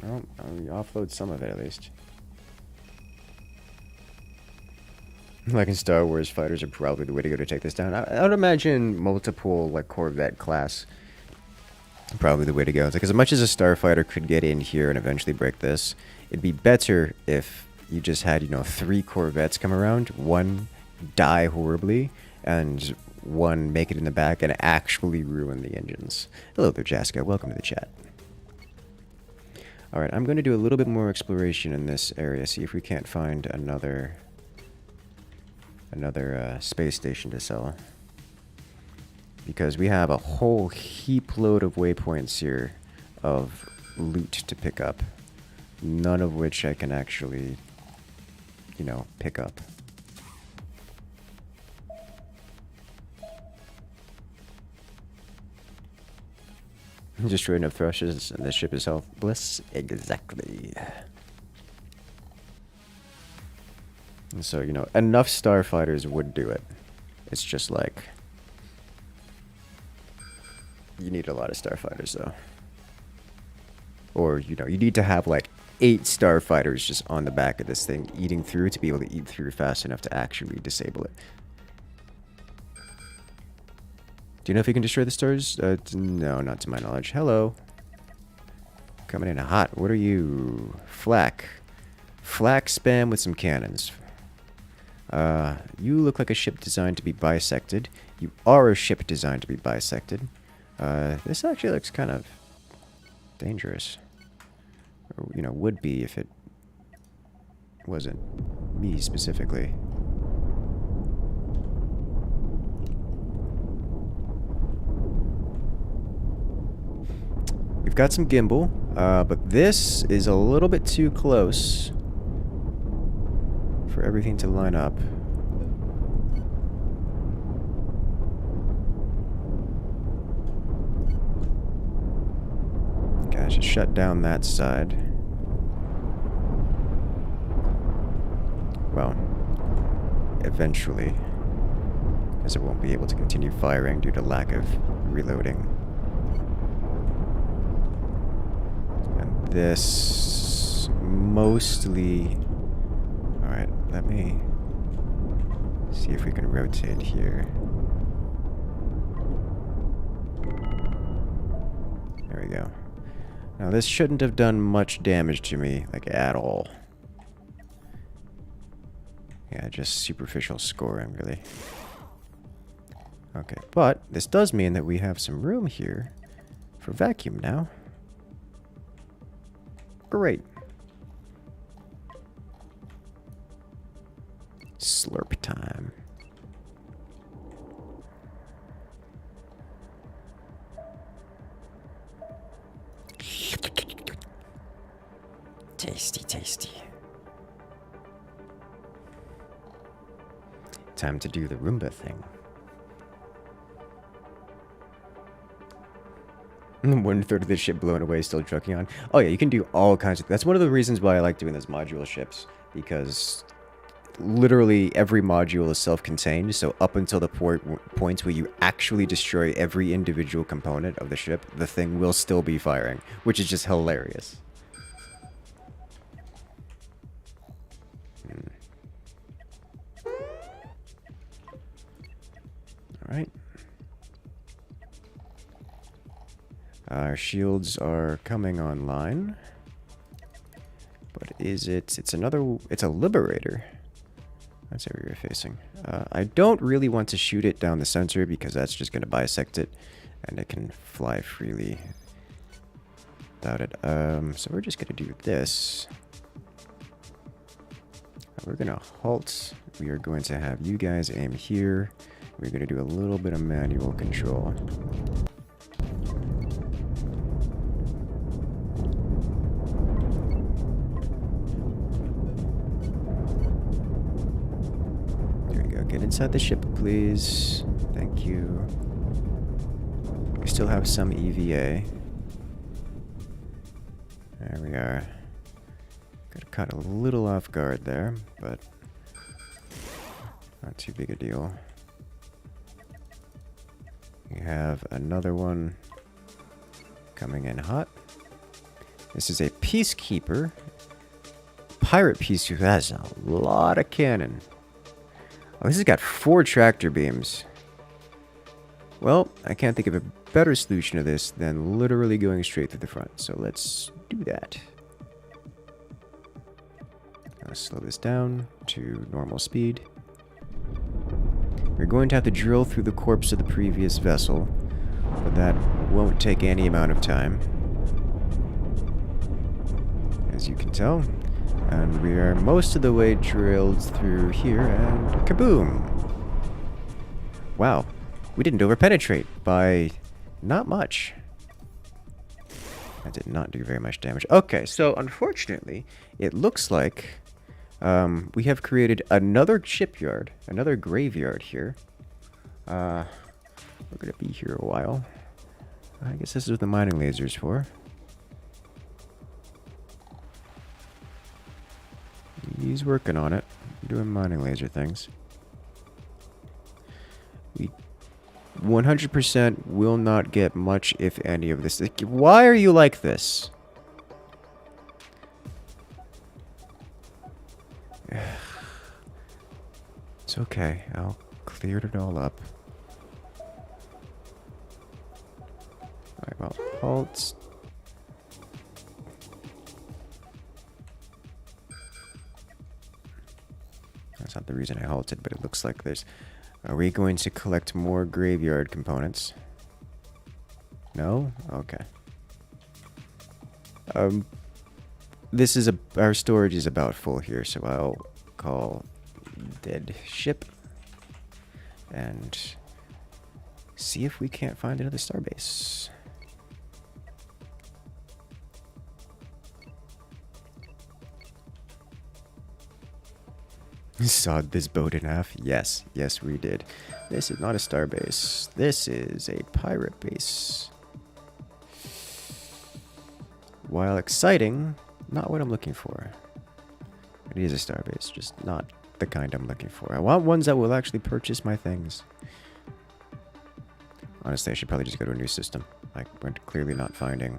Well, I'll offload some of it at least. Like in Star Wars, fighters are probably the way to go to take this down. I would imagine multiple, like, Corvette class. Probably the way to go. It's like, as much as a starfighter could get in here and eventually break this, it'd be better if you just had, 3 Corvettes come around, 1 die horribly, and 1 make it in the back and actually ruin the engines. Hello there, Jaska. Welcome to the chat. Alright, I'm going to do a little bit more exploration in this area, see if we can't find another space station to sell. Because we have a whole heap load of waypoints here of loot to pick up. None of which I can actually, pick up. Destroy enough thrushes and the ship is helpless. Exactly. And so, enough starfighters would do it. It's just like... You need a lot of starfighters, though. Or, you need to have, like, 8 starfighters just on the back of this thing eating through to be able to eat through fast enough to actually disable it. Do you know if you can destroy the stars? No, not to my knowledge. Hello. Coming in hot. What are you? Flak. Flak spam with some cannons. You look like a ship designed to be bisected. You are a ship designed to be bisected. This actually looks kind of dangerous. Or, would be if it wasn't me specifically. We've got some gimbal, but this is a little bit too close for everything to line up. Okay, I should shut down that side. Well, eventually, as it won't be able to continue firing due to lack of reloading. This mostly... Alright, let me see if we can rotate here. There we go. Now this shouldn't have done much damage to me, like at all. Yeah, just superficial scoring, really. Okay, but this does mean that we have some room here for vacuum now. Great. Slurp time. Tasty, tasty. Time to do the Roomba thing. 1/3 of the ship blown away, still trucking on. Oh yeah, you can do all kinds of... That's one of the reasons why I like doing those module ships. Because literally every module is self-contained, so up until the point where you actually destroy every individual component of the ship, the thing will still be firing, which is just hilarious. Alright. Our shields are coming online. But is it... It's another... It's a Liberator. That's where you're facing. I don't really want to shoot it down the center because that's just going to bisect it. And it can fly freely without it. So we're just going to do this. We're going to halt. We are going to have you guys aim here. We're going to do a little bit of manual control. Get inside the ship, please. Thank you. We still have some EVA. There we are. Got caught a little off guard there, but not too big a deal. We have another one coming in hot. This is a Peacekeeper. Pirate Peacekeeper. That's a lot of cannon. Oh, this has got 4 tractor beams. Well, I can't think of a better solution to this than literally going straight through the front. So let's do that. Let's slow this down to normal speed. We're going to have to drill through the corpse of the previous vessel, but that won't take any amount of time, as you can tell. And we are most of the way drilled through here, and kaboom! Wow, we didn't overpenetrate by not much. That did not do very much damage. Okay, so unfortunately, it looks like we have created another shipyard, another graveyard here. We're going to be here a while. I guess this is what the mining laser's for. He's working on it, doing mining laser things. We 100% will not get much, if any, of this. Why are you like this? It's okay. I'll clear it all up. Alright, well, halt. That's not the reason I halted, but it looks like there's... Are we going to collect more graveyard components? No? Okay. This is our storage is about full here, so I'll call dead ship and see if we can't find another starbase. Sawed this boat in half? Yes. Yes, we did. This is not a starbase. This is a pirate base. While exciting, not what I'm looking for. It is a starbase, just not the kind I'm looking for. I want ones that will actually purchase my things. Honestly, I should probably just go to a new system. Like, we're clearly not finding...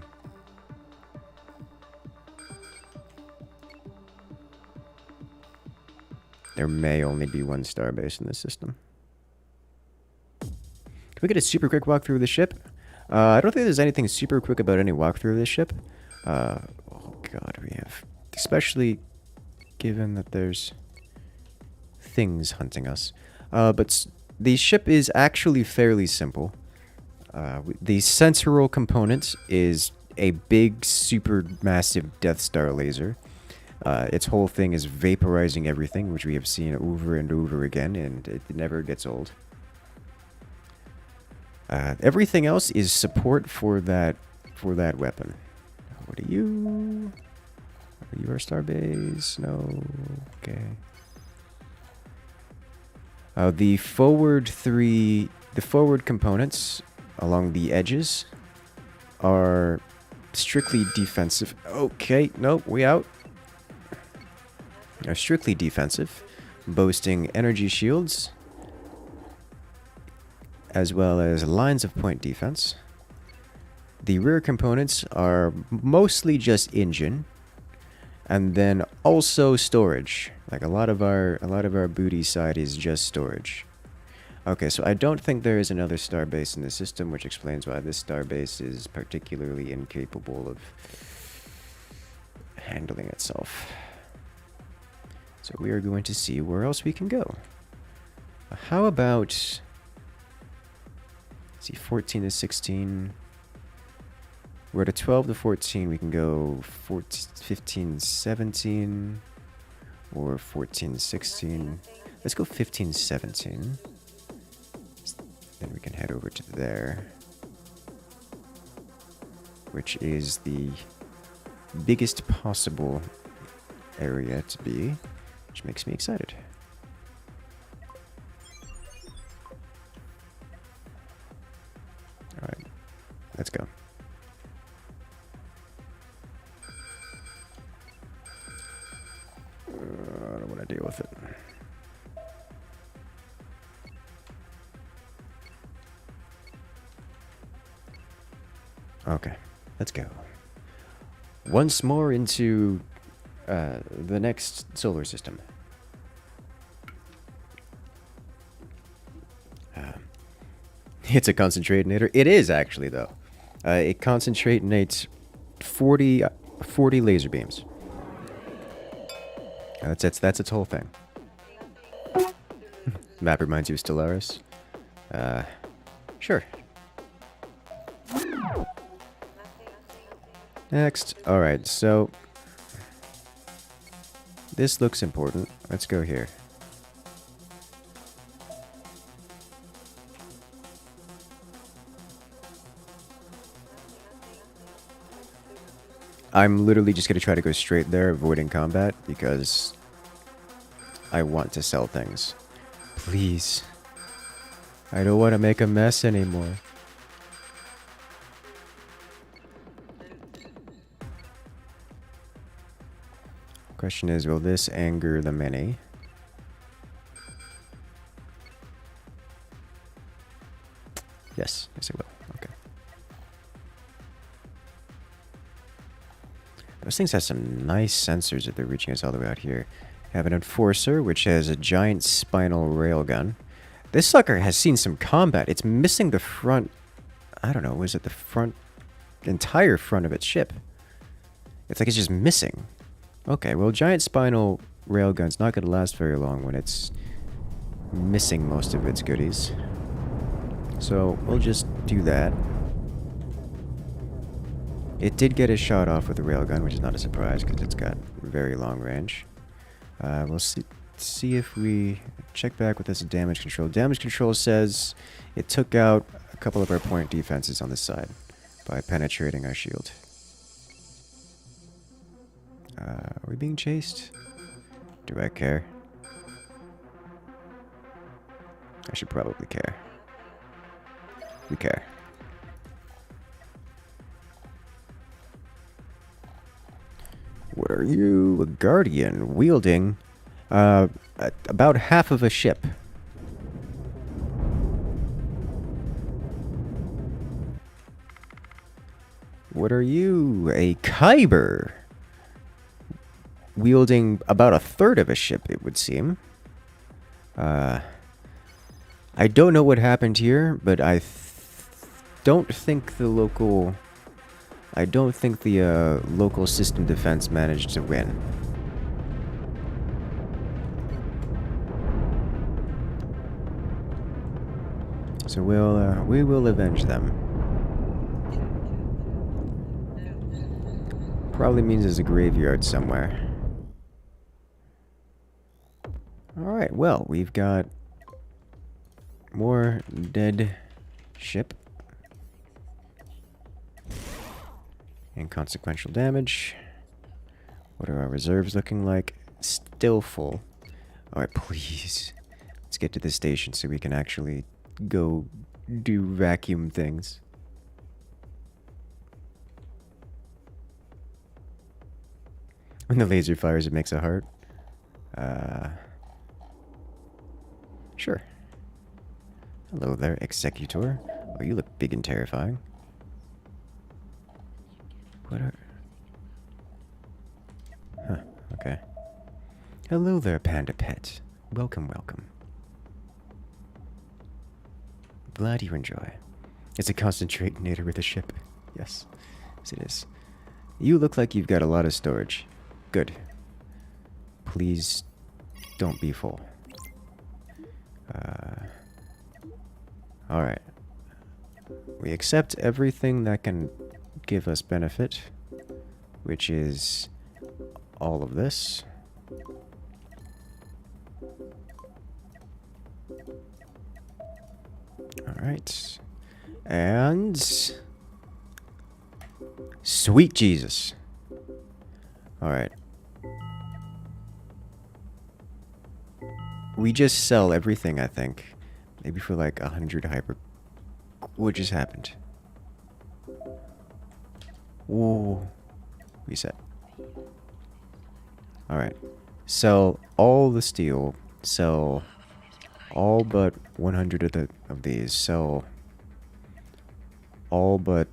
There may only be one starbase in this system. Can we get a super quick walkthrough of the ship? I don't think there's anything super quick about any walkthrough of this ship. Oh god, we have... Especially given that there's things hunting us. But the ship is actually fairly simple. The sensoral component is a big, super massive Death Star laser. Its whole thing is vaporizing everything, which we have seen over and over again, and it never gets old. Everything else is support for that weapon. What are you? Are you our starbase? No. Okay. The forward components along the edges are strictly defensive. Okay, nope, we out. Are strictly defensive, boasting energy shields, as well as lines of point defense. The rear components are mostly just engine, and then also storage. Like a lot of our booty side is just storage. Okay, so I don't think there is another starbase in the system, which explains why this starbase is particularly incapable of handling itself. So we are going to see where else we can go. How about, let's see, 14 to 16. We're at a 12 to 14. We can go 14, 15, 17, or 14, 16. Let's go 15, 17. Then we can head over to there, which is the biggest possible area to be, which makes me excited. All right, let's go. I don't want to deal with it. Okay, let's go. Once more into the next solar system. It's a concentrator. It is actually, though. It concentrates 40 laser beams. That's its whole thing. Map reminds you of Stellaris. Sure. Next. Alright, so this looks important. Let's go here. I'm literally just going to try to go straight there, avoiding combat, because I want to sell things. Please. I don't want to make a mess anymore. Question is, will this anger the many? Yes, it will. Okay. Those things have some nice sensors if they're reaching us all the way out here. Have an Enforcer, which has a giant spinal railgun. This sucker has seen some combat. It's missing the front... I don't know, was it the front... entire front of its ship? It's like it's just missing. Okay, well, giant spinal railgun's not going to last very long when it's missing most of its goodies. So, we'll just do that. It did get a shot off with the railgun, which is not a surprise because it's got very long range. We'll see if we check back with this damage control. Damage control says it took out a couple of our point defenses on this side by penetrating our shield. Are we being chased? Do I care? I should probably care. We care. What are you? A guardian wielding about half of a ship. What are you? A Kyber wielding about a third of a ship, it would seem. I don't know what happened here, but I don't think the local... I don't think the local system defense managed to win. So we will avenge them. Probably means there's a graveyard somewhere. Alright, well, we've got more dead ship. Inconsequential damage. What are our reserves looking like? Still full. Alright, please. Let's get to the station so we can actually go do vacuum things. When the laser fires, it makes a heart. Sure. Hello there, Executor. Oh, you look big and terrifying. What are... Huh, okay. Hello there, Panda Pet. Welcome, welcome. Glad you enjoy. It's a concentrator with a ship. Yes, yes it is. You look like you've got a lot of storage. Good. Please don't be full. Alright. We accept everything that can give us benefit, which is all of this. Alright. And... Sweet Jesus. Alright. We just sell everything, I think. Maybe for like 100 hyper... What just happened? Ooh. Reset. Alright. Sell all the steel. Sell all but 100 of these. Sell all but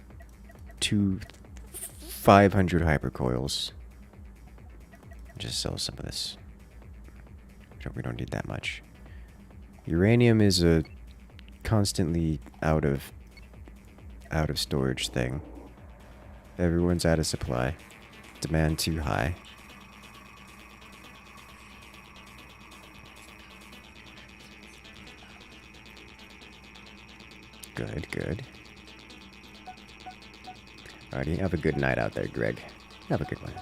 500 hypercoils. Just sell some of this. We don't need that much. Uranium is a constantly out of storage thing. Everyone's out of supply. Demand too high. Good, good. Alrighty, have a good night out there, Greg. Have a good one.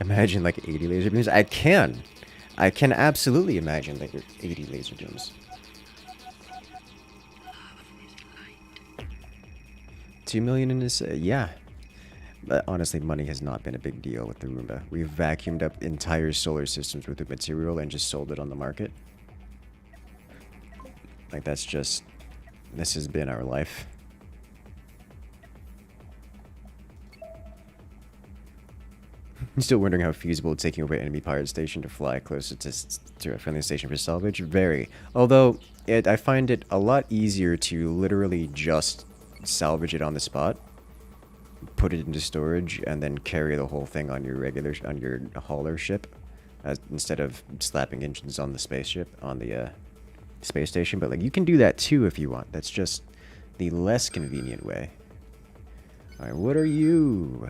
Imagine like 80 laser beams. I can absolutely imagine like 80 laser beams. 2 million in this, yeah. But honestly, money has not been a big deal with the Roomba. We've vacuumed up entire solar systems with the material and just sold it on the market. Like that's just, this has been our life. I'm still wondering how feasible taking over an enemy pirate station to fly closer to a friendly station for salvage. Very. Although, I find it a lot easier to literally just salvage it on the spot, put it into storage, and then carry the whole thing on your hauler ship, instead of slapping engines on the spaceship, on the space station. But like, you can do that too if you want. That's just the less convenient way. Alright, what are you?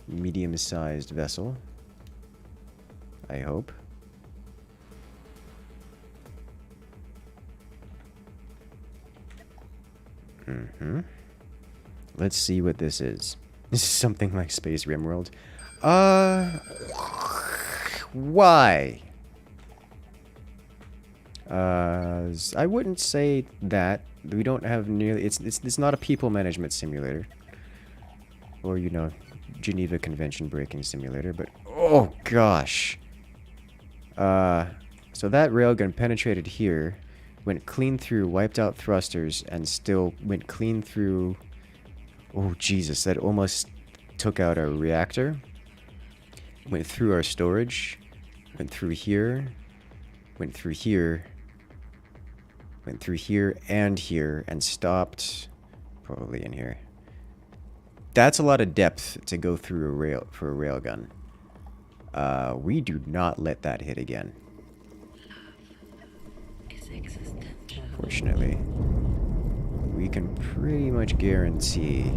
Medium-sized vessel. I hope. Let's see what this is. This is something like Space Rimworld. Why? I wouldn't say that. We don't have nearly... It's not a people management simulator. Or, you know, Geneva Convention breaking simulator, but... Oh, gosh! So that railgun penetrated here, went clean through, wiped out thrusters, and still went clean through... Oh, Jesus, that almost took out our reactor. Went through our storage. Went through here. Went through here. Went through here and here, and stopped probably in here. That's a lot of depth to go through a rail for a railgun. We do not let that hit again. Fortunately, we can pretty much guarantee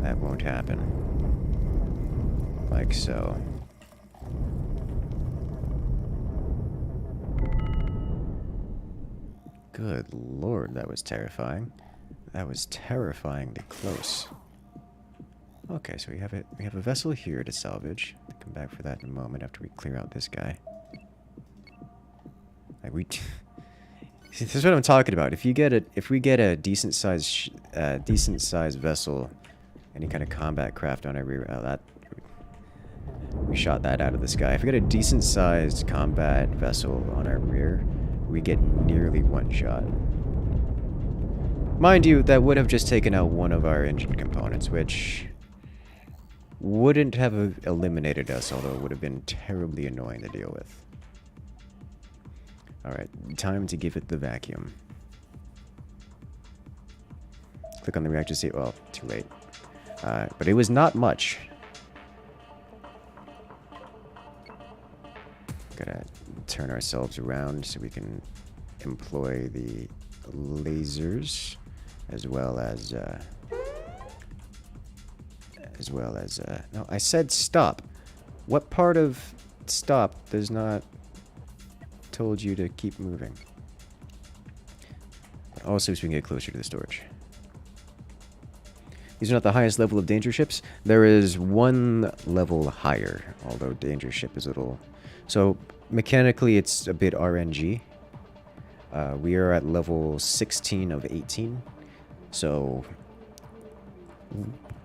that won't happen. Like so. Good lord, that was terrifying. That was terrifyingly close. Okay, so we have a vessel here to salvage. I'll come back for that in a moment after we clear out this guy. Like this is what I'm talking about. If we get a decent sized vessel, any kind of combat craft on our rear, we shot that out of the sky. If we get a decent sized combat vessel on our rear, we get nearly one shot. Mind you, that would have just taken out one of our engine components, which wouldn't have eliminated us, although it would have been terribly annoying to deal with. Alright, time to give it the vacuum. Click on the reactor seat. Well, too late. But it was not much. Gotta turn ourselves around so we can employ the lasers as well as no, I said stop. What part of stop does not told you to keep moving? Also, so we can get closer to the storage. These are not the highest level of danger ships. There is one level higher, although danger ship is a little... So, mechanically, it's a bit RNG. We are at level 16 of 18. So,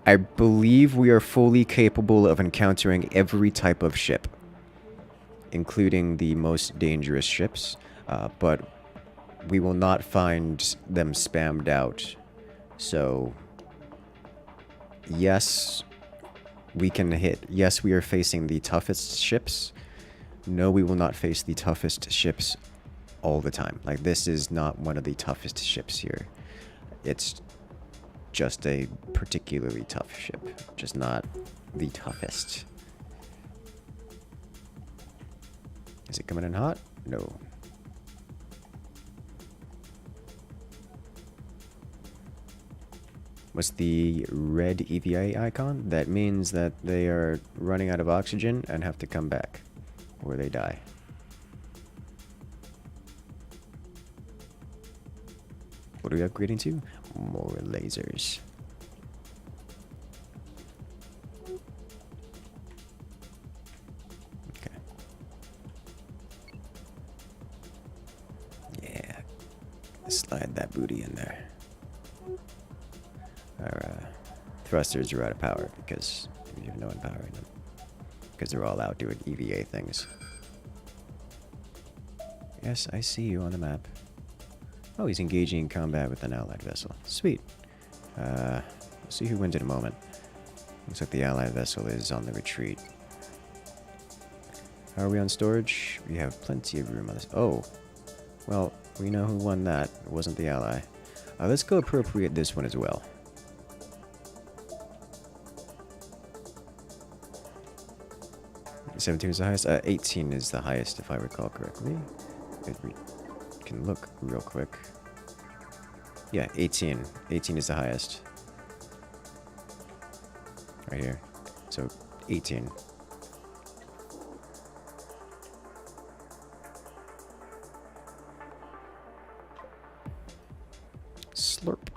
I believe we are fully capable of encountering every type of ship, including the most dangerous ships, but we will not find them spammed out. So, yes, we can hit. Yes, we are facing the toughest ships. No, we will not face the toughest ships all the time. Like, this is not one of the toughest ships here. It's just a particularly tough ship, just not the toughest. Is it coming in hot? No. What's the red EVA icon? That means that they are running out of oxygen and have to come back, or they die. What are we upgrading to? More lasers. Okay. Yeah. Slide that booty in there. Our thrusters are out of power because we have no one powering them. Because they're all out doing EVA things. Yes, I see you on the map. Oh, he's engaging in combat with an allied vessel. Sweet. We'll see who wins in a moment. Looks like the allied vessel is on the retreat. How are we on storage? We have plenty of room on this. Oh. Well, we know who won that. It wasn't the ally. Let's go appropriate this one as well. $17 is the highest? 18 is the highest, if I recall correctly. We can look real quick. Yeah, 18. 18 is the highest. Right here. So, 18. Slurp.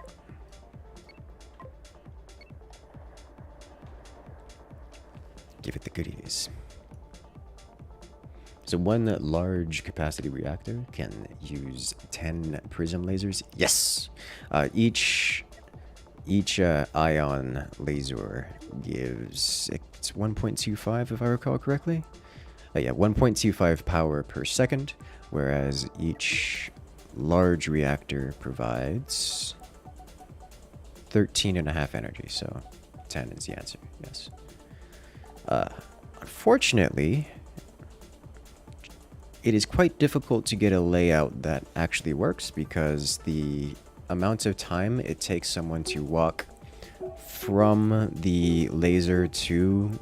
Give it the goodies. So one large capacity reactor can use 10 prism lasers. Yes! Each ion laser gives, it's 1.25 if I recall correctly. Yeah, 1.25 power per second, whereas each large reactor provides 13.5 energy, so 10 is the answer, yes. Unfortunately, it is quite difficult to get a layout that actually works because the amount of time it takes someone to walk from the laser to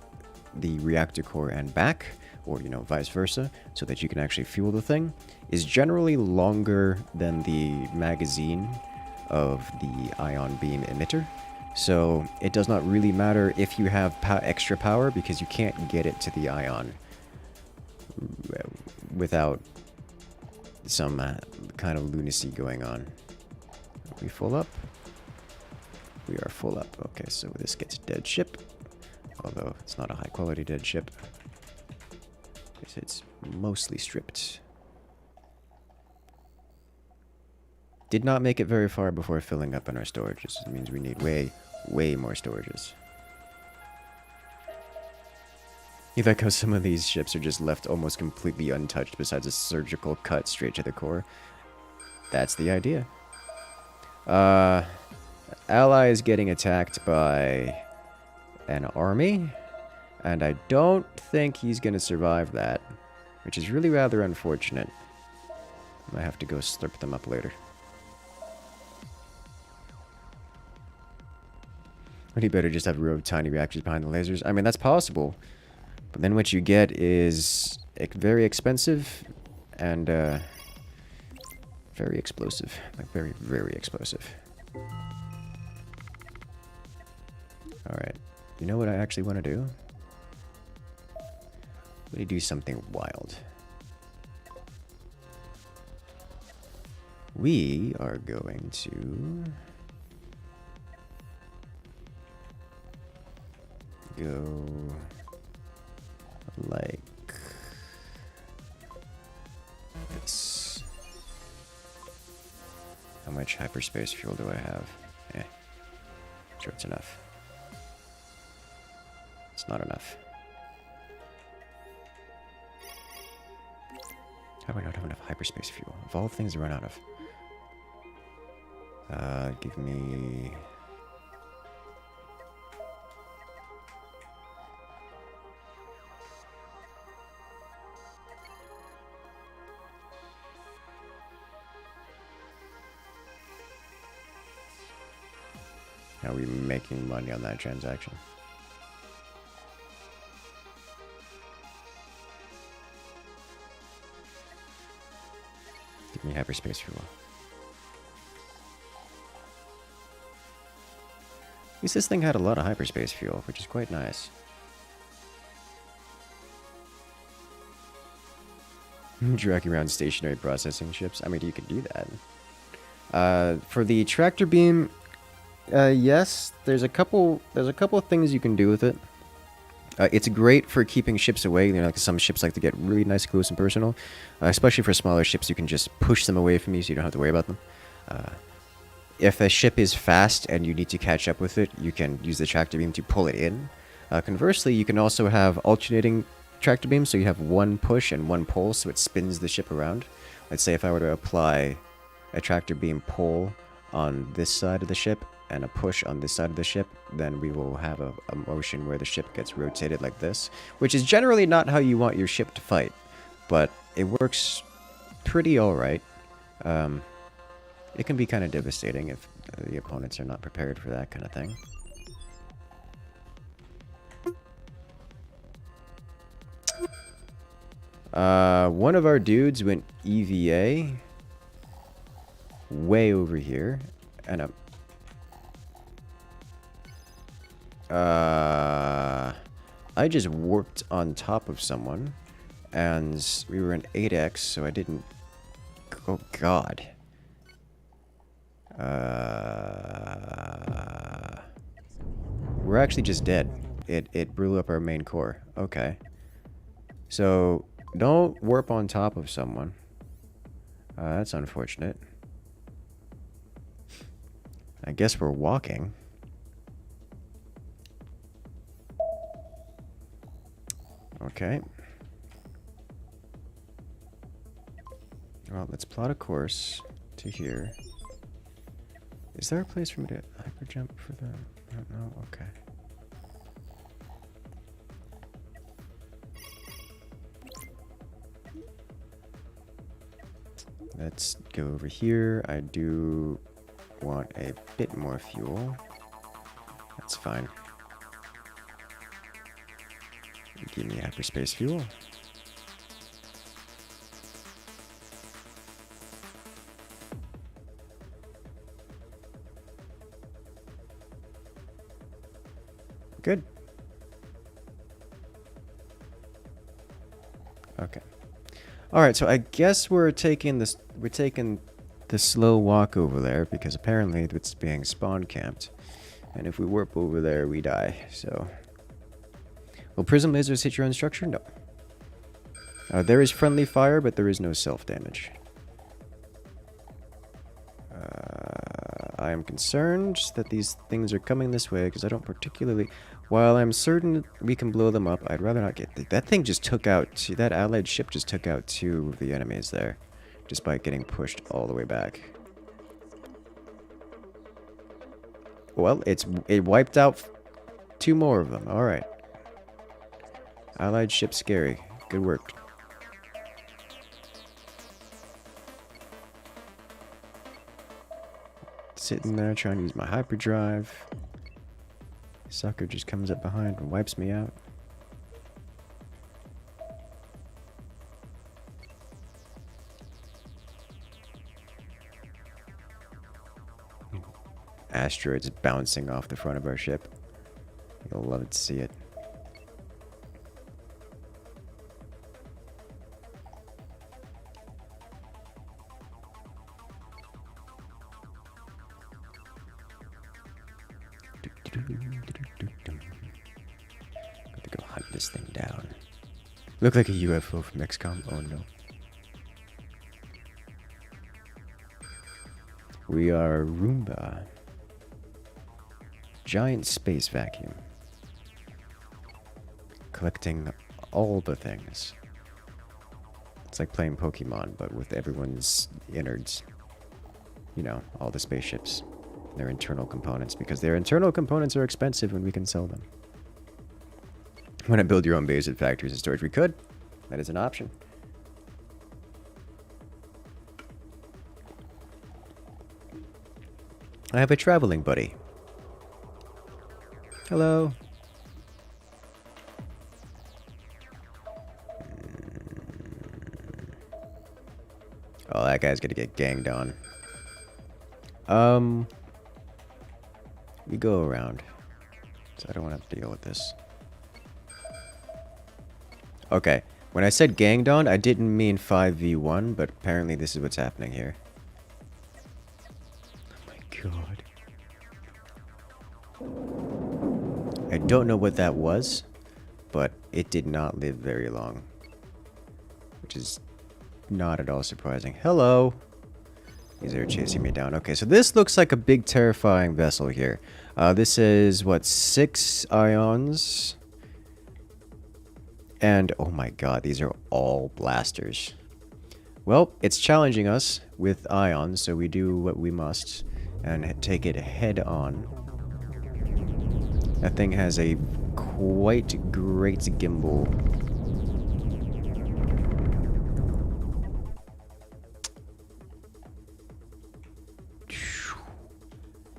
the reactor core and back, or, you know, vice versa, so that you can actually fuel the thing, is generally longer than the magazine of the ion beam emitter. So it does not really matter if you have extra power because you can't get it to the ion without some kind of lunacy going on. Are we full up? We are full up. Okay, so this gets dead ship. Although it's not a high quality dead ship. It's mostly stripped. Did not make it very far before filling up on our storages. It means we need way more storages. You like how some of these ships are just left almost completely untouched besides a surgical cut straight to the core? That's the idea. Ally is getting attacked by an army, and I don't think he's going to survive that, which is really rather unfortunate. I might have to go slurp them up later. Would he better just have a row of tiny reactors behind the lasers? I mean, that's possible. But then what you get is very expensive and very explosive. Like, very explosive. Alright. You know what I actually want to do? Let me do something wild. We are going to go like this. How much hyperspace fuel do I have? Sure, it's enough. It's not enough. How do I not have enough hyperspace fuel? Of all the things to run out of. Give me... How are we making money on that transaction? Give me hyperspace fuel. At least this thing had a lot of hyperspace fuel, which is quite nice. Dragging around stationary processing ships. I mean, you could do that. For the tractor beam, yes, there's a couple of things you can do with it. It's great for keeping ships away. You know, like some ships like to get really nice, close, and personal. Especially for smaller ships, you can just push them away from you, so you don't have to worry about them. If a ship is fast and you need to catch up with it, you can use the tractor beam to pull it in. Conversely, you can also have alternating tractor beams, so you have one push and one pull, so it spins the ship around. Let's say if I were to apply a tractor beam pull on this side of the ship and a push on this side of the ship, then we will have a motion where the ship gets rotated like this, which is generally not how you want your ship to fight, but it works pretty alright. It can be kind of devastating if the opponents are not prepared for that kind of thing. One of our dudes went EVA way over here, and I just warped on top of someone, and we were in 8x, so I didn't... Oh, God. We're actually just dead. It blew up our main core. Okay. So, don't warp on top of someone. That's unfortunate. I guess we're walking. Okay. Well, let's plot a course to here. Is there a place for me to hyper jump for the... I don't know. Okay. Let's go over here. I do want a bit more fuel. That's fine. Give me hyperspace fuel. Good. Okay. Alright, so I guess we're taking this. We're taking the slow walk over there because apparently it's being spawn camped. And if we warp over there, we die. So. Will prism lasers hit your own structure? No. There is friendly fire, but there is no self-damage. I am concerned that these things are coming this way because I don't particularly... While I'm certain we can blow them up, I'd rather not get... That thing just took out... That allied ship just took out 2 of the enemies there. Just by getting pushed all the way back. Well, it wiped out 2 more of them. Alright. Allied ship scary. Good work. Sitting there trying to use my hyperdrive. Sucker just comes up behind and wipes me out. Asteroids bouncing off the front of our ship. You'll love to see it. Got to go hunt this thing down. Look like a UFO from XCOM. Oh no. We are Roomba. Giant space vacuum. Collecting all the things. It's like playing Pokemon, but with everyone's innards. You know, all the spaceships. Their internal components, because their internal components are expensive when we can sell them. Want to build your own base at factories and storage? We could. That is an option. I have a traveling buddy. Hello. Oh, that guy's gonna get ganged on. We go around. So I don't want to have to deal with this. Okay. When I said ganged on, I didn't mean 5v1, but apparently this is what's happening here. Oh my god. I don't know what that was, but it did not live very long. Which is not at all surprising. Hello! These are chasing me down. Okay, so this looks like a big terrifying vessel here. This is, what, 6 ions? And, oh my god, these are all blasters. Well, it's challenging us with ions, so we do what we must and take it head on. That thing has a quite great gimbal.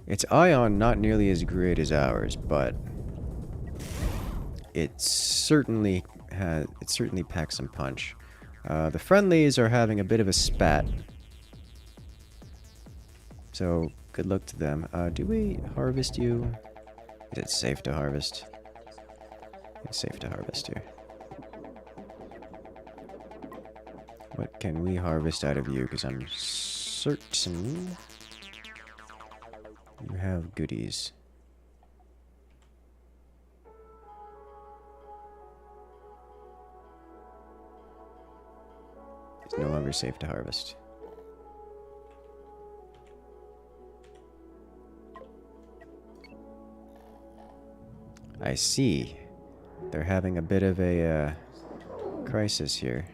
Its ion not nearly as great as ours, but it certainly packs some punch. The friendlies are having a bit of a spat, so good luck to them. Do we harvest you? Is it safe to harvest? It's safe to harvest here. What can we harvest out of you? Because I'm certain you have goodies. It's no longer safe to harvest. I see. They're having a bit of a crisis here.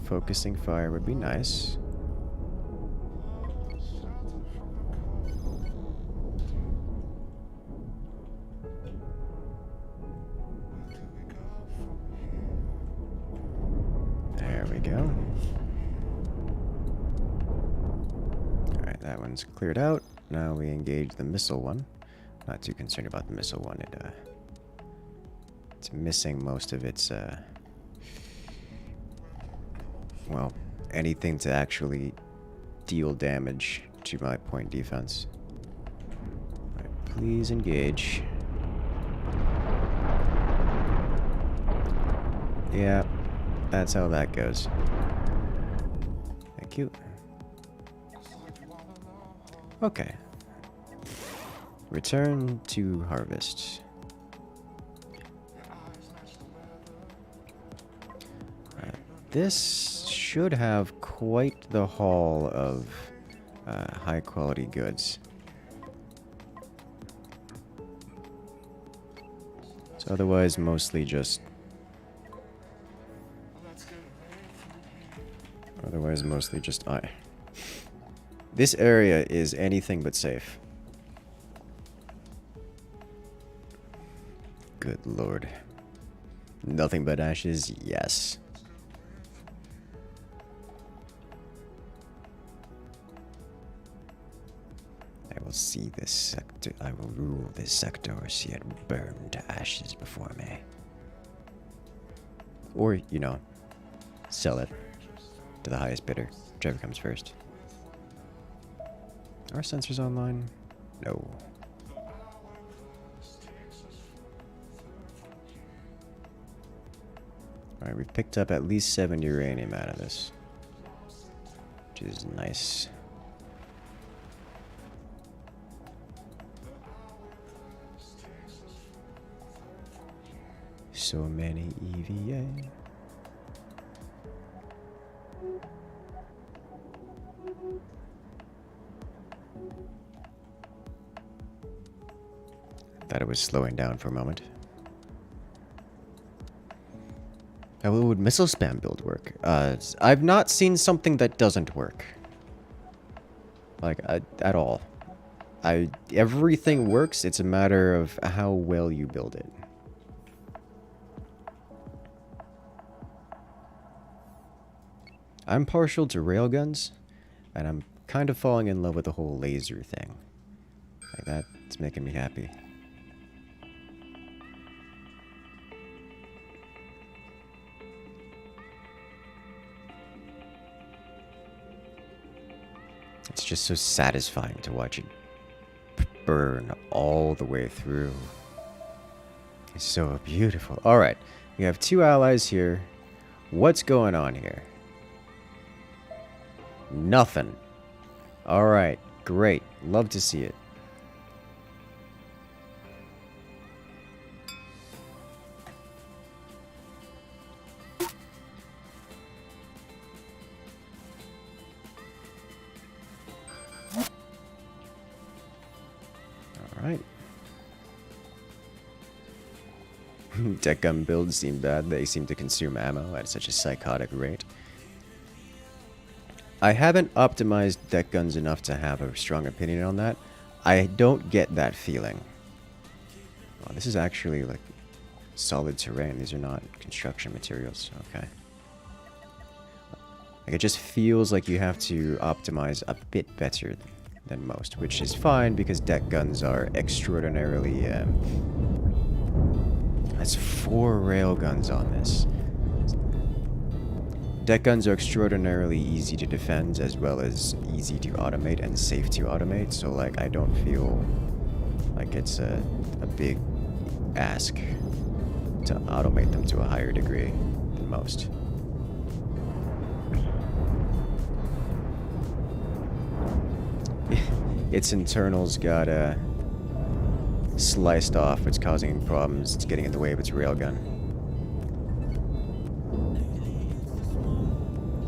Focusing fire would be nice. There we go. Alright, that one's cleared out. Now we engage the missile one. Not too concerned about the missile one. It's missing most of its well, anything to actually deal damage to my point defense. Right, please engage. Yeah, that's how that goes. Thank you. Okay. Return to harvest. This should have quite the haul of high quality goods. It's otherwise mostly just... This area is anything but safe. Good lord. Nothing but ashes? Yes. I will see this sector. I will rule this sector or see it burn to ashes before me. Or, you know, sell it to the highest bidder, whichever comes first. Are sensors online? No. Alright, we've picked up at least 7 uranium out of this, which is nice. So many EVA. Thought it was slowing down for a moment. How would missile spam build work? I've not seen something that doesn't work. Like, at all. Everything works, it's a matter of how well you build it. I'm partial to railguns, and I'm kind of falling in love with the whole laser thing. Like, that's making me happy. It's just so satisfying to watch it burn all the way through. It's so beautiful. Alright, we have 2 allies here. What's going on here? Nothing. Alright, great. Love to see it. Alright. Deck gun builds seem bad. They seem to consume ammo at such a psychotic rate. I haven't optimized deck guns enough to have a strong opinion on that. I don't get that feeling. Oh, this is actually like solid terrain. These are not construction materials. Okay. Like, it just feels like you have to optimize a bit better than most, which is fine because deck guns are extraordinarily... That's 4 railguns on this. Deck guns are extraordinarily easy to defend as well as easy to automate and safe to automate, so like I don't feel like it's a big ask to automate them to a higher degree than most. Its internals got sliced off, it's causing problems, it's getting in the way of its railgun.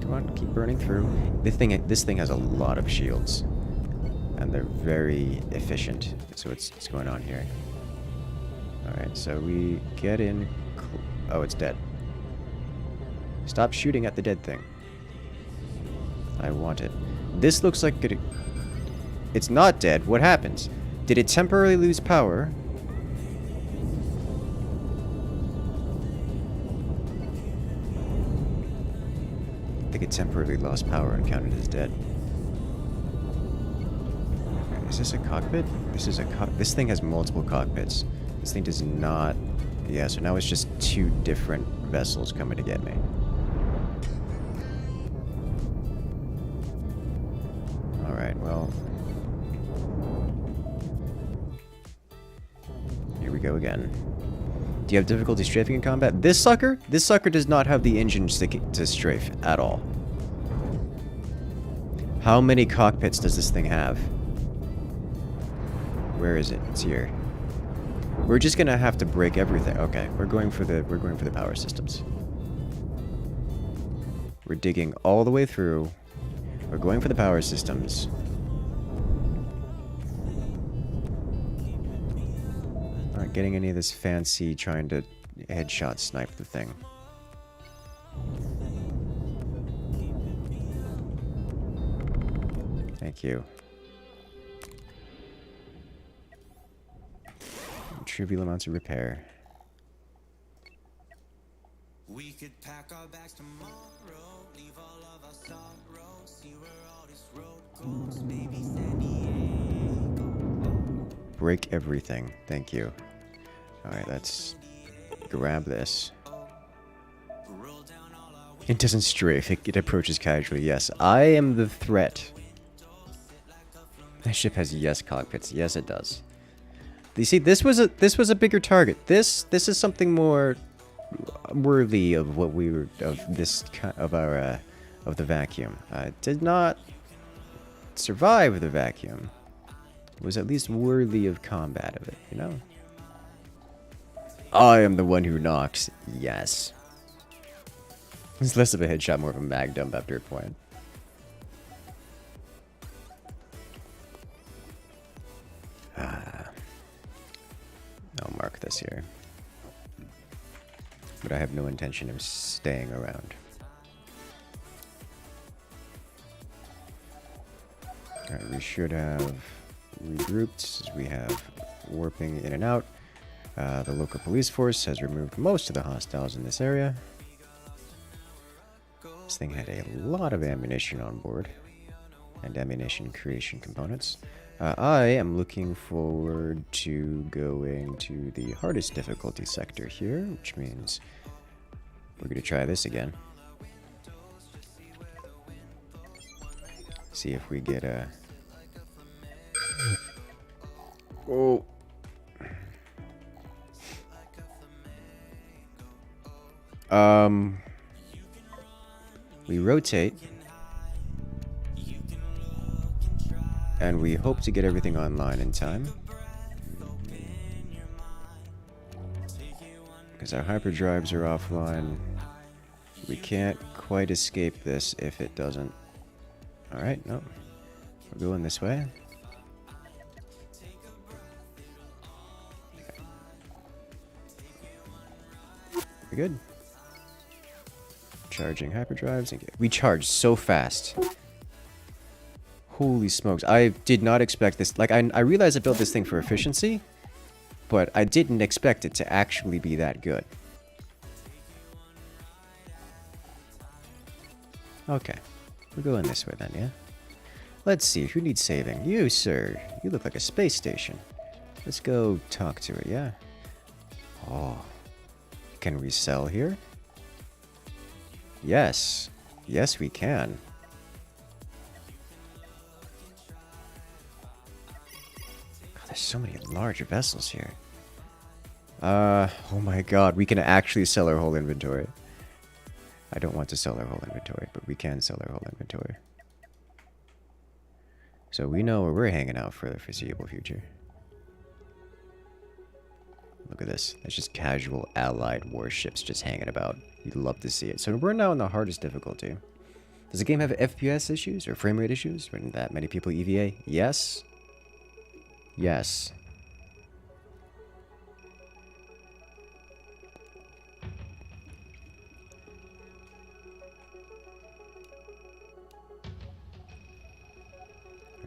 Come on, keep burning through. This thing has a lot of shields, and they're very efficient. So what's going on here? All right, so we get in. Oh, it's dead. Stop shooting at the dead thing. I want it. This looks like it. It's not dead. What happened? Did it temporarily lose power? I think it temporarily lost power and counted as dead. Is this a cockpit? This is a this thing has multiple cockpits. This thing does not... Yeah, so now it's just 2 different vessels coming to get me. Alright, well... go again. Do you have difficulty strafing in combat? This sucker? This sucker does not have the engine to strafe at all. How many cockpits does this thing have? Where is it? It's here. We're just gonna have to break everything. Okay, we're going for the power systems. We're digging all the way through. We're going for the power systems. Not getting any of this fancy trying to headshot snipe the thing. Thank you. Trivial amounts of repair. We could pack our bags tomorrow, leave all of our sorrow, see where all this road goes, maybe San Diego. Break everything. Thank you. Alright, let's grab this. It doesn't strafe, it approaches casually. Yes, I am the threat. That ship has yes cockpits. Yes, it does. You see, this was a bigger target. This is something more worthy of what we were of the vacuum. Did not survive the vacuum. Was at least worthy of combat of it, you know? I am the one who knocks. Yes. It's less of a headshot, more of a mag dump after a point. I'll mark this here. But I have no intention of staying around. Alright, we should have regrouped. We have warping in and out. The local police force has removed most of the hostiles in this area. This thing had a lot of ammunition on board. And ammunition creation components. I am looking forward to going to the hardest difficulty sector here, which means we're going to try this again. See if we get a... Oh! We rotate. And we hope to get everything online in time. Because our hyperdrives are offline. We can't quite escape this if it doesn't. Alright, no. We're going this way. We're good. Charging hyperdrives. We charge so fast. Holy smokes. I did not expect this. Like, I realized I built this thing for efficiency, but I didn't expect it to actually be that good. Okay. We're going this way then, yeah? Let's see. Who needs saving? You, sir. You look like a space station. Let's go talk to it, yeah? Oh. Can we sell here? Yes. Yes, we can. There's so many large vessels here. Oh my god, we can actually sell our whole inventory. I don't want to sell our whole inventory, but we can sell our whole inventory. So we know where we're hanging out for the foreseeable future. Look at this. That's just casual allied warships just hanging about. You'd love to see it. So we're now in the hardest difficulty. Does the game have FPS issues or frame rate issues when that many people EVA? Yes. Yes.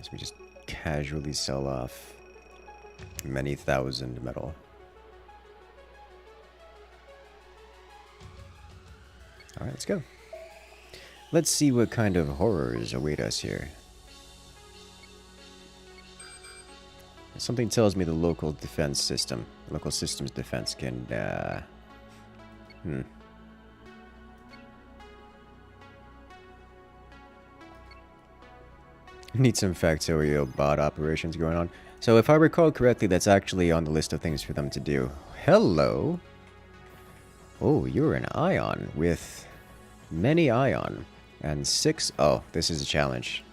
So we just casually sell off many thousand metal. Alright, let's go. Let's see what kind of horrors await us here. Something tells me the local defense system, local systems defense can, Need some factorial bot operations going on. So if I recall correctly, that's actually on the list of things for them to do. Hello. Oh, you're an ion with many ion and 6. Oh, this is a challenge.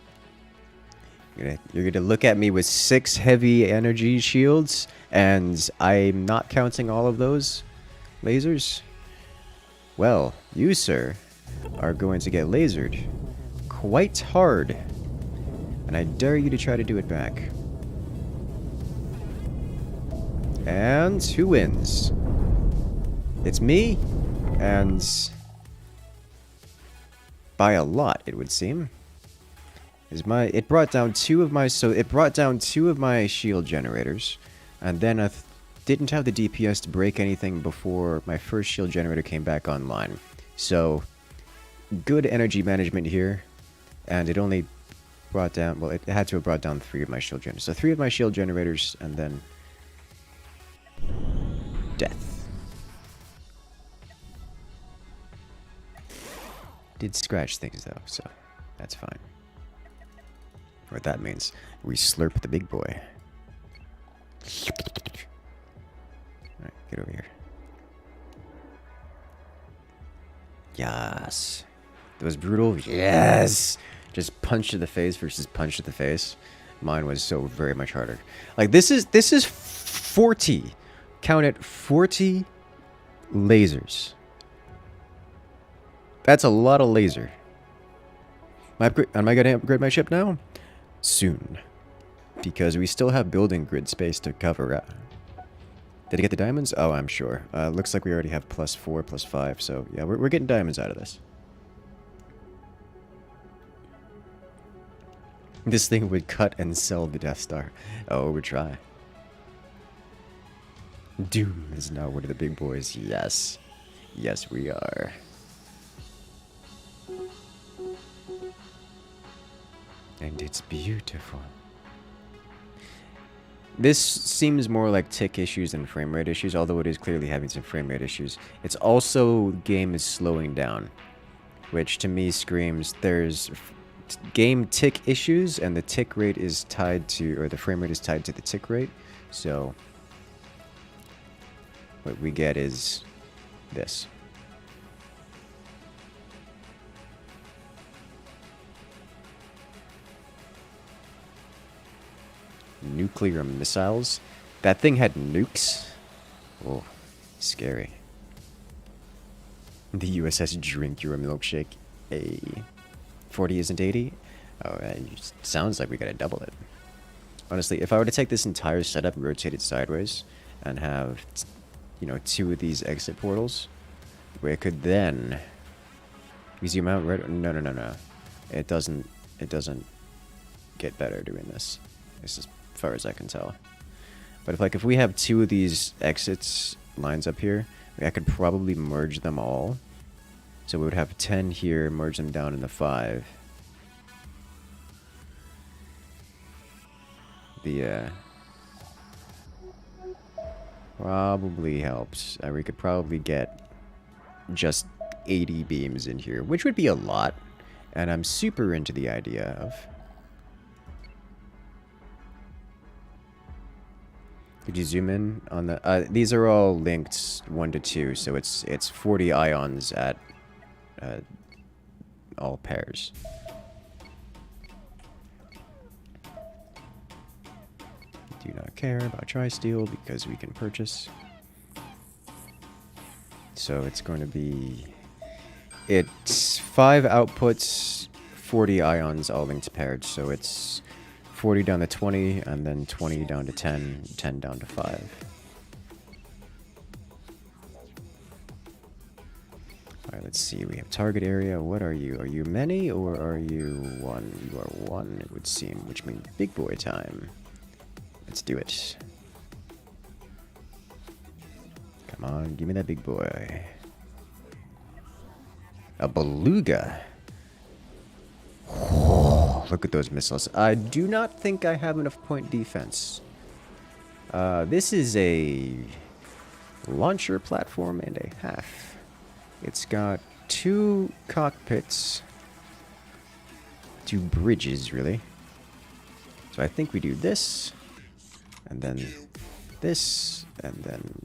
You're gonna look at me with 6 heavy energy shields, and I'm not counting all of those lasers. Well, you, sir, are going to get lasered quite hard, and I dare you to try to do it back. And who wins? It's me, and by a lot, it would seem. It brought down two of my shield generators, and then I didn't have the DPS to break anything before my first shield generator came back online. So good energy management here, and it only brought down, well, it had to have brought down 3 of my shield generators. So 3 of my shield generators, and then death. Did scratch things though, so that's fine. What that means, we slurp the big boy. Alright, get over here. Yes. That was brutal. Yes. Just punch to the face versus punch to the face. Mine was so very much harder. Like this is 40. Count it, 40 lasers. That's a lot of laser. Am I going to upgrade my ship now? Soon. Because we still have building grid space to cover. Did I get the diamonds? Oh, I'm sure. Looks like we already have +4, +5. So, yeah, we're getting diamonds out of this. This thing would cut and sell the Death Star. Oh, we try. Doom is now one of the big boys. Yes. Yes, we are. And it's beautiful. This seems more like tick issues than frame rate issues, although it is clearly having some frame rate issues. It's also game is slowing down, which to me screams there's game tick issues, and the tick rate is tied to, or the frame rate is tied to the tick rate. So what we get is this. Nuclear missiles. That thing had nukes. Oh, scary. The USS Drink Your Milkshake. 40 isn't 80? Oh, it sounds like we gotta double it. Honestly, if I were to take this entire setup and rotate it sideways, and have, you know, 2 of these exit portals, we could then... You zoom out, right? No. It doesn't get better doing this. This is as far as I can tell. But if we have 2 of these exits lines up here, I could probably merge them all. So we would have 10 here, merge them down into 5. Probably helps. We could probably get just 80 beams in here, which would be a lot. And I'm super into the idea of... Could you zoom in on the... these are all linked 1 to 2, so it's 40 ions at all pairs. Do not care about Tri-Steel because we can purchase. So it's going to be... It's 5 outputs, 40 ions all linked paired, so it's 40 down to 20, and then 20 down to 10, 10 down to 5. Alright, let's see. We have target area. What are you? Are you many, or are you 1? You are 1, it would seem, which means big boy time. Let's do it. Come on, give me that big boy. A beluga. Look at those missiles. I do not think I have enough point defense. This is a launcher platform and a half. It's got 2 cockpits. 2 bridges, really. So I think we do this. And then this, and then...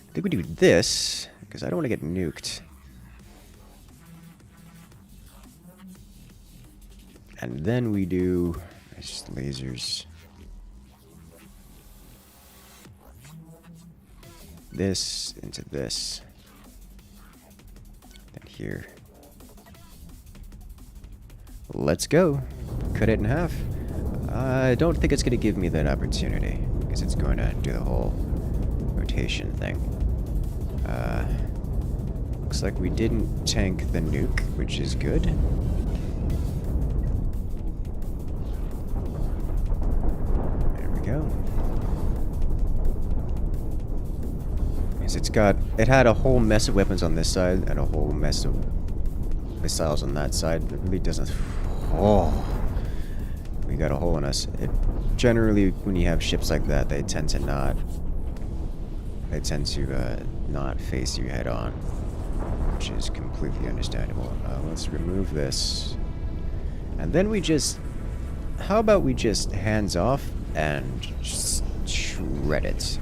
I think we do this, because I don't want to get nuked. And then we do just lasers. This into this. Then here. Let's go. Cut it in half. I don't think it's going to give me that opportunity, because it's going to do the whole rotation thing. Looks like we didn't tank the nuke, which is good. There we go. Because it had a whole mess of weapons on this side and a whole mess of missiles on that side. It really doesn't... Oh, we got a hole in us. Generally, when you have ships like that, they tend to not face you head on, which is completely understandable. Let's remove this, and then we just... How about we just hands off and just shred it?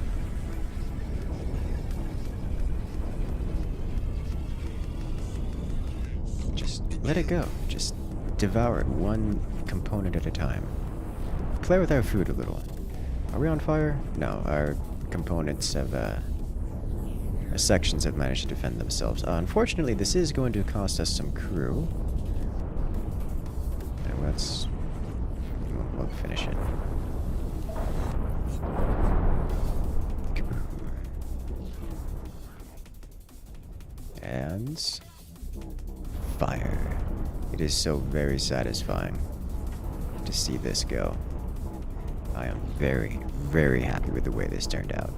Just let it go. Just devour it one component at a time. Play with our food a little. Are we on fire? No, our components have, our sections have managed to defend themselves. Unfortunately, this is going to cost us some crew. And we'll finish it. And fire. It is so very satisfying to see this go. I am very, very happy with the way this turned out.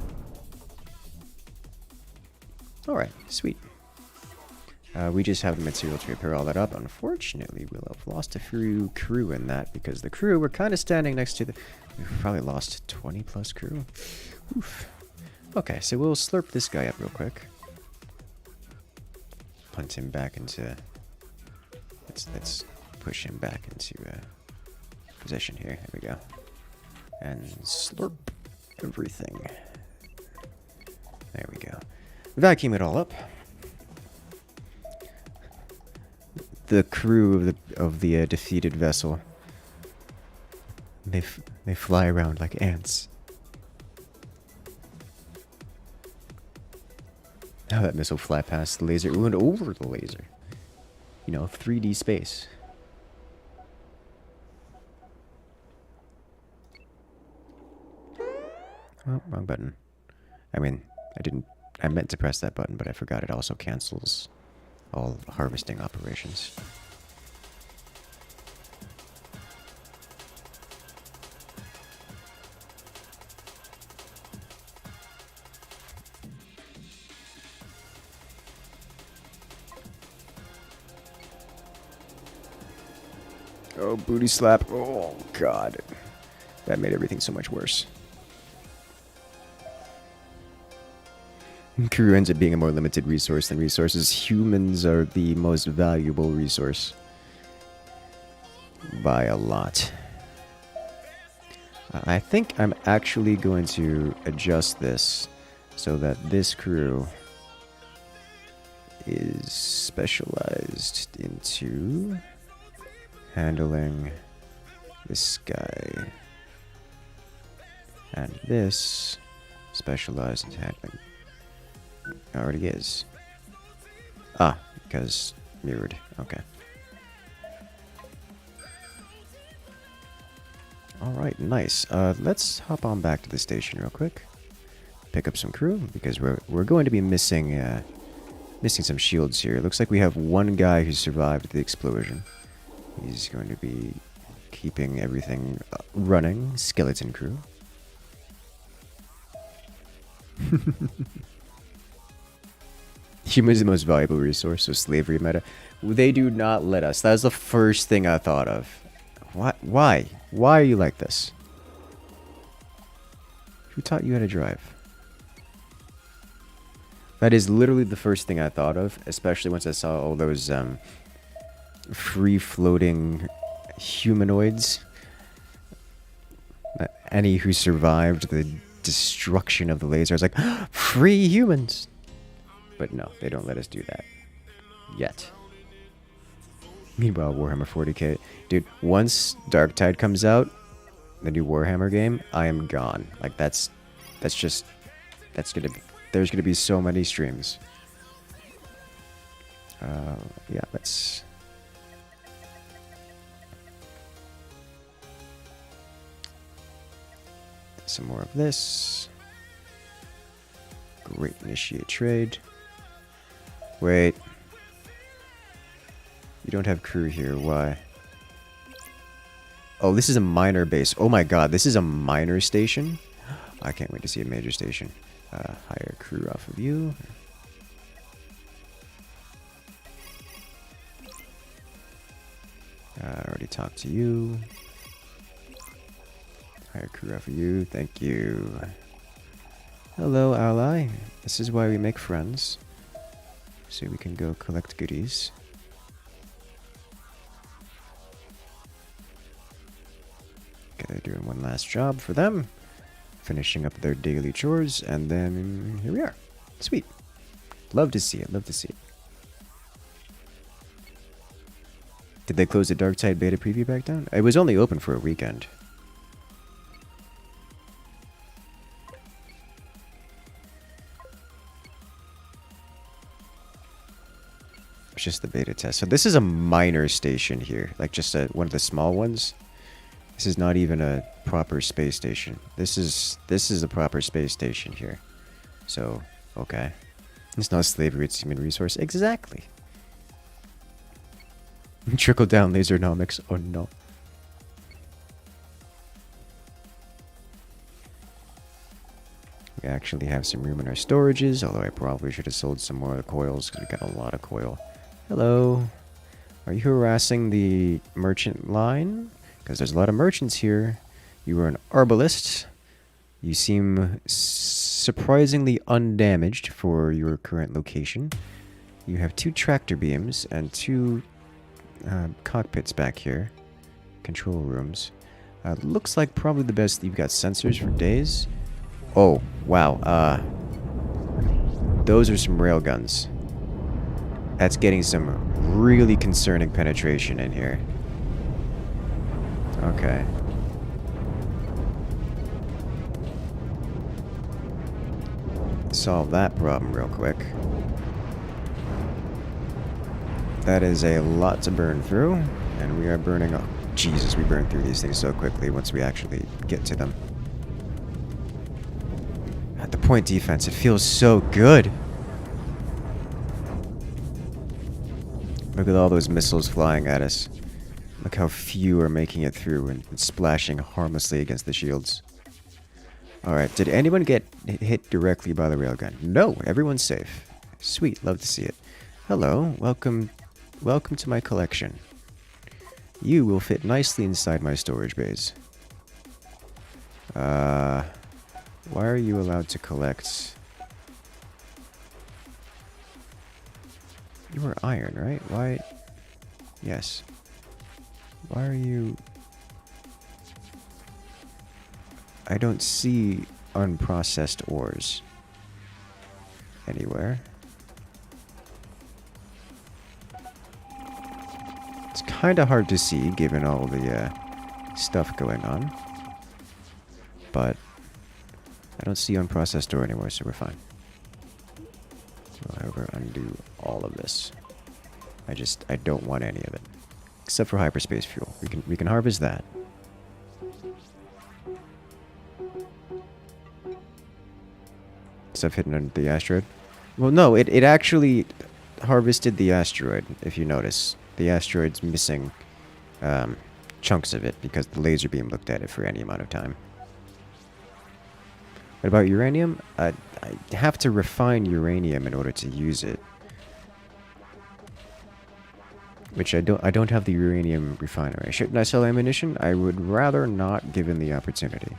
Alright, sweet. We just have the material to repair all that up. Unfortunately, we'll have lost a few crew in that, because the crew were kind of standing next to the... We've probably lost 20 plus crew. Oof. Okay, so we'll slurp this guy up real quick. Punt him back into... Let's push him back into position here. There we go. And slurp everything. There we go. Vacuum it all up. The crew of the defeated vessel. They fly around like ants. Now that missile fly past the laser, went over the laser. You know, 3D space. Oh, wrong button. I mean, I meant to press that button, but I forgot it also cancels all harvesting operations. Oh, booty slap. Oh, God. That made everything so much worse. Crew ends up being a more limited resource than resources. Humans are the most valuable resource. By a lot. I think I'm actually going to adjust this so that this crew is specialized into handling this guy. And this specialized in handling. Already is. Ah, because mirrored. Okay. Alright, nice. Let's hop on back to the station real quick. Pick up some crew, because we're going to be missing some shields here. It looks like we have one guy who survived the explosion. He's going to be keeping everything running. Skeleton crew. Humans are the most valuable resource, so slavery meta. They do not let us. That was the first thing I thought of. What? Why? Why are you like this? Who taught you how to drive? That is literally the first thing I thought of, especially once I saw all those free-floating humanoids. Any who survived the destruction of the laser is like, free humans! But no, they don't let us do that. Yet. Meanwhile, Warhammer 40k. Dude, once Darktide comes out, the new Warhammer game, I am gone. Like, that's gonna be, there's gonna be so many streams. Yeah, let's... some more of this. Great, initiate trade. Wait. You don't have crew here, why? Oh, this is a minor base. Oh my god, this is a minor station? I can't wait to see a major station. Hire crew off of you. I already talked to you. Hire crew off of you. Thank you. Hello, ally. This is why we make friends. So we can go collect goodies. Okay, they're doing one last job for them. Finishing up their daily chores, and then here we are. Sweet. Love to see it, love to see it. Did they close the Darktide beta preview back down? It was only open for a weekend. It's just the beta test. So this is a minor station here, like just one of the small ones. This is not even a proper space station. This is a proper space station here. So, okay. It's not slavery, it's human resource. Exactly. Trickle down lasernomics. Oh no. We actually have some room in our storages, although I probably should have sold some more of the coils because we got a lot of coil. Hello. Are you harassing the merchant line? Because there's a lot of merchants here. You are an arbalist. You seem surprisingly undamaged for your current location. You have 2 tractor beams and 2 cockpits back here. Control rooms. Looks like probably the best. You've got sensors for days. Oh, wow. Those are some railguns. That's getting some really concerning penetration in here. Okay. Solve that problem real quick. That is a lot to burn through, and we are burning up. Jesus, we burn through these things so quickly once we actually get to them. At the point defense, it feels so good. Look at all those missiles flying at us. Look how few are making it through and splashing harmlessly against the shields. Alright, did anyone get hit directly by the railgun? No, everyone's safe. Sweet, love to see it. Hello, welcome to my collection. You will fit nicely inside my storage bays. Why are you allowed to collect? You are iron, right? Why? Yes. Why are you... I don't see unprocessed ores anywhere. It's kind of hard to see given all the stuff going on. But I don't see unprocessed ore anywhere, so we're fine. So however, undo all of this. I don't want any of it. Except for hyperspace fuel. We can harvest that. Stuff hidden under the asteroid. Well, no, it actually harvested the asteroid, if you notice. The asteroid's missing chunks of it because the laser beam looked at it for any amount of time. What about uranium? I have to refine uranium in order to use it. Which I don't have the uranium refinery. Shouldn't I sell ammunition? I would rather not, given the opportunity.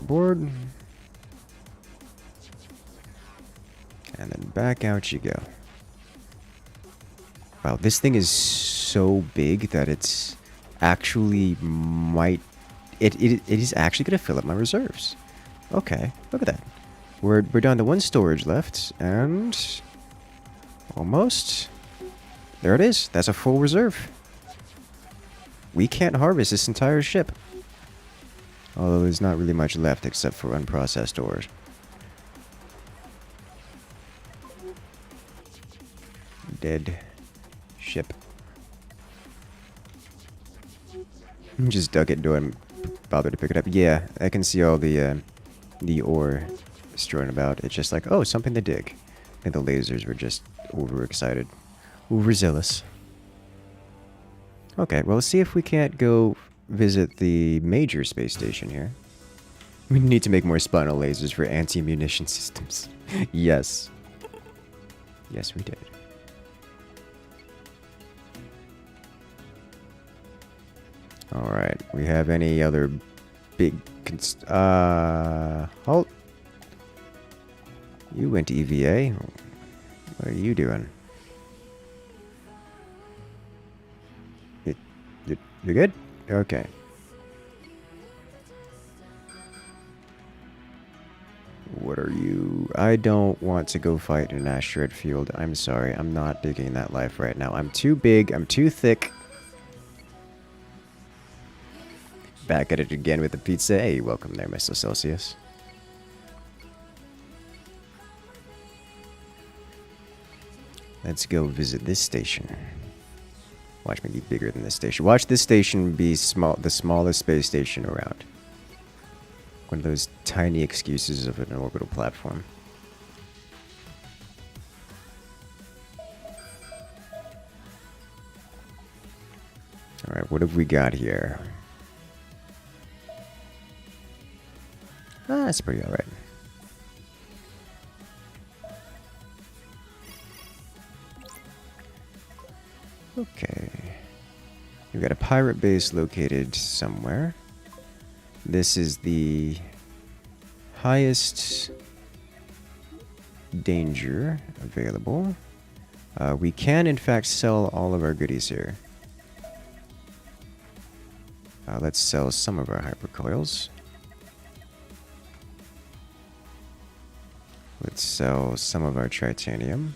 board. And then back out you go. Wow, this thing is so big that it's actually might... It is actually going to fill up my reserves. Okay, look at that. We're down to 1 storage left, and... almost... there it is. That's a full reserve. We can't harvest this entire ship. Although there's not really much left except for unprocessed ores. Dead ship. Just dug it, don't bother to pick it up. Yeah, I can see all the ore strewn about. It's just like, oh, something to dig. I think the lasers were just overexcited. Overzealous. Okay, well, let's see if we can't go visit the major space station here. We need to make more spinal lasers for anti-munition systems. Yes. Yes, we did. Alright, we have any other big... halt. You went to EVA. What are you doing? You're good? Okay. What are you... I don't want to go fight in an asteroid field. I'm sorry. I'm not digging that life right now. I'm too big. I'm too thick. Back at it again with the pizza. Hey, welcome there, Mr. Celsius. Let's go visit this station. Watch me be bigger than this station. Watch this station be the smallest space station around. One of those tiny excuses of an orbital platform. Alright, what have we got here? Ah, that's pretty alright. Okay. We've got a pirate base located somewhere. This is the highest danger available. We can, in fact, sell all of our goodies here. Let's sell some of our hypercoils. Let's sell some of our titanium.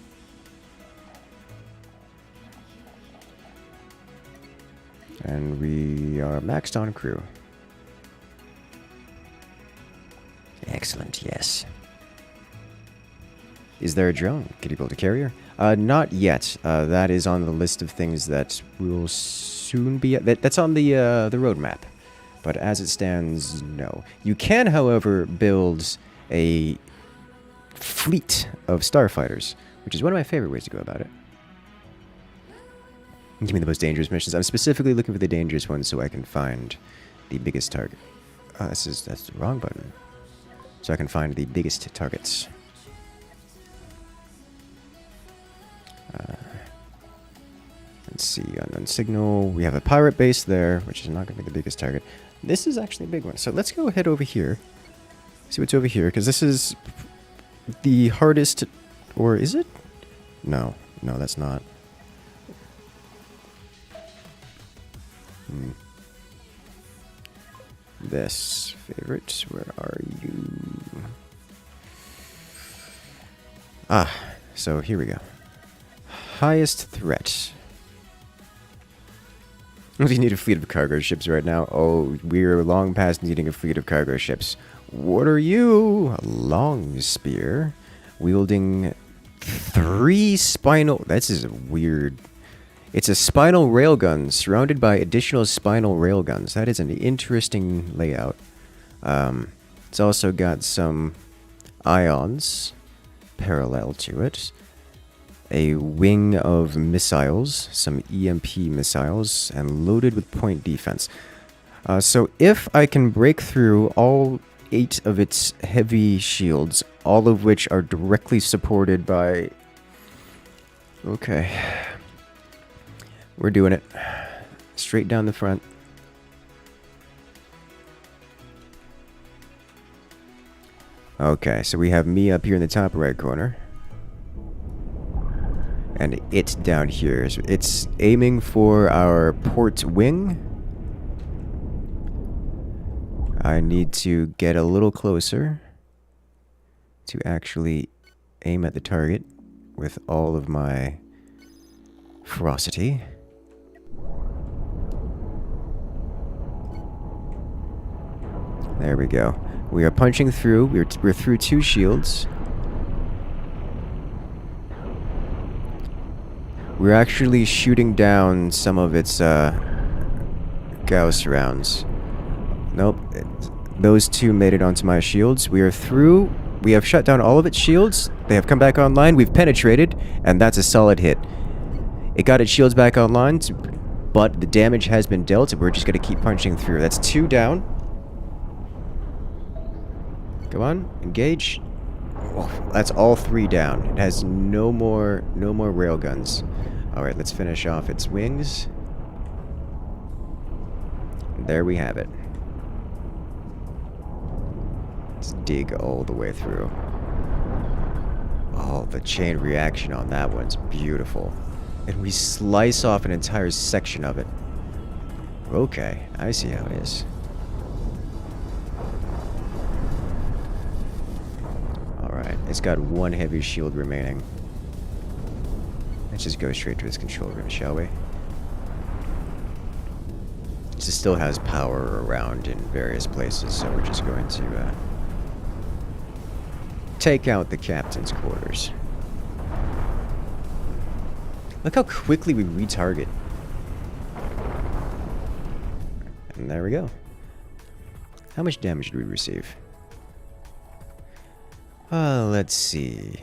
And we are maxed on crew. Excellent, yes. Is there a drone? Can you build a carrier? Not yet. That is on the list of things that will soon be... That's on the roadmap. But as it stands, no. You can, however, build a fleet of starfighters, which is one of my favorite ways to go about it. Give me the most dangerous missions. I'm specifically looking for the dangerous ones so I can find the biggest target. That's the wrong button. So I can find the biggest targets. Let's see, unknown signal. We have a pirate base there, which is not going to be the biggest target. This is actually a big one. So let's go ahead over here. See what's over here, because this is the hardest... Or is it? No, that's not. This favorite, where are you? Ah, so here we go. Highest threat. We need a fleet of cargo ships right now. Oh, we're long past needing a fleet of cargo ships. What are you? A long spear, wielding 3 spinal... This is a weird... It's a spinal railgun surrounded by additional spinal railguns. That is an interesting layout. It's also got some ions parallel to it. A wing of missiles, some EMP missiles, and loaded with point defense. So if I can break through all 8 of its heavy shields, all of which are directly supported by... Okay... We're doing it. Straight down the front. Okay, so we have me up here in the top right corner. And it down here. So it's aiming for our port wing. I need to get a little closer to actually aim at the target with all of my ferocity. There we go. We are punching through. We're through 2 shields. We're actually shooting down some of its Gauss rounds. Nope. Those 2 made it onto my shields. We are through. We have shut down all of its shields. They have come back online. We've penetrated, and that's a solid hit. It got its shields back online, but the damage has been dealt. We're just going to keep punching through. That's 2 down. Come on, engage. Oh, that's all 3 down. It has no more railguns. All right, let's finish off its wings. There we have it. Let's dig all the way through. Oh, the chain reaction on that one's beautiful. And we slice off an entire section of it. Okay, I see how it is. Alright, it's got 1 heavy shield remaining. Let's just go straight to its control room, shall we? It still has power around in various places, so we're just going to take out the captain's quarters. Look how quickly we retarget. And there we go. How much damage did we receive? Let's see.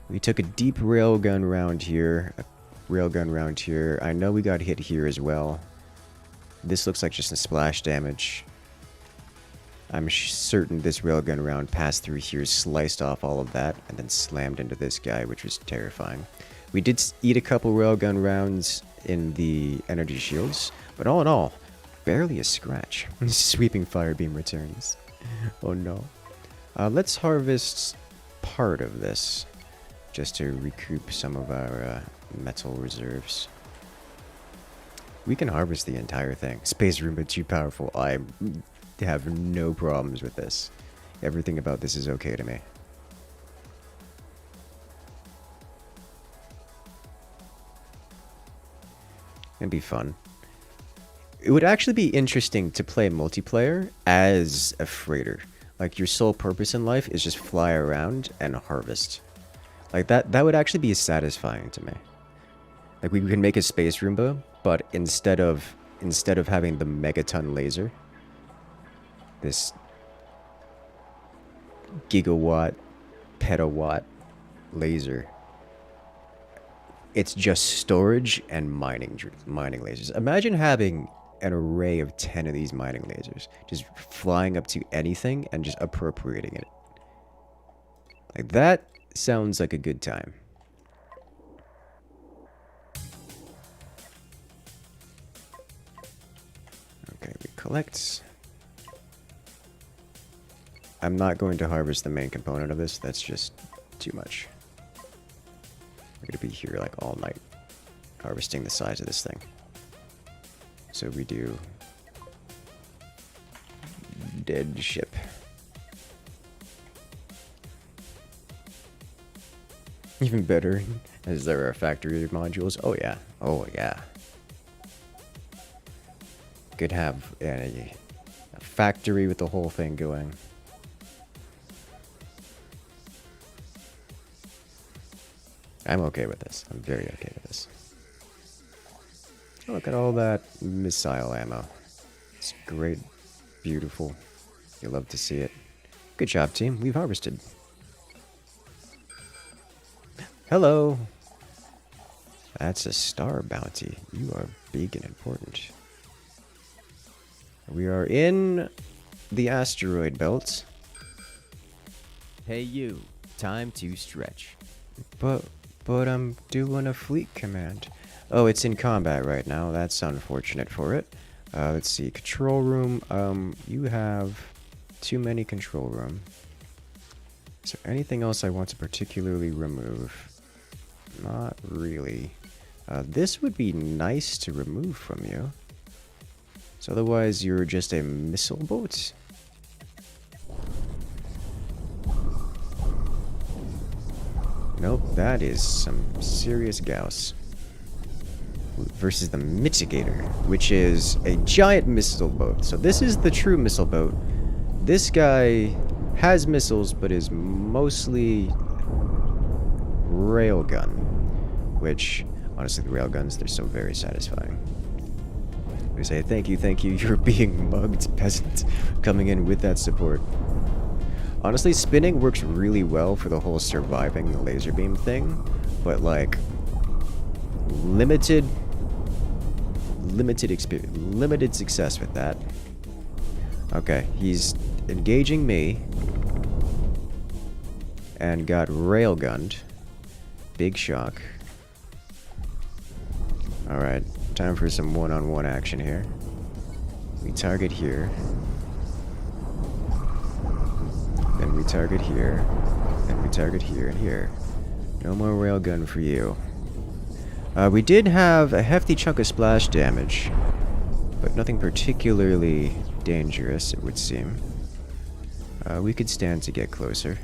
We took a deep railgun round here. I know we got hit here as well. This looks like just a splash damage. I'm certain this railgun round passed through here, sliced off all of that, and then slammed into this guy, which was terrifying. We did eat a couple railgun rounds in the energy shields, but all in all, barely a scratch. Sweeping fire beam returns. Oh no. Let's harvest part of this, just to recoup some of our metal reserves. We can harvest the entire thing. Space Roomba too powerful. I have no problems with this. Everything about this is okay to me. It'd be fun. It would actually be interesting to play multiplayer as a freighter. Like, your sole purpose in life is just fly around and harvest. Like, that would actually be satisfying to me. Like, we can make a Space Roomba, but instead of having the megaton laser, this gigawatt, petawatt laser, it's just storage and mining lasers. Imagine having an array of 10 of these mining lasers, just flying up to anything and just appropriating it. Like, that sounds like a good time. Okay, we collect. I'm not going to harvest the main component of this. That's just too much. We're going to be here like all night harvesting the size of this thing. So we do dead ship. Even better, as there are factory modules. Oh yeah, oh yeah. Could have a factory with the whole thing going. I'm okay with this. I'm very okay with this. Look at all that missile ammo. It's great. Beautiful. You love to see it. Good job, team. We've harvested. Hello. That's a star bounty. You are big and important. We are in the asteroid belt. Hey you, time to stretch. But I'm doing a fleet command. Oh, it's in combat right now. That's unfortunate for it. Let's see. Control room. You have too many control room. Is there anything else I want to particularly remove? Not really. This would be nice to remove from you. So otherwise you're just a missile boat? Nope, that is some serious Gauss. Versus the Mitigator, which is a giant missile boat. So this is the true missile boat. This guy has missiles, but is mostly railgun. Which, honestly, the railguns, they're so very satisfying. We say, thank you, you're being mugged, peasant, coming in with that support. Honestly, spinning works really well for the whole surviving the laser beam thing, but like, limited success with that. Okay, he's engaging me and got railgunned. Big shock. Alright, time for some one-on-one action here. We target here. Then we target here. Then we target here and here. No more railgun for you. We did have a hefty chunk of splash damage, but nothing particularly dangerous, it would seem. We could stand to get closer.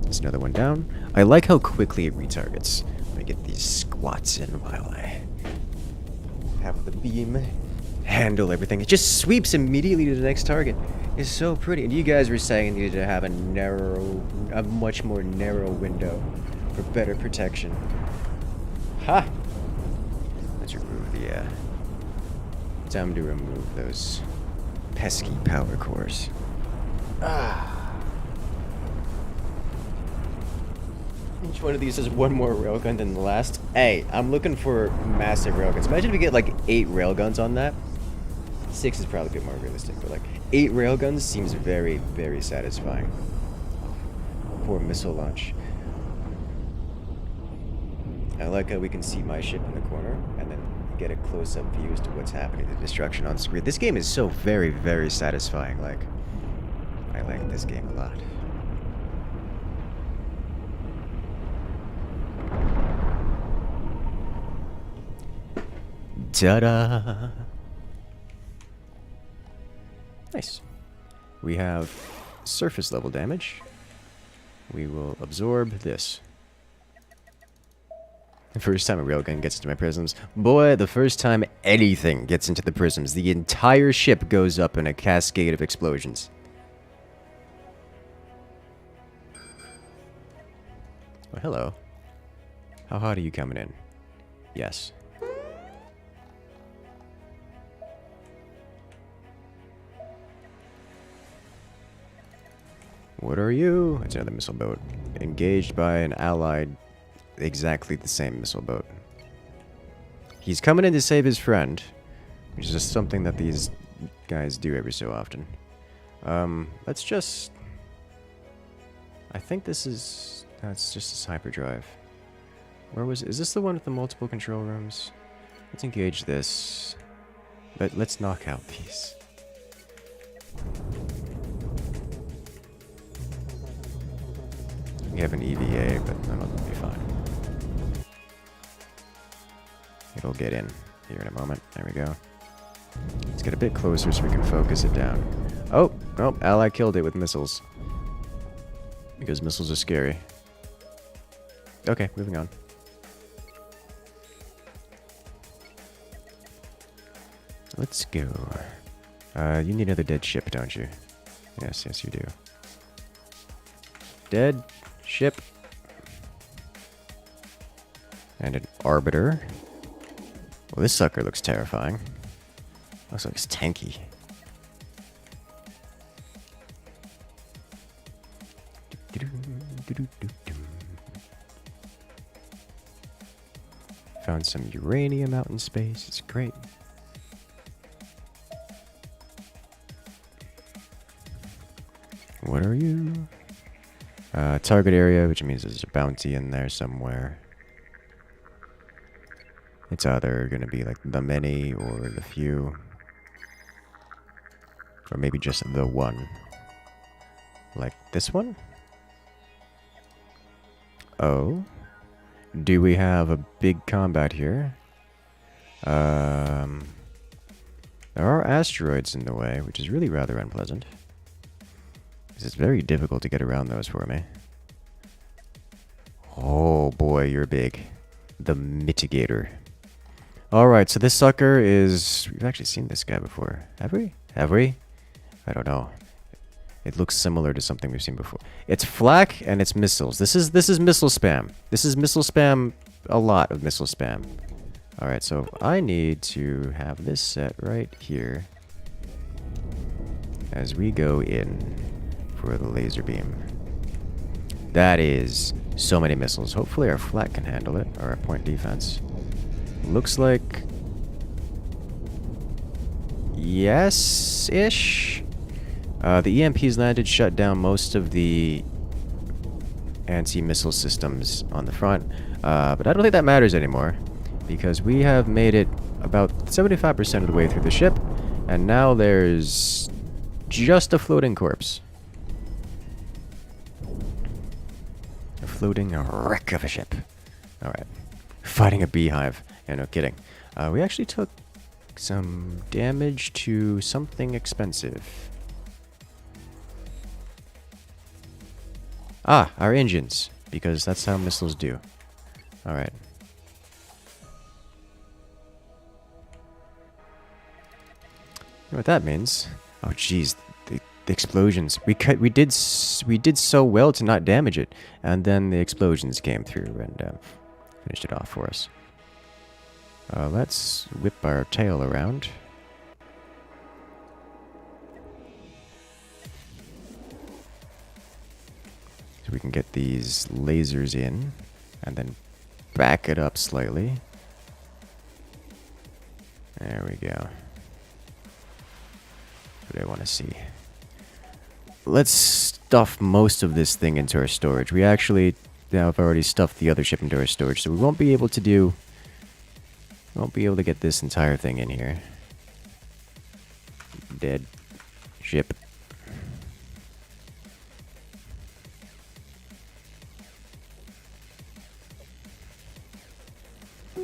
There's another one down. I like how quickly it retargets. Let me get these squats in while I have the beam handle everything. It just sweeps immediately to the next target. It's so pretty. And you guys were saying you needed to have a much more narrow window for better protection. Ha! Let's remove the, time to remove those pesky power cores. Each one of these has one more railgun than the last. Hey, I'm looking for massive railguns. Imagine if we get like 8 railguns on that. 6 is probably a bit more realistic, but like 8 railguns seems very, very satisfying. Poor missile launch. I like how we can see my ship in the corner and then get a close-up view as to what's happening, the destruction on screen. This game is so very, very satisfying. Like, I like this game a lot. Ta-da! Nice. We have surface level damage. We will absorb this. The first time a railgun gets into my prisms. Boy, the first time anything gets into the prisms, the entire ship goes up in a cascade of explosions. Well, hello. How hot are you coming in? Yes. What are you? It's another missile boat. Engaged by an allied, exactly the same missile boat. He's coming in to save his friend, which is just something that these guys do every so often. Let's just... I think this is... That's just his hyperdrive. Where was... Is this the one with the multiple control rooms? Let's engage this. But let's knock out these. We have an EVA, but none of them will be fine. It'll get in here in a moment. There we go. Let's get a bit closer so we can focus it down. Oh, nope, ally killed it with missiles. Because missiles are scary. Okay, moving on. Let's go. You need another dead ship, don't you? Yes, yes you do. Dead ship. And an arbiter. Well, this sucker looks terrifying. Looks like it's tanky. Found some uranium out in space. It's great. What are you? Target area, which means there's a bounty in there somewhere. It's either going to be like the many or the few. Or maybe just the one. Like this one? Oh. Do we have a big combat here? There are asteroids in the way, which is really rather unpleasant. It's very difficult to get around those for me. Oh boy, you're big. The Mitigator. Alright, so this sucker is... We've actually seen this guy before. Have we? Have we? I don't know. It looks similar to something we've seen before. It's flak and it's missiles. This is missile spam. This is missile spam. A lot of missile spam. Alright, so I need to have this set right here as we go in for the laser beam. That is so many missiles. Hopefully our flak can handle it, or our point defense. Looks like... yes-ish? The EMPs landed, shut down most of the anti-missile systems on the front. But I don't think that matters anymore, because we have made it about 75% of the way through the ship, and now there's just a floating corpse. A floating wreck of a ship. Alright. Fighting a beehive. Yeah, no kidding. We actually took some damage to something expensive. Ah, our engines. Because that's how missiles do. Alright. You know what that means? Oh, jeez. The explosions. We did so well to not damage it. And then the explosions came through and finished it off for us. Let's whip our tail around. So we can get these lasers in, and then back it up slightly. There we go. What do I want to see? Let's stuff most of this thing into our storage. We actually now have already stuffed the other ship into our storage, so we won't be able to do... won't be able to get this entire thing in here. Dead ship.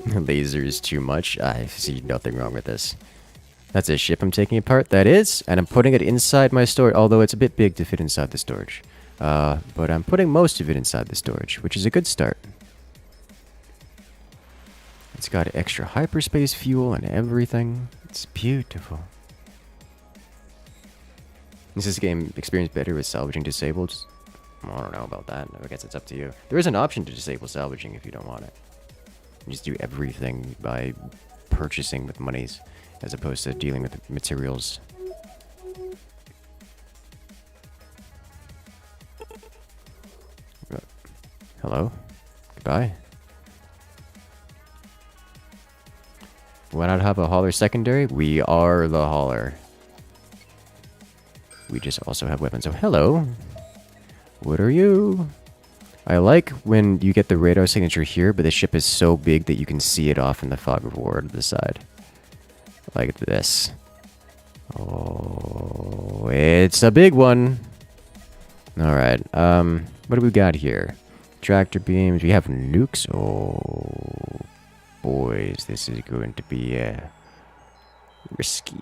Lasers too much. I see nothing wrong with this. That's a ship I'm taking apart. That is, and I'm putting it inside my storage, although it's a bit big to fit inside the storage. But I'm putting most of it inside the storage, which is a good start. It's got extra hyperspace fuel and everything. It's beautiful. Is this game experience better with salvaging disabled? I don't know about that. I guess it's up to you. There is an option to disable salvaging if you don't want it. You just do everything by purchasing with monies, as opposed to dealing with materials. Hello? Goodbye. Why not have a hauler secondary? We are the hauler. We just also have weapons. Oh, hello. What are you? I like when you get the radar signature here, but the ship is so big that you can see it off in the fog of war to the side. Like this. Oh, it's a big one. Alright, what do we got here? Tractor beams. We have nukes. Oh, boys, this is going to be risky.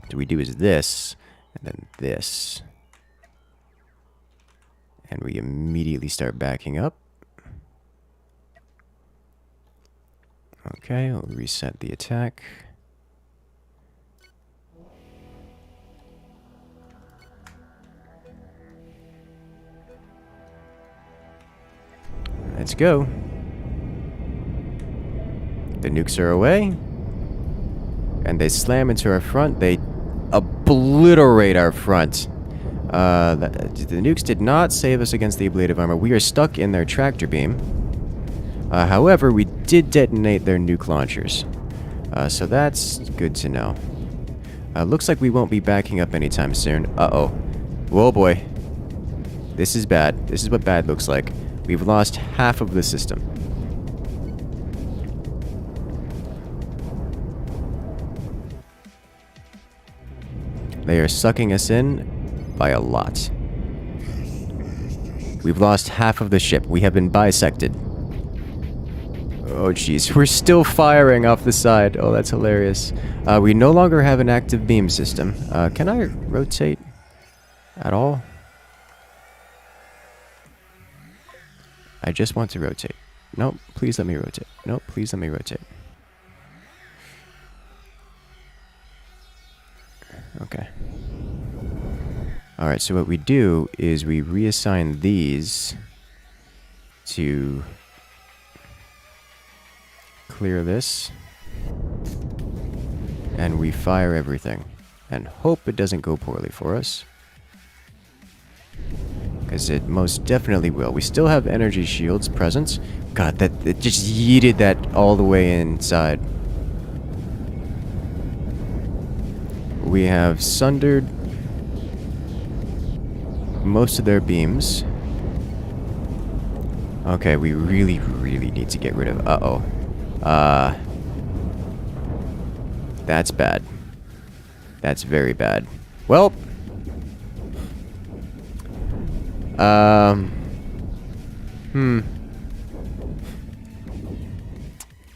What we do is this, and then this. And we immediately start backing up. Okay, we'll reset the attack. Let's go. The nukes are away. And they slam into our front. They obliterate our front. The nukes did not save us against the ablative armor. We are stuck in their tractor beam. However, we did detonate their nuke launchers. So that's good to know. Looks like we won't be backing up anytime soon. Uh-oh. Whoa, boy. This is bad. This is what bad looks like. We've lost half of the system. They are sucking us in by a lot. We've lost half of the ship. We have been bisected. Oh, jeez. We're still firing off the side. Oh, that's hilarious. We no longer have an active beam system. Can I rotate at all? I just want to rotate. Nope, please let me rotate. Nope, please let me rotate. Okay. Alright, so what we do is we reassign these to clear this. And we fire everything. And hope it doesn't go poorly for us. Because it most definitely will. We still have energy shields present. God, that it just yeeted that all the way inside. We have sundered most of their beams. Okay, we really, really need to get rid of... Uh-oh. That's bad. That's very bad. Well...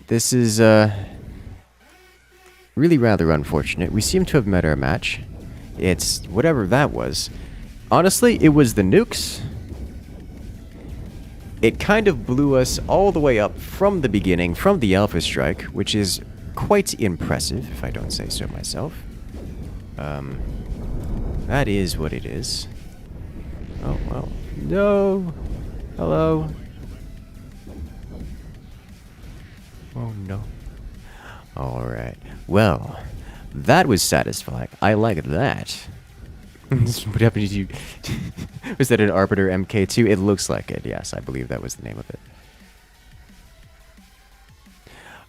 This is, really rather unfortunate. We seem to have met our match. It's whatever that was. Honestly, it was the nukes. It kind of blew us all the way up from the beginning, from the Alpha Strike, which is quite impressive, if I don't say so myself. That is what it is. Oh, well. No! Hello? Oh, no. Alright. Well, that was satisfying. I like that. What happened to you? Was that an Arbiter MK2? It looks like it, yes. I believe that was the name of it.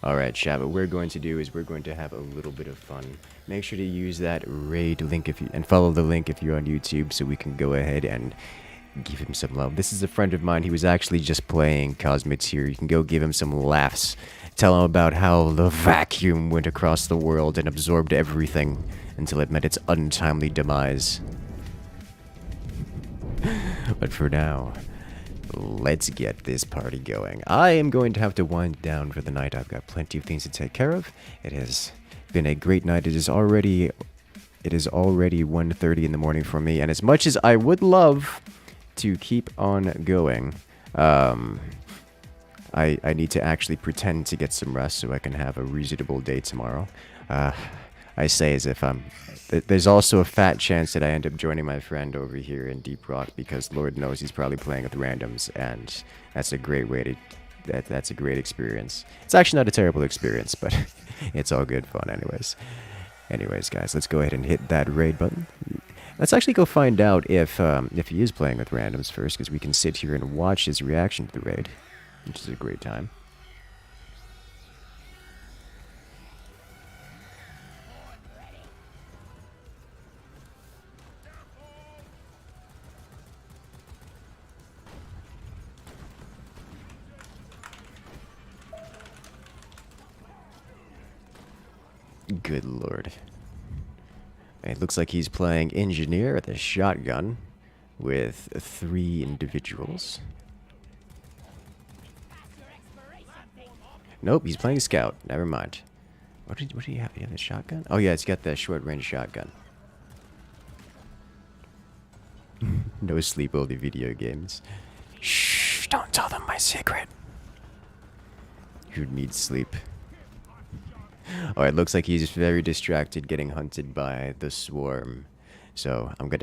Alright, chat, what we're going to do is we're going to have a little bit of fun. Make sure to use that raid link if you, and follow the link if you're on YouTube so we can go ahead and give him some love. This is a friend of mine. He was actually just playing Cosmoteer. You can go give him some laughs. Tell him about how the vacuum went across the world and absorbed everything until it met its untimely demise. But for now, let's get this party going. I am going to have to wind down for the night. I've got plenty of things to take care of. It has been a great night. It is already 1:30 in the morning for me, and as much as I would love to keep on going, I need to actually pretend to get some rest so I can have a reasonable day tomorrow. I say as if there's also a fat chance that I end up joining my friend over here in Deep Rock, because Lord knows he's probably playing with randoms, and that's a great way to... That's a great experience. It's actually not a terrible experience, but it's all good fun anyways. Anyways, guys, let's go ahead and hit that raid button. Let's actually go find out if he is playing with randoms first, because we can sit here and watch his reaction to the raid, which is a great time. Good lord. It looks like he's playing engineer with a shotgun with 3 individuals. Nope, he's playing scout. Never mind. What do you have? You have a shotgun? Oh yeah, it's got the short range shotgun. No sleep, only video games. Shh! Don't tell them my secret. Who needs sleep? Alright, looks like he's very distracted getting hunted by the swarm. So, I'm gonna